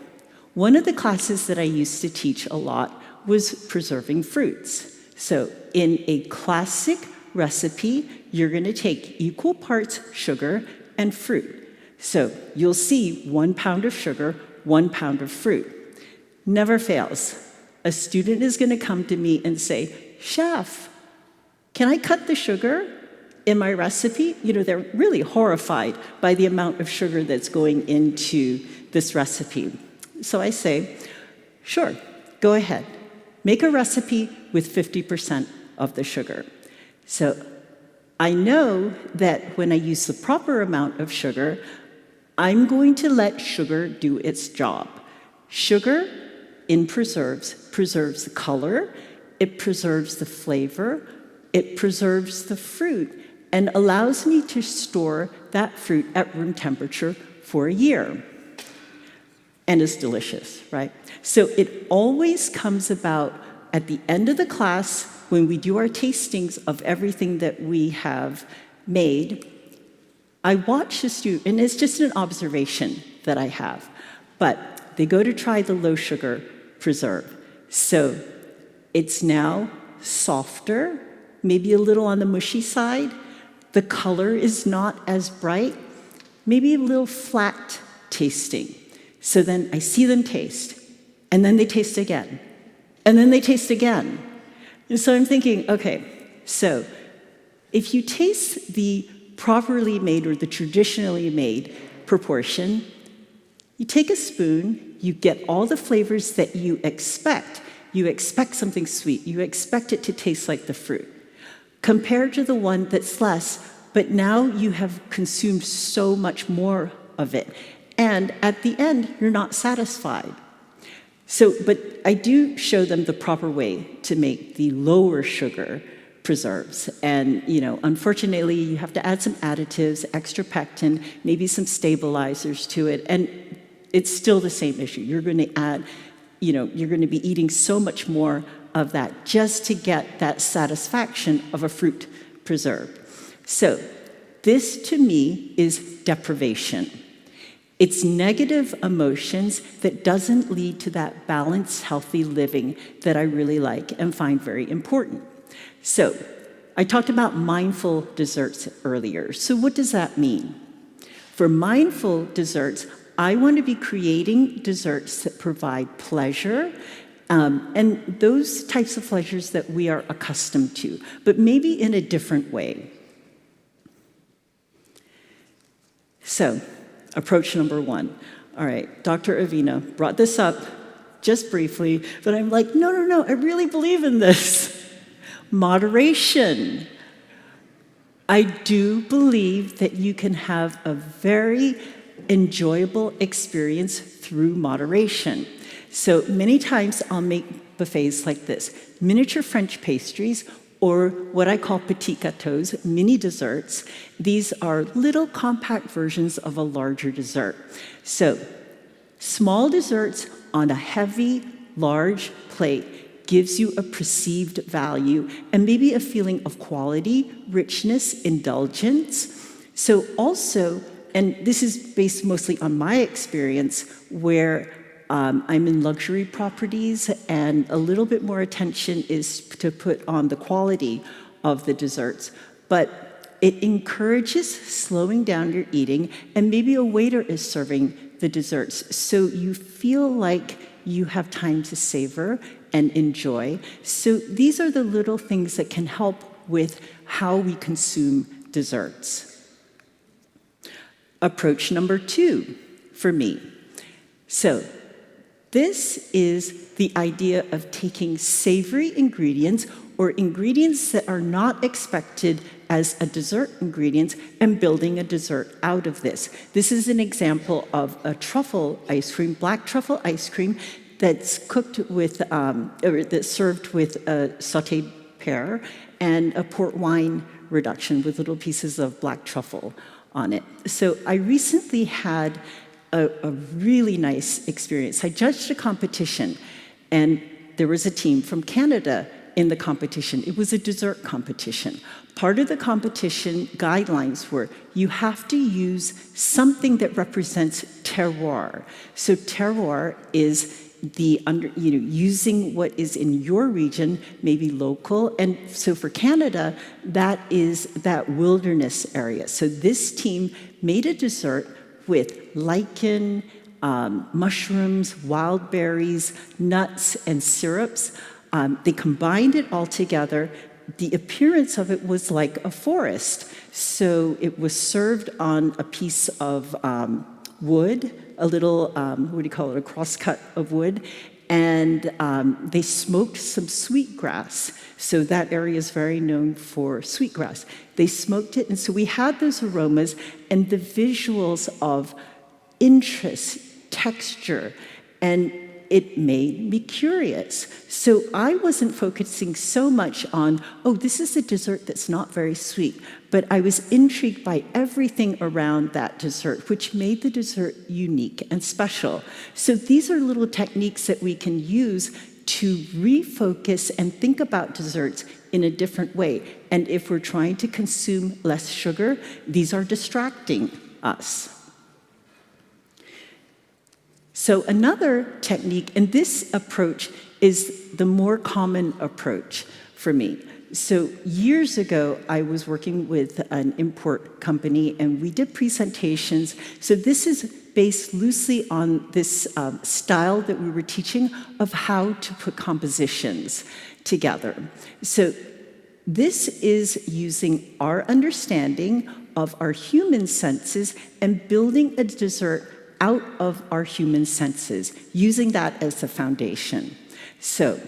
One of the classes that I used to teach a lot was preserving fruits. So in a classic recipe, you're going to take equal parts sugar and fruit. So you'll see 1 pound of sugar, 1 pound of fruit. Never fails. A student is going to come to me and say, "Chef, can I cut the sugar in my recipe?" You know, they're really horrified by the amount of sugar that's going into this recipe. So I say, "Sure, go ahead. Make a recipe with 50% of the sugar." So I know that when I use the proper amount of sugar, I'm going to let sugar do its job. Sugar in preserves the color, it preserves the flavor, it preserves the fruit, and allows me to store that fruit at room temperature for a year. And it's delicious, right? So it always comes about at the end of the class when we do our tastings of everything that we have made. I watch the student, and it's just an observation that I have, but they go to try the low sugar preserve. So it's now softer, maybe a little on the mushy side. The color is not as bright, maybe a little flat tasting. So then I see them taste, and then they taste again, and then they taste again. And so I'm thinking, okay, so if you taste the properly made or the traditionally made proportion, you take a spoon, you get all the flavors that you expect. You expect something sweet. You expect it to taste like the fruit. Compared to the one that's less, but now you have consumed so much more of it. And at the end, you're not satisfied. So, but I do show them the proper way to make the lower sugar preserves. And, you know, unfortunately, you have to add some additives, extra pectin, maybe some stabilizers to it, and it's still the same issue. You're going to add, you know, you're going to be eating so much more of that just to get that satisfaction of a fruit preserve. So this, to me, is deprivation. It's negative emotions that doesn't lead to that balanced, healthy living that I really like and find very important. So, I talked about mindful desserts earlier. So what does that mean? For mindful desserts, I want to be creating desserts that provide pleasure, and those types of pleasures that we are accustomed to, but maybe in a different way. So, approach number one. All right, Dr. Avina brought this up just briefly, but I'm like, no, I really believe in this. Moderation. I do believe that you can have a very enjoyable experience through moderation. So many times I'll make buffets like this, miniature French pastries, or what I call petit gâteaux, mini desserts. These are little compact versions of a larger dessert. So small desserts on a heavy, large plate gives you a perceived value and maybe a feeling of quality, richness, indulgence. So also, and this is based mostly on my experience, where I'm in luxury properties and a little bit more attention is to put on the quality of the desserts. But it encourages slowing down your eating, and maybe a waiter is serving the desserts, so you feel like you have time to savor and enjoy. So these are the little things that can help with how we consume desserts. Approach number 2 for me. So this is the idea of taking savory ingredients or ingredients that are not expected as a dessert ingredient and building a dessert out of this. This is an example of a truffle ice cream, black truffle ice cream, that's cooked with, or that's served with a sautéed pear and a port wine reduction with little pieces of black truffle on it. So I recently had a really nice experience. I judged a competition, and there was a team from Canada in the competition. It was a dessert competition. Part of the competition guidelines were you have to use something that represents terroir. So terroir is using what is in your region, maybe local. And so for Canada, that is that wilderness area. So this team made a dessert with lichen, mushrooms, wild berries, nuts, and syrups. They combined it all together. The appearance of it was like a forest. So it was served on a piece of wood, a little, a crosscut of wood, and they smoked some sweetgrass. So that area is very known for sweetgrass. They smoked it, and so we had those aromas and the visuals of interest, texture, and it made me curious. So I wasn't focusing so much on, oh, this is a dessert that's not very sweet, but I was intrigued by everything around that dessert, which made the dessert unique and special. So these are little techniques that we can use to refocus and think about desserts in a different way. And if we're trying to consume less sugar, these are distracting us. So another technique, and this approach is the more common approach for me. So years ago, I was working with an import company, and we did presentations. So this is based loosely on this style that we were teaching of how to put compositions together. So this is using our understanding of our human senses and building a dessert out of our human senses, using that as the foundation. So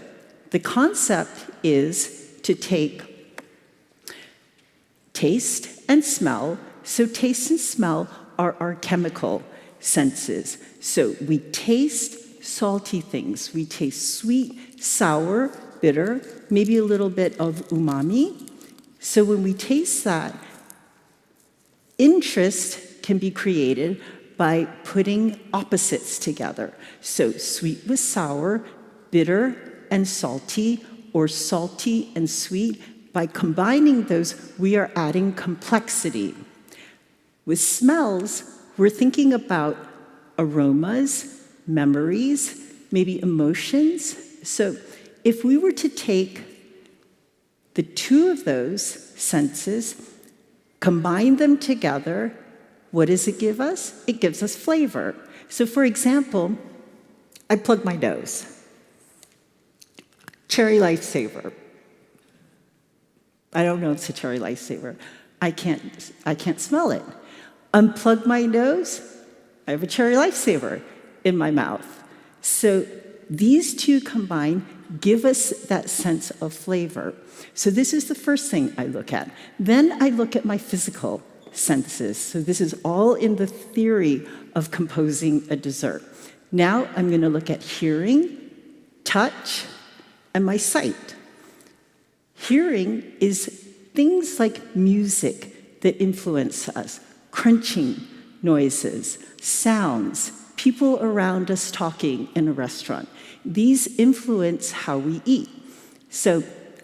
the concept is to take taste and smell. So taste and smell are our chemical senses. So we taste salty things. We taste sweet, sour, bitter, maybe a little bit of umami. So when we taste that, interest can be created by putting opposites together. So sweet with sour, bitter and salty, or salty and sweet. By combining those, we are adding complexity. With smells, we're thinking about aromas, memories, maybe emotions. So if we were to take the two of those senses, combine them together, what does it give us? It gives us flavor. So for example, I plug my nose. Cherry Lifesaver. I don't know if it's a cherry lifesaver. I can't smell it. Unplug my nose, I have a cherry lifesaver in my mouth. So these two combined give us that sense of flavor. So this is the first thing I look at. Then I look at my physical senses. So this is all in the theory of composing a dessert. Now I'm going to look at hearing, touch, and my sight. Hearing is things like music that influence us, crunching noises, sounds, people around us talking in a restaurant. These influence how we eat. So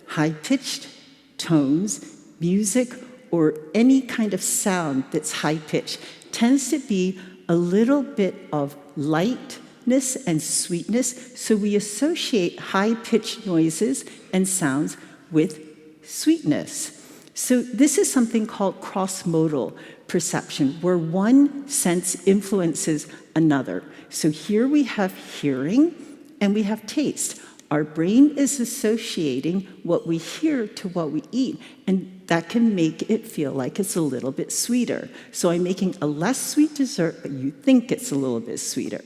high-pitched tones, music, or any kind of sound that's high-pitched tends to be a little bit of lightness and sweetness, so we associate high-pitched noises and sounds with sweetness. So this is something called cross-modal perception, where one sense influences another. So here we have hearing and we have taste. Our brain is associating what we hear to what we eat, and that can make it feel like it's a little bit sweeter. So I'm making a less sweet dessert, but you think it's a little bit sweeter.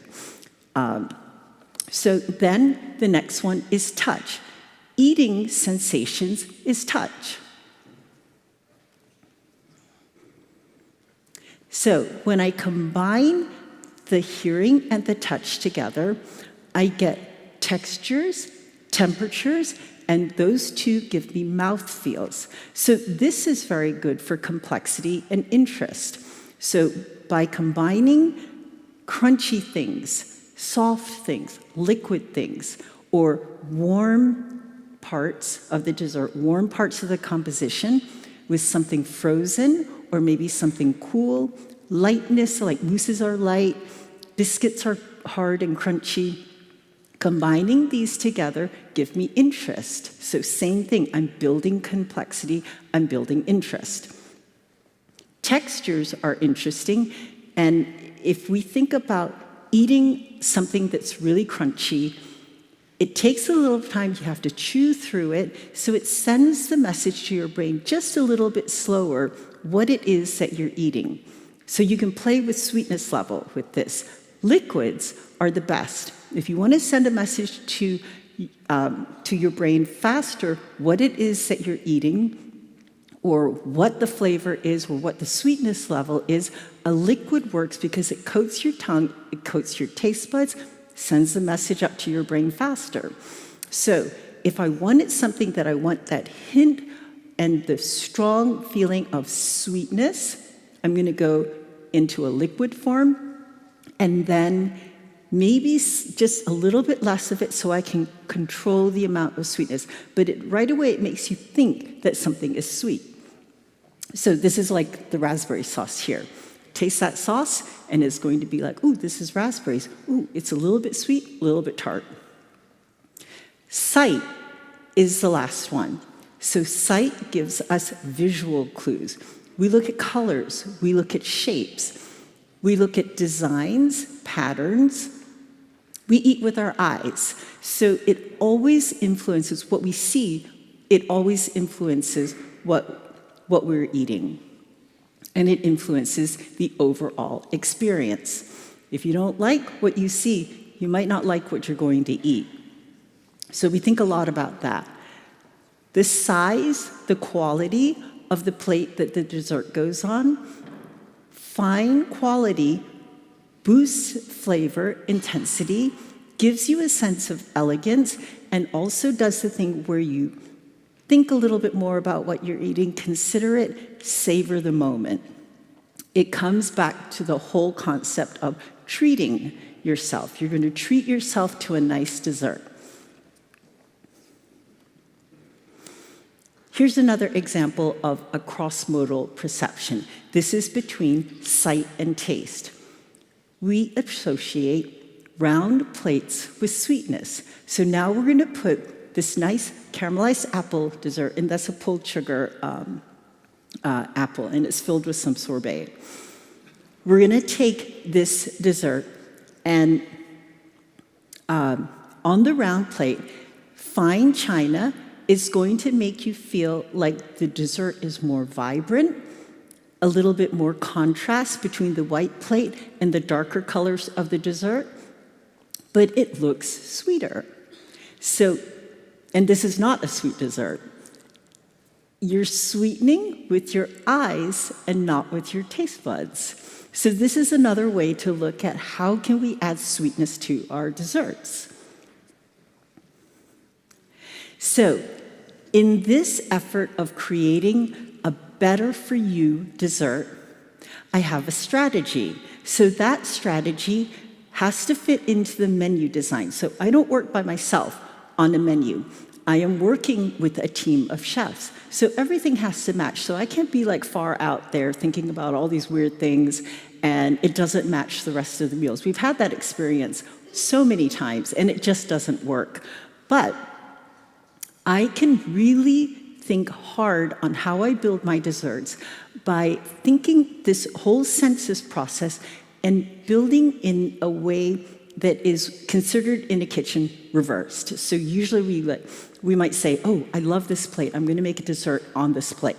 So then the next one is touch. Eating sensations is touch. So when I combine the hearing and the touch together, I get textures, temperatures, and those two give me mouthfeels. So this is very good for complexity and interest. So by combining crunchy things, soft things, liquid things, or warm parts of the dessert, warm parts of the composition with something frozen or maybe something cool, lightness, like mousses are light, biscuits are hard and crunchy. Combining these together give me interest. So same thing, I'm building complexity, I'm building interest. Textures are interesting, and if we think about eating something that's really crunchy, it takes a little time, you have to chew through it, so it sends the message to your brain just a little bit slower what it is that you're eating. So you can play with sweetness level with this. Liquids are the best. If you want to send a message to your brain faster, what it is that you're eating, or what the flavor is, or what the sweetness level is, a liquid works because it coats your tongue, it coats your taste buds, sends the message up to your brain faster. So if I wanted something that I want that hint and the strong feeling of sweetness, I'm going to go into a liquid form, and then maybe just a little bit less of it so I can control the amount of sweetness. But right away, it makes you think that something is sweet. So this is like the raspberry sauce here. Taste that sauce, and it's going to be like, ooh, this is raspberries. Ooh, it's a little bit sweet, a little bit tart. Sight is the last one. So sight gives us visual clues. We look at colors, we look at shapes, we look at designs, patterns. We eat with our eyes. So it always influences what we see. It always influences what we're eating. And it influences the overall experience. If you don't like what you see, you might not like what you're going to eat. So we think a lot about that. The size, the quality of the plate that the dessert goes on, fine quality boosts flavor, intensity, gives you a sense of elegance, and also does the thing where you think a little bit more about what you're eating, consider it, savor the moment. It comes back to the whole concept of treating yourself. You're going to treat yourself to a nice dessert. Here's another example of a cross-modal perception. This is between sight and taste. we associate round plates with sweetness. So now we're going to put this nice caramelized apple dessert, and that's a pulled sugar apple, and it's filled with some sorbet. We're going to take this dessert and on the round plate, fine china is going to make you feel like the dessert is more vibrant, a little bit more contrast between the white plate and the darker colors of the dessert, but it looks sweeter. So, and this is not a sweet dessert. You're sweetening with your eyes and not with your taste buds. So this is another way to look at how can we add sweetness to our desserts. So in this effort of creating a better for you dessert, I have a strategy. So that strategy has to fit into the menu design. So I don't work by myself on a menu. I am working with a team of chefs. So everything has to match. So I can't be like far out there thinking about all these weird things and it doesn't match the rest of the meals. We've had that experience so many times and it just doesn't work. But I can really think hard on how I build my desserts by thinking this whole census process and building in a way that is considered in a kitchen reversed. So usually we might say, oh, I love this plate. I'm going to make a dessert on this plate.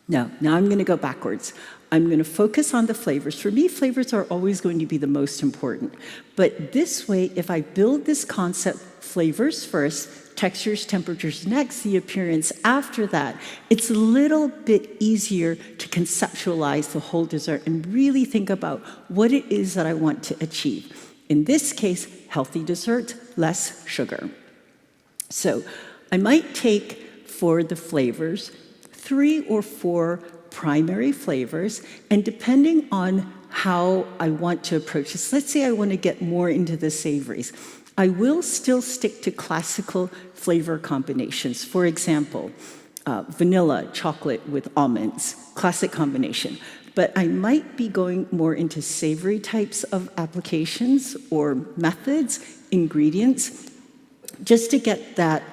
No, now I'm going to go backwards. I'm going to focus on the flavors. For me, flavors are always going to be the most important. But this way, if I build this concept, flavors first, textures, temperatures next, the appearance after that, it's a little bit easier to conceptualize the whole dessert and really think about what it is that I want to achieve. In this case, healthy dessert, less sugar. So I might take, for the flavors, 3 or 4 primary flavors, and depending on how I want to approach this, let's say I want to get more into the savories, I will still stick to classical flavor combinations. For example, vanilla, chocolate with almonds, classic combination. But I might be going more into savory types of applications or methods, ingredients, just to get that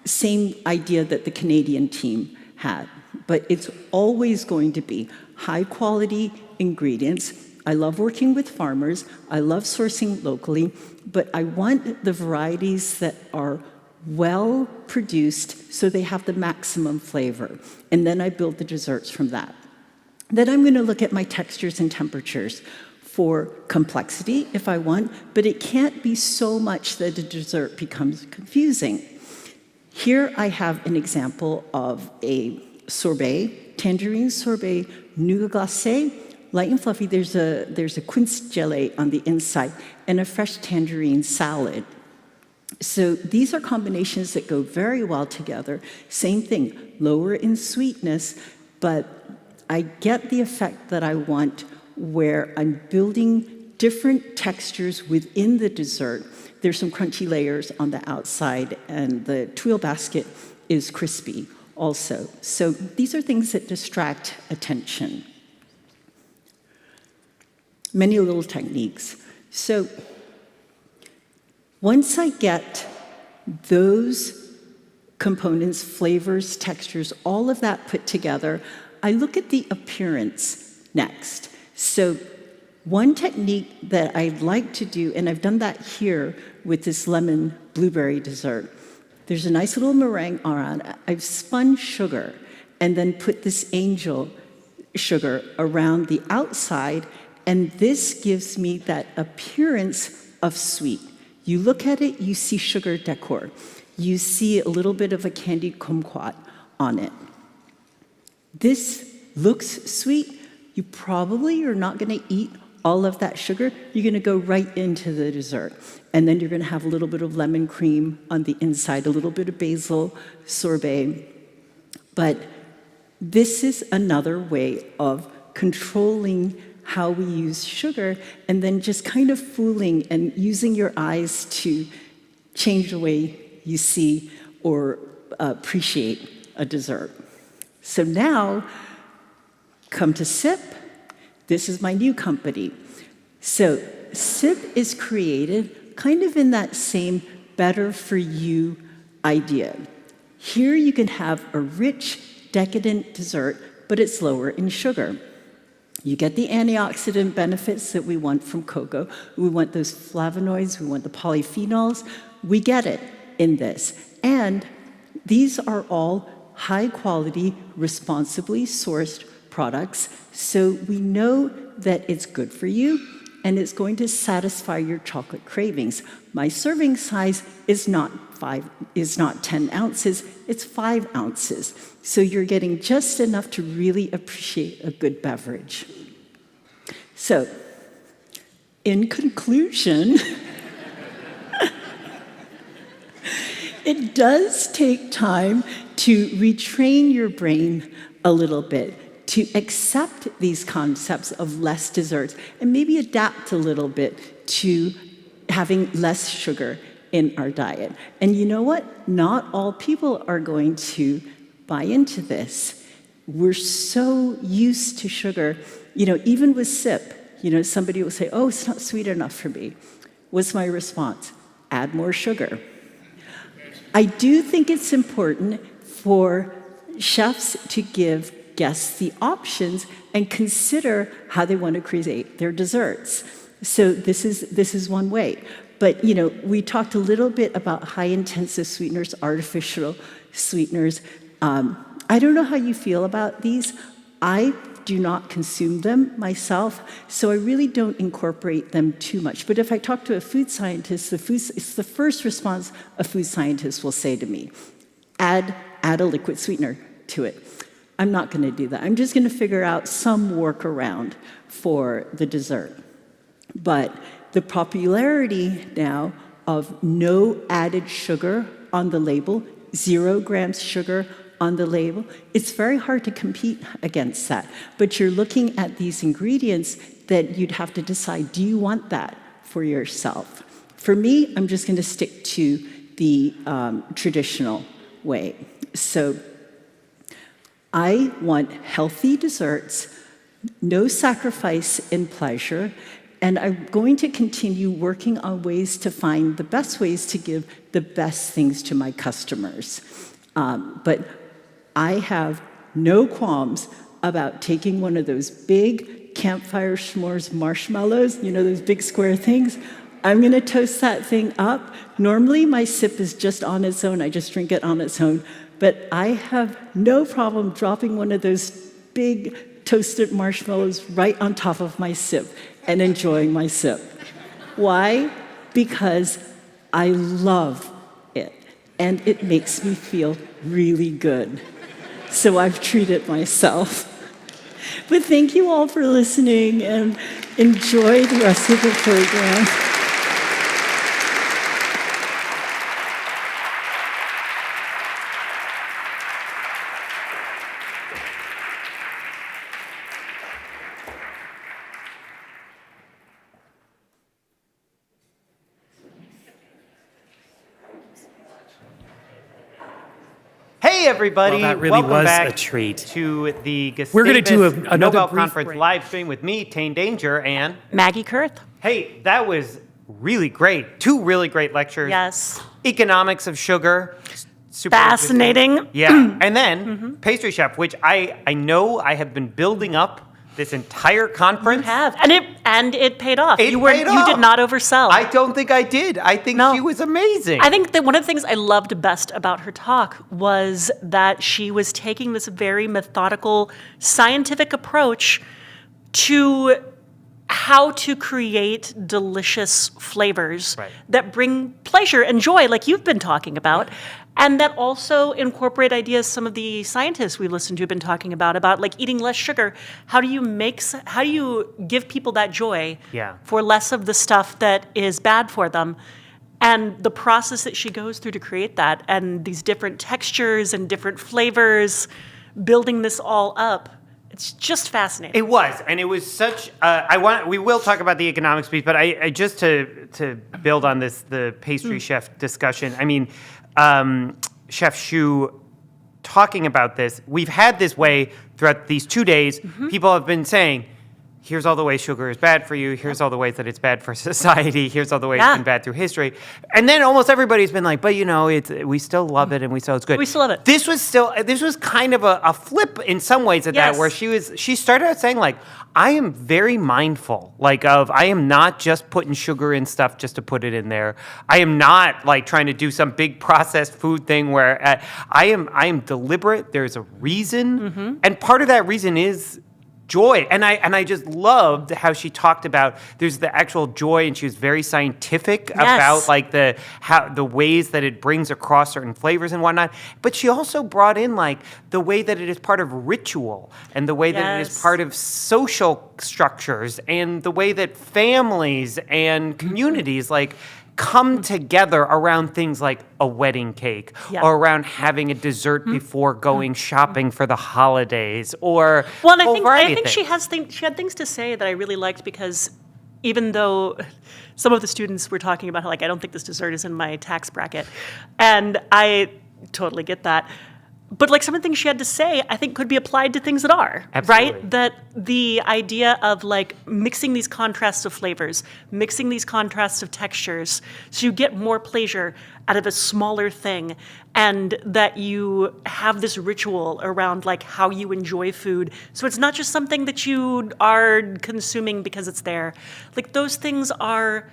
same idea that the Canadian team had. But it's always going to be high quality ingredients. I love working with farmers. I love sourcing locally, but I want the varieties that are well produced so they have the maximum flavor. And then I build the desserts from that. Then I'm going to look at my textures and temperatures for complexity if I want, but it can't be so much that a dessert becomes confusing. Here I have an example of a sorbet, tangerine sorbet, nougat glacé, light and fluffy. There's a quince gelée on the inside and a fresh tangerine salad. So these are combinations that go very well together. Same thing, lower in sweetness, but I get the effect that I want where I'm building different textures within the dessert. There's some crunchy layers on the outside, and the tuile basket is crispy also. So these are things that distract attention. Many little techniques. So once I get those components, flavors, textures, all of that put together, I look at the appearance next. So one technique that I'd like to do, and I've done that here with this lemon blueberry dessert, there's a nice little meringue around. I've spun sugar and then put this angel sugar around the outside, and this gives me that appearance of sweet. You look at it, you see sugar decor. You see a little bit of a candied kumquat on it. This looks sweet. You probably are not going to eat all of that sugar. You're going to go right into the dessert. And then you're going to have a little bit of lemon cream on the inside, a little bit of basil sorbet. But this is another way of controlling how we use sugar, and then just kind of fooling and using your eyes to change the way you see or appreciate a dessert. So now, come to sip. This is my new company. So SIP is created kind of in that same better for you idea. Here you can have a rich, decadent dessert, but it's lower in sugar. You get the antioxidant benefits that we want from cocoa. We want those flavonoids, we want the polyphenols. We get it in this. And these are all high quality, responsibly sourced products, so we know that it's good for you and it's going to satisfy your chocolate cravings. My serving size is not 10 ounces, it's 5 ounces. So you're getting just enough to really appreciate a good beverage. So, in conclusion, it does take time to retrain your brain a little bit, to accept these concepts of less desserts, and maybe adapt a little bit to having less sugar in our diet. And you know what? Not all people are going to buy into this. We're so used to sugar. Even with SIP, somebody will say, oh, it's not sweet enough for me. What's my response? Add more sugar. I do think it's important for chefs to give guests the options and consider how they want to create their desserts. So this is one way. But we talked a little bit about high-intensive sweeteners, artificial sweeteners. I don't know how you feel about these. I do not consume them myself, so I really don't incorporate them too much. But if I talk to a food scientist, it's the first response a food scientist will say to me: add a liquid sweetener to it. I'm not going to do that. I'm just going to figure out some workaround for the dessert. But the popularity now of no added sugar on the label, 0 grams sugar on the label, it's very hard to compete against that. But you're looking at these ingredients that you'd have to decide, do you want that for yourself? For me, I'm just going to stick to the traditional way. So I want healthy desserts, no sacrifice in pleasure, and I'm going to continue working on ways to find the best ways to give the best things to my customers. But I have no qualms about taking one of those big campfire s'mores marshmallows, those big square things. I'm going to toast that thing up. Normally, my SIP is just on its own. I just drink it on its own. But I have no problem dropping one of those big toasted marshmallows right on top of my SIP and enjoying my SIP. Why? Because I love it, and it makes me feel really good. So I've treated myself. But thank you all for listening, and enjoy the rest of the program. Hey, everybody. Well, that really Welcome was back a treat. to the Gustavus We're gonna do another Nobel brief Conference break. live stream with me, Tane Danger, and Maggie Kurth. Hey, that was really great. 2 really great lectures. Yes. Economics of sugar. Super Fascinating. interesting. Yeah. And then pastry chef, which I know I have been building up this entire conference. You have. And it paid off. It You paid off. did not oversell. I don't think I did. I think she was amazing. I think that one of the things I loved best about her talk was that she was taking this very methodical, scientific approach to how to create delicious flavors that bring pleasure and joy, like you've been talking about, and that also incorporate ideas some of the scientists we listened to have been talking about like eating less sugar. How do you give people that joy for less of the stuff that is bad for them? And the process that she goes through to create that, and these different textures and different flavors, building this all up. It's just fascinating. It was, and it was such. We will talk about the economics piece, but I just to build on the pastry chef discussion. I mean, Chef Xu talking about this. We've had this way throughout these 2 days. People have been saying, here's all the ways sugar is bad for you. Here's all the ways that it's bad for society. Here's all the ways it's been bad through history. And then almost everybody's been like, but we still love it and it's good. We still love it. This was kind of a flip in some ways at that, where she started out saying like, I am very mindful, I am not just putting sugar in stuff just to put it in there. I am not like trying to do some big processed food thing where I am deliberate. There's a reason, and part of that reason is joy. And I just loved how she talked about there's the actual joy, and she was very scientific about like the ways that it brings across certain flavors and whatnot. But she also brought in like the way that it is part of ritual, and the way that it is part of social structures, and the way that families and communities like come together around things like a wedding cake, or around having a dessert before going shopping for the holidays, or I think she had things to say that I really liked, because even though some of the students were talking about how, like, I don't think this dessert is in my tax bracket, and I totally get that. But like some of the things she had to say, I think could be applied to things that are, right? That the idea of like mixing these contrasts of flavors, mixing these contrasts of textures, so you get more pleasure out of a smaller thing, and that you have this ritual around like how you enjoy food. So it's not just something that you are consuming because it's there. Like those things are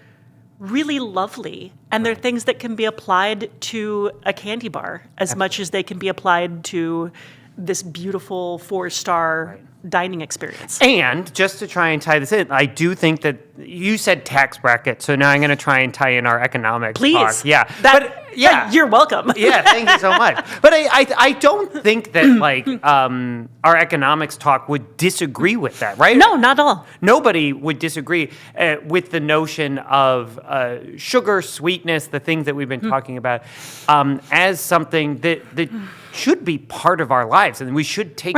really lovely, and they're things that can be applied to a candy bar as much as they can be applied to this beautiful 4-star dining experience. And just to try and tie this in, I do think that you said tax bracket, so now I'm going to try and tie in our economics talk. Yeah. You're welcome. Yeah, thank you so much. But I don't think that like our economics talk would disagree with that, right? No, not at all. Nobody would disagree with the notion of sugar, sweetness, the things that we've been talking about, as something that should be part of our lives, and we should take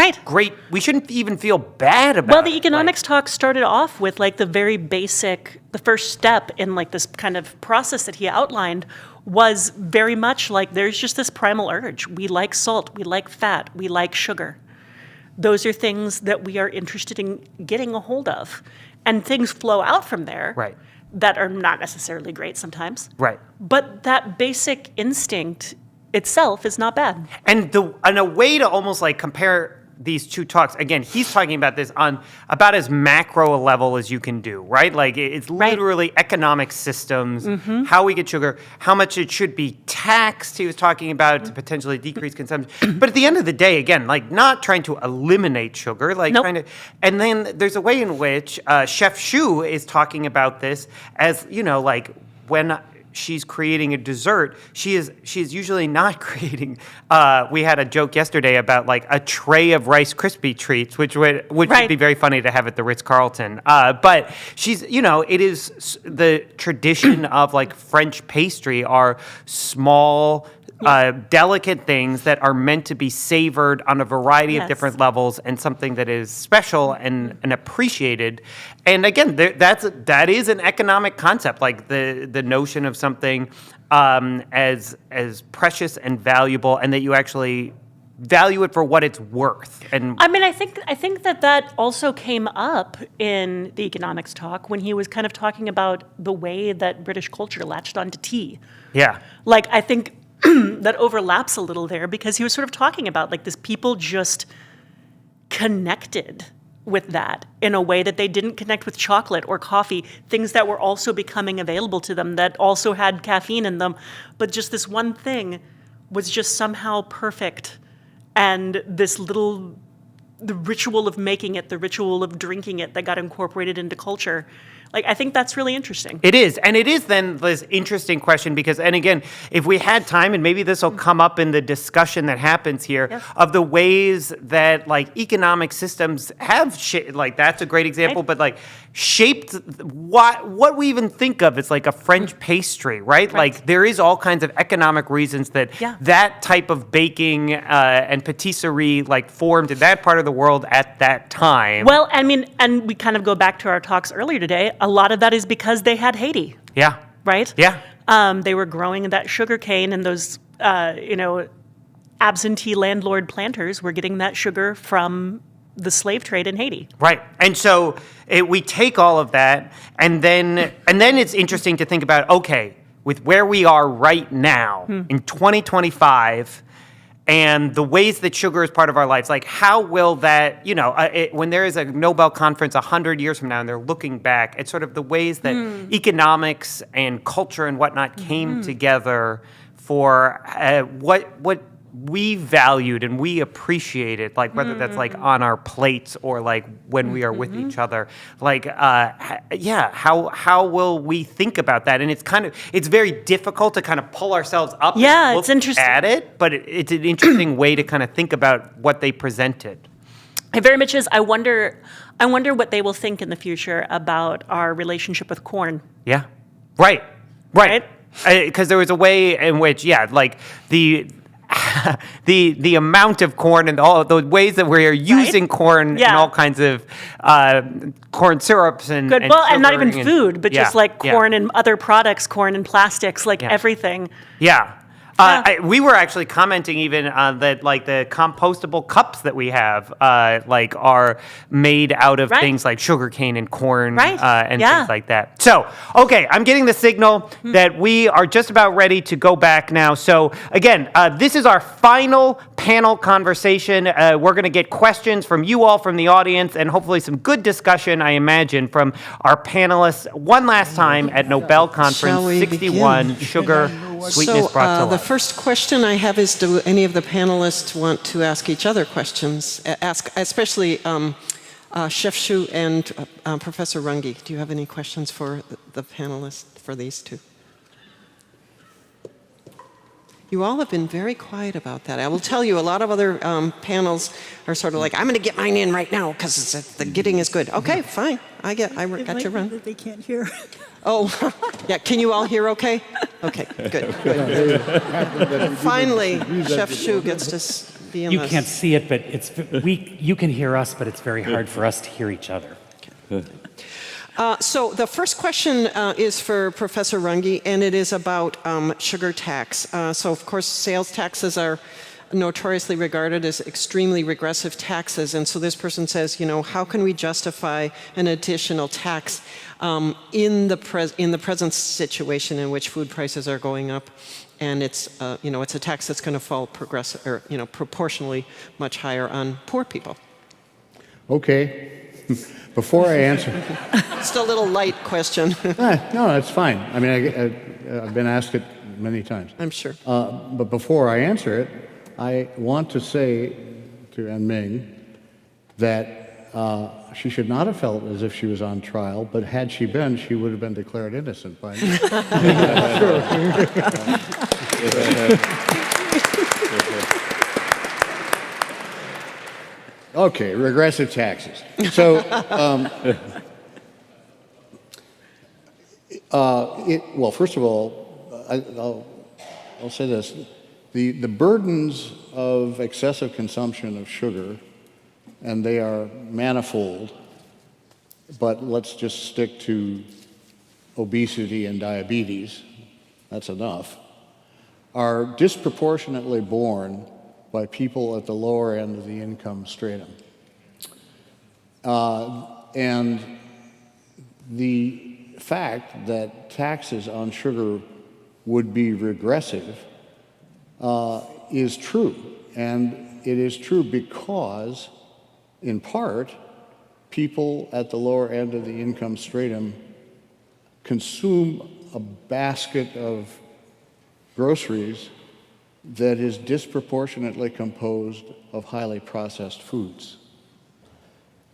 we shouldn't even feel bad about it. Well, the economics talk started off with like the very basic, the first step in like this kind of process that he outlined was very much like there's just this primal urge. We like salt, we like fat, we like sugar. Those are things that we are interested in getting a hold of. And things flow out from there that are not necessarily great sometimes. Right. But that basic instinct itself is not bad. And a way to almost like compare these two talks, again, he's talking about this on about as macro a level as you can do, right? Like it's literally economic systems, how we get sugar, how much it should be taxed, he was talking about, to potentially decrease consumption. But at the end of the day, again, like not trying to eliminate sugar, like trying to, and then there's a way in which Chef Shu is talking about this as, you know, like when she's creating a dessert, she is usually not creating. We had a joke yesterday about like a tray of Rice Krispie treats, which would be very funny to have at the Ritz-Carlton. But she's, you know, it is the tradition of like French pastry are small, delicate things that are meant to be savored on a variety of different levels, and something that is special and appreciated. And again, that is an economic concept, like the notion of something as precious and valuable, and that you actually value it for what it's worth. And I mean, I think that also came up in the economics talk when he was kind of talking about the way that British culture latched onto tea. Yeah. Like, I think that overlaps a little there, because he was sort of talking about like this people just connected with that in a way that they didn't connect with chocolate or coffee, things that were also becoming available to them that also had caffeine in them. But just this one thing was just somehow perfect. And the ritual of making it, the ritual of drinking it that got incorporated into culture. Like, I think that's really interesting. It is. And it is then this interesting question because, and again, if we had time, and maybe this will come up in the discussion that happens here, of the ways that like economic systems have, like that's a great example, but like shaped what we even think of as like a French pastry, right? Like there is all kinds of economic reasons that that type of baking and patisserie like formed in that part of the world at that time. Well, I mean, and we kind of go back to our talks earlier today. A lot of that is because they had Haiti. Yeah. Right? Yeah. They were growing that sugar cane, and those, absentee landlord planters were getting that sugar from the slave trade in Haiti. Right. And so we take all of that, and then it's interesting to think about, okay, with where we are right now in 2025, and the ways that sugar is part of our lives, like how will that, when there is a Nobel conference 100 years from now and they're looking back at sort of the ways that economics and culture and whatnot came together for what we valued and we appreciated, like whether that's like on our plates or like when we are with each other, like how will we think about that? And it's very difficult to kind of pull ourselves up and look it's interesting. at it, but it's an interesting way to kind of think about what they presented. It very much is. I wonder what they will think in the future about our relationship with corn. Yeah, right. Because there was a way in which, like the amount of corn and all the ways that we are using corn and all kinds of corn syrups and and not even sugaring food, but just like corn and other products, corn and plastics, like everything. We were actually commenting even on that, like the compostable cups that we have, like are made out of things like sugarcane and corn and things like that. So, okay, I'm getting the signal that we are just about ready to go back now. So, again, this is our final panel conversation. We're going to get questions from you all, from the audience, and hopefully some good discussion, I imagine, from our panelists one last time at Nobel Conference 61, Sugar, Sweetness Brought to Life. The first question I have is, do any of the panelists want to ask each other questions? Especially Chef Shu and Professor Runge. Do you have any questions for the panelists, for these two? You all have been very quiet about that. I will tell you, a lot of other panels are sort of like, I'm going to get mine in right now because the getting is good. Okay, fine. I got your run. They can't hear. Oh, yeah. Can you all hear okay? Okay, good. Finally, Chef Shu gets to be in You can't see it, but you can hear us, but it's very hard for us to hear each other. Okay. So the first question is for Professor Runge, and it is about sugar tax. So of course, sales taxes are notoriously regarded as extremely regressive taxes. And so this person says, how can we justify an additional tax in the present situation in which food prices are going up? And it's a tax that's going to fall proportionally much higher on poor people. Okay. Before I answer... Just a little light question. No, that's fine. I mean, I've been asked it many times. I'm sure. But before I answer it, I want to say to Ming that she should not have felt as if she was on trial, but had she been, she would have been declared innocent by now. Okay, regressive taxes. So, well, first of all, I'll say this. The burdens of excessive consumption of sugar, and they are manifold, but let's just stick to obesity and diabetes, that's enough, are disproportionately borne by people at the lower end of the income stratum. And the fact that taxes on sugar would be regressive is true. And it is true because, in part, people at the lower end of the income stratum consume a basket of groceries that is disproportionately composed of highly processed foods.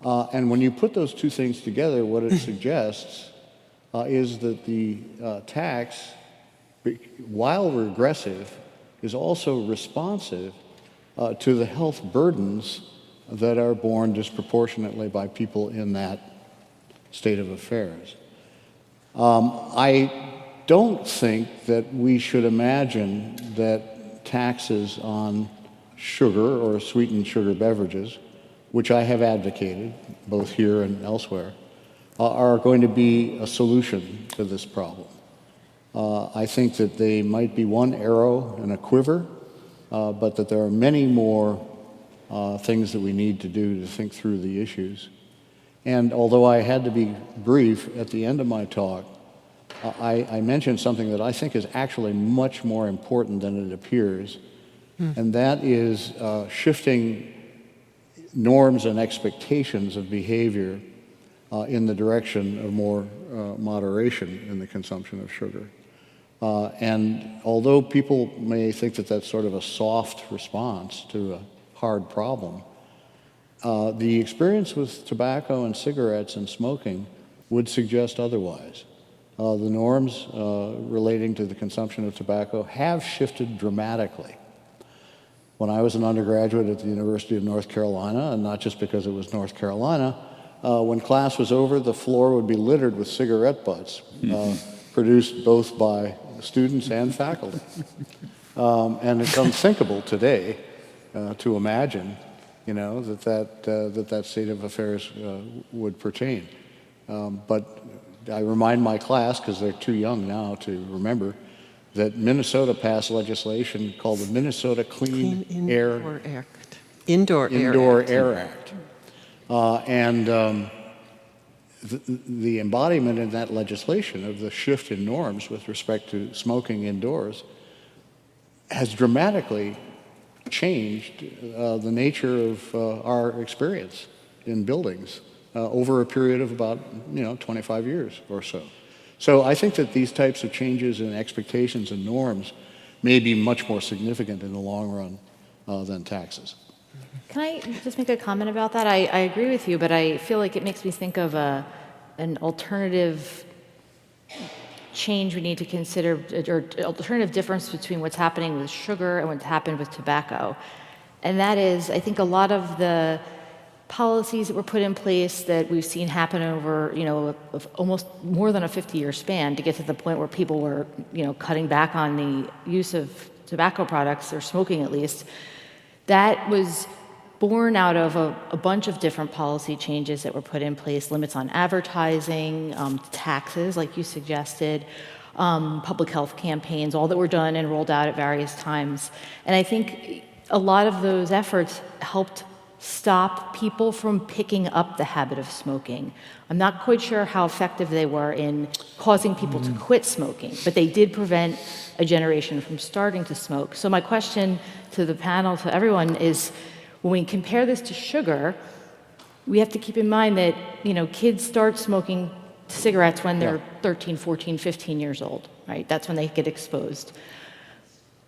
And when you put those two things together, what it suggests is that the tax, while regressive, is also responsive to the health burdens that are borne disproportionately by people in that state of affairs. I don't think that we should imagine that taxes on sugar or sweetened sugar beverages, which I have advocated both here and elsewhere, are going to be a solution to this problem. I think that they might be one arrow in a quiver, but that there are many more things that we need to do to think through the issues. And although I had to be brief at the end of my talk, I mentioned something that I think is actually much more important than it appears, and that is shifting norms and expectations of behavior in the direction of more moderation in the consumption of sugar. And although people may think that that's sort of a soft response to a hard problem, the experience with tobacco and cigarettes and smoking would suggest otherwise. The norms relating to the consumption of tobacco have shifted dramatically. When I was an undergraduate at the University of North Carolina, and not just because it was North Carolina, when class was over, the floor would be littered with cigarette butts, produced both by students and faculty. And it's unthinkable today to imagine, you know, that state of affairs would pertain. But I remind my class, because they're too young now to remember, that Minnesota passed legislation called the Minnesota Clean Air Act. Indoor Air Act. The embodiment in that legislation of the shift in norms with respect to smoking indoors has dramatically changed the nature of our experience in buildings over a period of about 25 years or so. So I think that these types of changes in expectations and norms may be much more significant in the long run than taxes. Can I just make a comment about that? I agree with you, but I feel like it makes me think of an alternative change we need to consider, or alternative difference between what's happening with sugar and what's happened with tobacco. And that is, I think a lot of the policies that were put in place that we've seen happen over, of almost more than a 50-year span to get to the point where people were, cutting back on the use of tobacco products, or smoking at least, that was born out of a bunch of different policy changes that were put in place, limits on advertising, taxes, like you suggested, public health campaigns, all that were done and rolled out at various times. And I think a lot of those efforts helped stop people from picking up the habit of smoking. I'm not quite sure how effective they were in causing people to quit smoking, but they did prevent a generation from starting to smoke. So my question to the panel, to everyone, is when we compare this to sugar, we have to keep in mind that, kids start smoking cigarettes when they're 13, 14, 15 years old, right? That's when they get exposed.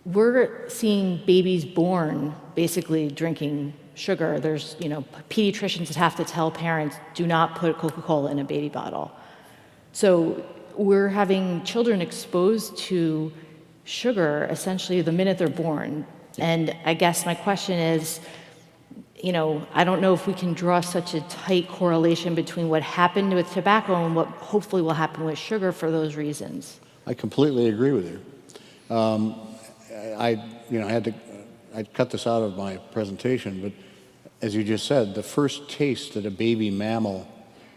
We're seeing babies born basically drinking sugar. There's, pediatricians that have to tell parents, do not put Coca-Cola in a baby bottle. So we're having children exposed to sugar essentially the minute they're born. And I guess my question is, I don't know if we can draw such a tight correlation between what happened with tobacco and what hopefully will happen with sugar for those reasons. I completely agree with you. I'd cut this out of my presentation, but as you just said, the first taste that a baby mammal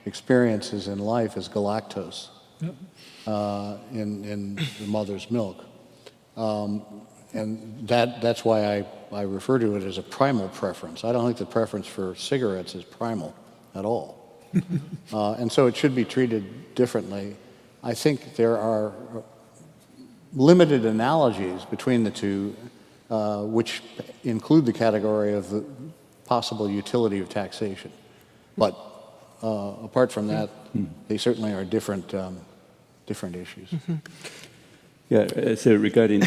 experiences in life is galactose in the mother's milk. And that's why I refer to it as a primal preference. I don't think the preference for cigarettes is primal at all. And so it should be treated differently. I think there are limited analogies between the two, which include the category of the possible utility of taxation. But apart from that, they certainly are different issues. Yeah, so regarding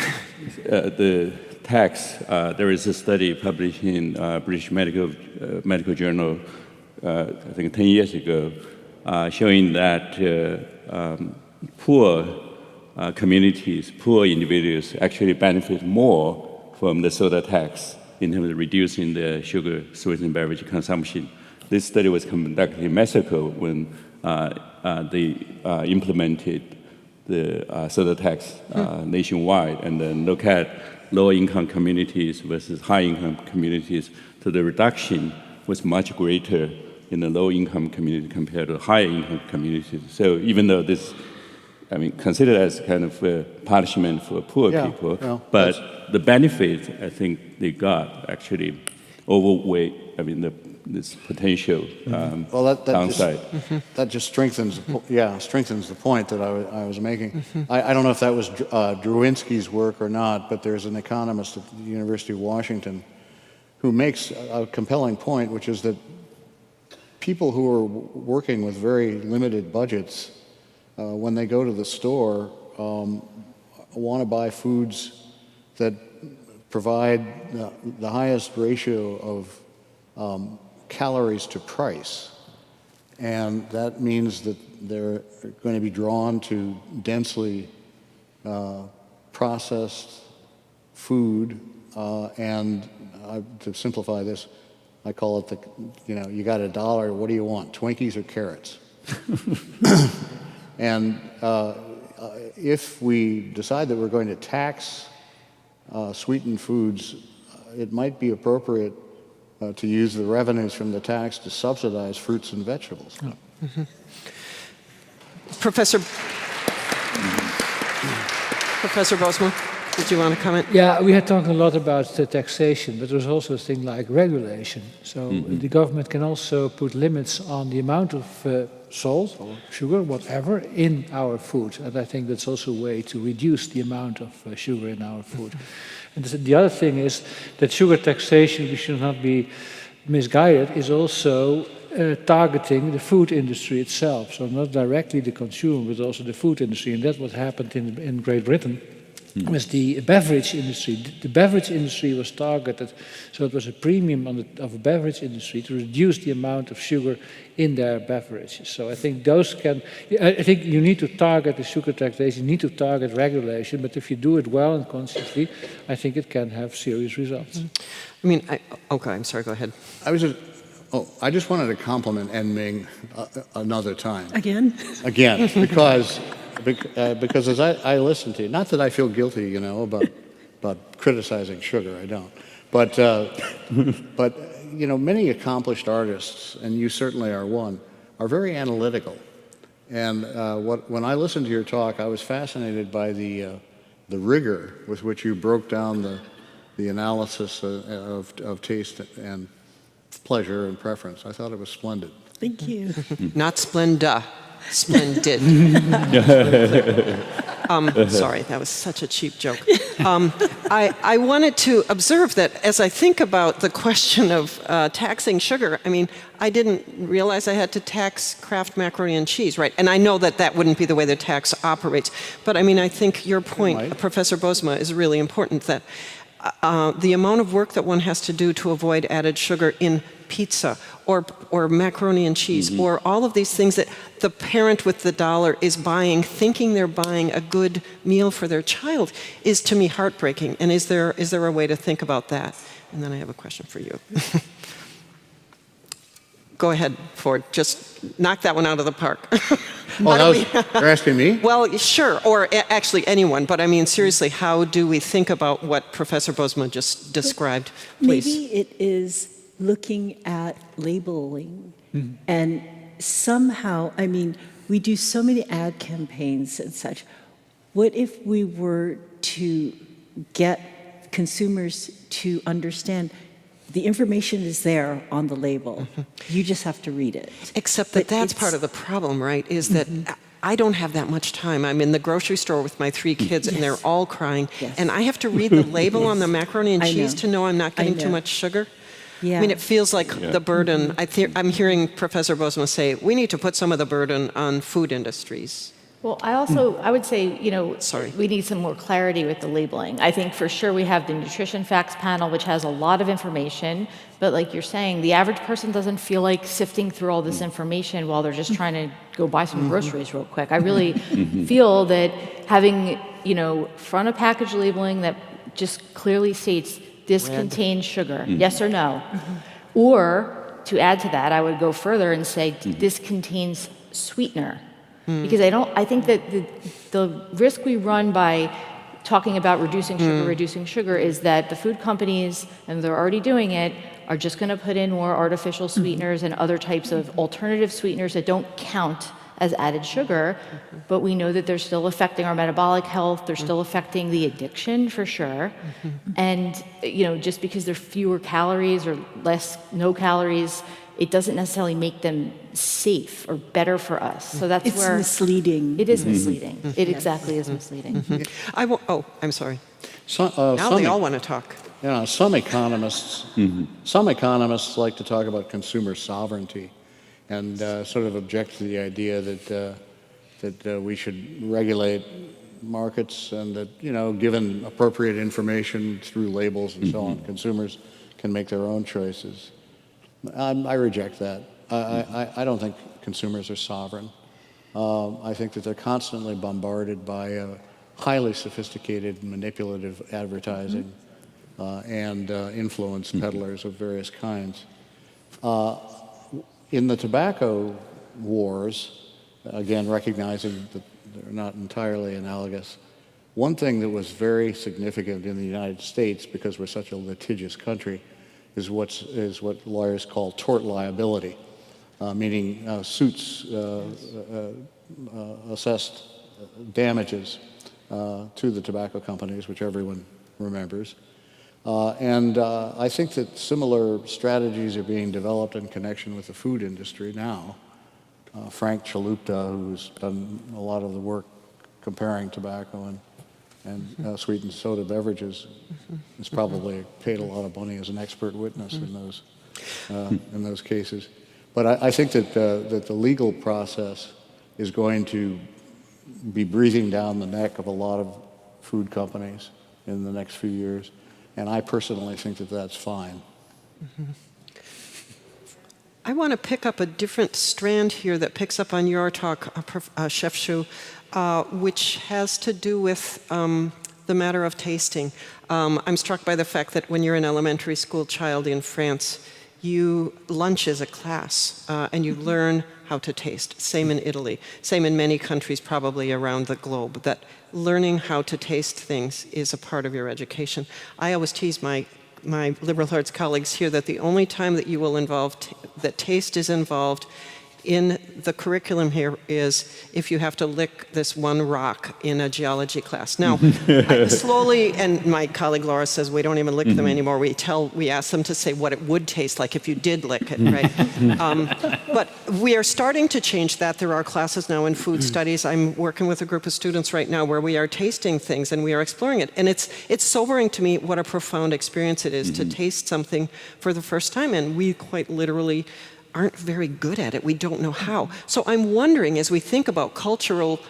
the tax, there is a study published in British Medical Journal, I think 10 years ago, showing that poor communities, poor individuals actually benefit more from the soda tax in terms of reducing the sugar sweetened beverage consumption. This study was conducted in Mexico when they implemented the soda tax nationwide, and then look at low-income communities versus high-income communities. So the reduction was much greater in the low-income community compared to high-income communities. So even though this, considered as kind of a punishment for poor people, but the benefit I think they got actually overweight, I mean, this potential downside. That just strengthens, strengthens the point that I was making. I don't know if that was Drewinski's work or not, but there's an economist at the University of Washington who makes a compelling point, which is that people who are working with very limited budgets, when they go to the store, want to buy foods that provide the highest ratio of calories to price. And that means that they're going to be drawn to densely processed food. And to simplify this, I call it you got $1, what do you want, Twinkies or carrots? And if we decide that we're going to tax sweetened foods, it might be appropriate to use the revenues from the tax to subsidize fruits and vegetables. Professor Bosema, did you want to comment? Yeah, we had talked a lot about taxation, but there's also a thing like regulation. So the government can also put limits on the amount of salt or sugar, whatever, in our food. And I think that's also a way to reduce the amount of sugar in our food. And the other thing is that sugar taxation, we should not be misguided, is also targeting the food industry itself. So not directly the consumer, but also the food industry. And that's what happened in Great Britain with the beverage industry. The beverage industry was targeted, so it was a premium of a beverage industry to reduce the amount of sugar in their beverages. So I think I think you need to target the sugar taxation, you need to target regulation, but if you do it well and consciously, I think it can have serious results. I mean, okay, I'm sorry, go ahead. I just wanted to compliment En-Ming another time. Again, because as I listen to you, not that I feel guilty, about criticizing sugar, I don't, but many accomplished artists, and you certainly are one, are very analytical. And when I listened to your talk, I was fascinated by the rigor with which you broke down the analysis of taste and pleasure and preference. I thought it was splendid. Thank you. Not splenda. Splendid. Sorry, that was such a cheap joke. I wanted to observe that as I think about the question of taxing sugar, I mean, I didn't realize I had to tax Kraft macaroni and cheese, right? And I know that wouldn't be the way the tax operates. But I mean, I think your point, Professor Bosema, is really important, that the amount of work that one has to do to avoid added sugar in pizza or macaroni and cheese or all of these things that the parent with the dollar is buying, thinking they're buying a good meal for their child, is to me heartbreaking. And is there a way to think about that? And then I have a question for you. Go ahead, Ford. Just knock that one out of the park. You're asking me? Well, sure, or actually anyone. But I mean, seriously, how do we think about what Professor Bosema just described? Please. Maybe it is looking at labeling. And somehow, I mean, we do so many ad campaigns and such. What if we were to get consumers to understand the information is there on the label. You just have to read it. Except that that's part of the problem, right? Is that I don't have that much time. I'm in the grocery store with my 3 kids and they're all crying. And I have to read the label on the macaroni and cheese to know I'm not getting too much sugar. I mean, it feels like the burden. I'm hearing Professor Bosema say, we need to put some of the burden on food industries. Well, I would say, we need some more clarity with the labeling. I think for sure we have the nutrition facts panel, which has a lot of information, but like you're saying, the average person doesn't feel like sifting through all this information while they're just trying to go buy some groceries real quick. I really feel that having, front of package labeling that just clearly states this contains sugar, yes or no, or to add to that, I would go further and say this contains sweetener. Because I think that the risk we run by talking about reducing sugar is that the food companies, and they're already doing it, are just going to put in more artificial sweeteners and other types of alternative sweeteners that don't count as added sugar, but we know that they're still affecting our metabolic health, they're still affecting the addiction for sure. And just because they're fewer calories or no calories, it doesn't necessarily make them safe or better for us. So that's It's where misleading. it is misleading. It exactly is misleading. I'm sorry. Now they all want to talk. Some economists like to talk about consumer sovereignty and sort of object to the idea that we should regulate markets and that, given appropriate information through labels and so on, consumers can make their own choices. I reject that. I don't think consumers are sovereign. I think that they're constantly bombarded by highly sophisticated manipulative advertising and influence peddlers of various kinds. In the tobacco wars, again recognizing that they're not entirely analogous, one thing that was very significant in the United States, because we're such a litigious country, is what lawyers call tort liability, meaning suits assessed damages to the tobacco companies, which everyone remembers. And I think that similar strategies are being developed in connection with the food industry now. Frank Chalupta, who's done a lot of the work comparing tobacco and sweetened soda beverages, has probably paid a lot of money as an expert witness in those cases. But I think that the legal process is going to be breathing down the neck of a lot of food companies in the next few years, and I personally think that that's fine. I want to pick up a different strand here that picks up on your talk, Chef Shu, which has to do with the matter of tasting. I'm struck by the fact that when you're an elementary school child in France, lunch is a class, and you learn how to taste. Same in Italy. Same in many countries probably around the globe, that learning how to taste things is a part of your education. I always tease my liberal arts colleagues here that the only time that you will involve, that taste is involved in the curriculum here is if you have to lick this one rock in a geology class. Now, slowly, and my colleague Laura says we don't even lick them anymore. We ask them to say what it would taste like if you did lick it, right? But we are starting to change that. There are classes now in food studies. I'm working with a group of students right now where we are tasting things and we are exploring it. And it's sobering to me what a profound experience it is to taste something for the first time. And we quite literally aren't very good at it. We don't know how. So I'm wondering, as we think about cultural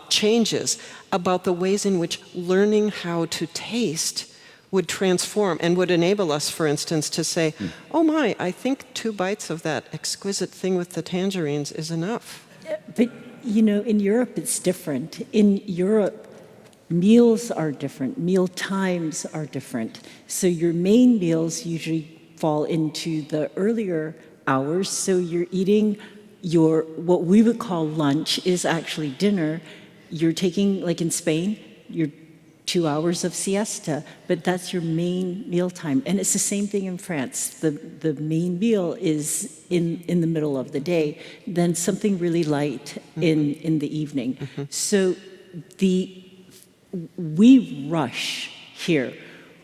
changes, about the ways in which learning how to taste would transform and would enable us, for instance, to say, oh my, I think 2 bites of that exquisite thing with the tangerines is enough. But, in Europe, it's different. In Europe, meals are different. Meal times are different. So your main meals usually fall into the earlier hours, so you're eating what we would call lunch is actually dinner. You're taking, like in Spain, your 2 hours of siesta, but that's your main meal time. And it's the same thing in France. The main meal is in the middle of the day, then something really light in the evening. So we rush here.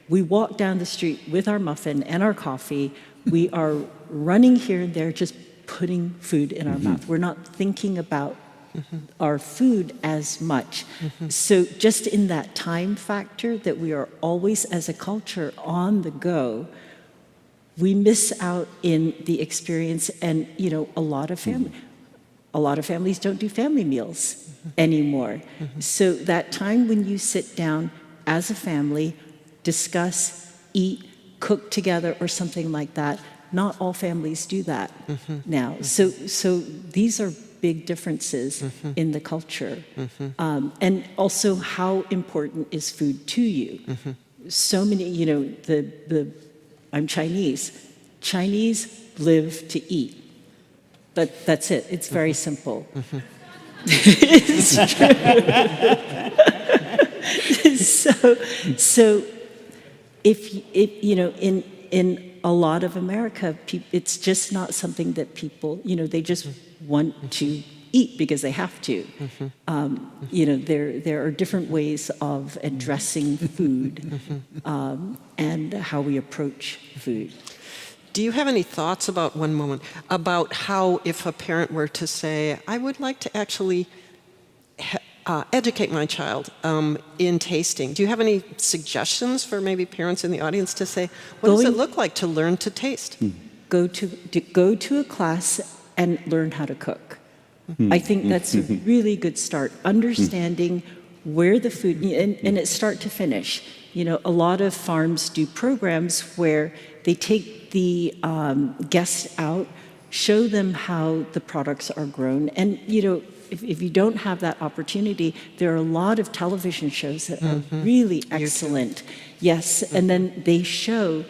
We walk down the street with our muffin and our coffee. We are running here and there, just putting food in our mouth. We're not thinking about our food as much. So just in that time factor that we are always, as a culture, on the go, we miss out in the experience. And, a lot of families don't do family meals anymore. So that time when you sit down as a family, discuss, eat, cook together or something like that, not all families do that now. So these are big differences in the culture. And also, how important is food to you? So many, I'm Chinese. Chinese live to eat. That's it. It's very simple. It's true. So if in a lot of America, it's just not something that people, they just want to eat because they have to. There are different ways of addressing food and how we approach food. Do you have any thoughts about, one moment, about how if a parent were to say, I would like to actually educate my child in tasting. Do you have any suggestions for maybe parents in the audience to say, what does it look like to learn to taste? Go to a class and learn how to cook. I think that's a really good start. Understanding where the food, and it's start to finish. A lot of farms do programs where they take the guests out, show them how the products are grown, and if you don't have that opportunity, there are a lot of television shows that are really excellent. Yes, and then they show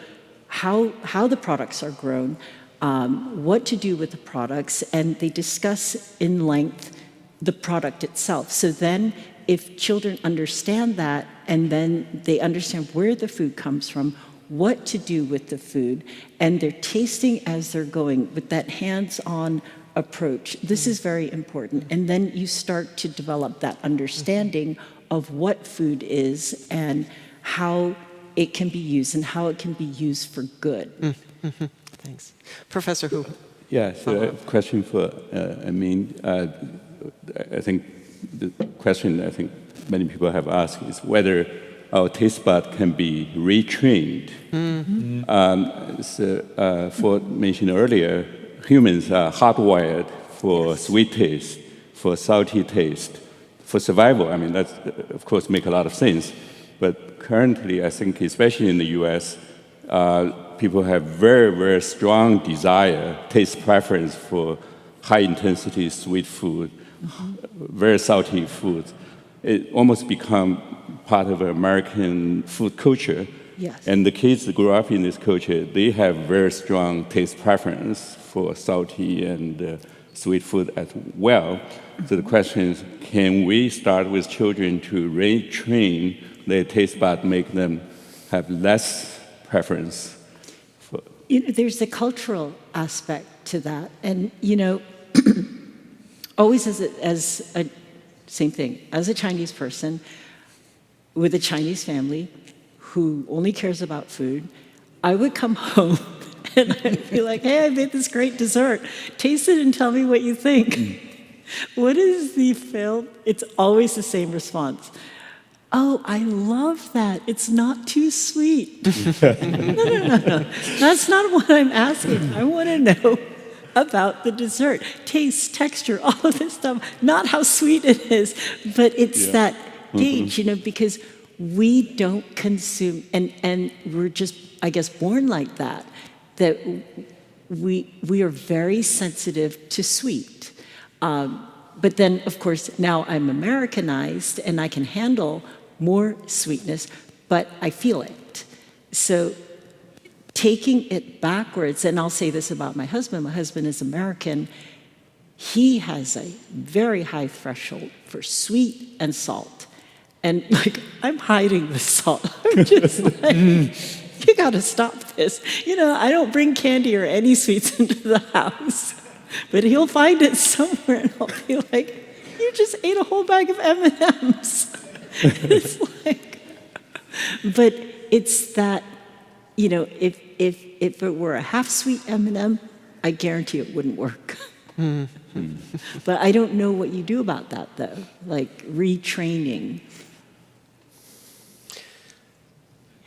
how the products are grown, what to do with the products, and they discuss in length the product itself. So then if children understand that, and then they understand where the food comes from, what to do with the food, and they're tasting as they're going with that hands-on approach. This is very important. And then you start to develop that understanding of what food is and how it can be used and how it can be used for good. Thanks. Professor Hu. Yeah, so a question for Amin. I think the question many people have asked is whether our taste bud can be retrained. So Ford mentioned earlier, humans are hardwired for sweet taste, for salty taste, for survival. I mean, that's, of course, make a lot of sense. But currently, I think, especially in the US, people have very, very strong desire, taste preference for high-intensity sweet food, very salty food. It almost become part of American food culture. Yes. And the kids that grow up in this culture, they have very strong taste preference for salty and sweet food as well. So the question is, can we start with children to retrain their taste bud, make them have less preference? There's a cultural aspect to that. And, always same thing, as a Chinese person with a Chinese family who only cares about food, I would come home and I'd be like, hey, I made this great dessert. Taste it and tell me what you think. What is the failed? It's always the same response. Oh, I love that. It's not too sweet. No. That's not what I'm asking. I want to know about the dessert. Taste, texture, all of this stuff. Not how sweet it is, but it's that gauge, because we don't consume, and we're just, I guess, born like that we are very sensitive to sweet. But then, of course, now I'm Americanized and I can handle more sweetness, but I feel it. So taking it backwards, and I'll say this about my husband is American, he has a very high threshold for sweet and salt. And I'm hiding the salt. I'm just like, you gotta stop this. I don't bring candy or any sweets into the house, but he'll find it somewhere and I'll be like, you just ate a whole bag of M&Ms. It's but it's that, if it were a half-sweet M&M, I guarantee it wouldn't work. But I don't know what you do about that, though, retraining.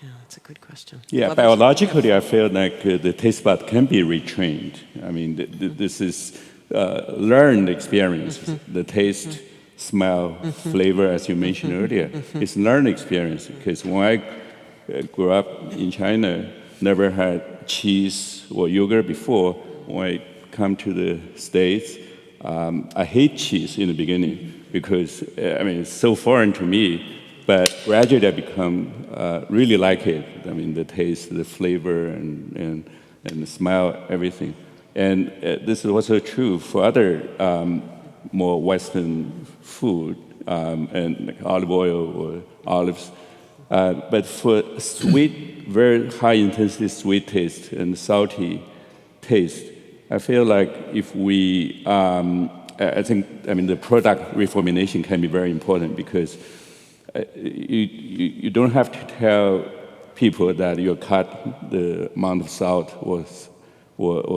Yeah, that's a good question. Yeah, biologically, I feel like the taste bud can be retrained. I mean, this is learned experience. The taste, smell, flavor, as you mentioned earlier, it's learned experience. Because when I grew up in China, never had cheese or yogurt before. When I come to the States, I hate cheese in the beginning because, it's so foreign to me. But gradually I become really like it. I mean, the taste, the flavor, and the smell, everything. And this is also true for other more Western food, and like olive oil or olives. But for sweet, very high-intensity sweet taste and salty taste, I feel like if we I think, the product reformulation can be very important because you don't have to tell people that you cut the amount of salt or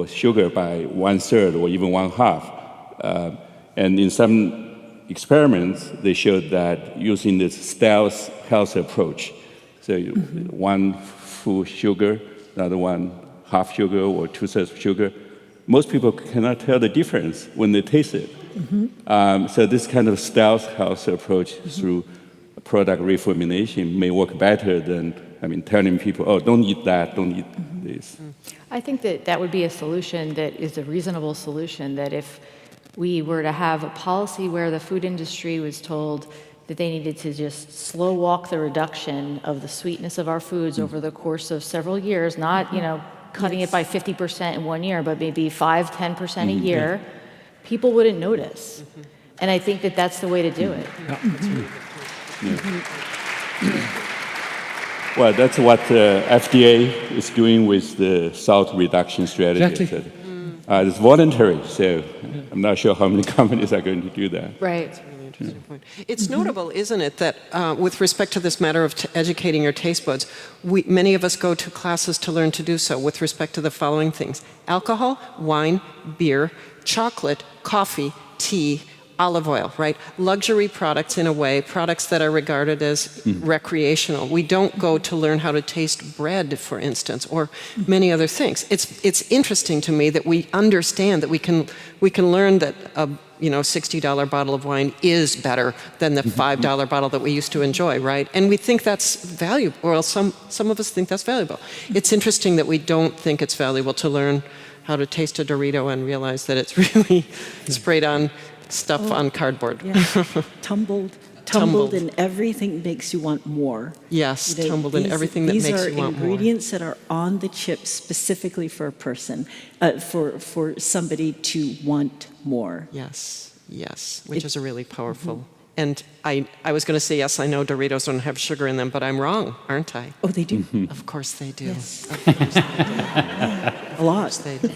sugar by 1/3 or even 1/2. And in some experiments, they showed that using this stealth health approach, so one full sugar, another one half sugar or 2/3 sugar, most people cannot tell the difference when they taste it. So this kind of stealth health approach through product reformulation may work better than telling people, oh, don't eat that, don't eat this. I think that would be a solution that is a reasonable solution, that if we were to have a policy where the food industry was told that they needed to just slow walk the reduction of the sweetness of our foods over the course of several years, not, cutting it by 50% in 1 year, but maybe 5-10% a year, people wouldn't notice. And I think that that's the way to do it. Well, that's what the FDA is doing with the salt reduction strategy. Exactly. It's voluntary, so I'm not sure how many companies are going to do that. Right. It's notable, isn't it, that with respect to this matter of educating your taste buds, many of us go to classes to learn to do so with respect to the following things: alcohol, wine, beer, chocolate, coffee, tea, olive oil, right? Luxury products in a way, products that are regarded as recreational. We don't go to learn how to taste bread, for instance, or many other things. It's interesting to me that we understand that we can learn that a $60 bottle of wine is better than the $5 bottle that we used to enjoy, right? And we think that's valuable, or some of us think that's valuable. It's interesting that we don't think it's valuable to learn how to taste a Dorito and realize that it's really sprayed on stuff on cardboard. Yeah. Tumbled in everything makes you want more. Yes, tumbled in everything that makes you want more. These are ingredients that are on the chip specifically for a person, for somebody to want more. Yes, which is a really powerful. And I was going to say, yes, I know Doritos don't have sugar in them, but I'm wrong, aren't I? Oh, they do. Of course they do. Yes. Of course they do. A lot. They do.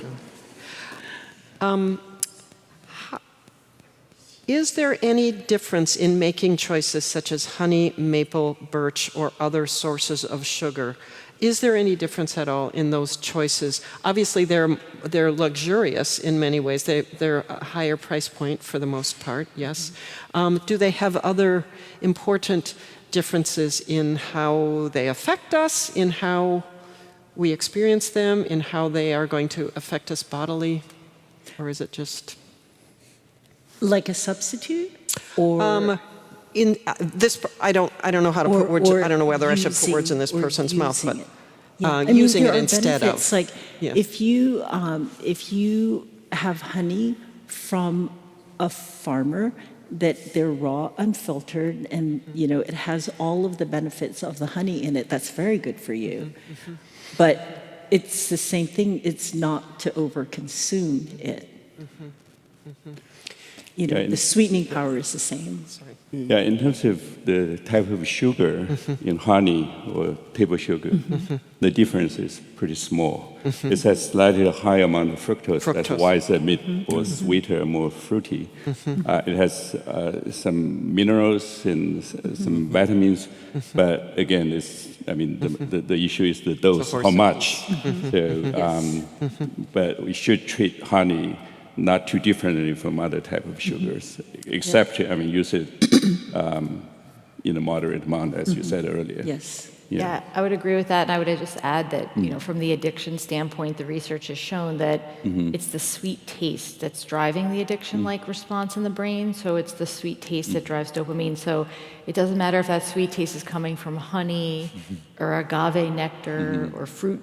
Is there any difference in making choices such as honey, maple, birch, or other sources of sugar? Is there any difference at all in those choices? Obviously, they're luxurious in many ways. They're a higher price point for the most part, yes. Do they have other important differences in how they affect us, in how we experience them, in how they are going to affect us bodily? Or is it just... Like a substitute, or in this, I don't know how to put words. I don't know whether I should put words in this person's mouth, but using it instead of. Like if you have honey from a farmer that they're raw, unfiltered, and it has all of the benefits of the honey in it. That's very good for you, but it's the same thing. It's not to overconsume it. The sweetening power is the same. Yeah, in terms of the type of sugar in honey or table sugar, the difference is pretty small. It has slightly higher amount of fructose. That's why it's a bit more sweeter, more fruity. It has some minerals and some vitamins, but again, the issue is the dose, how much. But we should treat honey not too differently from other type of sugars, except use it in a moderate amount, as you said earlier. Yes. Yeah, I would agree with that, and I would just add that from the addiction standpoint, the research has shown that it's the sweet taste that's driving the addiction-like response in the brain. So it's the sweet taste that drives dopamine. So it doesn't matter if that sweet taste is coming from honey or agave nectar or fruit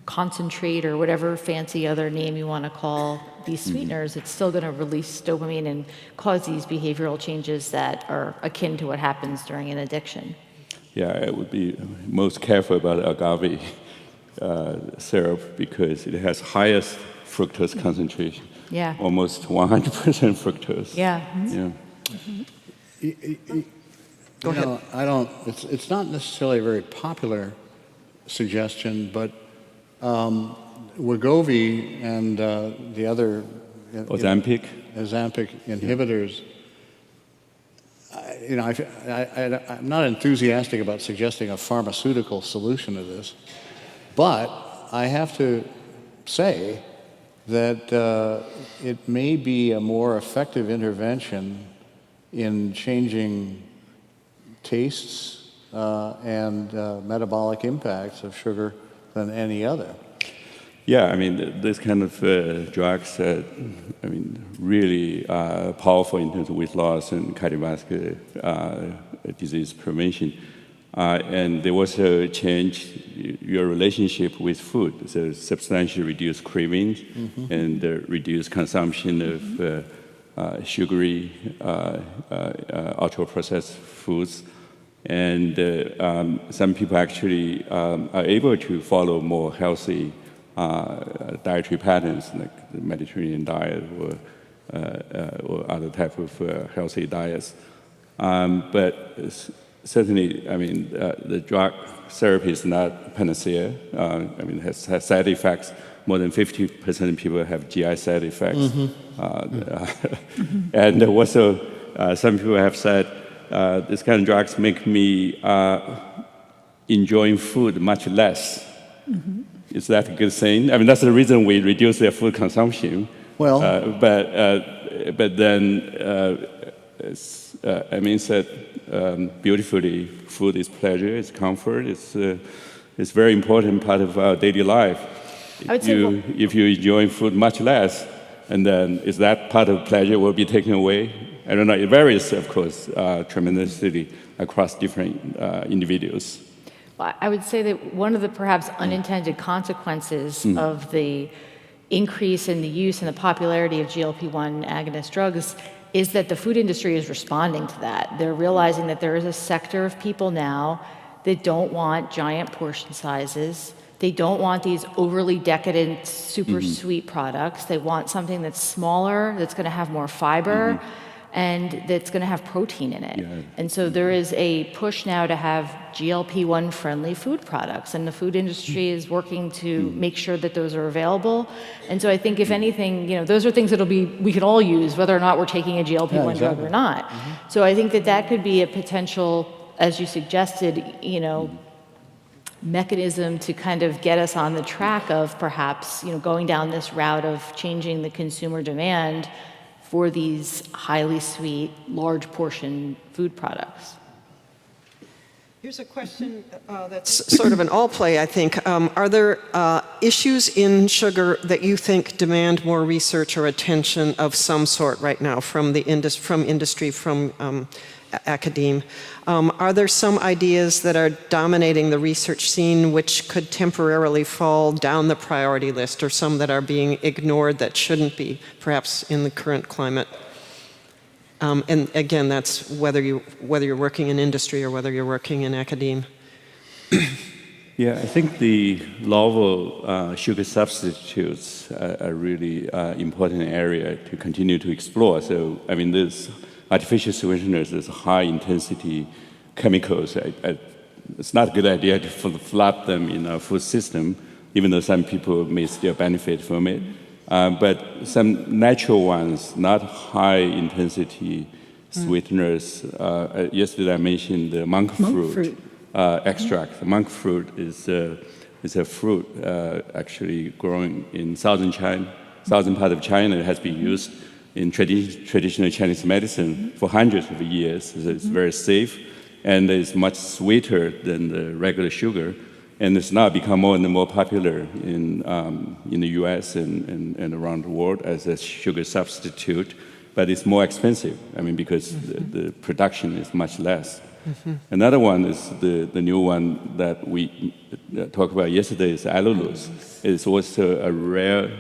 concentrate or whatever fancy other name you want to call these sweeteners. It's still going to release dopamine and cause these behavioral changes that are akin to what happens during an addiction. Yeah, I would be most careful about agave syrup because it has highest fructose concentration. Yeah. Almost 100% fructose. Yeah. Go ahead. It's not necessarily a very popular suggestion, but Wegovy and the other Ozempic inhibitors. I'm not enthusiastic about suggesting a pharmaceutical solution to this, but I have to say that it may be a more effective intervention in changing tastes and metabolic impacts of sugar than any other. Yeah, I mean, this kind of drugs, really powerful in terms of weight loss and cardiovascular disease prevention. And they also change your relationship with food, so substantially reduce cravings and reduce consumption of sugary, ultra-processed foods. And some people actually are able to follow more healthy dietary patterns, like the Mediterranean diet or other type of healthy diets. But certainly, the drug therapy is not panacea. It has side effects. More than 50% of people have GI side effects. And also, some people have said, this kind of drugs make me enjoying food much less. Is that a good thing? That's the reason we reduce their food consumption. Well, but then, as Amin said beautifully, food is pleasure, it's comfort, it's a very important part of our daily life. If you enjoy food much less, and then is that part of pleasure will be taken away? I don't know. It varies, of course, tremendously across different individuals. I would say that one of the perhaps unintended consequences of the increase in the use and the popularity of GLP-1 agonist drugs is that the food industry is responding to that. They're realizing that there is a sector of people now that don't want giant portion sizes. They don't want these overly decadent, super sweet products. They want something that's smaller, that's going to have more fiber, and that's going to have protein in it. Yeah. And so there is a push now to have GLP-1 friendly food products, and the food industry is working to make sure that those are available. And so I think if anything, those are things we could all use, whether or not we're taking a GLP-1 drug or not. So I think that could be a potential, as you suggested, mechanism to kind of get us on the track of perhaps, going down this route of changing the consumer demand for these highly sweet, large portion food products. Here's a question that's sort of an all play, I think. Are there issues in sugar that you think demand more research or attention of some sort right now from industry, from academe? Are there some ideas that are dominating the research scene which could temporarily fall down the priority list, or some that are being ignored that shouldn't be, perhaps in the current climate? And again, that's whether you're working in industry or whether you're working in academe. Yeah, I think the novel sugar substitutes are really important area to continue to explore. So, this artificial sweeteners, there's high-intensity chemicals. It's not a good idea to flood them in our food system, even though some people may still benefit from it. But some natural ones, not high-intensity sweeteners. Yesterday I mentioned the monk fruit extract. The monk fruit is a fruit actually growing in southern part of China. It has been used in traditional Chinese medicine for hundreds of years. It's very safe, and it's much sweeter than the regular sugar. And it's now become more and more popular in the US and around the world as a sugar substitute, but it's more expensive, because the production is much less. Another one is the new one that we talked about yesterday is allulose. It's also a rare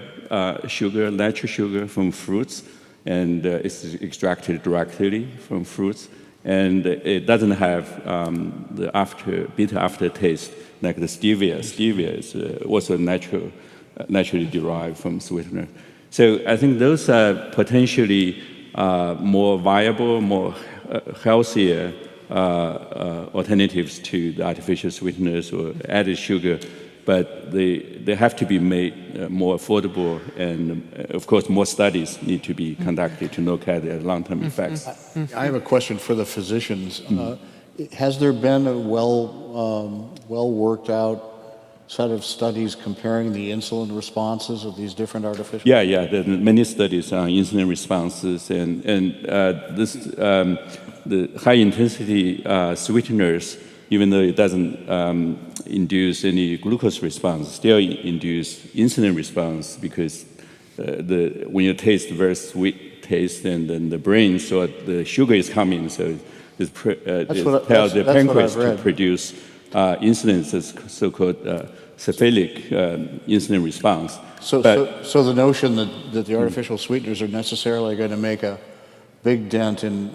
sugar, natural sugar from fruits, and it's extracted directly from fruits, and it doesn't have the bitter aftertaste like the stevia. Stevia is also naturally derived from sweetener. So I think those are potentially more viable, more healthier alternatives to the artificial sweeteners or added sugar but they have to be made more affordable, and of course more studies need to be conducted to look at their long-term effects. I have a question for the physicians. Has there been a well worked out set of studies comparing the insulin responses of these different artificial? Yeah, there are many studies on insulin responses, and the high-intensity sweeteners, even though it doesn't induce any glucose response, still induce insulin response because when you taste very sweet taste, and then the brain thought the sugar is coming, so it tells the pancreas to produce insulin, this so-called cephalic insulin response. So the notion that the artificial sweeteners are necessarily going to make a big dent in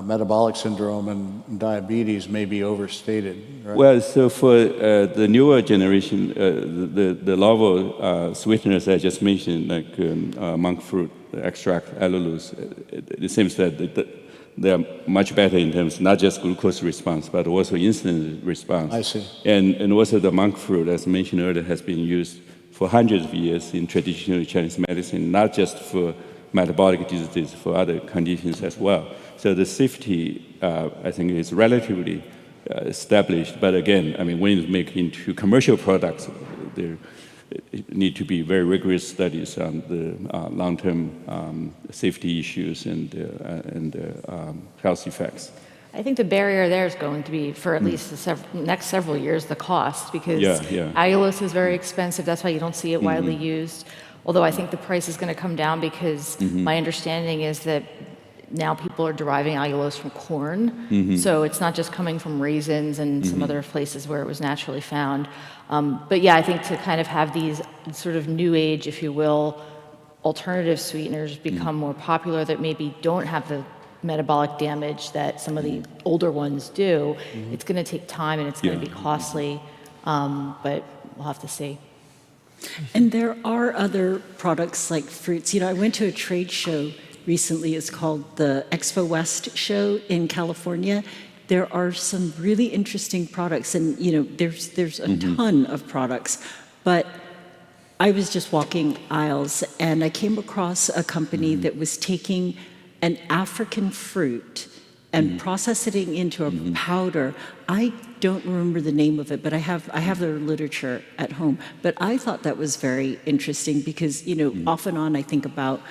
metabolic syndrome and diabetes may be overstated, right? Well, so for the newer generation, the novel sweeteners I just mentioned, like monk fruit extract, allulose, it seems that they are much better in terms not just glucose response, but also insulin response. I see. And also the monk fruit, as mentioned earlier, has been used for hundreds of years in traditional Chinese medicine, not just for metabolic diseases, for other conditions as well. So the safety, I think, is relatively established. But again, I mean, when you make into commercial products, there need to be very rigorous studies on the long-term safety issues and health effects. I think the barrier there is going to be, for at least the next several years, the cost, because allulose is very expensive. That's why you don't see it widely used. Although I think the price is going to come down because my understanding is that now people are deriving allulose from corn. So it's not just coming from raisins and some other places where it was naturally found. But yeah, I think to kind of have these sort of new age, if you will, alternative sweeteners become more popular that maybe don't have the metabolic damage that some of the older ones do, it's going to take time and it's going to be costly, but we'll have to see. And there are other products like fruits. You know, I went to a trade show recently. It's called the Expo West show in California. There are some really interesting products, and you know, there's a ton of products. But I was just walking aisles, and I came across a company that was taking an African fruit and processing it into a powder. I don't remember the name of it, but I have their literature at home. But I thought that was very interesting because, you know, off and on I think about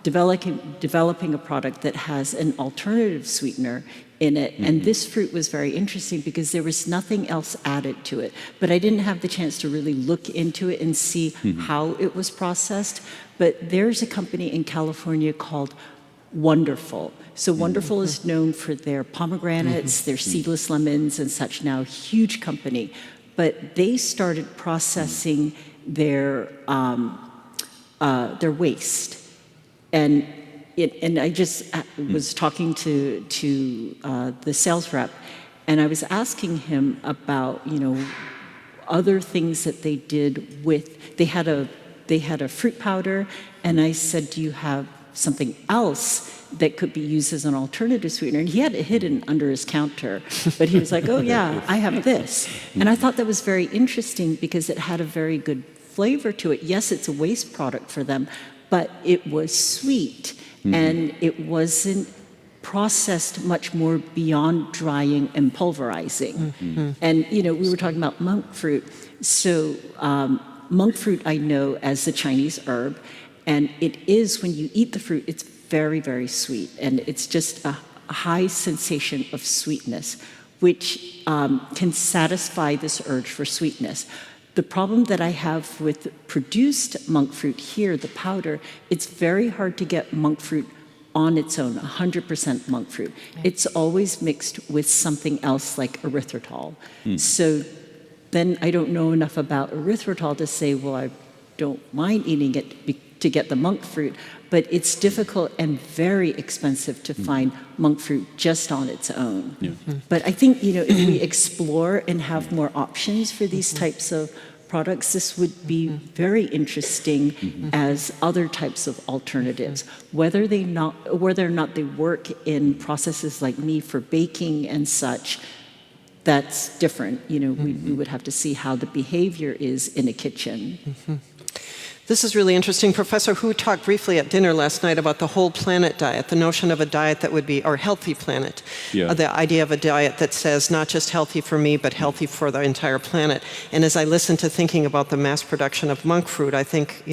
developing a product that has an alternative sweetener in it. And this fruit was very interesting because there was nothing else added to it. But I didn't have the chance to really look into it and see how it was processed. But there's a company in California called Wonderful. So Wonderful is known for their pomegranates, their seedless lemons and such now, huge company. But they started processing their waste. And I just was talking to the sales rep, and I was asking him about, you know, other things that they did with, they had a fruit powder, and I said, do you have something else that could be used as an alternative sweetener? And he had it hidden under his counter, but he was like, oh yeah, I have this. And I thought that was very interesting because it had a very good flavor to it. Yes, it's a waste product for them, but it was sweet and it wasn't processed much more beyond drying and pulverizing. And, you know, we were talking about monk fruit. So monk fruit I know as the Chinese herb, and it is, when you eat the fruit, it's very, very sweet. And it's just a high sensation of sweetness, which can satisfy this urge for sweetness. The problem that I have with produced monk fruit here, the powder, it's very hard to get monk fruit on its own, 100% monk fruit. It's always mixed with something else like erythritol. So then I don't know enough about erythritol to say, well, I don't mind eating it to get the monk fruit, but it's difficult and very expensive to find monk fruit just on its own. But I think, you know, if we explore and have more options for these types of products, this would be very interesting as other types of alternatives. Whether or not they work in processes like me for baking and such, that's different. You know, we would have to see how the behavior is in a kitchen. This is really interesting. Professor Hu talked briefly at dinner last night about the whole planet diet, the notion of a diet that would be, or healthy planet. Yeah. The idea of a diet that says not just healthy for me, but healthy for the entire planet. And as I listen to thinking about the mass production of monk fruit, I think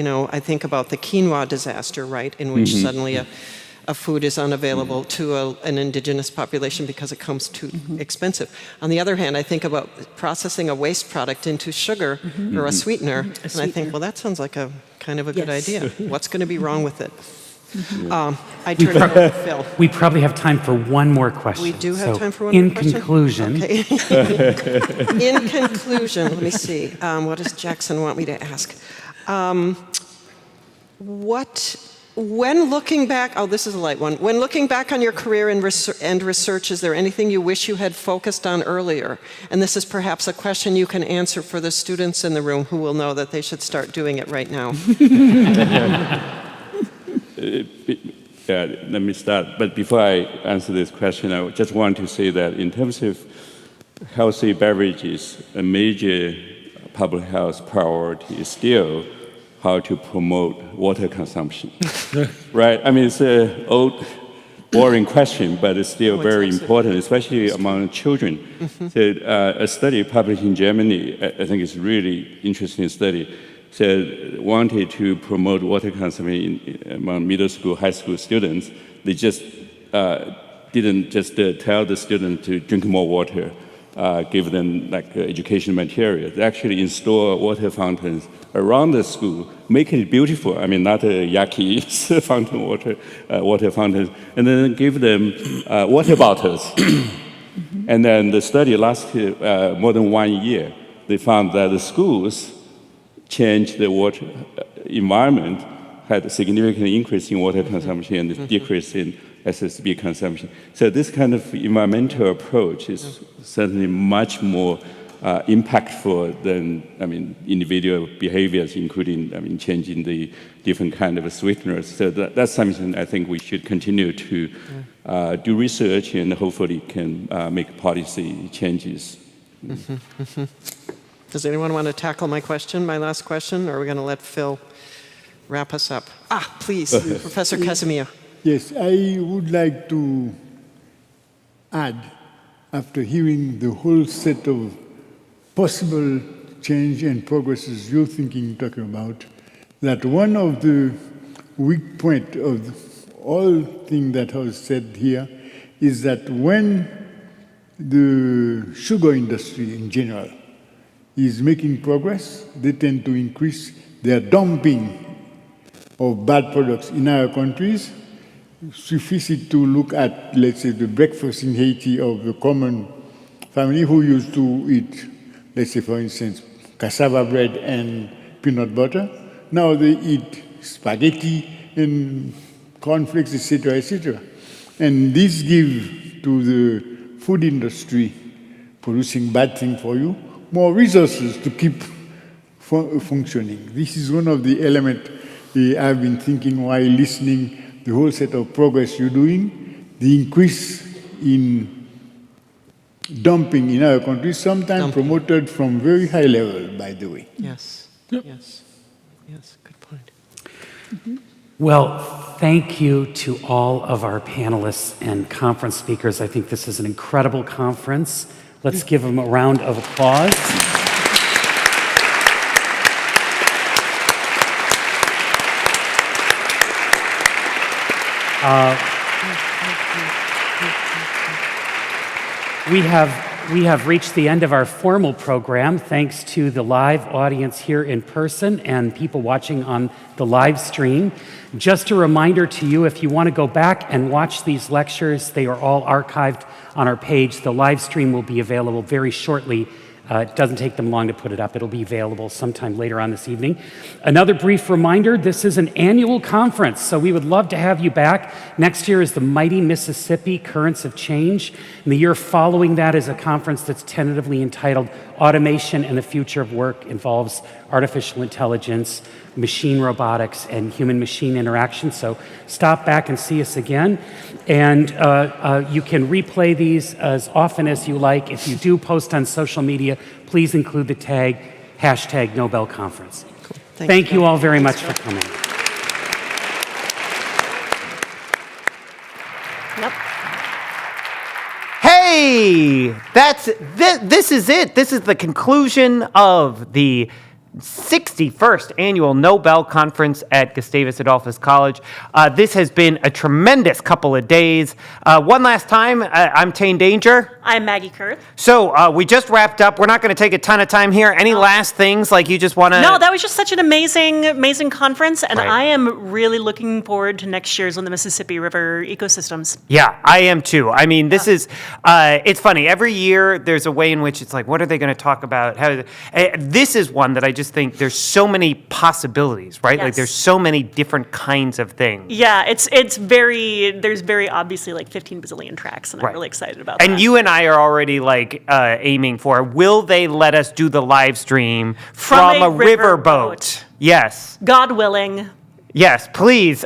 about the quinoa disaster, right? In which suddenly a food is unavailable to an indigenous population because it comes too expensive. On the other hand, I think about processing a waste product into sugar or a sweetener, and I think, well, that sounds like a kind of a good idea. What's going to be wrong with it? I turn it over to Phil. We probably have time for one more question. We do have So, time for one more question? In conclusion. Okay. In conclusion, let me see. What does Jackson want me to ask? When looking back, oh, this is a light one. When looking back on your career and research, is there anything you wish you had focused on earlier? And this is perhaps a question you can answer for the students in the room who will know that they should start doing it right now. Let me start. But before I answer this question, I just want to say that in terms of healthy beverages, a major public health priority is still how to promote water consumption, right? I mean, it's an old, boring question, but it's still very important, especially among children. So, a study published in Germany, I think it's a really interesting study, said wanted to promote water consumption among middle school, high school students. They just didn't just tell the students to drink more water, give them like education material. They actually install water fountains around the school, make it beautiful. I mean, not a yucky fountain water fountains, and then give them water bottles. And then the study lasted more than 1 year. They found that the schools changed the water environment, had a significant increase in water consumption and a decrease in SSB consumption. So this kind of environmental approach is certainly much more impactful than, individual behaviors, including, changing the different kind of sweeteners. So that's something I think we should continue to do research and hopefully can make policy changes. Does anyone want to tackle my last question, or are we going to let Phil wrap us up? Please, Professor Casimir. Yes, I would like to add, after hearing the whole set of possible change and progresses you're talking about, that one of the weak points of all things that was said here is that when the sugar industry in general is making progress, they tend to increase their dumping of bad products in our countries. Sufficient to look at, let's say, the breakfast in Haiti of the common family who used to eat, let's say, for instance, cassava bread and peanut butter. Now they eat spaghetti and cornflakes, etc., etc. And this gives to the food industry producing bad things for you more resources to keep functioning. This is one of the elements I've been thinking while listening the whole set of progress you're doing, the increase in dumping in our country, sometimes promoted from very high level, by the way. Yes, yes, good point. Well, thank you to all of our panelists and conference speakers. I think this is an incredible conference. Let's give them a round of applause. We have reached the end of our formal program, thanks to the live audience here in person and people watching on the live stream. Just a reminder to you, if you want to go back and watch these lectures, they are all archived on our page. The live stream will be available very shortly. It doesn't take them long to put it up. It'll be available sometime later on this evening. Another brief reminder, this is an annual conference, so we would love to have you back. Next year is the Mighty Mississippi Currents of Change, and the year following that is a conference that's tentatively entitled Automation and the Future of Work, involves artificial intelligence, machine robotics, and human-machine interaction. So stop back and see us again. And you can replay these as often as you like. If you do post on social media, please include the tag #Nobel Conference. Cool. Thank you all very much for coming. Yep. Hey, this is it. This is the conclusion of the 61st Annual Nobel Conference at Gustavus Adolphus College. This has been a tremendous couple of days. One last time, I'm Tane Danger. I'm Maggie Kurth. So we just wrapped up. We're not going to take a ton of time here. Any last things like you just want to... No, that was just such an amazing conference, and Right. I am really looking forward to next year's on the Mississippi River ecosystems. Yeah, I am too. I mean, this is, it's funny. Every year there's a way in which it's like, what are they going to talk about? This is one that I just think there's so many possibilities, right? Like Yes. there's so many different kinds of things. Yeah, there's very obviously like 15 bazillion tracks, and I'm Right. really excited about that. And you and I are already like aiming for, will they let us do the live streem from a riverboat? Yes. God willing. Yes, please.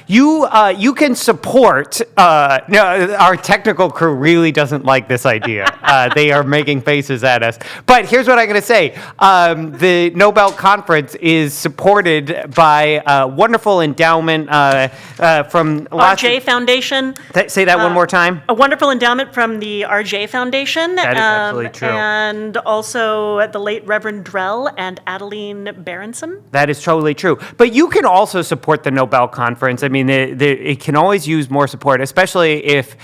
You can support. No, our technical crew really doesn't like this idea. They are making faces at us. But here's what I'm going to say: the Nobel Conference is supported by a wonderful endowment from RJ Foundation. Say that one more time. A wonderful endowment from the RJ Foundation. That is absolutely true. And also the late Reverend Drell and Adeline Berenson. That is totally true. But you can also support the Nobel Conference. I mean, it can always use more support, especially if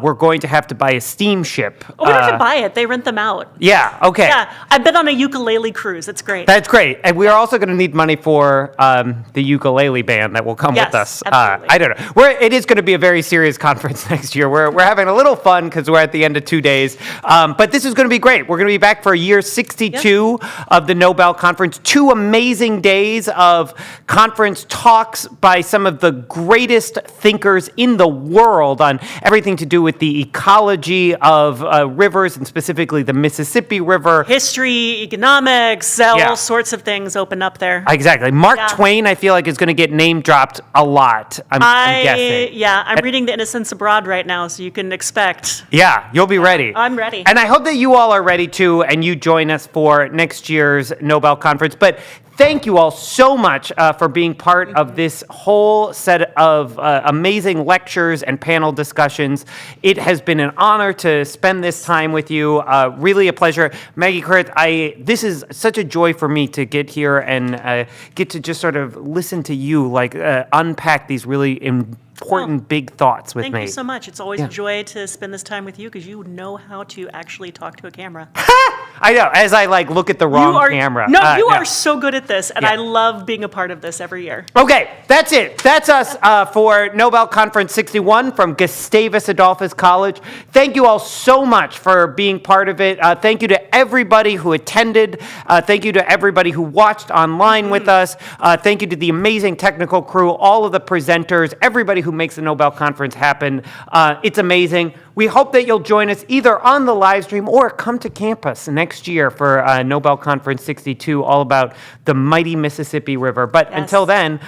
we're going to have to buy a steamship. Oh, we don't have to buy it. They rent them out. Yeah, okay. Yeah, I've been on a ukulele cruise. It's great. That's great. And we are also going to need money for the ukulele band that will come with us. Absolutely. I don't know. It is going to be a very serious conference next year. We're having a little fun because we're at the end of 2 days. But this is going to be great. We're going to be back for year 62 of the Nobel Conference. 2 amazing days of conference talks by some of the greatest thinkers in the world on everything to do with the ecology of rivers, and specifically the Mississippi River. History, economics, all sorts of things open up there. Exactly. Mark Twain, I feel like, is going to get name dropped a lot. I'm guessing. Yeah, I'm reading The Innocents Abroad right now, so you can expect. Yeah, you'll be ready. I'm ready. And I hope that you all are ready too, and you join us for next year's Nobel Conference. But thank you all so much for being part of this whole set of amazing lectures and panel discussions. It has been an honor to spend this time with you. Really a pleasure. Maggie Kurth, this is such a joy for me to get here and get to just sort of listen to you, like unpack these really important big thoughts with me. Thank you so much. It's always a joy to spend this time with you because you know how to actually talk to a camera. I know, as I look at the wrong camera. No, you are so good at this, and I love being a part of this every year. Okay, that's it. That's us for Nobel Conference 61 from Gustavus Adolphus College. Thank you all so much for being part of it. Thank you to everybody who attended. Thank you to everybody who watched online with us. Thank you to the amazing technical crew, all of the presenters, everybody who makes the Nobel Conference happen. It's amazing. We hope that you'll join us either on the live stream or come to campus next year for Nobel Conference 62, all about the mighty Mississippi River. But until then,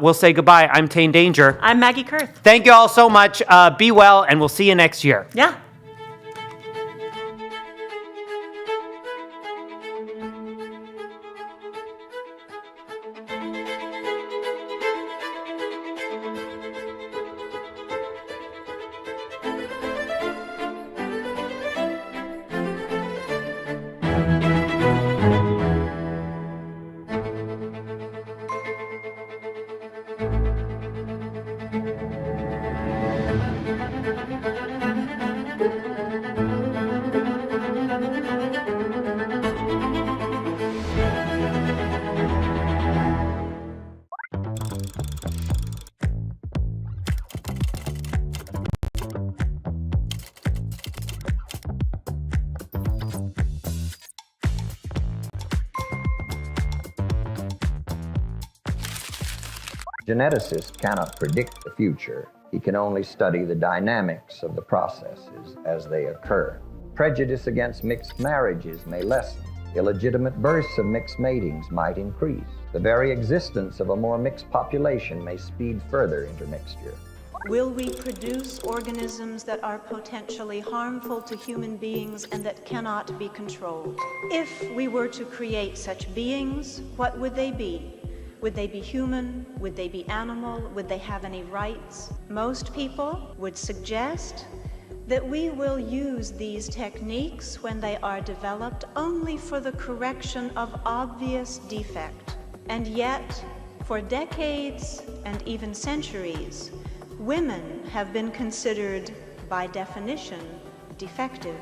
we'll say goodbye. I'm Tane Danger. I'm Maggie Kurth. Thank you all so much. Be well, and we'll see you next year. Yeah. Geneticist cannot predict the future. He can only study the dynamics of the processes as they occur. Prejudice against mixed marriages may lessen Illegitimate births of mixed matings might increase. The very existence of a more mixed population may speed further intermixture. Will we produce organisms that are potentially harmful to human beings and that cannot be controlled? If we were to create such beings, what would they be? Would they be human? Would they be animal? Would they have any rights? Most people would suggest that we will use these techniques when they are developed only for the correction of obvious defect. And yet, for decades and even centuries, women have been considered, by definition, defective.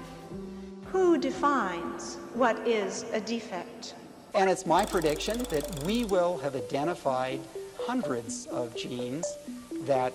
Who defines what is a defect? And it's my prediction that we will have identified hundreds of genes that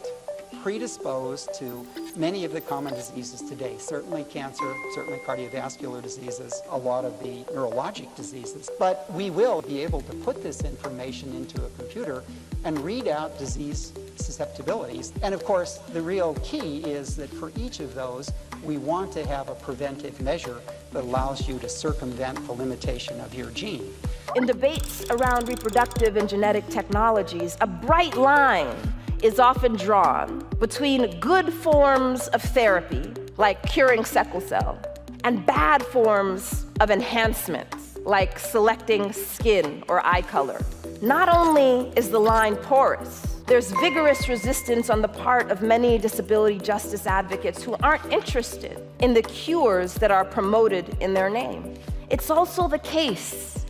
predispose to many of the common diseases today. Certainly cancer, certainly cardiovascular diseases, a lot of the neurologic diseases. But we will be able to put this information into a computer and read out disease susceptibilities. And of course, the real key is that for each of those, we want to have a preventive measure that allows you to circumvent the limitation of your gene. In debates around reproductive and genetic technologies, a bright line is often drawn between good forms of therapy, like curing sickle cell, and bad forms of enhancements, like selecting skin or eye color. Not only is the line porous, there's vigorous resistance on the part of many disability justice advocates who aren't interested in the cures that are promoted in their name. It's also the case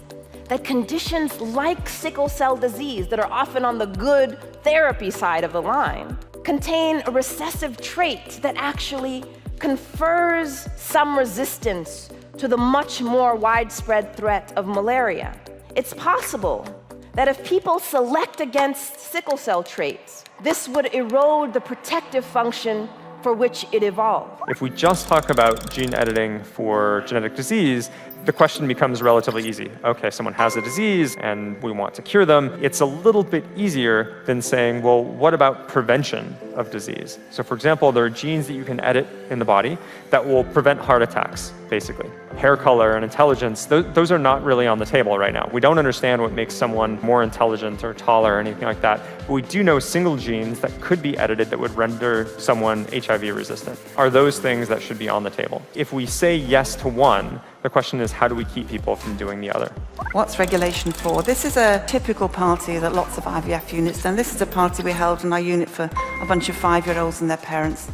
that conditions like sickle cell disease, that are often on the good therapy side of the line, contain a recessive trait that actually confers some resistance to the much more widespread threat of malaria. It's possible that if people select against sickle cell traits, this would erode the protective function for which it evolved. If we just talk about gene editing for genetic disease, the question becomes relatively easy. Okay, someone has a disease and we want to cure them. It's a little bit easier than saying, well, what about prevention of disease? So for example, there are genes that you can edit in the body that will prevent heart attacks, basically. Hair color and intelligence, those are not really on the table right now. We don't understand what makes someone more intelligent or taller or anything like that. But we do know single genes that could be edited that would render someone HIV resistant. Are those things that should be on the table? If we say yes to one, the question is, how do we keep people from doing the other? What's regulation for? This is a typical party that lots of IVF units done. This is a party we held in our unit for a bunch of 5-year-olds and their parents.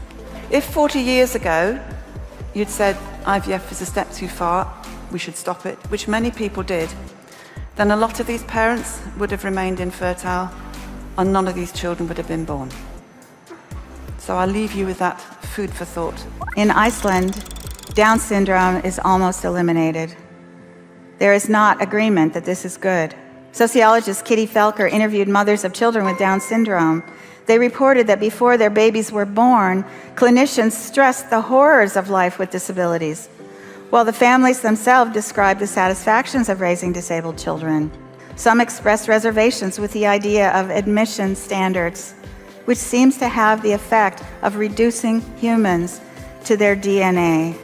If 40 years ago you'd said IVF is a step too far, we should stop it, which many people did, then a lot of these parents would have remained infertile and none of these children would have been born. So I'll leave you with that food for thought. In Iceland, Down syndrome is almost eliminated. There is not agreement that this is good. Sociologist Kitty Felker interviewed mothers of children with Down syndrome. They reported that before their babies were born, clinicians stressed the horrors of life with disabilities, while the families themselves described the satisfactions of raising disabled children. Some expressed reservations with the idea of admission standards, which seems to have the effect of reducing humans to their DNA.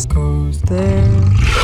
Goes there.